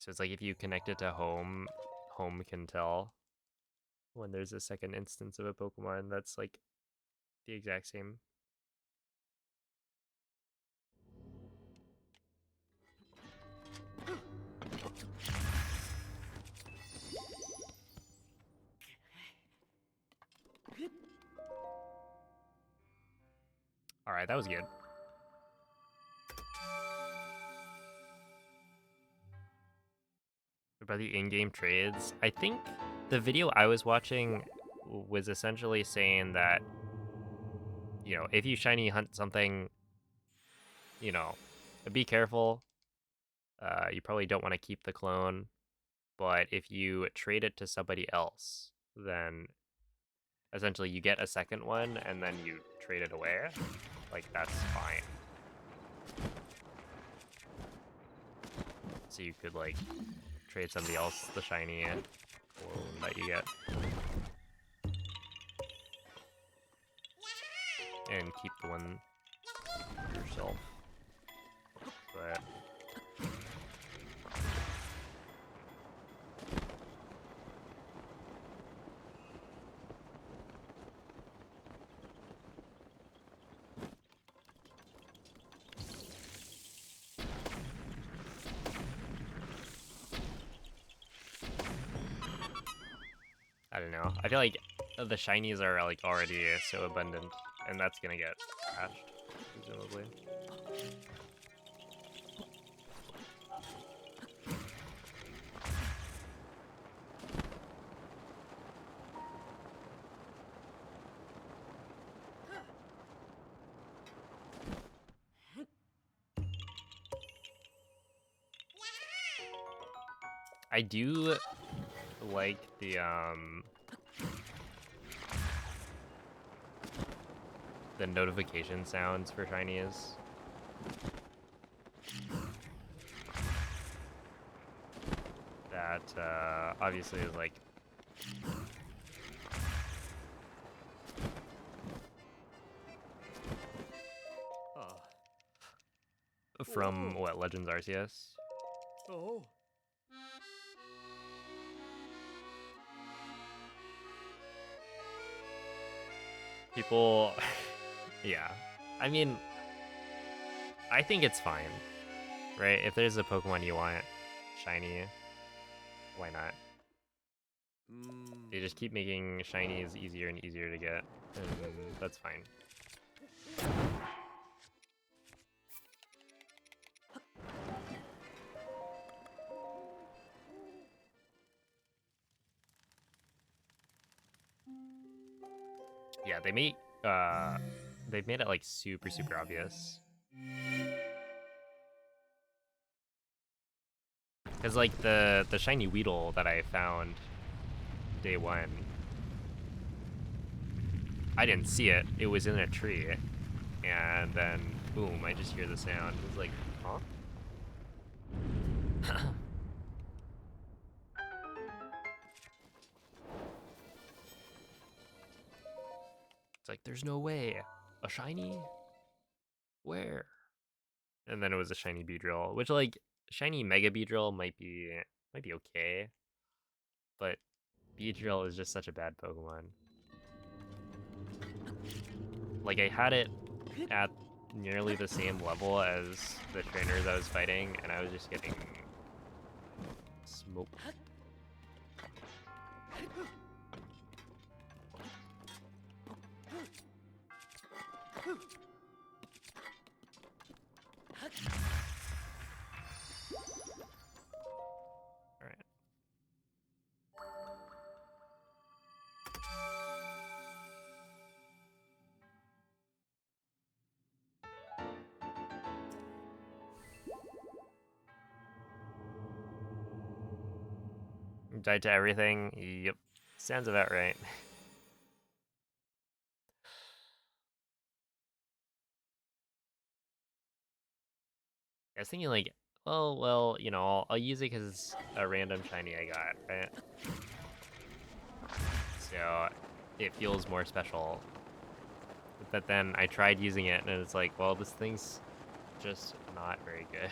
So it's like if you connect it to home, home can tell when there's a second instance of a Pokemon that's like the exact same. Alright, that was good. About the in-game trades, I think the video I was watching was essentially saying that, you know, if you shiny hunt something, you know, be careful. You probably don't want to keep the clone, but if you trade it to somebody else, then essentially you get a second one and then you trade it away. Like, that's fine. So you could, like, trade somebody else the shiny clone that you get. And keep the one yourself. But I don't know. I feel like the shinies are like already so abundant, and that's gonna get patched, presumably. I do like the notification sounds for shinies. That obviously is like from what, Legends Arceus? Oh. People, yeah. I mean, I think it's fine, right? If there's a Pokemon you want shiny, why not? They just keep making shinies easier and easier to get, and that's fine. Yeah, they've made it like super obvious. Cause like the shiny Weedle that I found day one. I didn't see it. It was in a tree. And then, boom, I just hear the sound. It was like, huh? It's like, there's no way. A shiny? Where? And then it was a shiny Beedrill, which, like, shiny Mega Beedrill might be okay, but Beedrill is just such a bad Pokemon. Like, I had it at nearly the same level as the trainers I was fighting, and I was just getting smoked. Alright. Died to everything? Yep. Sounds about right. I was thinking like, well, you know, I'll use it because it's a random shiny I got, right? So it feels more special. But then I tried using it and it's like, well, this thing's just not very good.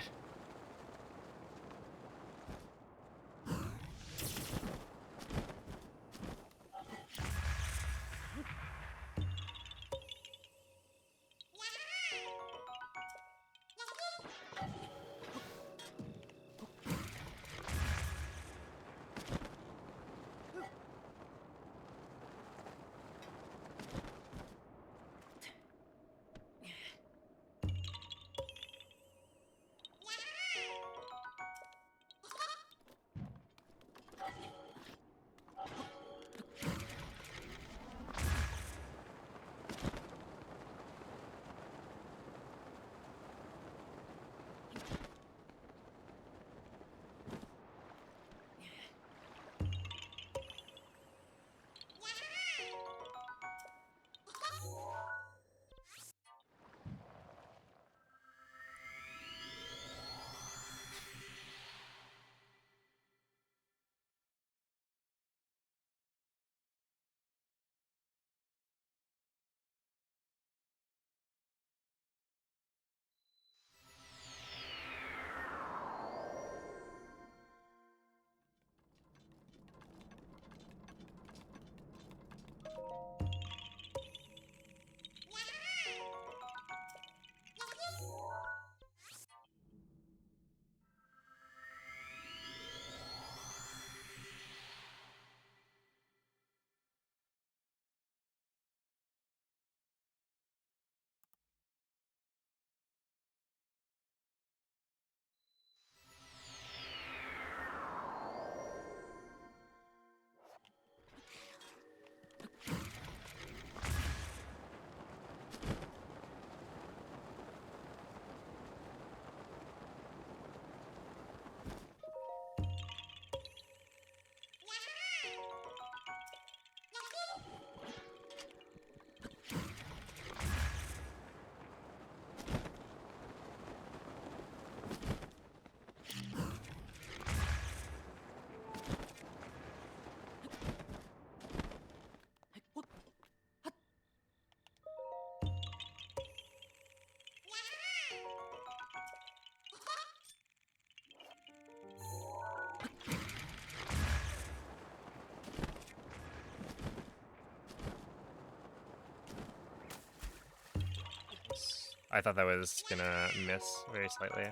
I thought that was gonna miss very slightly.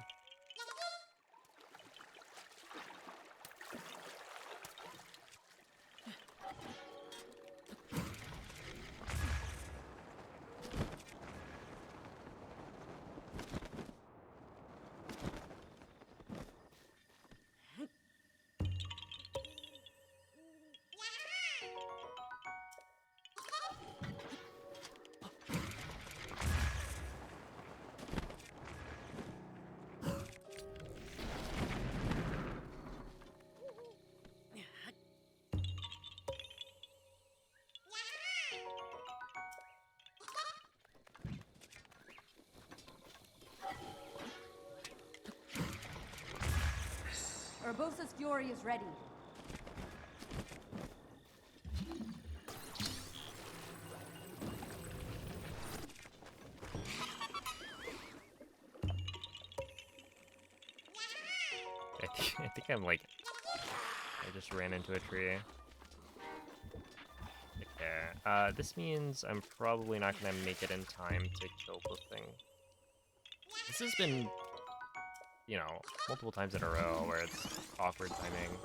Urbosa's fury is ready. I think I'm like, I just ran into a tree. Okay, this means I'm probably not gonna make it in time to kill the thing. This has been, you know, multiple times in a row where it's awkward timing.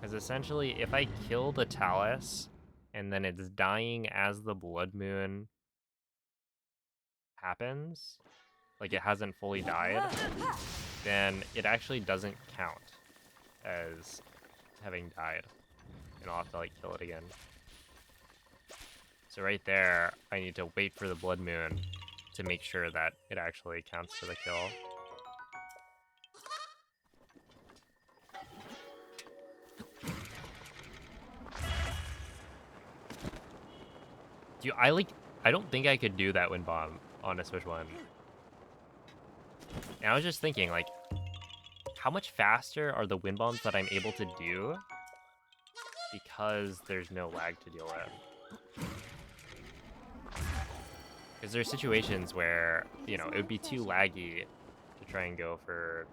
Because essentially, if I kill the Talus, and then it's dying as the Blood Moon happens, like it hasn't fully died, then it actually doesn't count as having died. And I'll have to like kill it again. So right there, I need to wait for the Blood Moon to make sure that it actually counts for the kill. Dude, I don't think I could do that wind bomb on a Switch 1. And I was just thinking, like, how much faster are the wind bombs that I'm able to do because there's no lag to deal with? Because there's situations where, you know, it would be too laggy to try and go for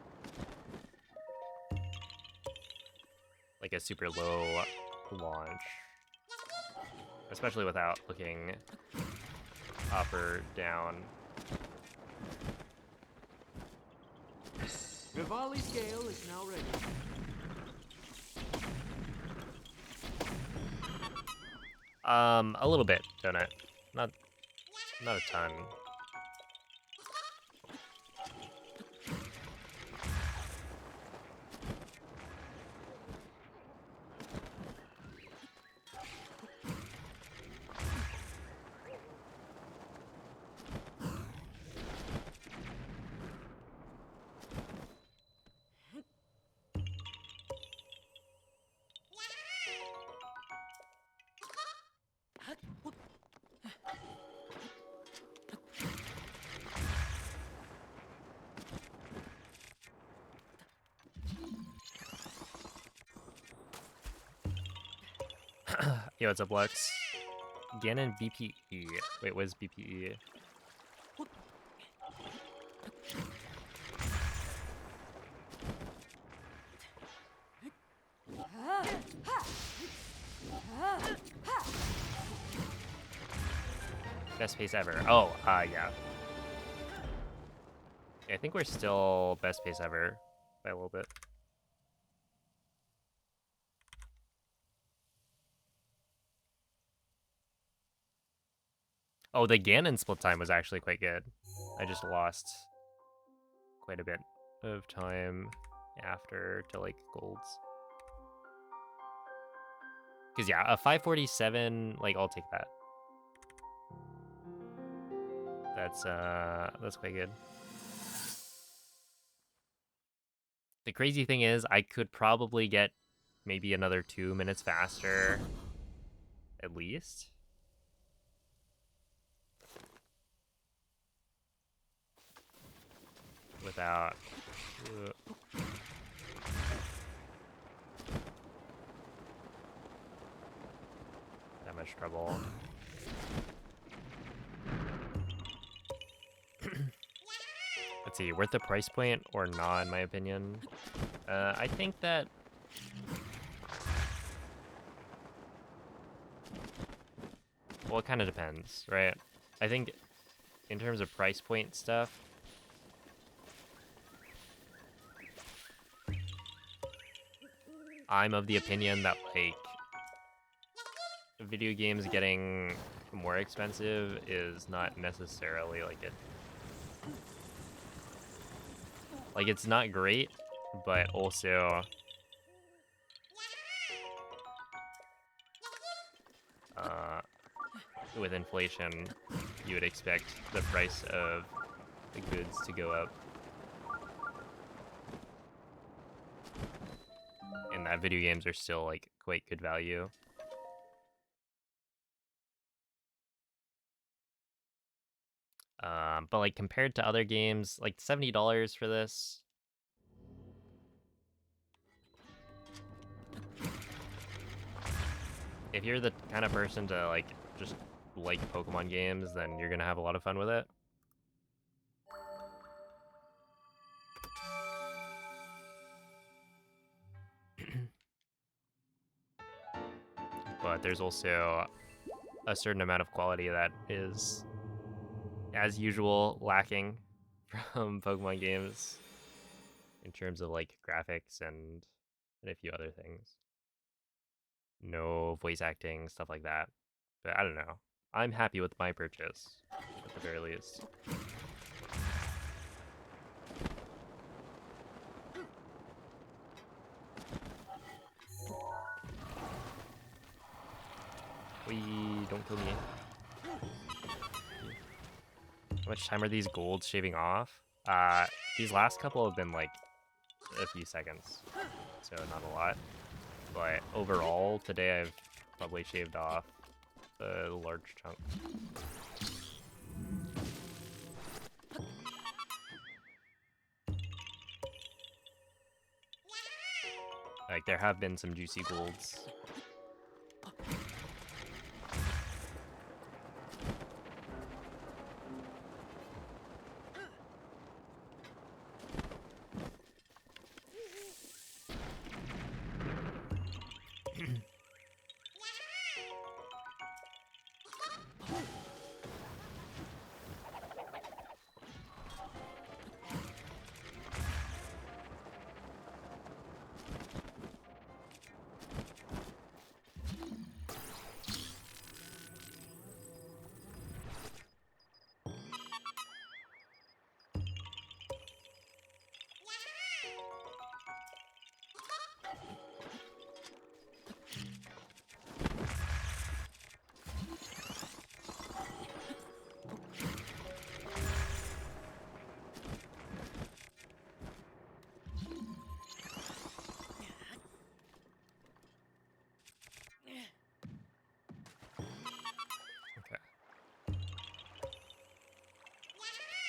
like a super low launch. Especially without looking up or down. Vivali scale is now ready. A little bit, don't it? Not a ton. Yo, what's up, Lex? Ganon BPE. Wait, what is BPE? Best pace ever. Oh, yeah. I think we're still best pace ever by a little bit. Oh, the Ganon split time was actually quite good. I just lost quite a bit of time after to like golds. Cause yeah, a 547, like I'll take that. That's quite good. The crazy thing is I could probably get maybe another 2 minutes faster at least. Without that much trouble. Let's see, worth the price point or not, in my opinion. I think that well, it kind of depends, right? I think in terms of price point stuff, I'm of the opinion that like video games getting more expensive is not necessarily like it. Like it's not great, but also with inflation, you would expect the price of the goods to go up. video games are still like quite good value. But like compared to other games, like $70 for this. If you're the kind of person to like just like Pokemon games, then you're gonna have a lot of fun with it. But there's also a certain amount of quality that is, as usual, lacking from Pokemon games in terms of like graphics and a few other things. No voice acting, stuff like that. But I don't know. I'm happy with my purchase, at the very least. Don't kill me. How much time are these golds shaving off? These last couple have been like a few seconds, so not a lot. But overall, today I've probably shaved off a large chunk. Like, there have been some juicy golds.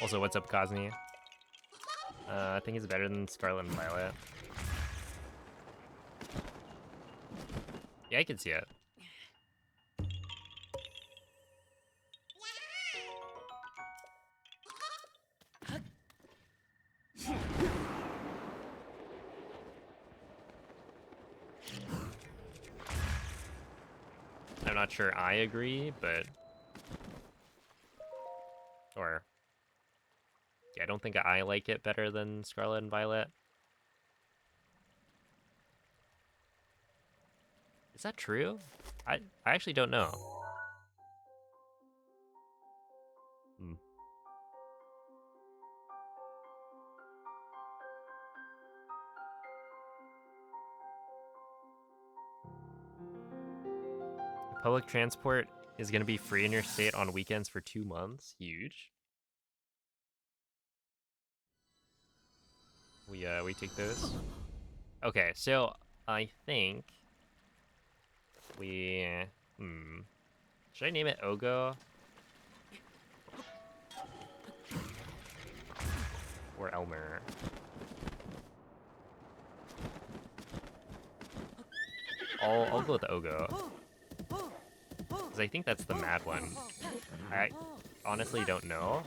Also, what's up, Cosme? I think it's better than Scarlet and Violet. Yeah, I can see it. I'm not sure I agree, but... Or... Yeah, I don't think I like it better than Scarlet and Violet. Is that true? I actually don't know. Hmm. Public transport is going to be free in your state on weekends for 2 months. Huge. We take those. Okay, so I think we should I name it Ogo? Or Elmer? I'll go with Ogo. Because I think that's the mad one. I honestly don't know.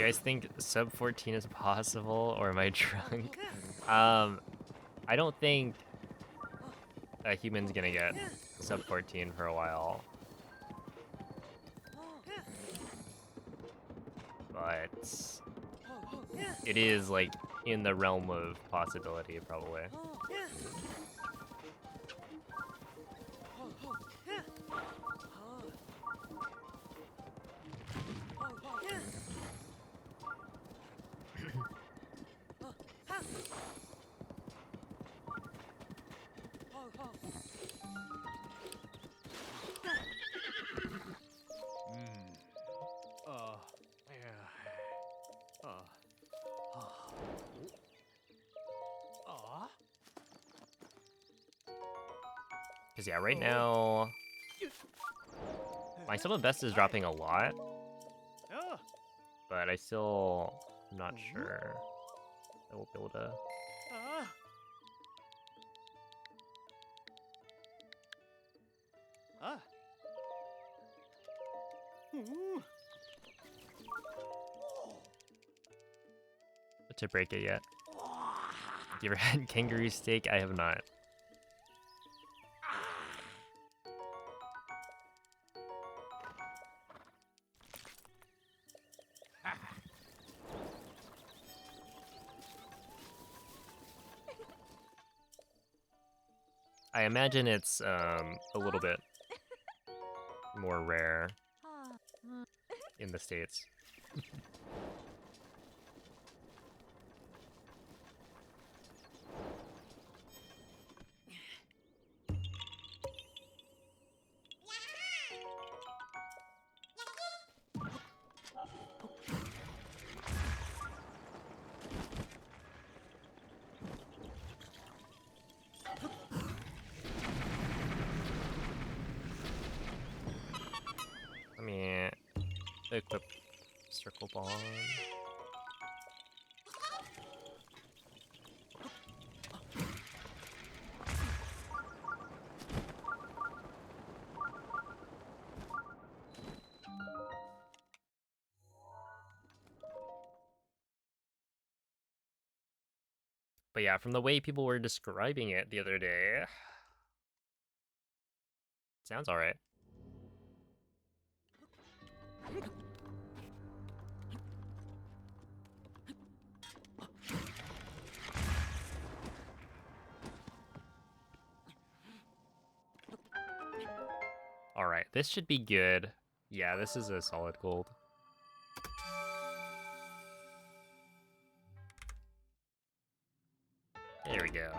You guys think sub 14 is possible, or am I drunk? I don't think a human's gonna get sub 14 for a while. But it is like in the realm of possibility, probably. Because yeah, right now, my sum of best is dropping a lot, but I still am not sure I will be able to. To break it yet. Have you ever had kangaroo steak? I have not. I imagine it's a little bit more rare in the States. Let me equip circle bomb. But yeah, from the way people were describing it the other day, sounds alright. Alright, this should be good. Yeah, this is a solid gold. There we go.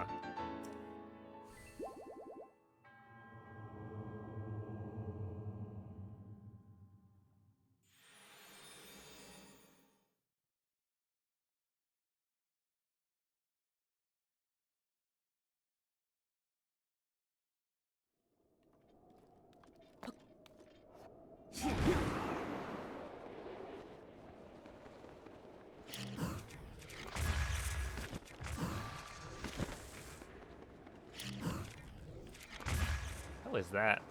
What was that?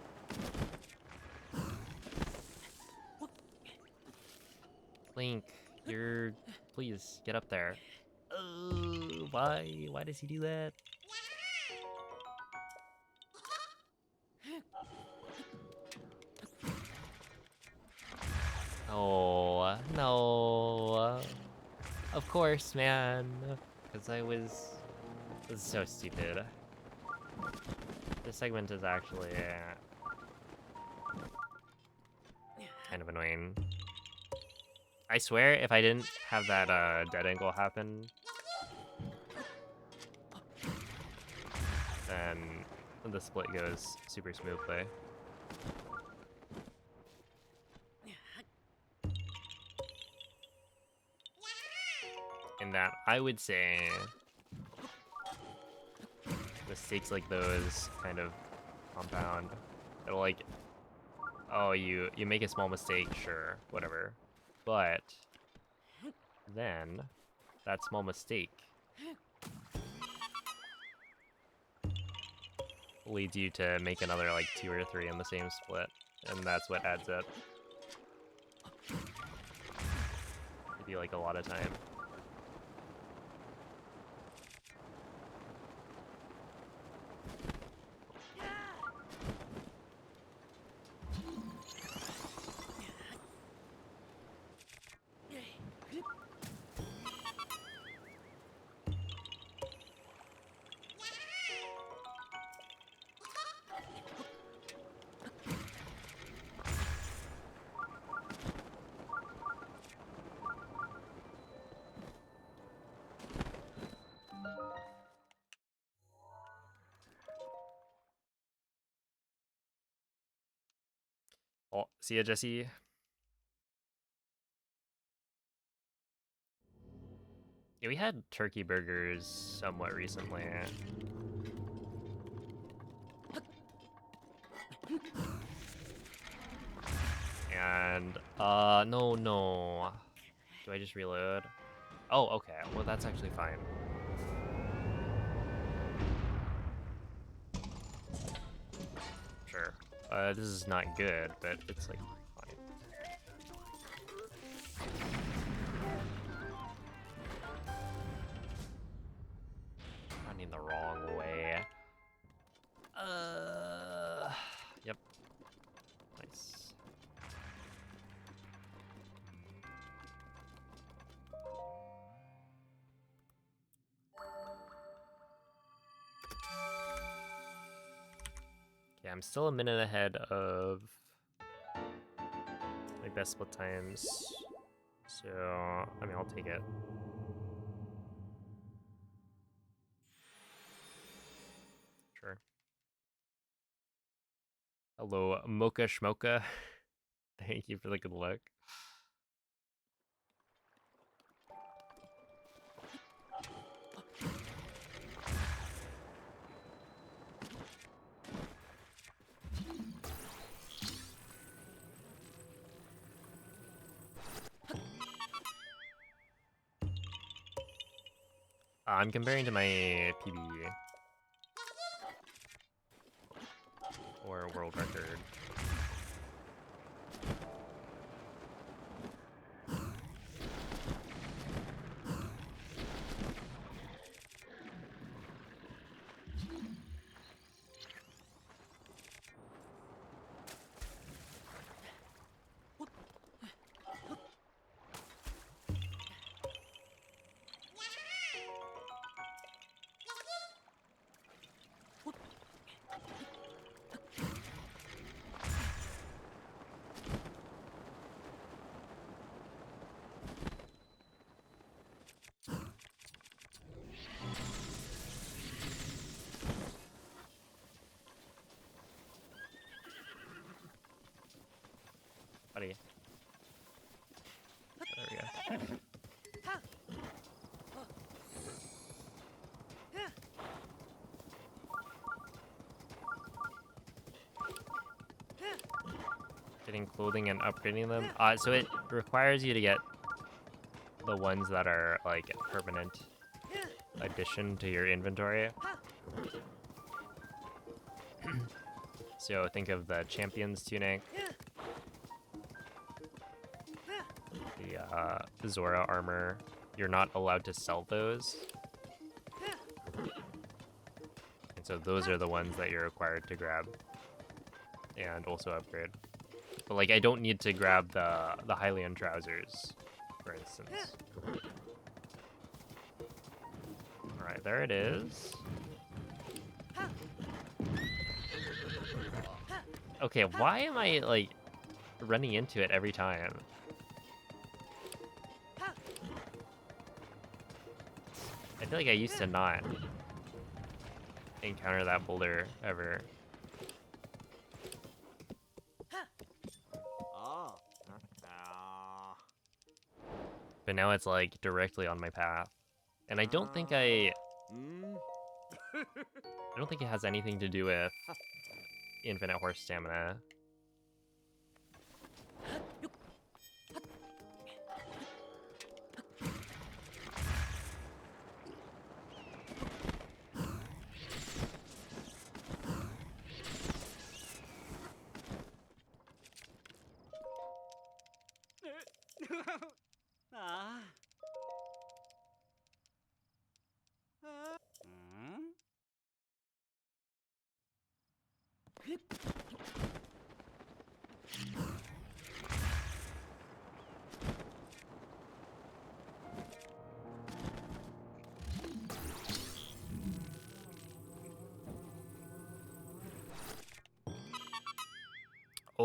Link, you're... Please, get up there. Oh, why? Why does he do that? Oh, no. Of course, man. Because I was... This is so stupid. This segment is actually... kind of annoying. I swear, if I didn't have that dead angle happen, then the split goes super smoothly. In that, I would say mistakes like those kind of compound. It'll like, oh, you make a small mistake, sure, whatever. But then that small mistake leads you to make another like 2 or 3 in the same split, and that's what adds up. If be like a lot of time. Oh, see ya, Jesse. Yeah, we had turkey burgers somewhat recently. And, no. Do I just reload? Oh, okay. Well, that's actually fine. Sure. This is not good, but it's like fine. Running the wrong way. Yep. Nice. Yeah, I'm still a minute ahead of my best split times. So, I mean, I'll take it. Sure. Hello, Mocha Schmocha. Thank you for the good luck. I'm comparing to my PB or world record. Buddy. There we go. Getting clothing and upgrading them. So it requires you to get the ones that are like permanent addition to your inventory. So think of the Champion's Tunic, the Zora armor. You're not allowed to sell those. And so those are the ones that you're required to grab and also upgrade. But like I don't need to grab the Hylian trousers, for instance. Alright, there it is. Okay, why am I like running into it every time? I feel like I used to not encounter that boulder ever. But now it's like directly on my path. And I don't think I don't think it has anything to do with infinite horse stamina.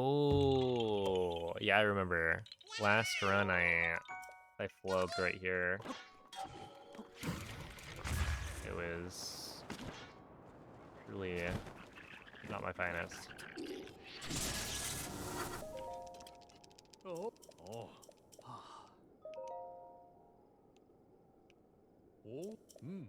Oh, yeah, I remember. Last run, I flubbed right here. It was truly not my finest. Oh. Oh. Oh. Hmm.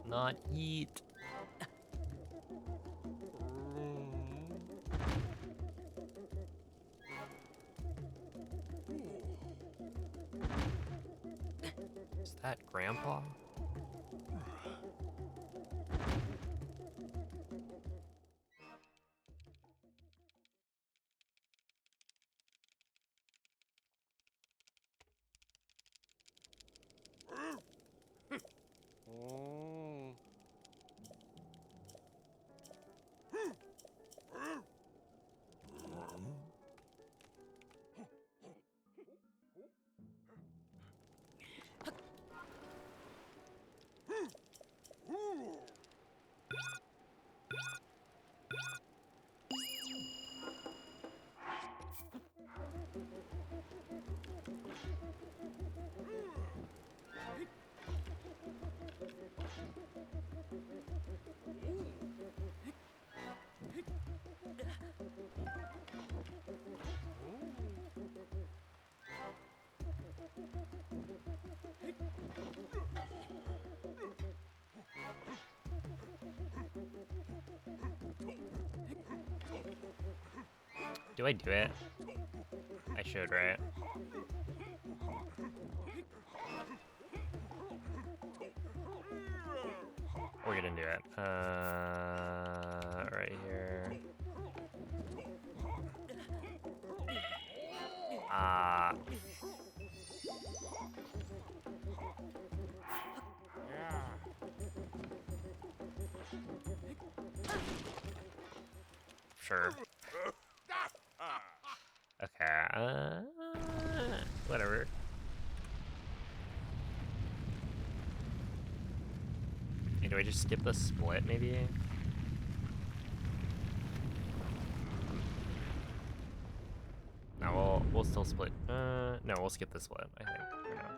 Not eat. Is that Grandpa? Do I do it? I should, right? We're gonna do it. Right here. Sure. Okay, whatever. Hey, do I just skip the split, maybe? No, we'll still split. No, we'll skip the split, I think, for now.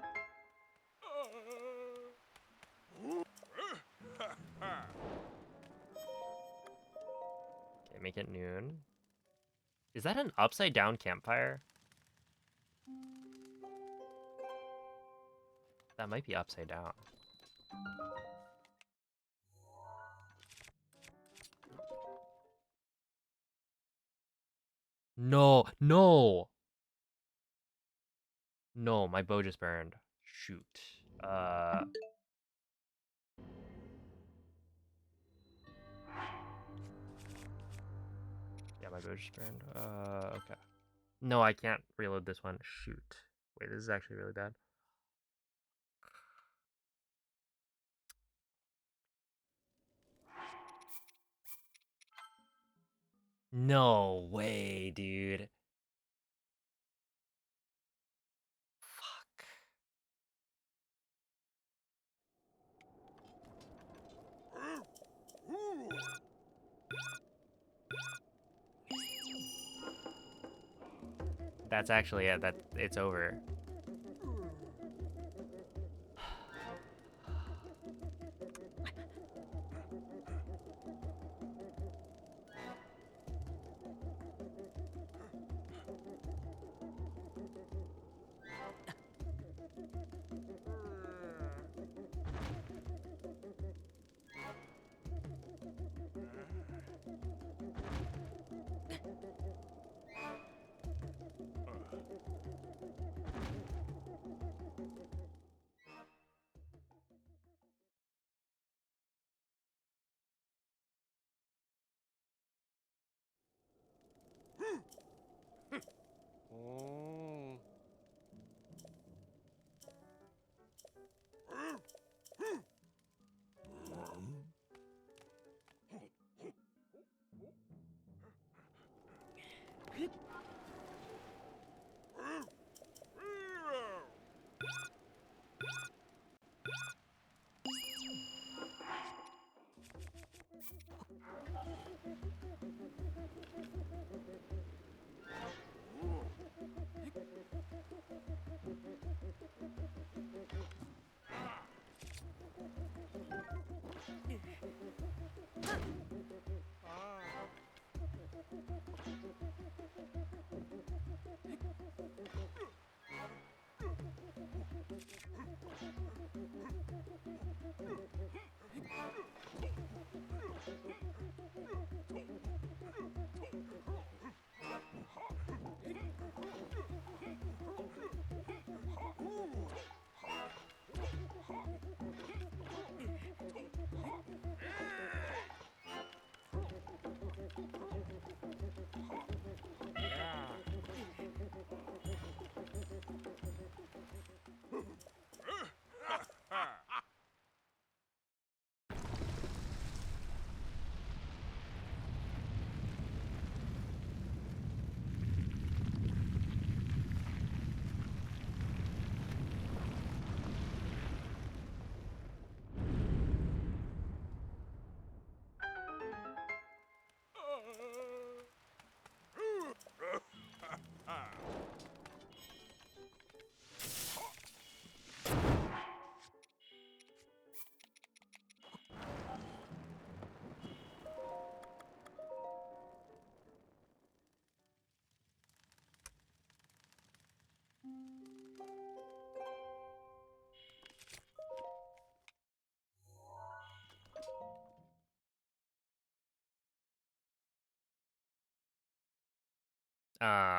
Okay, make it noon. Is that an upside down campfire? That might be upside down. No, no! No, my bow just burned. Shoot. Yeah, my bow just burned. Okay. No, I can't reload this one. Shoot. Wait, this is actually really bad. No way, dude. Fuck. That's actually it. It's over.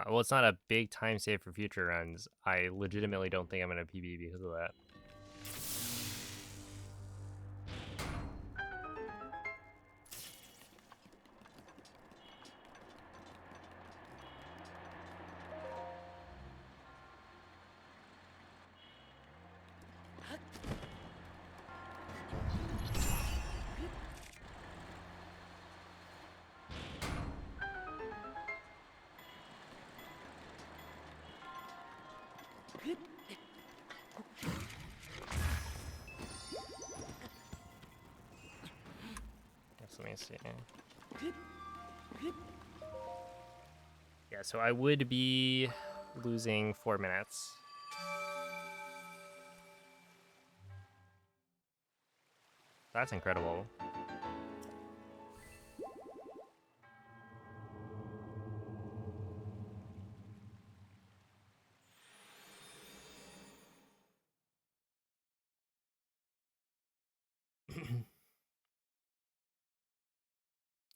Well, it's not a big time save for future runs. I legitimately don't think I'm gonna PB because of that. Let me see. Yeah, so I would be losing 4 minutes. That's incredible.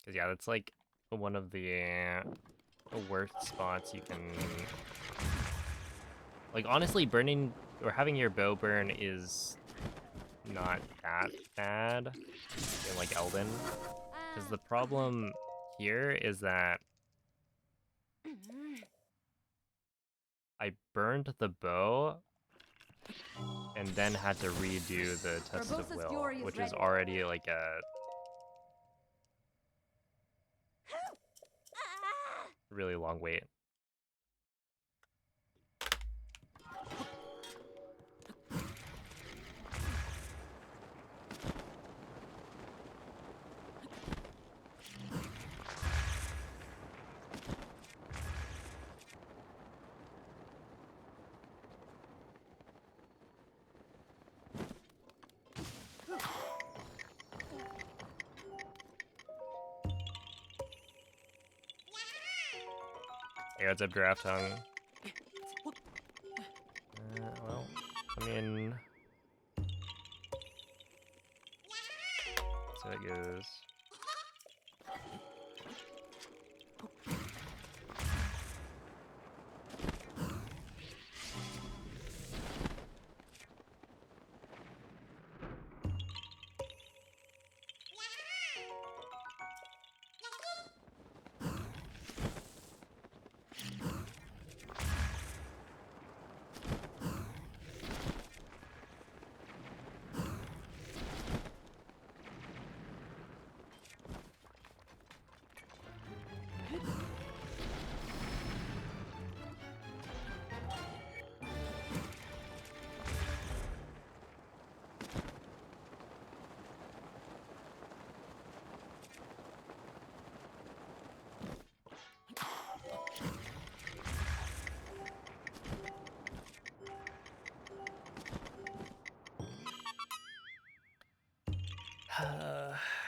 Because, yeah, that's like one of the worst spots you can. Like, honestly, burning or having your bow burn is not that bad in, like, Elden. Because the problem here is that I burned the bow and then had to redo the Test of Urbosa's Will, Fury is which is ready. already like a really long wait. Hey, what's up, Draft Tongue? Well, I mean, so it goes.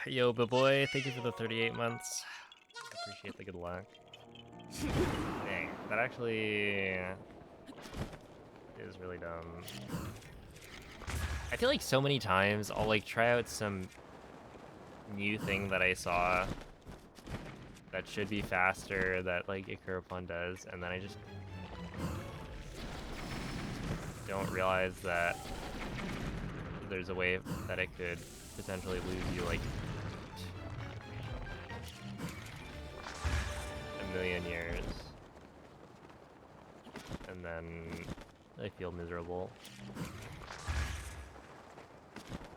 Yo, but boy, thank you for the 38 months. Appreciate the good luck. Dang, that actually is really dumb. I feel like so many times I'll like try out some new thing that I saw that should be faster that like Ikuropon does, and then I just don't realize that there's a way that it could potentially lose you like a million years, and then I feel miserable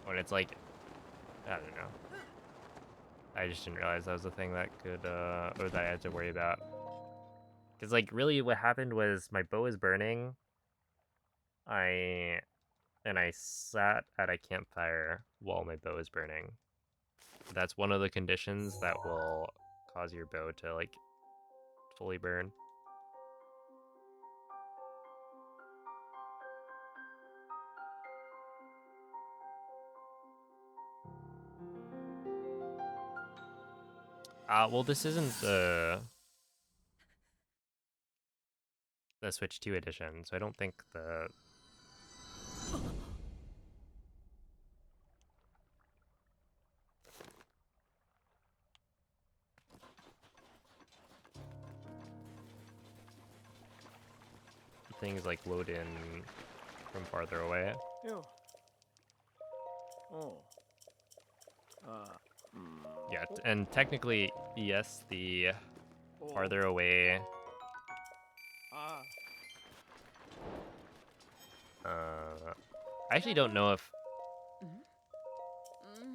when it's like, I don't know. I just didn't realize that was a thing that could, or that I had to worry about. Because, like, really what happened was my bow was burning. I sat at a campfire while my bow is burning. That's one of the conditions that will cause your bow to, like, fully burn. Well, this isn't the Switch 2 edition, so I don't think the things like load in from farther away. Ew. Oh. Yeah, and technically, yes, the farther away Ah. I actually don't know if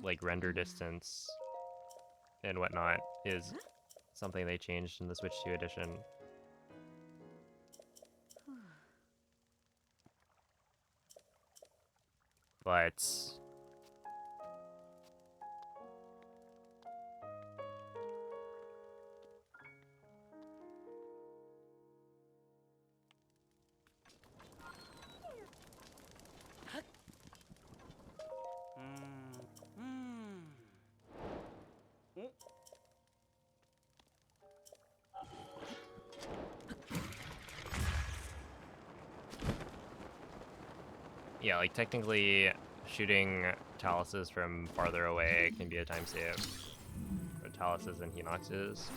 like render distance and whatnot is something they changed in the Switch 2 edition. But yeah, like technically shooting Taluses from farther away can be a time save. Or Taluses and Hinoxes.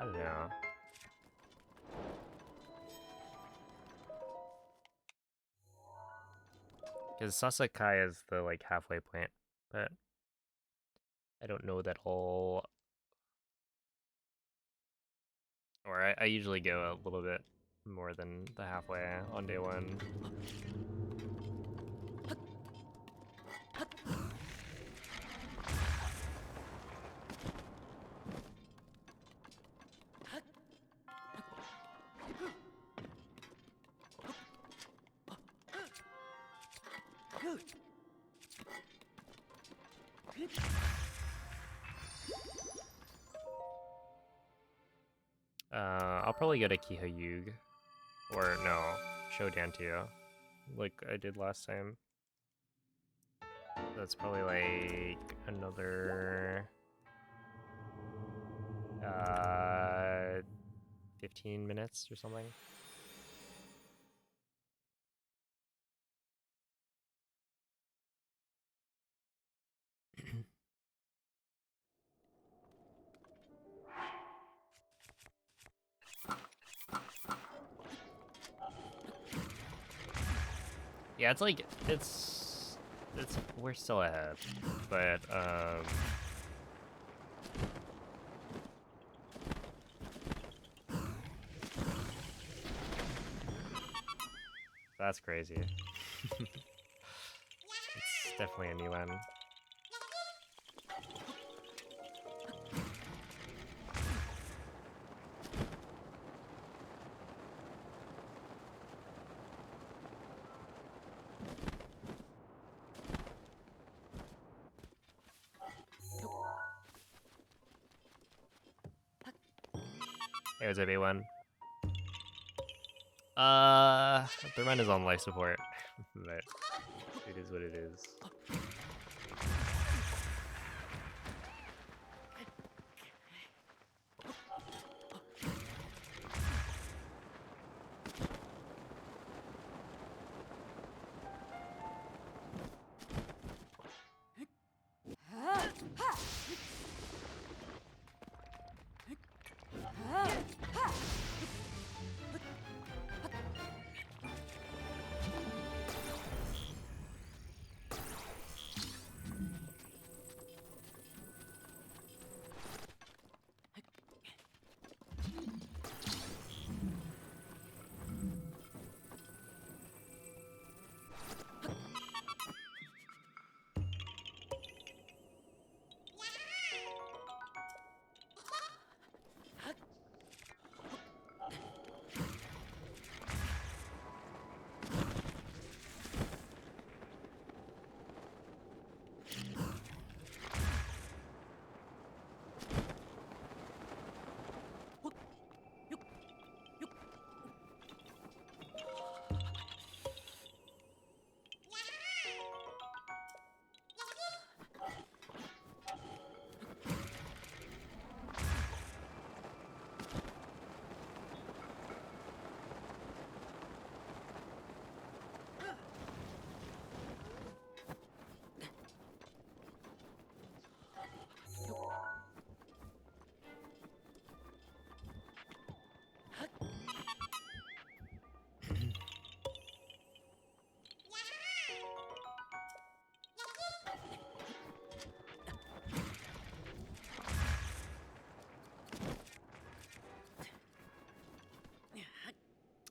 I don't know. Because Sasakai is the like halfway point, but I don't know that all. Or I usually go a little bit more than the halfway on day one. I'll probably go to Kihoyug. Or no, Shodantiu. Like I did last time. That's probably like another 15 minutes or something. Yeah, it's like it's we're still ahead, but that's crazy. It's definitely a new one. There's a big one. The run is on life support, but it is what it is.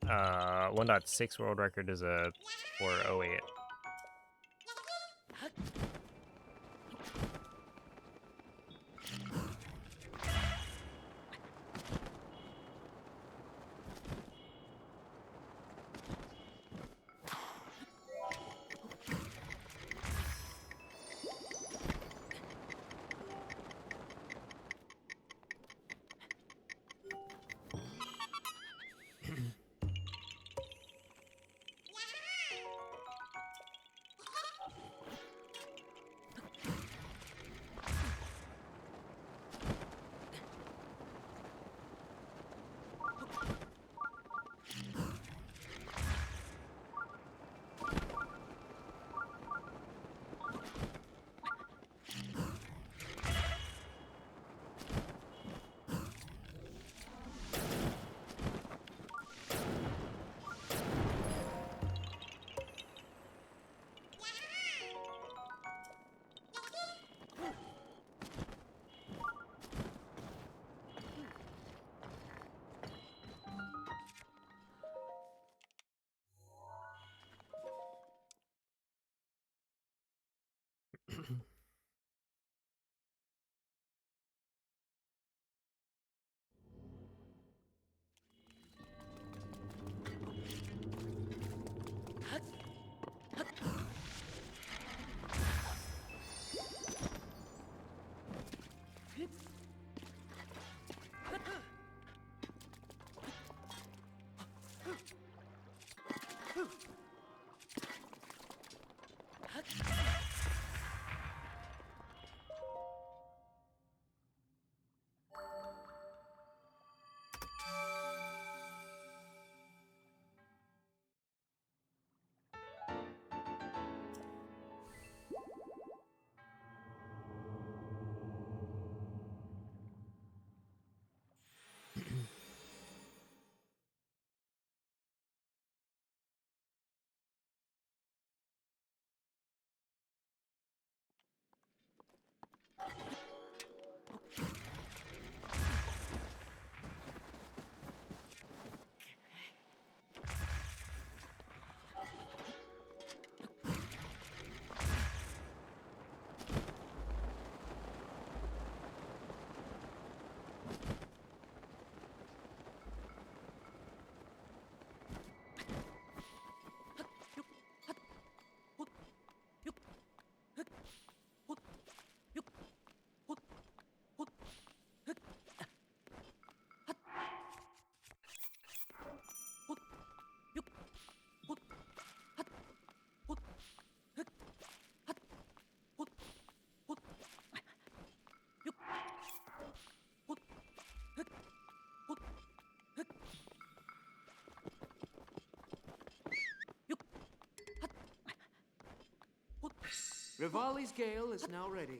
Uh, 1.6 world record is a 408. Rivali's gale is now ready.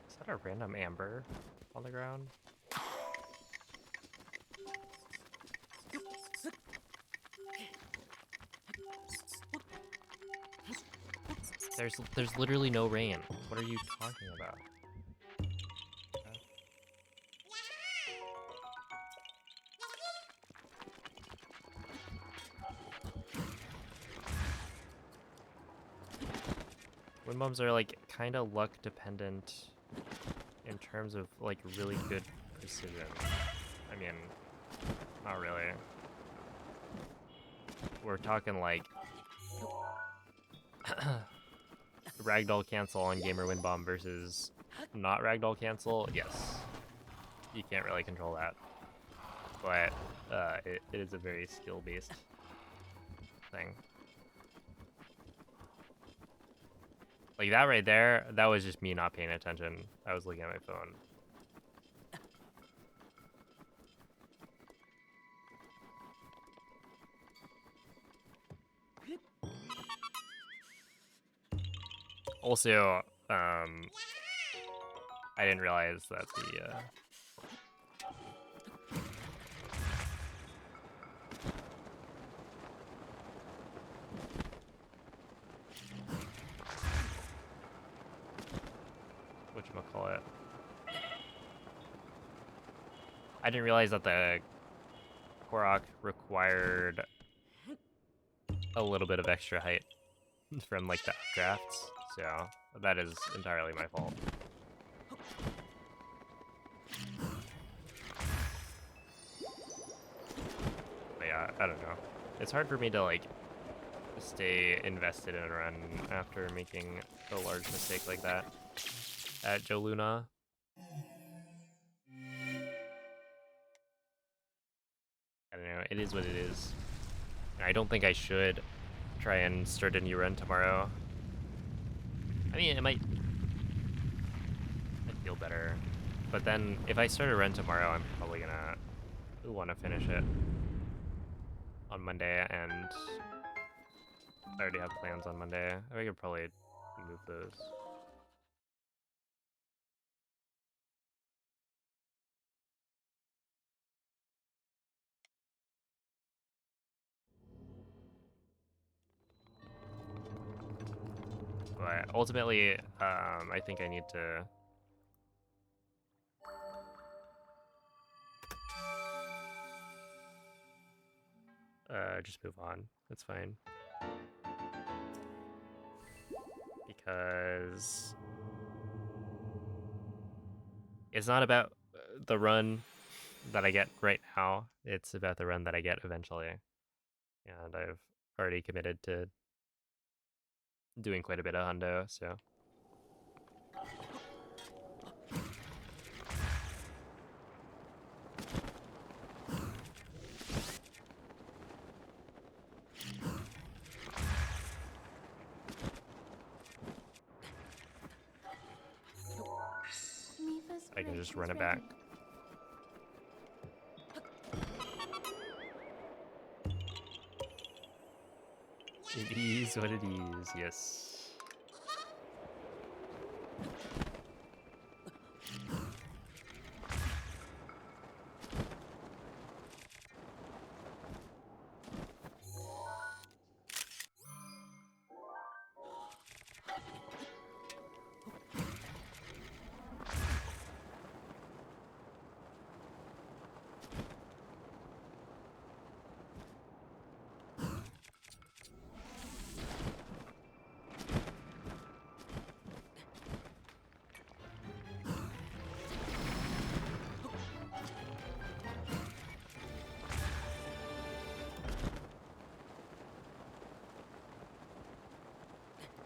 Is that a random amber on the ground? There's literally no rain. What are you talking about? Wind bombs are like kind of luck dependent in terms of like really good precision. I mean, not really. We're talking like ragdoll cancel on gamer wind bomb versus not ragdoll cancel. Yes, you can't really control that, but it is a very skill based thing. Like that right there, that was just me not paying attention. I was looking at my phone. Also, I didn't realize that the whatchamacallit, I didn't realize that the Korok required a little bit of extra height from like the updrafts, so that is entirely my fault. But yeah, I don't know. It's hard for me to like stay invested in a run after making a large mistake like that at Joe Luna. I don't know, it is what it is. I don't think I should try and start a new run tomorrow. I mean, it might feel better. But then, if I start a run tomorrow, I'm probably gonna want to finish it on Monday, and I already have plans on Monday. I could probably move those. But ultimately, I think I need to just move on. That's fine. Because it's not about the run that I get right now. It's about the run that I get eventually. And I've already committed to doing quite a bit of hundo, so. Mifa's I can just bridge run is it back. It is what it is, yes.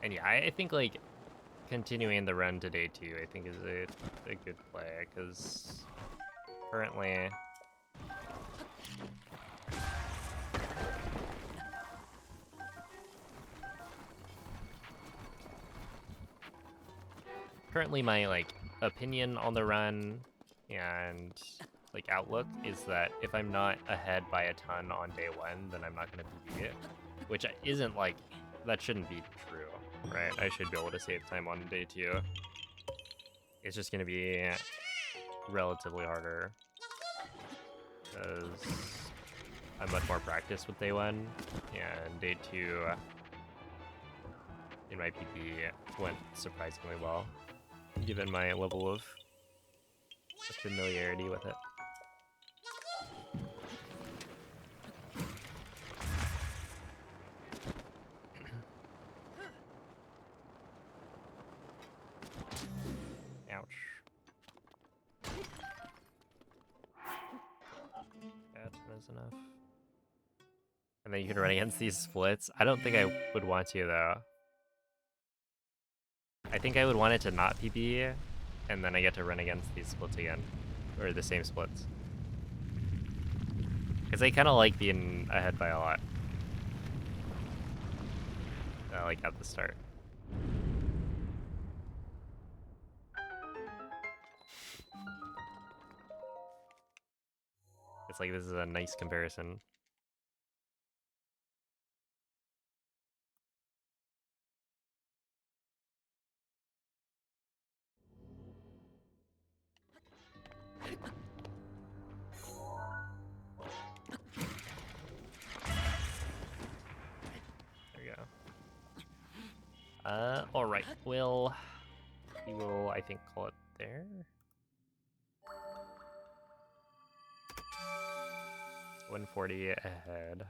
And yeah, I think like continuing the run to day 2, I think is a good play, because currently my like opinion on the run and like outlook is that if I'm not ahead by a ton on day 1, then I'm not gonna PB it, which isn't like, that shouldn't be true, right? I should be able to save time on day 2. It's just gonna be relatively harder because I'm much more practiced with day 1, and day 2 in my PP went surprisingly well, given my level of familiarity with it. Ouch. That is enough. And then you can run against these splits. I don't think I would want to, though. I think I would want it to not PB, and then I get to run against these splits again. Or the same splits. Because I kind of like being ahead by a lot. Like at the start. It's like this is a nice comparison. There you go. Alright, we will, I think, call it there. 140 ahead.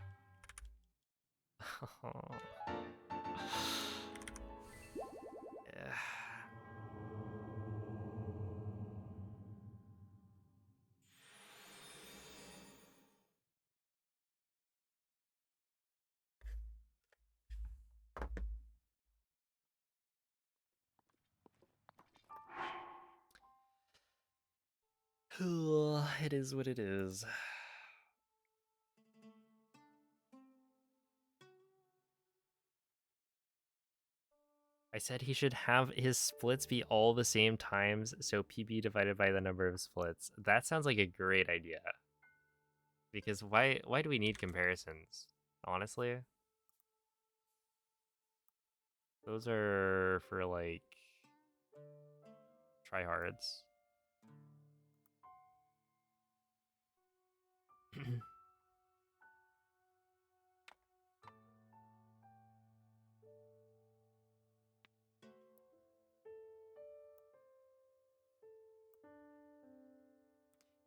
Yeah. It is what it is. I said he should have his splits be all the same times, so PB divided by the number of splits. That sounds like a great idea. Because why do we need comparisons? Honestly? Those are for like tryhards.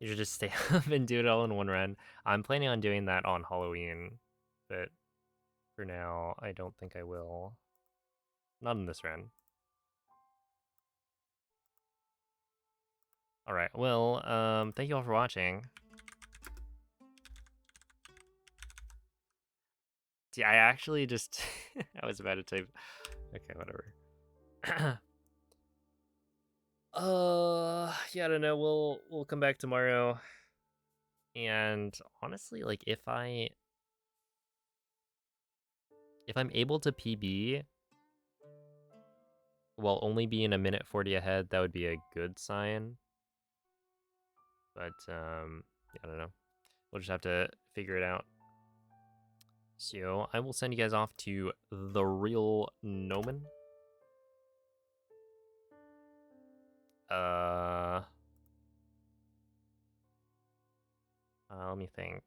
You should just stay up and do it all in one run. I'm planning on doing that on Halloween, but for now, I don't think I will. Not in this run. Alright, well, thank you all for watching. See, I actually just... I was about to type... Okay, whatever. Yeah, I don't know. We'll come back tomorrow. And honestly, like, if I'm able to PB while only being a minute 40 ahead, that would be a good sign. But, yeah, I don't know. We'll just have to figure it out. So, I will send you guys off to the real Noman. Let me think.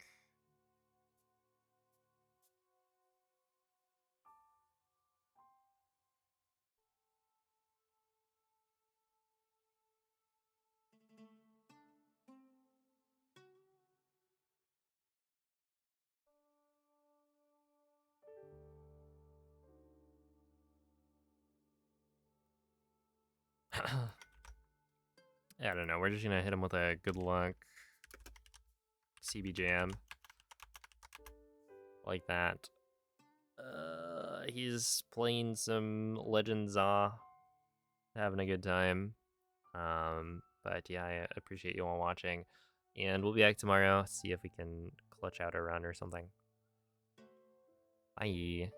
Yeah, I don't know. We're just gonna hit him with a good luck CB jam. Like that. He's playing some Legends having a good time. But yeah, I appreciate you all watching. And we'll be back tomorrow, see if we can clutch out a run or something. Bye.